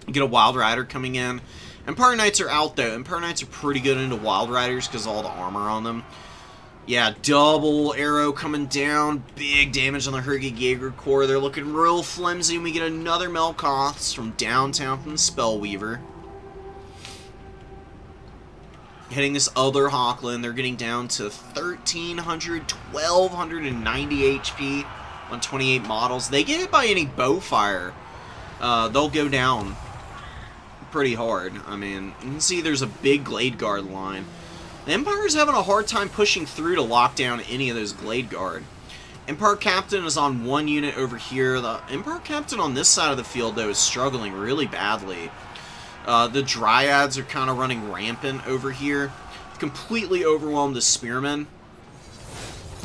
Get a Wild Rider coming in. Empire Knights are out, though. Empire Knights are pretty good into Wild Riders because of all the armor on them. Yeah, double arrow coming down. Big damage on the Hergig Jaeger Corps. They're looking real flimsy, and we get another Melkoths from downtown from the Spellweaver. Hitting this other Hawkland, they're getting down to 1,300, 1,290 HP on 28 models. They get hit by any bow fire, they'll go down pretty hard. I mean, you can see there's a big Glade Guard line. The Empire's having a hard time pushing through to lock down any of those Glade Guard. Empire Captain is on 1 unit over here. The Empire Captain on this side of the field, though, is struggling really badly. The Dryads are kind of running rampant over here. Completely overwhelmed the Spearmen.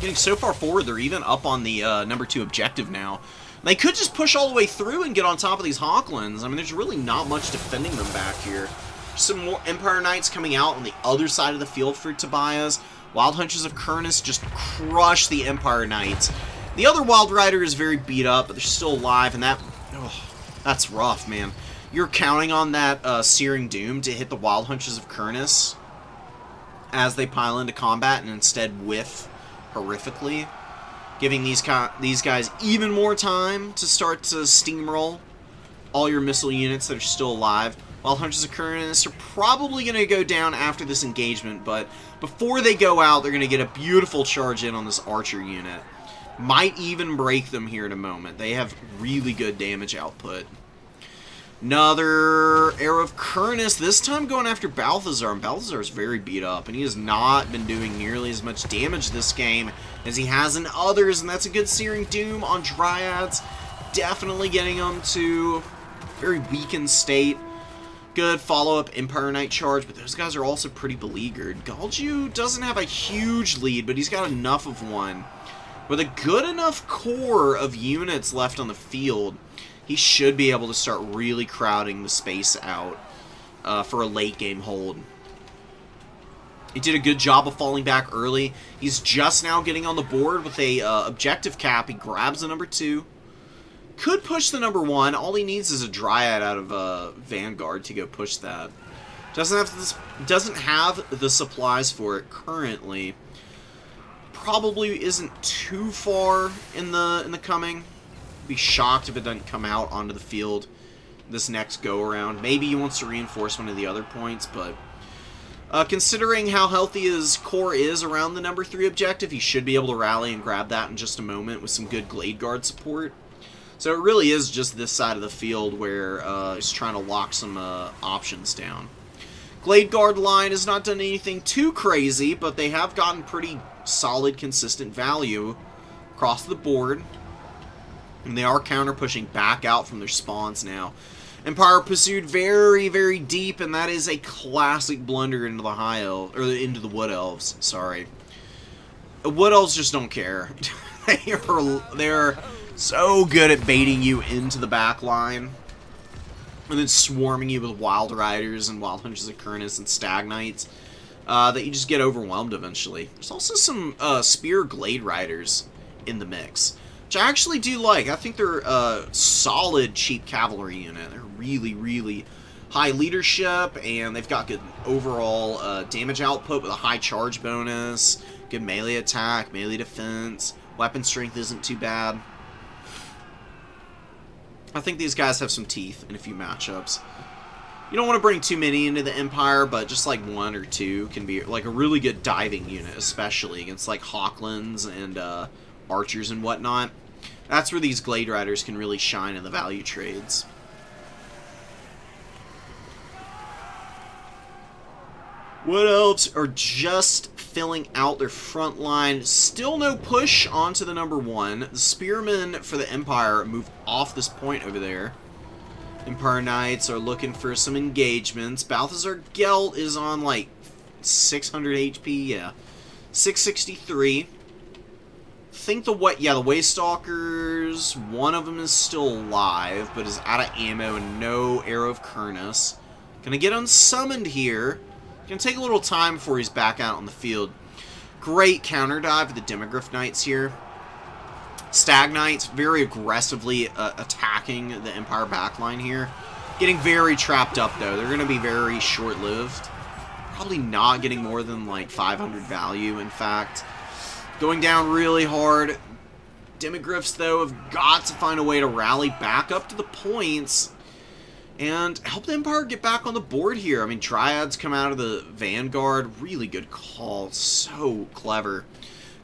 Getting so far forward, they're even up on the number 2 objective now. They could just push all the way through and get on top of these Hawklands. I mean, there's really not much defending them back here. Some more Empire Knights coming out on the other side of the field for Tobias. Wild Hunters of Kurnus just crush the Empire Knights. The other Wild Rider is very beat up, but they're still alive, and that's rough, man. You're counting on that Searing Doom to hit the Wild Hunters of Kurnus as they pile into combat and instead whiff horrifically, giving these guys even more time to start to steamroll all your missile units that are still alive. Wild Hunters of Kurnus are probably going to go down after this engagement, but before they go out, they're going to get a beautiful charge in on this archer unit. Might even break them here in a moment. They have really good damage output. Another Arrow of Kurnus, this time going after Balthazar, and Balthazar is very beat up, and he has not been doing nearly as much damage this game as he has in others, and that's a good Searing Doom on Dryads, definitely getting them to very weakened state. Good follow-up Empire Knight charge, but those guys are also pretty beleaguered. Galju doesn't have a huge lead, but he's got enough of one. With a good enough core of units left on the field, he should be able to start really crowding the space out for a late-game hold. He did a good job of falling back early. He's just now getting on the board with a objective cap. He grabs the number 2. Could push the number 1. All he needs is a Dryad out of Vanguard to go push that. Doesn't have the supplies for it currently. Probably isn't too far in the coming. Be shocked if it doesn't come out onto the field this next go around. Maybe he wants to reinforce one of the other points, but considering how healthy his core is around the number 3 objective, he should be able to rally and grab that in just a moment with some good Glade Guard support. So it really is just this side of the field where he's trying to lock some options down. Glade Guard line has not done anything too crazy, but they have gotten pretty solid, consistent value across the board. And they are counter-pushing back out from their spawns now. Empire pursued very, very deep, and that is a classic blunder into the High Elves, or into the Wood Elves, sorry. Wood Elves just don't care. They're so good at baiting you into the back line, and then swarming you with Wild Riders and Wild Hunters of Kurnus and Stag Knights, that you just get overwhelmed eventually. There's also some Spear Glade Riders in the mix, which I actually do like. I think they're a solid, cheap cavalry unit. They're really, really high leadership, and they've got good overall damage output with a high charge bonus, good melee attack, melee defense, weapon strength isn't too bad. I think these guys have some teeth in a few matchups. You don't want to bring too many into the Empire, but just like 1 or 2 can be like a really good diving unit, especially against like Hawklands and archers and whatnot. That's where these Glade Riders can really shine in the value trades. Wood Elves are just filling out their front line. Still no push onto the number 1. The Spearmen for the Empire move off this point over there. Empire Knights are looking for some engagements. Balthazar Gelt is on like 600 HP, yeah. 663. Think the Waystalkers, one of them is still alive, but is out of ammo and no Arrow of Kurnus. Gonna get unsummoned here. Gonna take a little time before he's back out on the field. Great counter dive for the Demogryph Knights here. Stag Knights very aggressively attacking the Empire backline here. Getting very trapped up though. They're going to be very short-lived. Probably not getting more than like 500 value, in fact. Going down really hard. Demogryphs though have got to find a way to rally back up to the points and help the Empire get back on the board here. I mean, Dryads come out of the Vanguard. Really good call. So clever.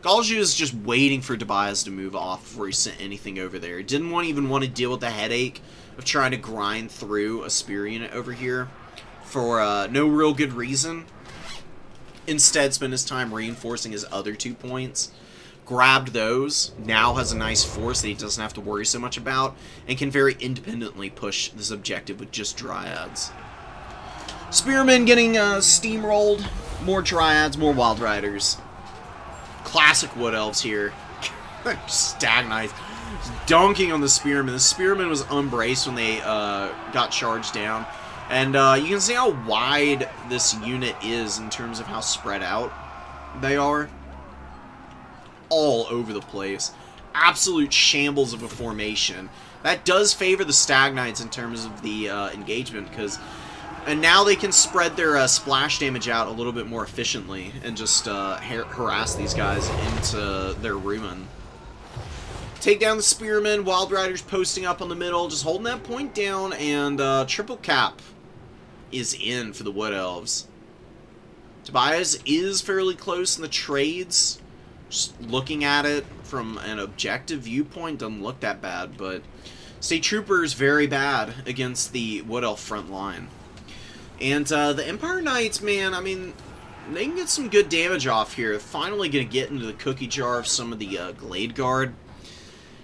Galju is just waiting for Tobias to move off before he sent anything over there. Didn't even want to deal with the headache of trying to grind through a spear unit over here for no real good reason. Instead, spent his time reinforcing his other 2 points. Grabbed those. Now has a nice force that he doesn't have to worry so much about. And can very independently push this objective with just Dryads. Spearmen getting steamrolled. More Dryads, more Wild Riders. Classic Wood Elves here. Stag Knights. Dunking on the Spearman. The Spearman was unbraced when they got charged down. And you can see how wide this unit is in terms of how spread out they are. All over the place. Absolute shambles of a formation. That does favor the Stag Knights in terms of the engagement, because... And now they can spread their splash damage out a little bit more efficiently and just harass these guys into their ruin. Take down the Spearmen, Wild Riders posting up on the middle, just holding that point down, and triple cap is in for the Wood Elves. Tobias is fairly close in the trades. Just looking at it from an objective viewpoint, doesn't look that bad, but State Troopers very bad against the Wood Elf front line. And the Empire Knights, man, I mean, they can get some good damage off here. Finally going to get into the cookie jar of some of the Glade Guard.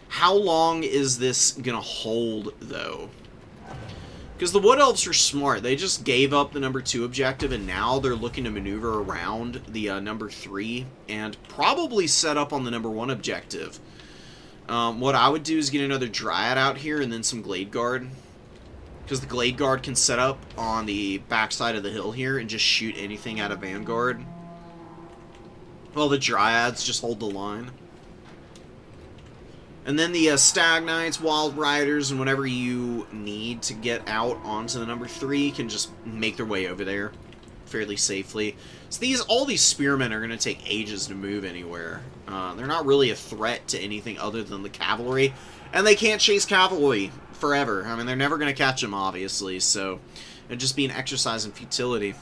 How long is this going to hold, though? Because the Wood Elves are smart. They just gave up the number 2 objective, and now they're looking to maneuver around the number 3 and probably set up on the number 1 objective. What I would do is get another Dryad out here and then some Glade Guard. Because the Glade Guard can set up on the backside of the hill here and just shoot anything out of Vanguard. Well, the Dryads just hold the line. And then the Stag Knights, Wild Riders, and whatever you need to get out onto the number 3 can just make their way over there fairly safely. So all these Spearmen are going to take ages to move anywhere. They're not really a threat to anything other than the cavalry. And they can't chase cavalry forever. I mean, they're never going to catch them, obviously, so it'd just be an exercise in futility.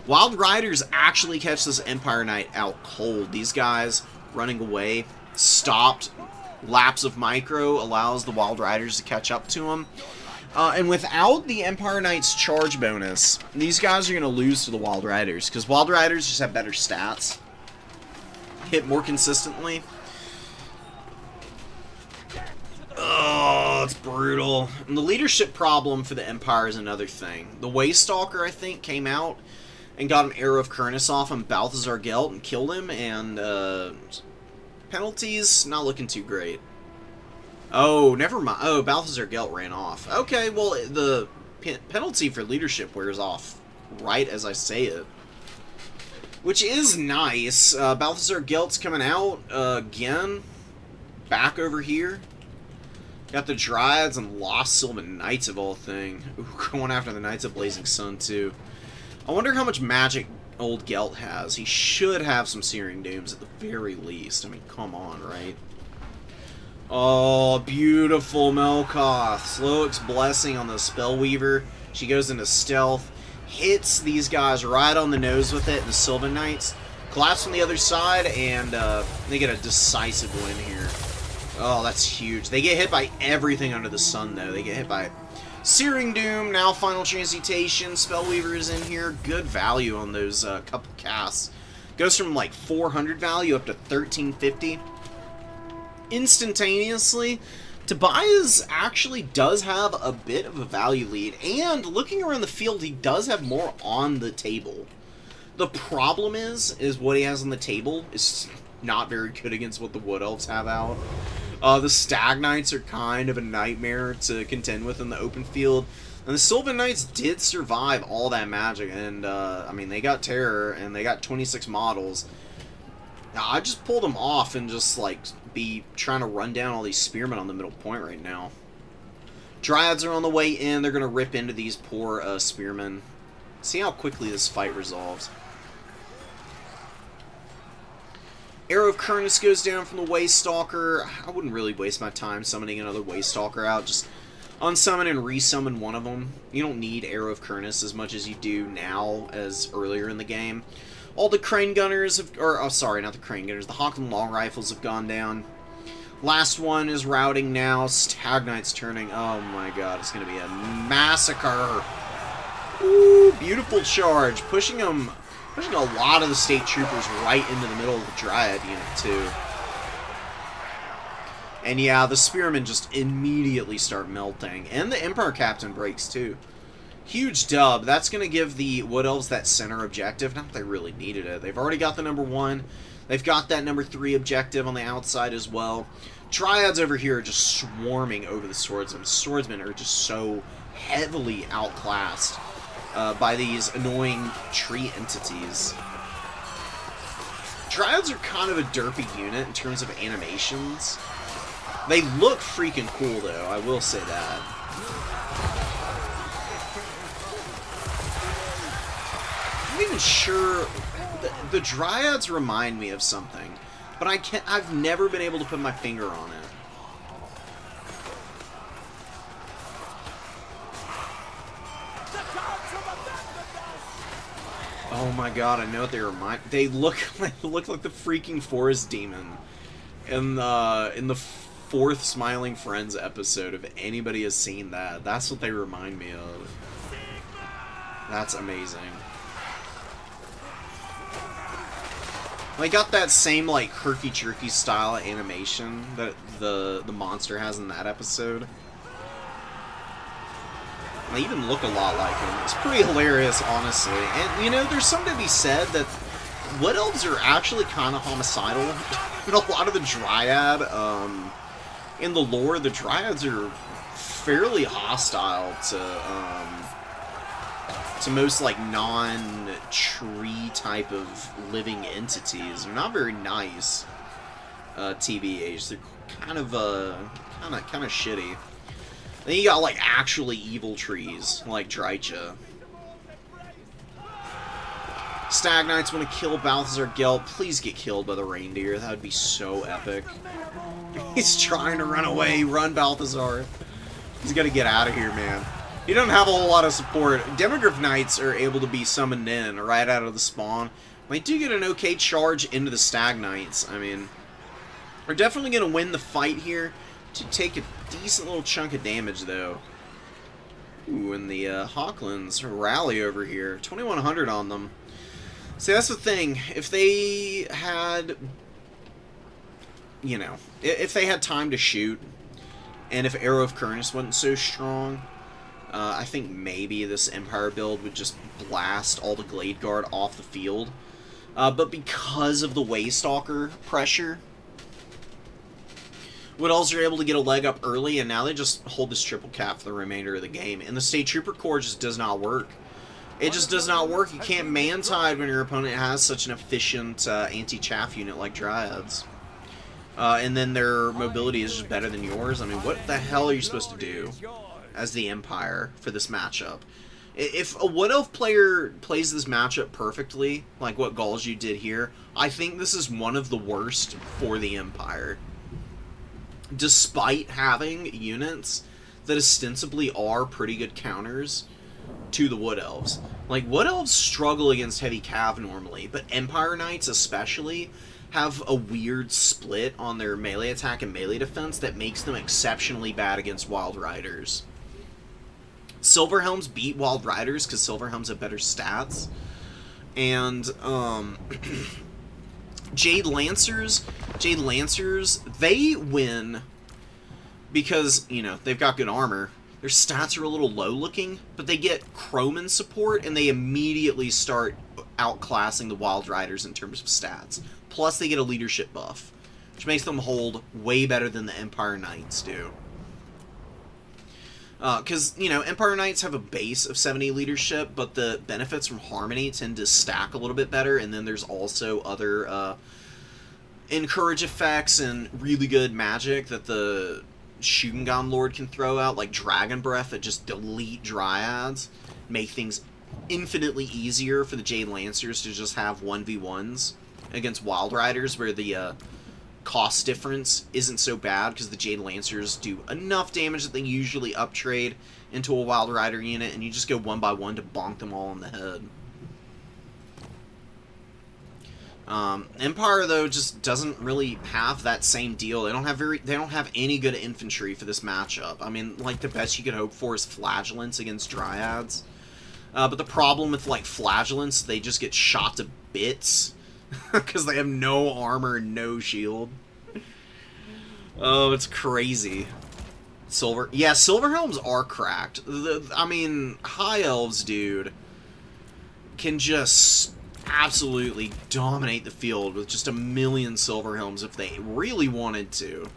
Wild Riders actually catch this Empire Knight out cold. These guys running away, stopped. Lapse of micro allows the Wild Riders to catch up to them. And without the Empire Knight's charge bonus, these guys are going to lose to the Wild Riders, because Wild Riders just have better stats. Hit more consistently. Oh, it's brutal. And the leadership problem for the Empire is another thing. The Waystalker, I think, came out and got an Arrow of Kurnus off on Balthazar Gelt and killed him, and penalties, not looking too great. Oh, never mind. Oh, Balthazar Gelt ran off. Okay, well, the penalty for leadership wears off right as I say it. Which is nice. Balthazar Gelt's coming out again. Back over here. Got the Dryads and Lost Sylvan Knights of all thing. Ooh, going after the Knights of Blazing Sun, too. I wonder how much magic old Gelt has. He should have some Searing Dooms at the very least. I mean, come on, right? Oh, beautiful Melkoth. Slowick's Blessing on the Spellweaver. She goes into stealth, hits these guys right on the nose with it, the Sylvan Knights. Collapse from the other side, and they get a decisive win here. Oh, that's huge. They get hit by everything under the sun, though. They get hit by Searing Doom, now Final Transmutation, Spellweaver is in here. Good value on those couple casts. Goes from like 400 value up to 1350. Instantaneously. Tobias actually does have a bit of a value lead, and looking around the field, he does have more on the table. The problem is what he has on the table is not very good against what the Wood Elves have out. The Stag Knights are kind of a nightmare to contend with in the open field. And the Sylvan Knights did survive all that magic, and, I mean, they got Terror, and they got 26 models. Now, I just pulled them off and just, like, be trying to run down all these Spearmen on the middle point right now. Dryads are on the way in. They're going to rip into these poor, Spearmen. See how quickly this fight resolves. Arrow of Kurnus goes down from the Waystalker. I wouldn't really waste my time summoning another Waystalker out. Just unsummon and resummon one of them. You don't need Arrow of Kurnus as much as you do now as earlier in the game. All the Crane Gunners have... Or, oh, sorry, not the Crane Gunners. The Hawk and Long Rifles have gone down. Last one is routing now. Stag Knight's turning. Oh my god, it's going to be a massacre. Ooh, beautiful charge. Pushing a lot of the State Troopers right into the middle of the Dryad unit, too. And yeah, the Spearmen just immediately start melting. And the Empire Captain breaks, too. Huge dub. That's going to give the Wood Elves that center objective. Not that they really needed it. They've already got the number 1. They've got that number 3 objective on the outside as well. Dryads over here are just swarming over the Swordsmen. Swordsmen are just so heavily outclassed by these annoying tree entities. Dryads are kind of a derpy unit in terms of animations. They look freaking cool, though. I will say that. I'm not even sure. The Dryads remind me of something, but I've never been able to put my finger on it. Oh my god, I know what they remind. They look like the freaking Forest Demon in the 4th Smiling Friends episode. If anybody has seen that, that's what they remind me of. That's amazing. They got that same, like, herky-jerky style of animation that the monster has in that episode. They even look a lot like him. It's pretty hilarious, honestly. And, you know, there's something to be said that Wood Elves are actually kind of homicidal. In a lot of the Dryad, in the lore, the Dryads are fairly hostile to most, like, non-tree type of living entities. They're not very nice, TBH. They're kind of shitty. Then you got, like, actually evil trees, like Drycha. Stag Knights want to kill Balthazar Gelt. Please get killed by the reindeer. That would be so epic. He's trying to run away. Run, Balthazar. He's got to get out of here, man. He doesn't have a whole lot of support. Demogryph Knights are able to be summoned in right out of the spawn. They do get an okay charge into the Stag Knights. I mean, we're definitely going to win the fight here. To take a decent little chunk of damage, though. Ooh, and the Hawklands rally over here. 2,100 on them. See, that's the thing. If they had, you know, if they had time to shoot, and if Arrow of Kurnus wasn't so strong, I think maybe this Empire build would just blast all the Glade Guard off the field. But because of the Waystalker pressure, Wood Elves are able to get a leg up early, and now they just hold this triple cap for the remainder of the game. And the State Trooper Corps just does not work. It just does not work. You can't man-tide when your opponent has such an efficient anti-chaff unit like Dryads. And then their mobility is just better than yours. I mean, what the hell are you supposed to do as the Empire for this matchup? If a Wood Elf player plays this matchup perfectly, like what Galju did here, I think this is one of the worst for the Empire. Despite having units that ostensibly are pretty good counters, to the Wood Elves. Like, Wood Elves struggle against heavy cav normally, but Empire Knights especially have a weird split on their melee attack and melee defense that makes them exceptionally bad against Wild Riders. Silverhelms beat Wild Riders because Silverhelms have better stats. And, Jade Lancers, they win because, you know, they've got good armor. Their stats are a little low-looking, but they get Croman support, and they immediately start outclassing the Wild Riders in terms of stats. Plus, they get a leadership buff, which makes them hold way better than the Empire Knights do. Because, you know, Empire Knights have a base of 70 leadership, but the benefits from Harmony tend to stack a little bit better, and then there's also other encourage effects and really good magic that the Shugengan Lord can throw out, like Dragon Breath that just delete Dryads, make things infinitely easier for the Jade Lancers to just have 1v1s against Wild Riders, where the cost difference isn't so bad because the Jade Lancers do enough damage that they usually uptrade into a Wild Rider unit, and you just go one by one to bonk them all in the head. Empire, though, just doesn't really have that same deal. They don't have any good infantry for this matchup. I mean, like, the best you could hope for is Flagellants against Dryads. But the problem with, like, Flagellants, they just get shot to bits because they have no armor and no shield. Oh, it's crazy. Silverhelms are cracked. I mean, High Elves, dude, can just absolutely dominate the field with just a million Silverhelms if they really wanted to.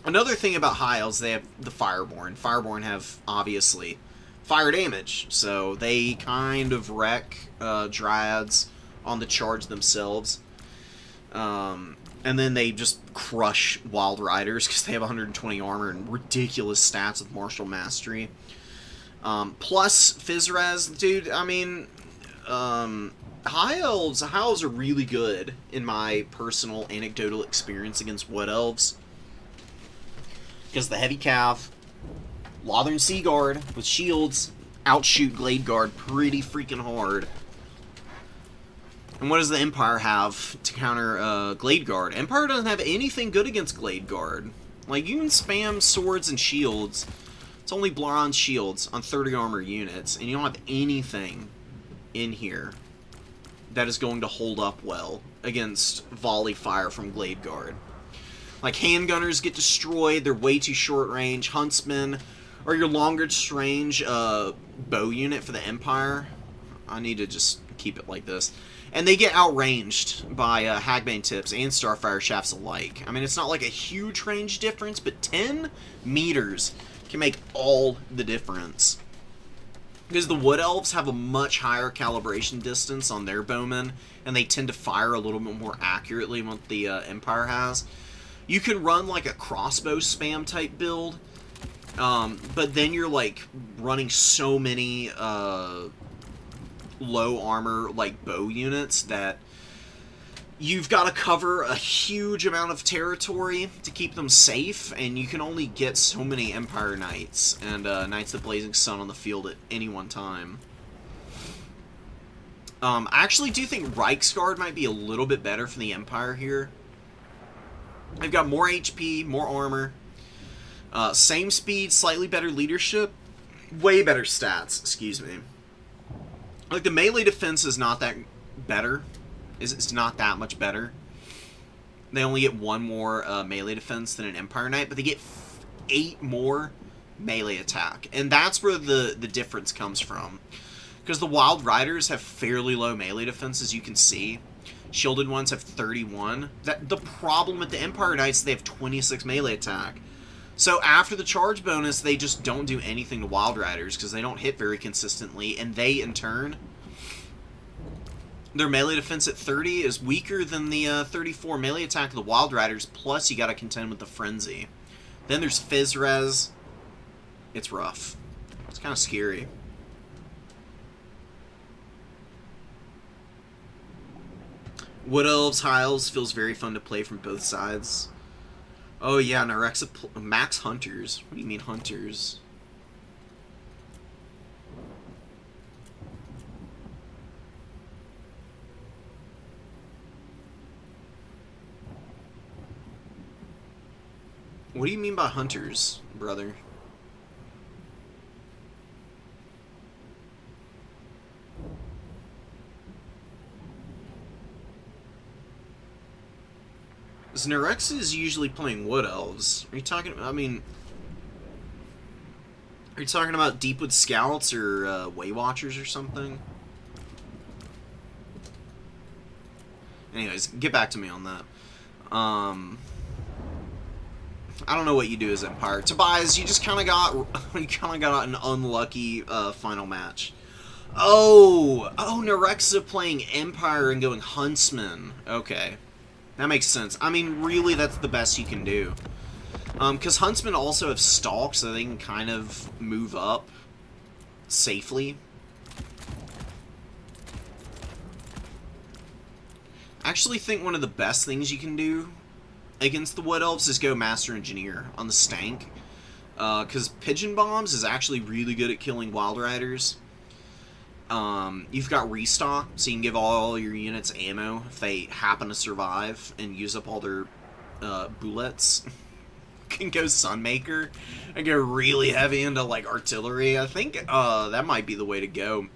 Another thing about High Elves, they have the Fireborn. Fireborn have, obviously, fire damage, so they kind of wreck Dryads on the charge themselves. And then they just crush Wild Riders because they have 120 armor and ridiculous stats with Martial Mastery. Plus Fizzraz, dude, I mean, High Elves are really good in my personal anecdotal experience against Wood Elves. Because the Heavy Cav, Lothern Sea Guard with shields, outshoot Glade Guard pretty freaking hard. And what does the Empire have to counter Glade Guard? Empire doesn't have anything good against Glade Guard. Like, you can spam swords and shields. It's only bronze shields on 30 armor units, and you don't have anything in here that is going to hold up well against volley fire from Glade Guard. Like, handgunners get destroyed, they're way too short range. Huntsmen, or your longer range bow unit for the Empire. I need to just keep it like this. And they get outranged by Hagbane Tips and Starfire Shafts alike. I mean, it's not like a huge range difference, but 10 meters can make all the difference. Because the Wood Elves have a much higher calibration distance on their bowmen, and they tend to fire a little bit more accurately than what the Empire has. You can run like a crossbow spam type build, but then you're like running so many low armor like bow units that you've got to cover a huge amount of territory to keep them safe, and you can only get so many Empire Knights and Knights of the Blazing Sun on the field at any one time. I actually do think Reiksguard might be a little bit better for the Empire here. They've got more HP, more armor, same speed, slightly better leadership, way better stats, excuse me. Like, the melee defense is not that better. It's not that much better. They only get one more melee defense than an Empire Knight, but they get 8 more melee attack. And that's where the difference comes from. Because the Wild Riders have fairly low melee defense, as you can see. Shielded ones have 31. The problem with the Empire Knights, they have 26 melee attack. So after the charge bonus, they just don't do anything to Wild Riders because they don't hit very consistently, and they, in turn, their melee defense at 30 is weaker than the 34 melee attack of the Wild Riders, plus you gotta contend with the Frenzy. Then there's Fizzraz. It's rough. It's kind of scary. Wood Elves, High Elves feels very fun to play from both sides. Oh yeah, Narexa Max Hunters. What do you mean Hunters? What do you mean by hunters, brother? Nerex is usually playing Wood Elves. Are you talking? I mean, are you talking about Deepwood Scouts or Way Watchers or something? Anyways, get back to me on that. I don't know what you do as Empire. Tobias, you just kind of got an unlucky final match. Oh, Nerexa playing Empire and going Huntsman. Okay. That makes sense. I mean, really, that's the best you can do. Because Huntsmen also have stalk, so they can kind of move up safely. I actually think one of the best things you can do against the Wood Elves is go Master Engineer on the Stank. Because Pigeon Bombs is actually really good at killing Wild Riders. You've got restock, so you can give all your units ammo if they happen to survive and use up all their bullets. You can go Sunmaker and go really heavy into like artillery. I think that might be the way to go.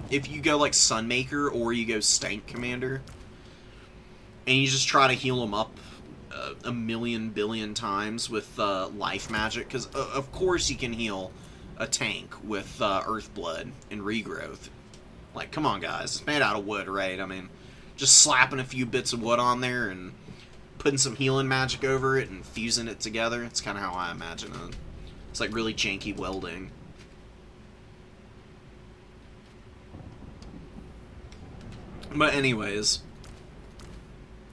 If you go like Sunmaker or you go Stank Commander, and you just try to heal them up a million billion times with life magic, because of course you can heal a tank with Earthblood and Regrowth. Like, come on, guys. It's made out of wood, right? I mean, just slapping a few bits of wood on there and putting some healing magic over it and fusing it together. It's kind of how I imagine it. It's like really janky welding. But anyways,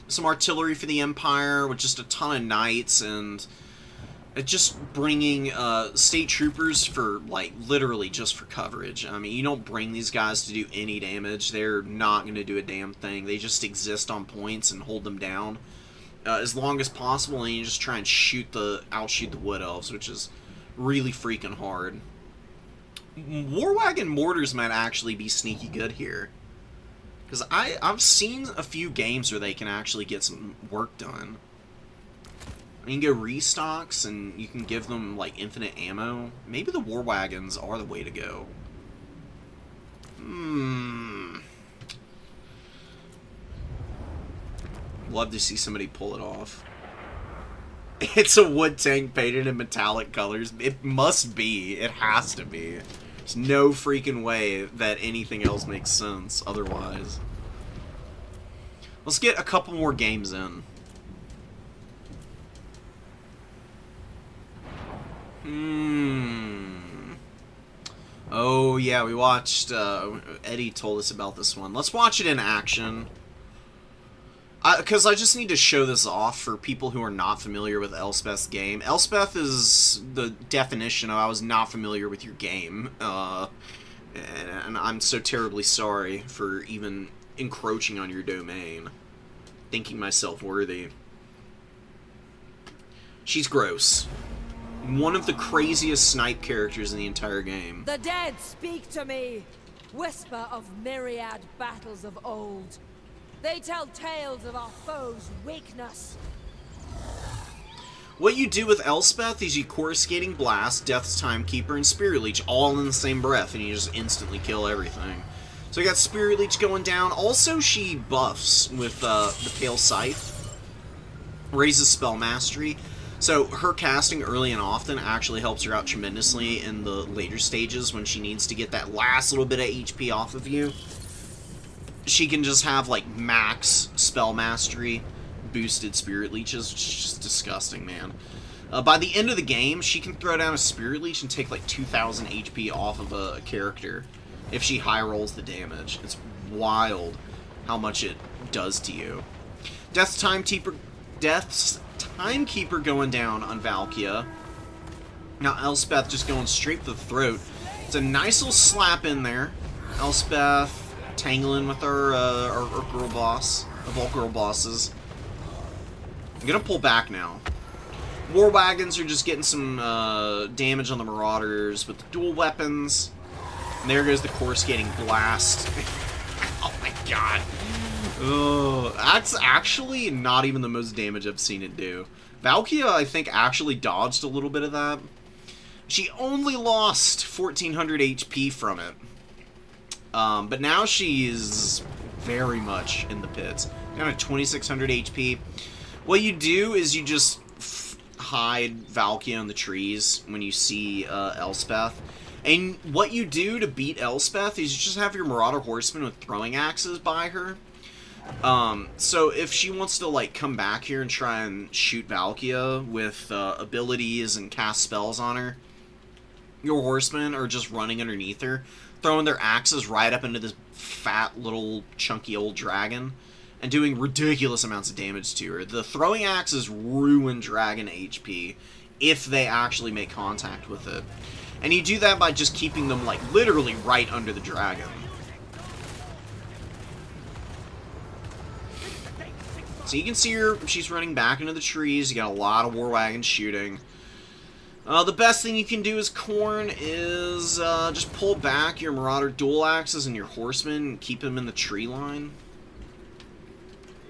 some artillery for the Empire with just a ton of knights and just bringing state troopers for, like, literally just for coverage. I mean, you don't bring these guys to do any damage. They're not going to do a damn thing. They just exist on points and hold them down as long as possible, and you just try and outshoot the Wood Elves, which is really freaking hard. War Wagon Mortars might actually be sneaky good here, because I've seen a few games where they can actually get some work done. You can go restocks, and you can give them, like, infinite ammo. Maybe the War Wagons are the way to go. Love to see somebody pull it off. It's a wood tank painted in metallic colors. It must be. It has to be. There's no freaking way that anything else makes sense otherwise. Let's get a couple more games in. Oh, yeah, we watched, Eddie told us about this one. Let's watch it in action. Because I just need to show this off for people who are not familiar with Elspeth's game. Elspeth is the definition of I was not familiar with your game. And I'm so terribly sorry for even encroaching on your domain. Thinking myself worthy. She's gross. One of the craziest snipe characters in the entire game. The dead speak to me, whisper of myriad battles of old. They tell tales of our foes' weakness. What you do with Elspeth is you Coruscating Blast, Death's Timekeeper, and Spirit Leech all in the same breath, and you just instantly kill everything. So you got Spirit Leech going down. Also, she buffs with the Pale Scythe. Raises Spell Mastery. So her casting early and often actually helps her out tremendously in the later stages when she needs to get that last little bit of HP off of you. She can just have, like, max Spell Mastery boosted Spirit Leeches, which is just disgusting, man. By the end of the game, she can throw down a Spirit Leech and take, like, 2,000 HP off of a character if she high rolls the damage. It's wild how much it does to you. Death's Timekeeper going down on Valkia. Now Elspeth just going straight for the throat. It's a nice little slap in there. Elspeth tangling with our girl boss, of all girl bosses. I'm gonna pull back now. War Wagons are just getting some damage on the Marauders with the dual weapons. And there goes the Coruscating Blast. Oh my god. Ugh, that's actually not even the most damage I've seen it do. Valkia, I think, actually dodged a little bit of that. She only lost 1400 HP from it. But now she's very much in the pits. Down to 2600 HP. What you do is you just hide Valkia in the trees when you see Elspeth. And what you do to beat Elspeth is you just have your Marauder Horsemen with throwing axes by her. So if she wants to, like, come back here and try and shoot Valkia with abilities and cast spells on her, your horsemen are just running underneath her, throwing their axes right up into this fat, little, chunky old dragon, and doing ridiculous amounts of damage to her. The throwing axes ruin dragon HP if they actually make contact with it. And you do that by just keeping them, like, literally right under the dragon. So you can see her, she's running back into the trees. You got a lot of war wagons shooting. The best thing you can do as Khorne is just pull back your Marauder dual axes and your horsemen and keep them in the tree line.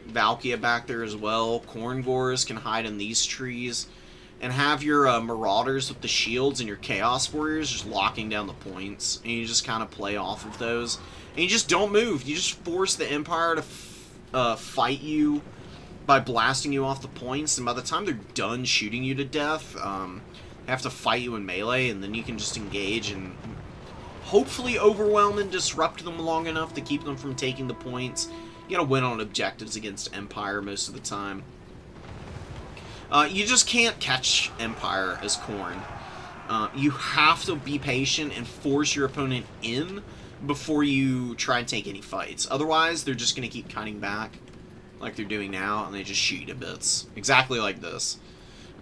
Valkia back there as well. Khorngors can hide in these trees. And have your Marauders with the shields and your Chaos Warriors just locking down the points. And you just kind of play off of those. And you just don't move. You just force the Empire to fight you by blasting you off the points. And by the time they're done shooting you to death, they have to fight you in melee. And then you can just engage and hopefully overwhelm and disrupt them long enough to keep them from taking the points. You gotta win on objectives against Empire most of the time. You just can't catch Empire as Khorne. You have to be patient and force your opponent in before you try and take any fights. Otherwise, they're just going to keep cutting back like they're doing now, and they just shoot you to bits. Exactly like this.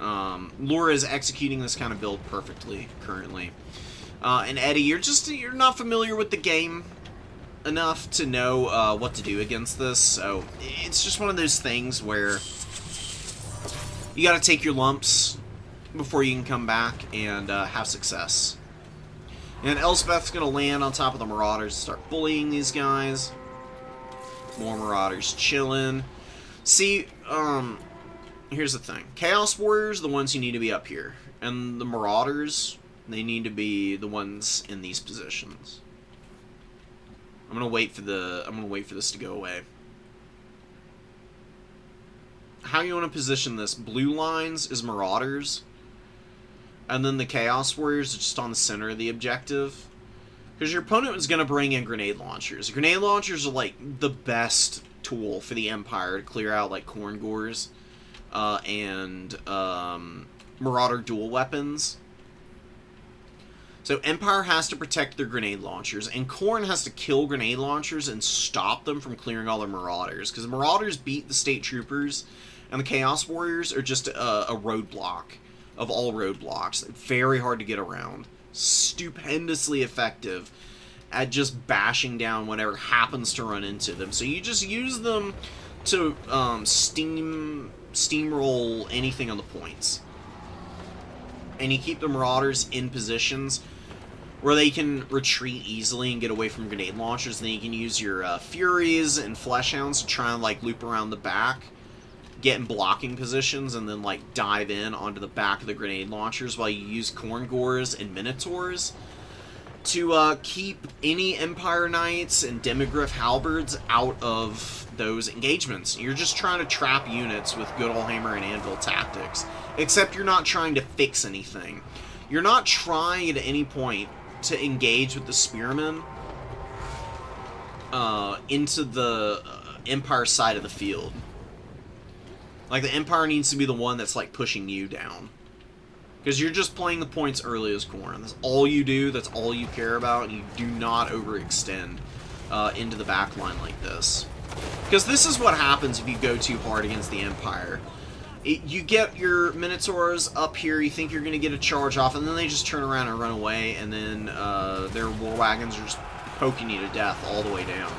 Laura is executing this kind of build perfectly currently. And Eddie, you're not familiar with the game enough to know what to do against this, so it's just one of those things where you gotta take your lumps before you can come back and have success. And Elspeth's gonna land on top of the Marauders and start bullying these guys. More Marauders chilling. See, here's the thing. Chaos Warriors are the ones who need to be up here. And the Marauders, they need to be the ones in these positions. I'm gonna wait for this to go away. How you want to position this? Blue lines is Marauders, and then the Chaos Warriors are just on the center of the objective. Because your opponent is going to bring in grenade launchers. Grenade launchers are like the best tool for the Empire to clear out like Khorngors and Marauder dual weapons. So Empire has to protect their grenade launchers, and Khorne has to kill grenade launchers and stop them from clearing all their Marauders. Because the Marauders beat the State Troopers, and the Chaos Warriors are just a roadblock of all roadblocks. Very hard to get around. Stupendously effective at just bashing down whatever happens to run into them. So you just use them to steamroll anything on the points. And you keep the Marauders in positions where they can retreat easily and get away from grenade launchers. Then you can use your Furies and Fleshhounds to try and like loop around the back, get in blocking positions, and then like dive in onto the back of the grenade launchers while you use Khorngors and Minotaurs to keep any Empire Knights and Demigryph Halberds out of those engagements. You're just trying to trap units with good old hammer and anvil tactics. Except you're not trying to fix anything. You're not trying at any point to engage with the Spearmen into the Empire side of the field. Like, the Empire needs to be the one that's, like, pushing you down. Because you're just playing the points early as Khorne. That's all you do, that's all you care about, and you do not overextend into the back line like this. Because this is what happens if you go too hard against the Empire. You get your Minotaurs up here, you think you're going to get a charge off, and then they just turn around and run away, and then their war wagons are just poking you to death all the way down.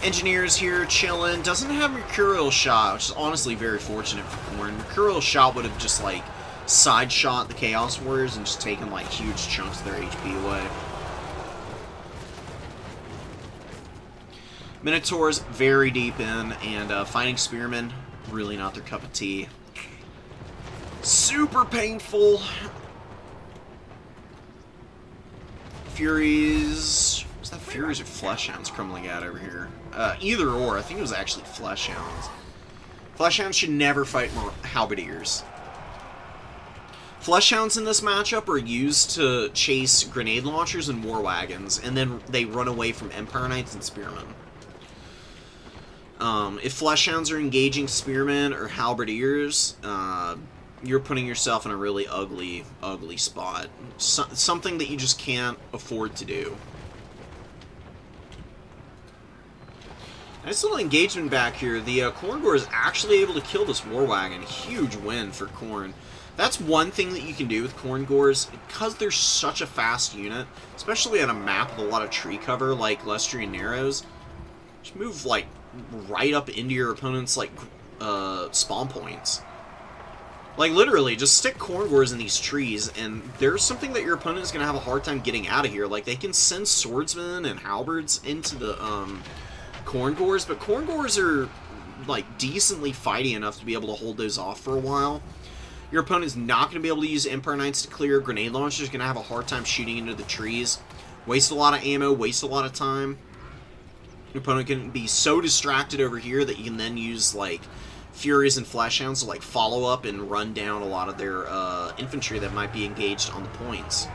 Engineers here chilling. Doesn't have Mercurial Shot, which is honestly very fortunate for Khorne. Mercurial Shot would have just like side shot the Chaos Warriors and just taken like huge chunks of their HP away. Minotaurs, very deep in, and fighting spearmen, really not their cup of tea. Super painful. Furies... Was that Furies or Fleshhounds crumbling out over here? Either or. I think it was actually Fleshhounds. Fleshhounds should never fight more Halberdiers. Fleshhounds in this matchup are used to chase grenade launchers and war wagons, and then they run away from Empire Knights and Spearmen. If Fleshhounds are engaging Spearmen or Halberdiers, you're putting yourself in a really ugly spot. Something that you just can't afford to do. Nice little engagement back here. The Khorngor is actually able to kill this war wagon. Huge win for Khorne. That's one thing that you can do with Khorngors, because they're such a fast unit, especially on a map with a lot of tree cover like Lestrian Narrows. Just move like right up into your opponent's like spawn points. Like literally, just stick Khorngors in these trees, and there's something that your opponent is going to have a hard time getting out of here. Like they can send swordsmen and halberds into the Khorngors, but Khorngors are like decently fighty enough to be able to hold those off for a while. Your opponent's not going to be able to use Empire Knights to clear. Grenade launchers going to have a hard time shooting into the trees. Waste a lot of ammo, waste a lot of time. Your opponent can be so distracted over here that you can then use like Furies and Fleshhounds to like follow up and run down a lot of their infantry that might be engaged on the points.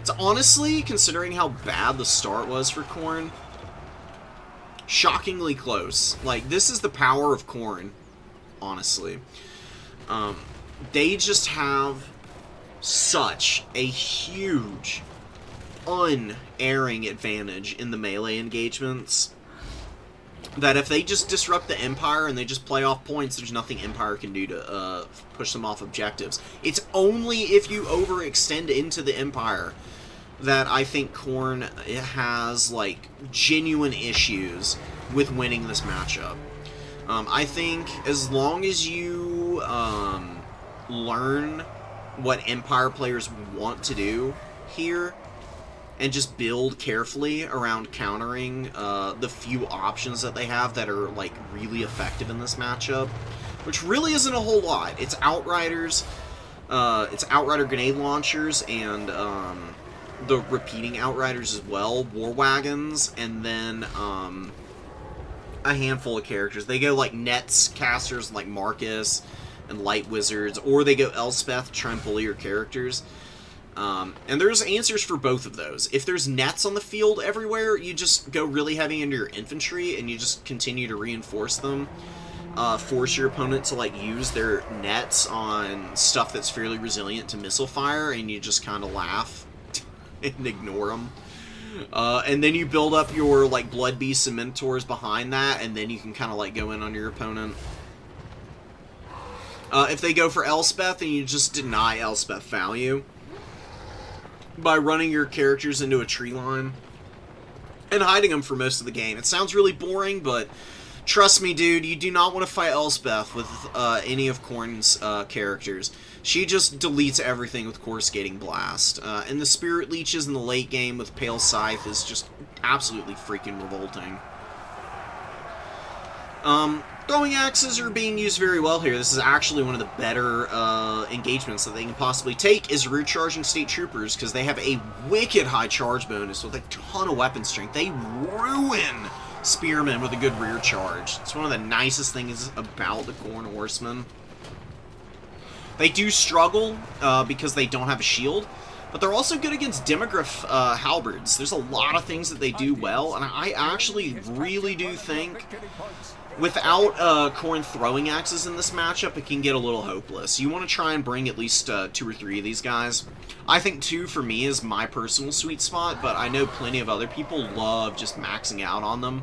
It's honestly, considering how bad the start was for Khorne, shockingly close. Like, this is the power of Khorne, honestly. They just have such a huge, unerring advantage in the melee engagements that if they just disrupt the Empire and they just play off points, there's nothing Empire can do to push them off objectives. It's only if you overextend into the Empire that I think Khorne has, like, genuine issues with winning this matchup. I think as long as you learn what Empire players want to do here, and just build carefully around countering the few options that they have that are, like, really effective in this matchup, which really isn't a whole lot. It's Outriders, it's Outrider grenade launchers, and the repeating Outriders as well, war wagons, and then a handful of characters. They go, like, Nets casters like Marcus and Light Wizards, or they go Elspeth to try and bully your characters. And there's answers for both of those. If there's nets on the field everywhere, you just go really heavy into your infantry, and you just continue to reinforce them. Force your opponent to, like, use their nets on stuff that's fairly resilient to missile fire, and you just kind of laugh and ignore them. And then you build up your, like, Blood Beasts and Minotaurs behind that, and then you can kind of, like, go in on your opponent. If they go for Elspeth, then you just deny Elspeth value by running your characters into a tree line and hiding them for most of the game. It sounds really boring, but trust me, dude, you do not want to fight Elspeth with any of Khorne's characters. She just deletes everything with Coruscating Blast. And the Spirit Leeches in the late game with Pale Scythe is just absolutely freaking revolting. Throwing axes are being used very well here. This is actually one of the better engagements that they can possibly take, is rear charging state troopers, because they have a wicked high charge bonus with a ton of weapon strength. They ruin spearmen with a good rear charge. It's one of the nicest things about the Khorne Horsemen. They do struggle because they don't have a shield, but they're also good against Demogryph halberds. There's a lot of things that they do well, and I actually really do think without Khorne throwing axes in this matchup, it can get a little hopeless. You want to try and bring at least 2 or 3 of these guys. I think 2 for me is my personal sweet spot, but I know plenty of other people love just maxing out on them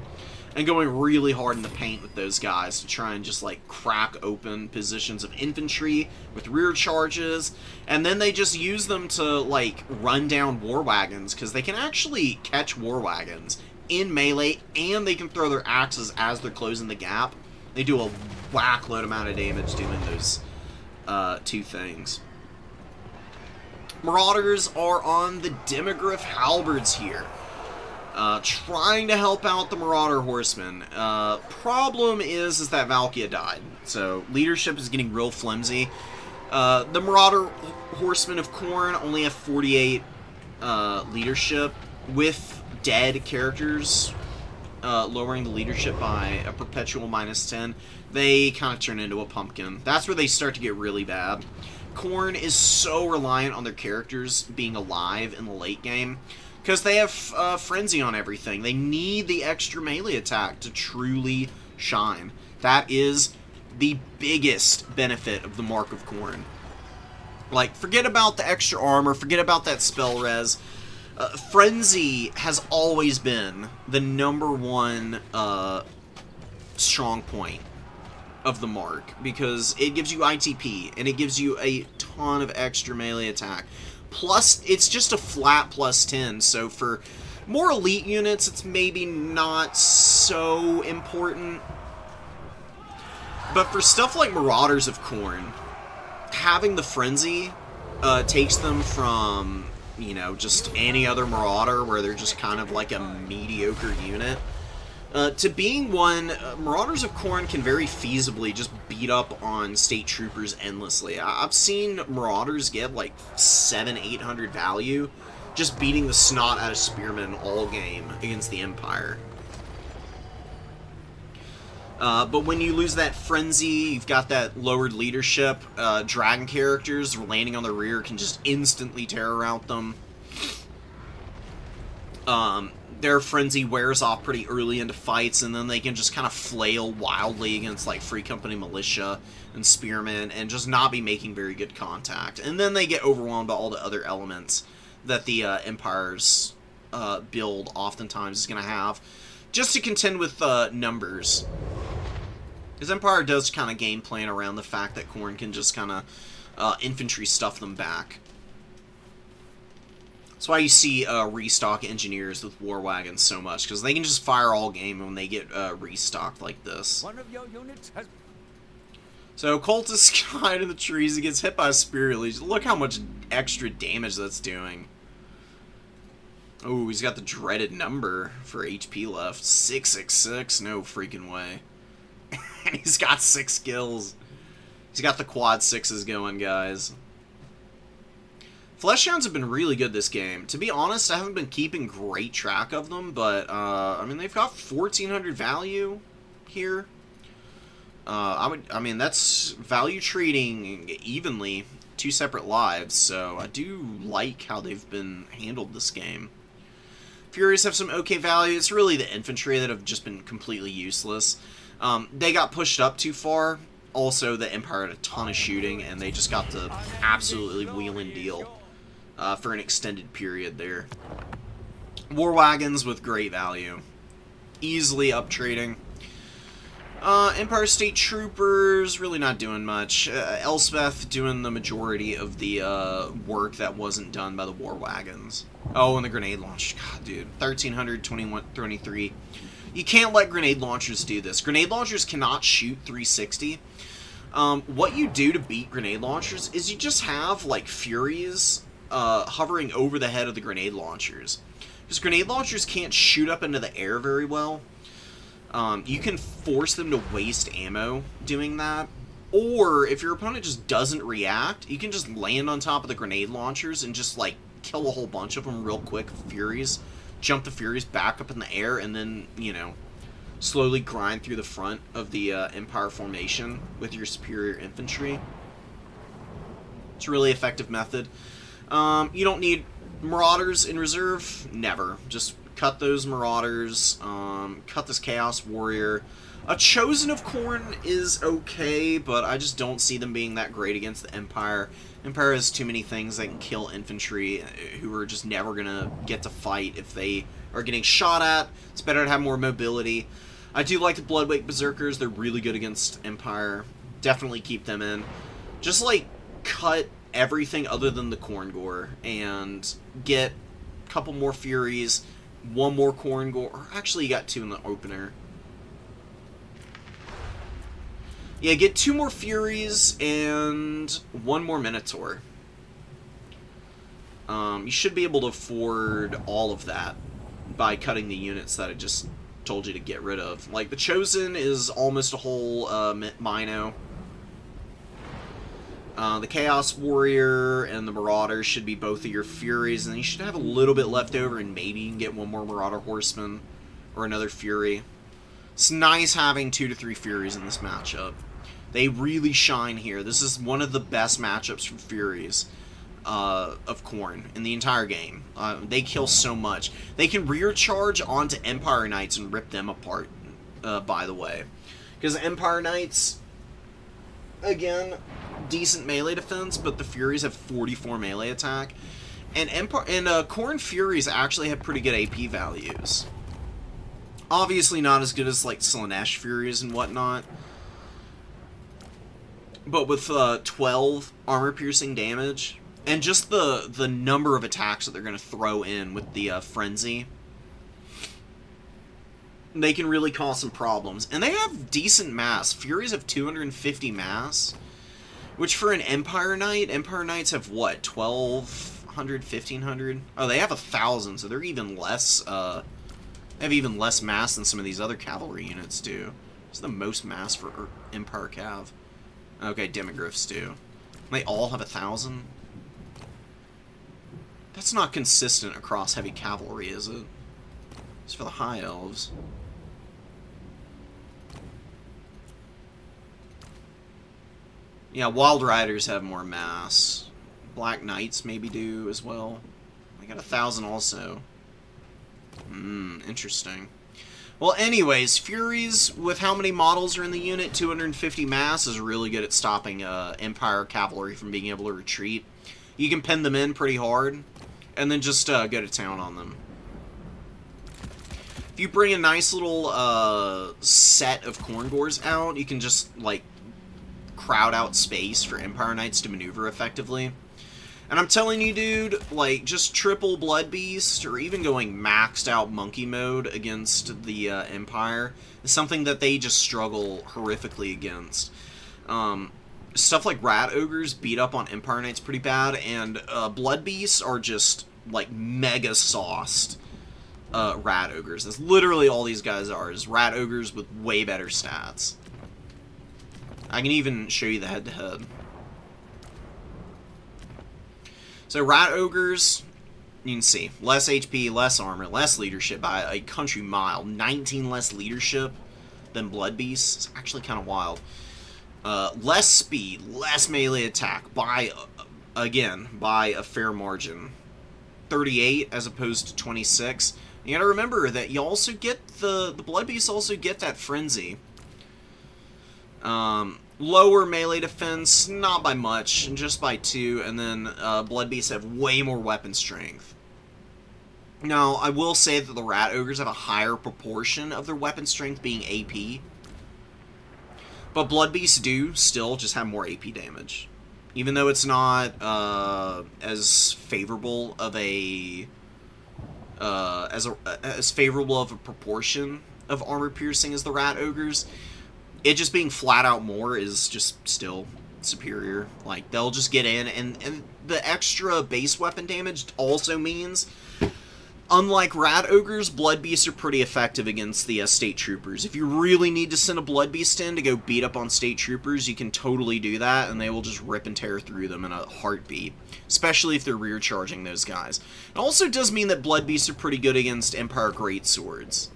and going really hard in the paint with those guys to try and just, like, crack open positions of infantry with rear charges, and then they just use them to, like, run down war wagons, because they can actually catch war wagons in melee, and they can throw their axes as they're closing the gap. They do a whack-load amount of damage doing those 2 things. Marauders are on the Demogryph halberds here. trying to help out the Marauder Horsemen. Problem is that Valkia died, so leadership is getting real flimsy. The Marauder Horsemen of Khorne only have 48 leadership, with dead characters lowering the leadership by a perpetual -10. They kind of turn into a pumpkin. That's where they start to get really bad. Khorne is so reliant on their characters being alive in the late game, because they have Frenzy on everything. They need the extra melee attack to truly shine. That is the biggest benefit of the Mark of Khorne. Like, forget about the extra armor, forget about that spell res. Frenzy has always been the #1 strong point of the Mark, because it gives you ITP, and it gives you a ton of extra melee attack. Plus, it's just a flat +10, so for more elite units, it's maybe not so important. But for stuff like Marauders of Khorne, having the Frenzy takes them from, you know, just any other Marauder, where they're just kind of like a mediocre unit, to being one. Marauders of Khorne can very feasibly just beat up on state troopers endlessly. I've seen Marauders get like 700-800 value just beating the snot out of spearmen all game against the Empire. But when you lose that Frenzy, you've got that lowered leadership. Dragon characters landing on the rear can just instantly terror rout them. Their Frenzy wears off pretty early into fights, and then they can just kind of flail wildly against like Free Company militia and spearmen and just not be making very good contact. And then they get overwhelmed by all the other elements that the Empire's build oftentimes is going to have, just to contend with numbers. Because Empire does kind of game plan around the fact that Khorne can just kind of infantry stuff them back. That's why you see restock engineers with war wagons so much, because they can just fire all game when they get restocked like this. One of your units has... So Cultist Guide in the trees, he gets hit by a Spirit Legion. Look how much extra damage that's doing. Oh, he's got the dreaded number for HP left. 666, no freaking way. And he's got 6 kills. He's got the quad 6s going, guys. Fleshhounds have been really good this game. To be honest, I haven't been keeping great track of them, but, I mean, they've got 1,400 value here. I mean, that's value trading evenly 2 separate lives, so I do like how they've been handled this game. Furies have some okay value. It's really the infantry that have just been completely useless. They got pushed up too far. Also, the Empire had a ton of shooting, and they just got to absolutely wheel and deal for an extended period there. War wagons with great value. Easily up trading. Empire State Troopers, really not doing much. Elspeth doing the majority of the work that wasn't done by the war wagons. Oh, and the grenade launch. God, dude. 1,300, 23. You can't let grenade launchers do this. Grenade launchers cannot shoot 360. What you do to beat grenade launchers is you just have, like, Furies hovering over the head of the grenade launchers. Because grenade launchers can't shoot up into the air very well. You can force them to waste ammo doing that. Or, if your opponent just doesn't react, you can just land on top of the grenade launchers and just, like, kill a whole bunch of them real quick with Furies. Jump the Furies back up in the air, and then, you know, slowly grind through the front of the Empire formation with your superior infantry. It's a really effective method. You don't need Marauders in reserve. Never. Just cut those Marauders. Cut this Chaos Warrior. A Chosen of Khorne is okay, but I just don't see them being that great against the Empire. Empire has too many things that can kill infantry who are just never going to get to fight if they are getting shot at. It's better to have more mobility. I do like the Bloodwake Berserkers. They're really good against Empire. Definitely keep them in. Just, like, cut everything other than the Khorne Gore and get a couple more Furies, one more Khorne Gore. Actually, you got 2 in the opener. Yeah, get 2 more Furies and 1 more You should be able to afford all of that by cutting the units that I just told you to get rid of. Like, the Chosen is almost a whole Mino. The Chaos Warrior and the Marauder should be both of your Furies, and you should have a little bit left over, and maybe you can get one more Marauder Horseman or another Fury. It's nice having 2 to 3 Furies in this matchup. They really shine here. This is one of the best matchups for Furies of Khorne in the entire game. They kill so much. They can rear charge onto Empire Knights and rip them apart, by the way. Because Empire Knights, again, decent melee defense, but the Furies have 44 melee attack. And Khorne Furies actually have pretty good AP values. Obviously not as good as, like, Slaanesh Furies and whatnot. But with 12 armor-piercing damage, and just the number of attacks that they're going to throw in with the Frenzy, they can really cause some problems. And they have decent mass. Furies have 250 mass, which for an Empire Knights have what, 1,200, 1,500? Oh, they have 1,000, so they're even less, they have even less mass than some of these other cavalry units do. It's the most mass for Empire Cav. Okay, Demogryphs do. They all have 1,000? That's not consistent across heavy cavalry, is it? It's for the High Elves. Yeah, Wild Riders have more mass. Black Knights maybe do as well. They got 1,000 also. Interesting. Well, anyways, Furies, with how many models are in the unit, 250 mass, is really good at stopping Empire Cavalry from being able to retreat. You can pin them in pretty hard, and then just go to town on them. If you bring a nice little set of Khorngors out, you can just, like, crowd out space for Empire Knights to maneuver effectively. And I'm telling you, dude, like, just triple Blood Beast, or even going maxed out Monkey Mode against the Empire, is something that they just struggle horrifically against. Stuff like Rat Ogres beat up on Empire Knights pretty bad, and Blood Beasts are just, like, mega sauced Rat Ogres. That's literally all these guys are, is Rat Ogres with way better stats. I can even show you the head-to-head. So Rat Ogres, you can see, less HP, less armor, less leadership by a country mile. 19 less leadership than Blood Beasts. It's actually kind of wild. Less speed, less melee attack by, again, by a fair margin. 38 as opposed to 26. You gotta remember that you also get the Blood Beasts also get that Frenzy. Lower melee defense, not by much, just by 2, and then Blood Beasts have way more weapon strength. Now, I will say that the Rat Ogres have a higher proportion of their weapon strength being AP, but Blood Beasts do still just have more AP damage. Even though it's not as favorable of a as favorable of a proportion of armor piercing as the Rat Ogres, it just being flat out more is just still superior. Like, they'll just get in, and the extra base weapon damage also means, unlike Rat Ogres, Blood Beasts are pretty effective against the State Troopers. If you really need to send a Blood Beast in to go beat up on State Troopers, you can totally do that, and they will just rip and tear through them in a heartbeat. Especially if they're rear charging those guys. It also does mean that Blood Beasts are pretty good against Empire Greatswords.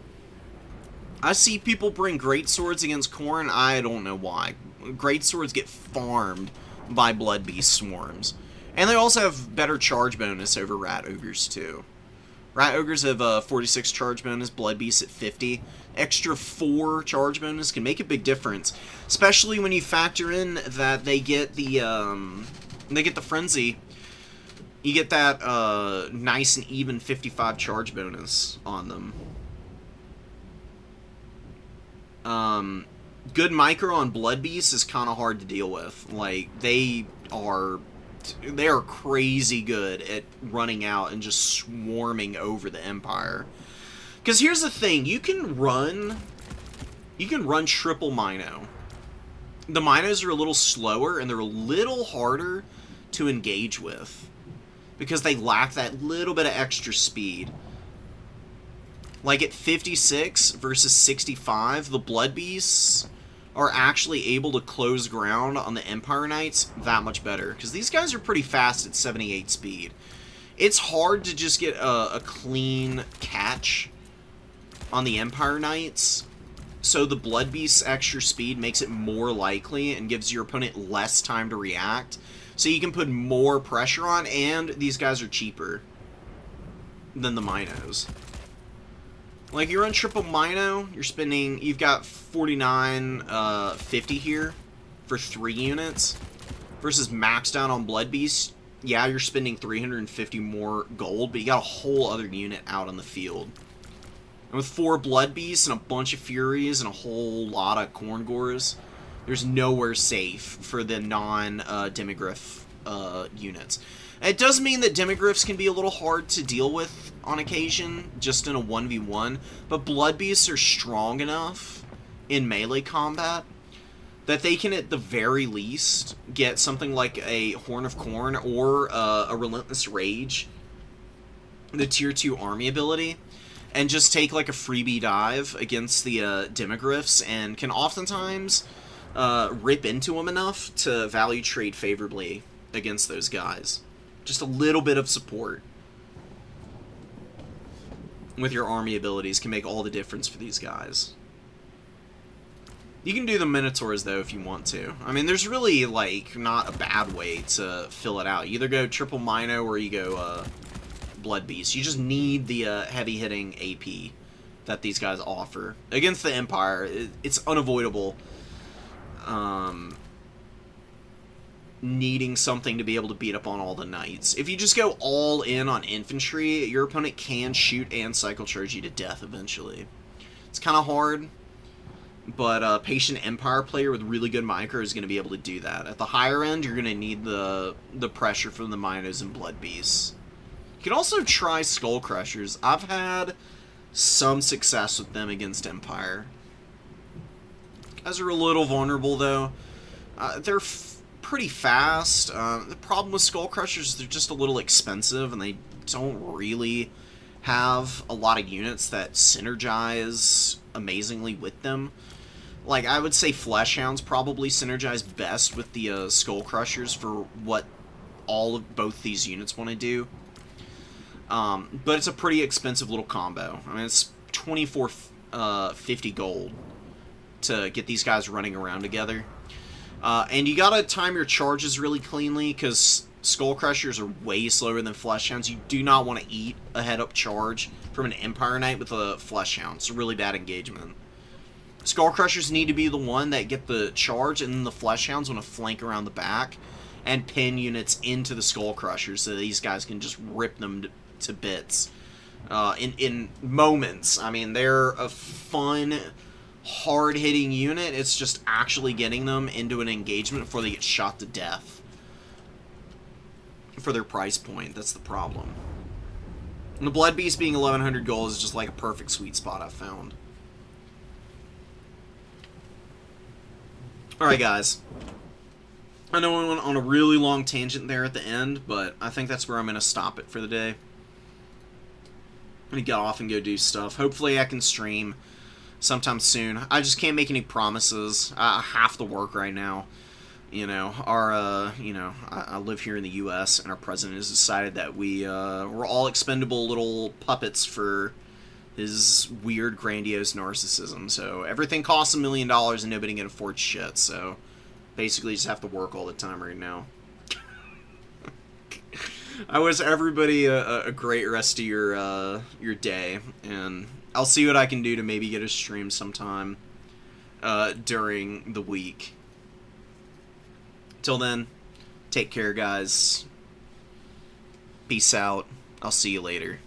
I see people bring greatswords against Khorne. I don't know why. Greatswords get farmed by Blood Beast swarms. And they also have better charge bonus over Rat Ogres, too. Rat Ogres have a 46 charge bonus, Blood Beasts at 50. Extra 4 charge bonus can make a big difference. Especially when you factor in that they get the Frenzy. You get that nice and even 55 charge bonus on them. Good micro on Blood Beasts is kind of hard to deal with. Like, they are crazy good at running out and just swarming over the Empire. Because here's the thing, you can run triple Mino. The Minos are a little slower and they're a little harder to engage with because they lack that little bit of extra speed. Like at 56 versus 65, the Blood Beasts are actually able to close ground on the Empire Knights that much better. Because these guys are pretty fast at 78 speed. It's hard to just get a clean catch on the Empire Knights. So the Blood Beast's extra speed makes it more likely and gives your opponent less time to react. So you can put more pressure on, and these guys are cheaper than the Minos. Like, you run triple Mino, you've got 49.50 here for 3 units, versus maxed out on Blood Beast. Yeah, you're spending 350 more gold, but you got a whole other unit out on the field. And with 4 Blood Beasts and a bunch of Furies and a whole lot of Corngors, there's nowhere safe for the non-Demigryph units. It does mean that Demigryphs can be a little hard to deal with on occasion, just in a 1v1, but Blood Beasts are strong enough in melee combat that they can, at the very least, get something like a Horn of Corn or a Relentless Rage, the tier 2 army ability, and just take like a freebie dive against the Demigryphs, and can oftentimes rip into them enough to value trade favorably against those guys. Just a little bit of support with your army abilities can make all the difference for these guys. You can do the Minotaurs, though, if you want to. I mean, there's really, like, not a bad way to fill it out. You either go triple Mino or you go Blood Beast. You just need the heavy-hitting AP that these guys offer. Against the Empire, it's unavoidable needing something to be able to beat up on all the knights. If you just go all in on infantry, your opponent can shoot and cycle charge you to death eventually. It's kind of hard, but a patient Empire player with really good micro is going to be able to do that. At the higher end, you're going to need the pressure from the Minos and Blood Beasts. You can also try Skull Crushers. I've had some success with them against Empire. Guys are a little vulnerable, though. They're pretty fast. The problem with Skull Crushers is they're just a little expensive, and they don't really have a lot of units that synergize amazingly with them. Like, I would say Flesh Hounds probably synergize best with the Skull Crushers for what both these units want to do. But it's a pretty expensive little combo. I mean, it's 24.50 gold to get these guys running around together. And you gotta time your charges really cleanly, because Skull Crushers are way slower than Flesh Hounds. You do not want to eat a head-up charge from an Empire Knight with a Flesh Hound. It's a really bad engagement. Skull Crushers need to be the one that get the charge, and then the Flesh Hounds want to flank around the back and pin units into the Skull Crushers so that these guys can just rip them to bits in moments. I mean, they're a fun, hard-hitting unit. It's just actually getting them into an engagement before they get shot to death for their price point. That's the problem. And the Blood Beast being 1100 gold is just like a perfect sweet spot I've found. Alright, guys. I know I went on a really long tangent there at the end, but I think that's where I'm going to stop it for the day. I'm going to get off and go do stuff. Hopefully I can stream sometime soon. I just can't make any promises. I have to work right now. You know, I live here in the U.S., and our president has decided that we're all expendable little puppets for his weird, grandiose narcissism. So everything costs $1 million, and nobody can afford shit. So basically, you just have to work all the time right now. I wish everybody a great rest of your day, and I'll see what I can do to maybe get a stream sometime during the week. Till then, take care, guys. Peace out. I'll see you later.